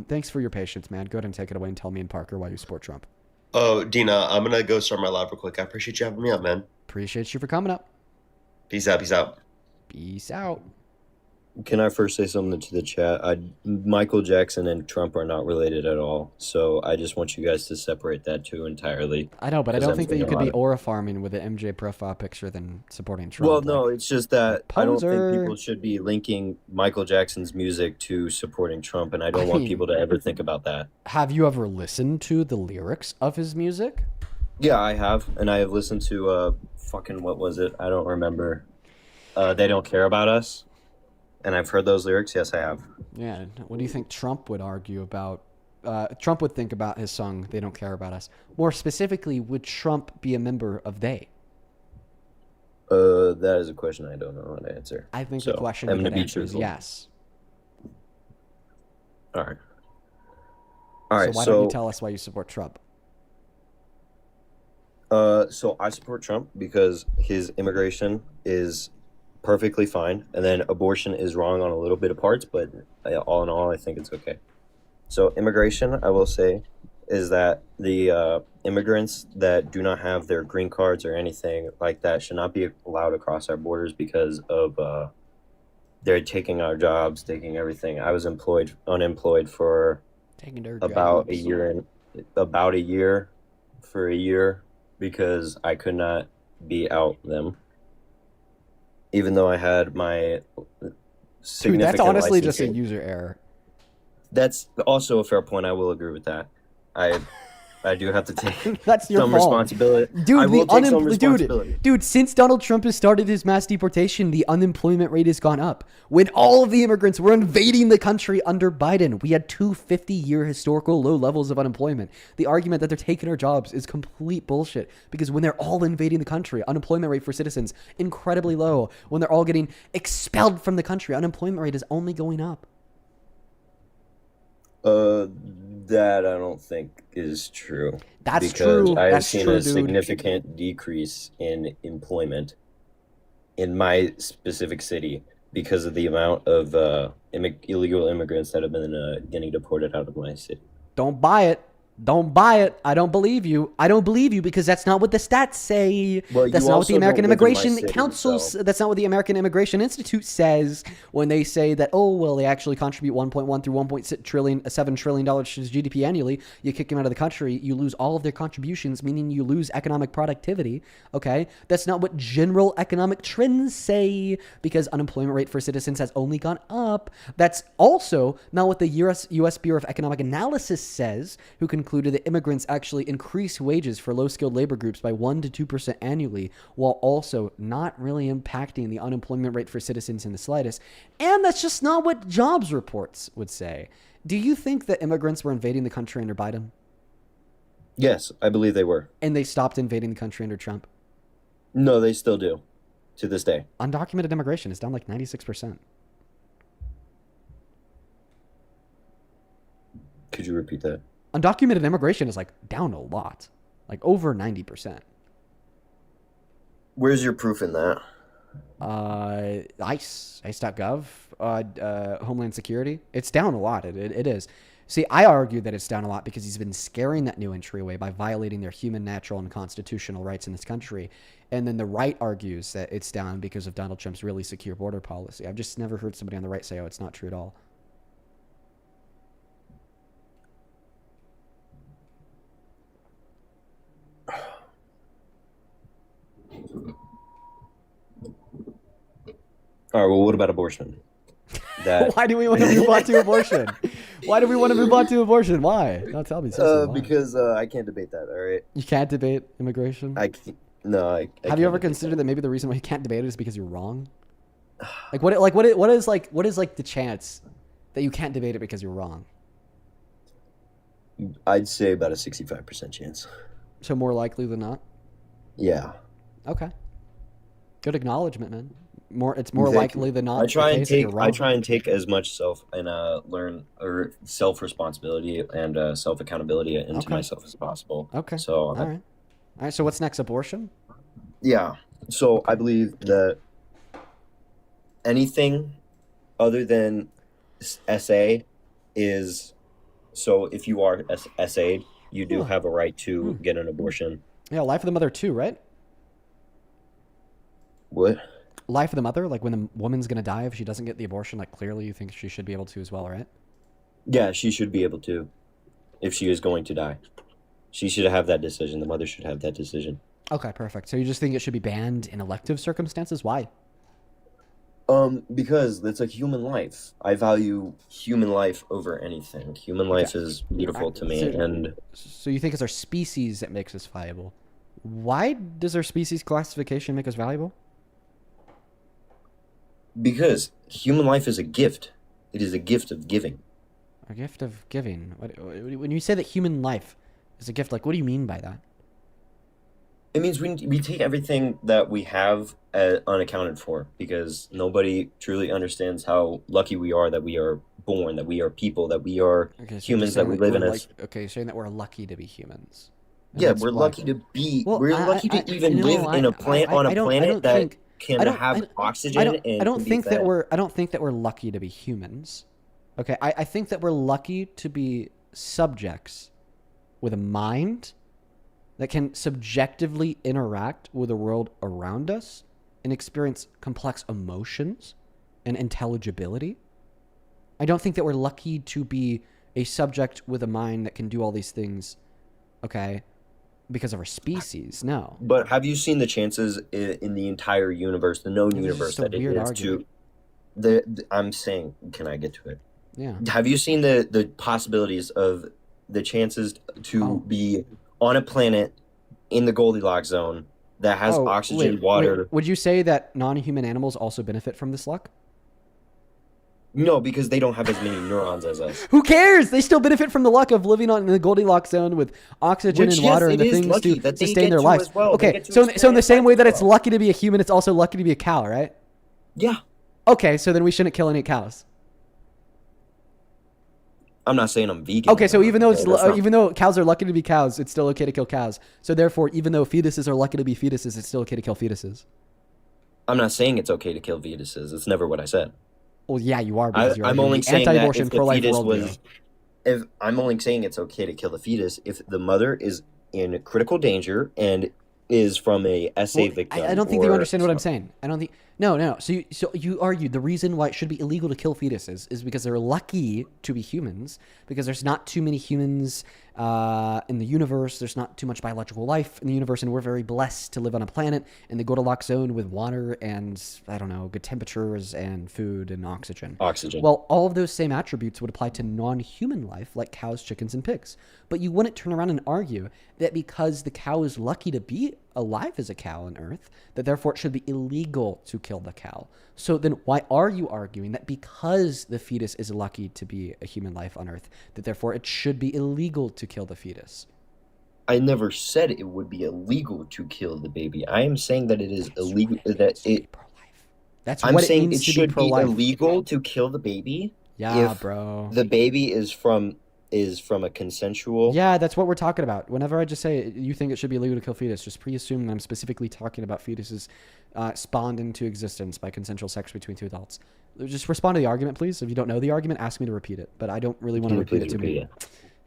Thanks for your patience, man. Go ahead and take it away and tell me and Parker why you support Trump. Oh, Dina, I'm going to go start my live real quick. I appreciate you having me up, man. Appreciate you for coming up. Peace out. Peace out. Peace out. Can I first say something to the chat? Michael Jackson and Trump are not related at all, so I just want you guys to separate that two entirely. I know, but I don't think that you could be aura farming with an MJ profile picture than supporting Trump. Well, no, it's just that I don't Poser. think people should be linking Michael Jackson's music to supporting Trump, and I don't want people to ever think about that. Have you ever listened to the lyrics of his music? Yeah, I have, and I have listened to fucking, what was it? I don't remember. They Don't Care About Us. And I've heard those lyrics. Yes, I have. Yeah. What do you think Trump would argue about? Trump would think about his song, They Don't Care About Us. More specifically, would Trump be a member of they? That is a question I don't know how to answer. I think the question you could answer is yes. All right. All right. So why don't you tell us why you support Trump? So I support Trump because his immigration is perfectly fine, and then abortion is wrong on a little bit of parts, but all in all, I think it's okay. So immigration, I will say, is that the immigrants that do not have their green cards or anything like that should not be allowed across our borders because of they're taking our jobs, taking everything. I was unemployed for about a year because I could not be out them. Even though I had my significant Dude, that's honestly just a licensing. user error. That's also a fair point. I will agree with that. I do have to take That's your some fault. responsibility. Dude, I will take some responsibility. Dude, since Donald Trump has started his mass deportation, the unemployment rate has gone up. When all of the immigrants were invading the country under Biden, we had 250-year historical low levels of unemployment. The argument that they're taking our jobs is complete bullshit, because when they're all invading the country, unemployment rate for citizens incredibly low. When they're all getting expelled from the country, unemployment rate is only going up. That I don't think is true. That's because true. I have That's seen true, a dude. significant decrease in employment in my specific city because of the amount of illegal immigrants that have been getting deported out of my city. Don't buy it. Don't buy it. I don't believe you. I don't believe you because that's not what the stats say. Well, that's you not what the also American don't live in my Immigration city, Council. so- That's not what the American Immigration Institute says when they say that. Oh well, they actually contribute 1.1 through 1.6 trillion, $7 trillion to GDP annually. You kick them out of the country, you lose all of their contributions, meaning you lose economic productivity. Okay, that's not what general economic trends say because unemployment rate for citizens has only gone up. That's also not what the U.S. Bureau of Economic Analysis says, who concluded that immigrants actually increase wages for low-skilled labor groups by 1 to 2% annually, while also not really impacting the unemployment rate for citizens in the slightest. And that's just not what jobs reports would say. Do you think that immigrants were invading the country under Biden? Yes, I believe they were. And they stopped invading the country under Trump? No, they still do, to this day. Undocumented immigration is down like 96%. Could you repeat that? Undocumented immigration is like down a lot, like over 90%. Where's your proof in that? ICE.gov, Homeland Security. It's down a lot. It is. See, I argue that it's down a lot because he's been scaring that new entry away by violating their human, natural, and constitutional rights in this country. And then the right argues that it's down because of Donald Trump's really secure border policy. I've just never heard somebody on the right say, oh, it's not true at all. All right, well, what about abortion? That Why do we want to move on to abortion? Why do we want to move on to abortion? Why? Now tell me. Why? Because I can't debate that, all right? You can't debate immigration? I can't. No, I Have you ever considered that maybe the reason why you can't debate it is because you're wrong? What is the chance that you can't debate it because you're wrong? I'd say about a 65% chance. So more likely than not? Yeah. Okay. Good acknowledgement, man. It's more Thank likely you. than not. I try the and case that take you're wrong. I try and take as much self responsibility and self accountability into Okay. myself as possible. Okay. So All right. So what's next? Abortion? yeah. So I believe that anything other than SA is, so if you are SA'd, you do have a right to get an abortion. Yeah, life of the mother too, right? What? Life of the mother, like when the woman's gonna die if she doesn't get the abortion, like clearly you think she should be able to as well, right? Yeah, she should be able to, if she is going to die. She should have that decision. The mother should have that decision. Okay, perfect. So you just think it should be banned in elective circumstances? Why? Because it's a human life. I value human life over anything. Human life is beautiful to me, and So you think it's our species that makes us valuable? Why does our species classification make us valuable? because human life is a gift. It is a gift of giving. A gift of giving. When you say that human life is a gift, like what do you mean by that? It means we take everything that we have unaccounted for, because nobody truly understands how lucky we are that we are born, that we are people, that we are humans, that we live in a... Okay, saying that we're lucky to be humans. And Yeah, that's we're why- lucky to be... Well, we're I- lucky I- to even you know, live in a planet on a I don't planet that think- can I don't- have I don't- oxygen I don't, and I don't can be think that fed. I don't think that we're lucky to be humans. Okay, I think that we're lucky to be subjects with a mind that can subjectively interact with the world around us and experience complex emotions and intelligibility. I don't think that we're lucky to be a subject with a mind that can do all these things, okay, because of our species. No. But have you seen the chances in the entire universe, the known This is universe, just a that it weird is argument. to... I'm saying, can I get to it? Yeah. Have you seen the possibilities of the chances to be on a planet in the Goldilocks zone that has oxygen, water? Would you say that non-human animals also benefit from this luck? No, because they don't have as many neurons as us. Who cares? They still benefit from the luck of living on in the Goldilocks zone with oxygen Which, and water yes, and the it is things lucky to that they sustain get their to lives. as well. They Okay, get to so in the experience same way life that as it's well. lucky to be a human, it's also lucky to be a cow, right? Yeah. Okay, so then we shouldn't kill any cows. I'm not saying I'm vegan. Okay, so even though Okay, that's not- even though cows are lucky to be cows, it's still okay to kill cows. So therefore, even though fetuses are lucky to be fetuses, it's still okay to kill fetuses. I'm not saying it's okay to kill fetuses. It's never what I said. Well, yeah, you are, because you're I'm only the saying that anti-abortion, if the pro-life fetus worldview. was, if I'm only saying it's okay to kill the fetus if the mother is in critical danger and is from a SA victim. I don't think you understand what I'm saying. I don't think. No. So you argued the reason why it should be illegal to kill fetuses is because they're lucky to be humans, because there's not too many humans in the universe. There's not too much biological life in the universe, and we're very blessed to live on a planet in the Goldilocks zone with water and, I don't know, good temperatures and food and oxygen. Well, all of those same attributes would apply to non-human life like cows, chickens, and pigs. But you wouldn't turn around and argue that because the cow is lucky to be alive as a cow on Earth, that therefore it should be illegal to kill the cow. So then why are you arguing that because the fetus is lucky to be a human life on Earth, that therefore it should be illegal to kill the fetus? I never said it would be illegal to kill the baby. I am saying that it is illegal. That it. That's I'm what it saying means it to be should be pro-life. illegal to kill the baby. Yeah, if bro. The baby is from a consensual. Yeah, that's what we're talking about. Whenever I just say you think it should be illegal to kill fetus, just pre-assume that I'm specifically talking about fetuses spawned into existence by consensual sex between two adults. Just respond to the argument, please. If you don't know the argument, ask me to repeat it. But I don't really want to repeat it to me.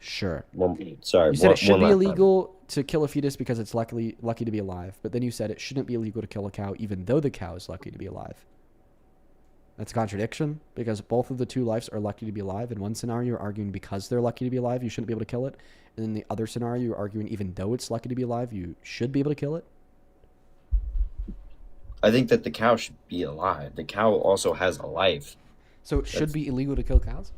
Sure. Sorry. You said it should be illegal to kill a fetus because it's lucky to be alive. But then you said it shouldn't be illegal to kill a cow even though the cow is lucky to be alive. That's a contradiction, because both of the two lives are lucky to be alive. In one scenario, you're arguing because they're lucky to be alive, you shouldn't be able to kill it. And in the other scenario, you're arguing even though it's lucky to be alive, you should be able to kill it. I think that the cow should be alive. The cow also has a life. So it should be illegal to kill cows?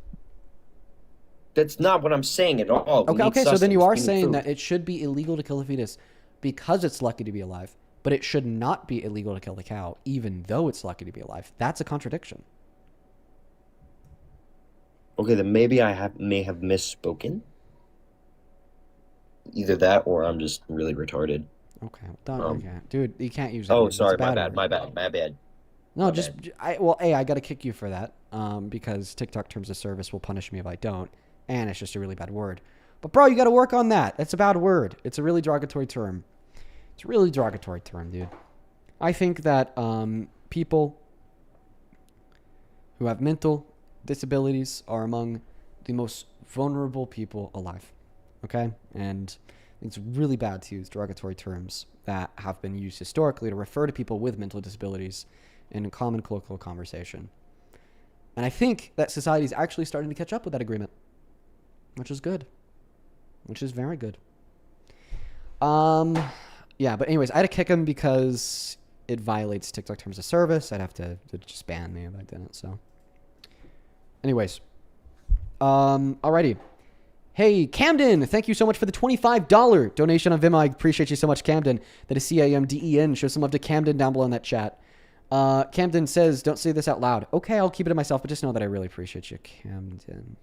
That's not what I'm saying at all. Okay, so then you are saying that it should be illegal to kill a fetus because it's lucky to be alive, but it should not be illegal to kill the cow even though it's lucky to be alive. That's a contradiction. Okay, then maybe I may have misspoken. Either that or I'm just really retarded. Okay, dude, you can't use that. Oh, word. sorry, That's my bad. No, My just bad. I got to kick you for that, because TikTok terms of service will punish me if I don't, and it's just a really bad word. But bro, you got to work on that. It's a bad word. It's a really derogatory term. It's a really derogatory term, dude. I think that people who have mental disabilities are among the most vulnerable people alive. Okay? And it's really bad to use derogatory terms that have been used historically to refer to people with mental disabilities in a common colloquial conversation. And I think that society is actually starting to catch up with that agreement, which is good. Which is very good. Yeah, but anyways, I had to kick him because it violates TikTok terms of service. I'd have to just ban me if I didn't, so. Anyways. Alrighty. Hey, Camden, thank you so much for the $25 donation on Venmo. I appreciate you so much, Camden. That is CAMDEN. Show some love to Camden down below in that chat. Camden says, don't say this out loud. Okay, I'll keep it to myself, but just know that I really appreciate you, Camden.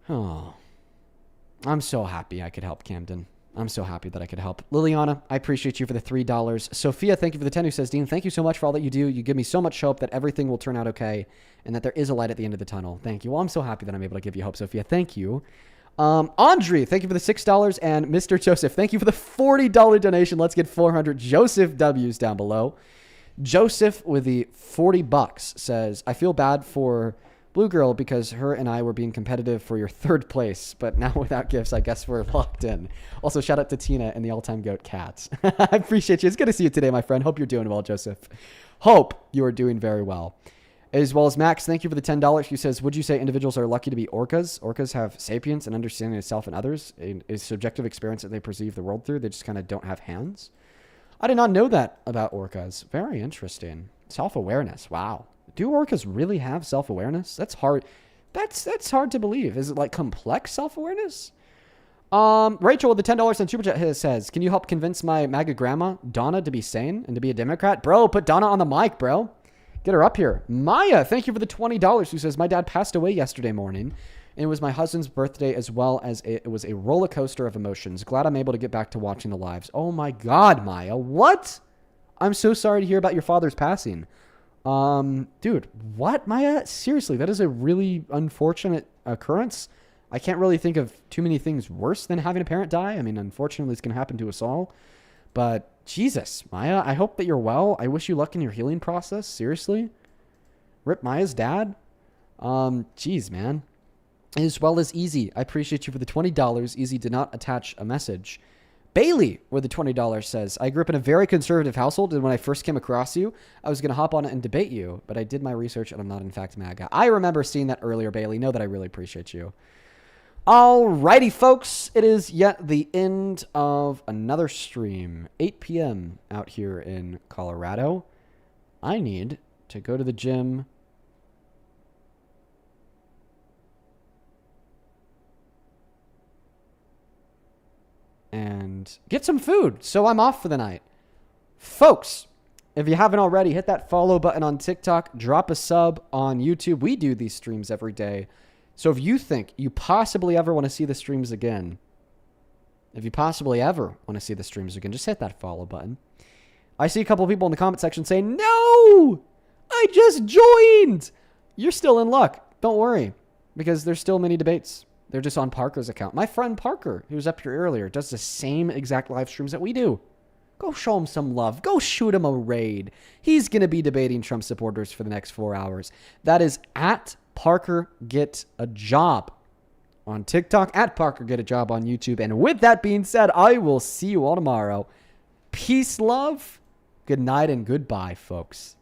Oh. I'm so happy I could help, Camden. I'm so happy that I could help. Liliana, I appreciate you for the $3. Sophia, thank you for the 10, who says, Dean, thank you so much for all that you do. You give me so much hope that everything will turn out okay and that there is a light at the end of the tunnel. Thank you. Well, I'm so happy that I'm able to give you hope, Sophia. Thank you. Andre, thank you for the $6. And Mr. Joseph, thank you for the $40 donation. Let's get 400 Joseph W's down below. Joseph with the $40 says, I feel bad for Blue Girl because her and I were being competitive for your third place, but now without gifts, I guess we're locked in. Also, shout out to Tina and the all-time goat Cats. I appreciate you. It's good to see you today, my friend. Hope you're doing well, Joseph. Hope you are doing very well. As well as Max, thank you for the $10. He says, would you say individuals are lucky to be orcas? Orcas have sapience and understanding of self and others, a subjective experience that they perceive the world through. They just kind of don't have hands. I did not know that about orcas. Very interesting. Self-awareness. Wow. Do orcas really have self-awareness? That's hard. That's hard to believe. Is it like complex self-awareness? Rachel with the $10 on Super Chat says, can you help convince my MAGA grandma, Donna, to be sane and to be a Democrat? Bro, put Donna on the mic, bro. Get her up here. Maya, thank you for the $20, who says, my dad passed away yesterday morning, and it was my husband's birthday as well as it was a roller coaster of emotions. Glad I'm able to get back to watching the lives. Oh my God, Maya. What? I'm so sorry to hear about your father's passing. Dude, what, Maya? Seriously, that is a really unfortunate occurrence. I can't really think of too many things worse than having a parent die. I mean, unfortunately, it's going to happen to us all. But Jesus, Maya, I hope that you're well. I wish you luck in your healing process. Seriously. Rip Maya's dad. Geez, man. As well as Easy. I appreciate you for the $20. Easy did not attach a message. Bailey, with the $20 says, I grew up in a very conservative household, and when I first came across you, I was going to hop on it and debate you, but I did my research, and I'm not, in fact, MAGA. I remember seeing that earlier, Bailey. Know that I really appreciate you. Alrighty, folks. It is yet the end of another stream. 8 p.m. out here in Colorado. I need to go to the gym and get some food. So I'm off for the night. Folks, if you haven't already, hit that follow button on TikTok. Drop a sub on YouTube. We do these streams every day. So if you think you possibly ever want to see the streams again, just hit that follow button. I see a couple of people in the comment section saying, no, I just joined. You're still in luck. Don't worry, because there's still many debates. They're just on Parker's account. My friend Parker, who was up here earlier, does the same exact live streams that we do. Go show him some love. Go shoot him a raid. He's going to be debating Trump supporters for the next 4 hours. That is at Parker Get a Job on TikTok, at Parker Get a Job on YouTube. And with that being said, I will see you all tomorrow. Peace, love, good night, and goodbye, folks.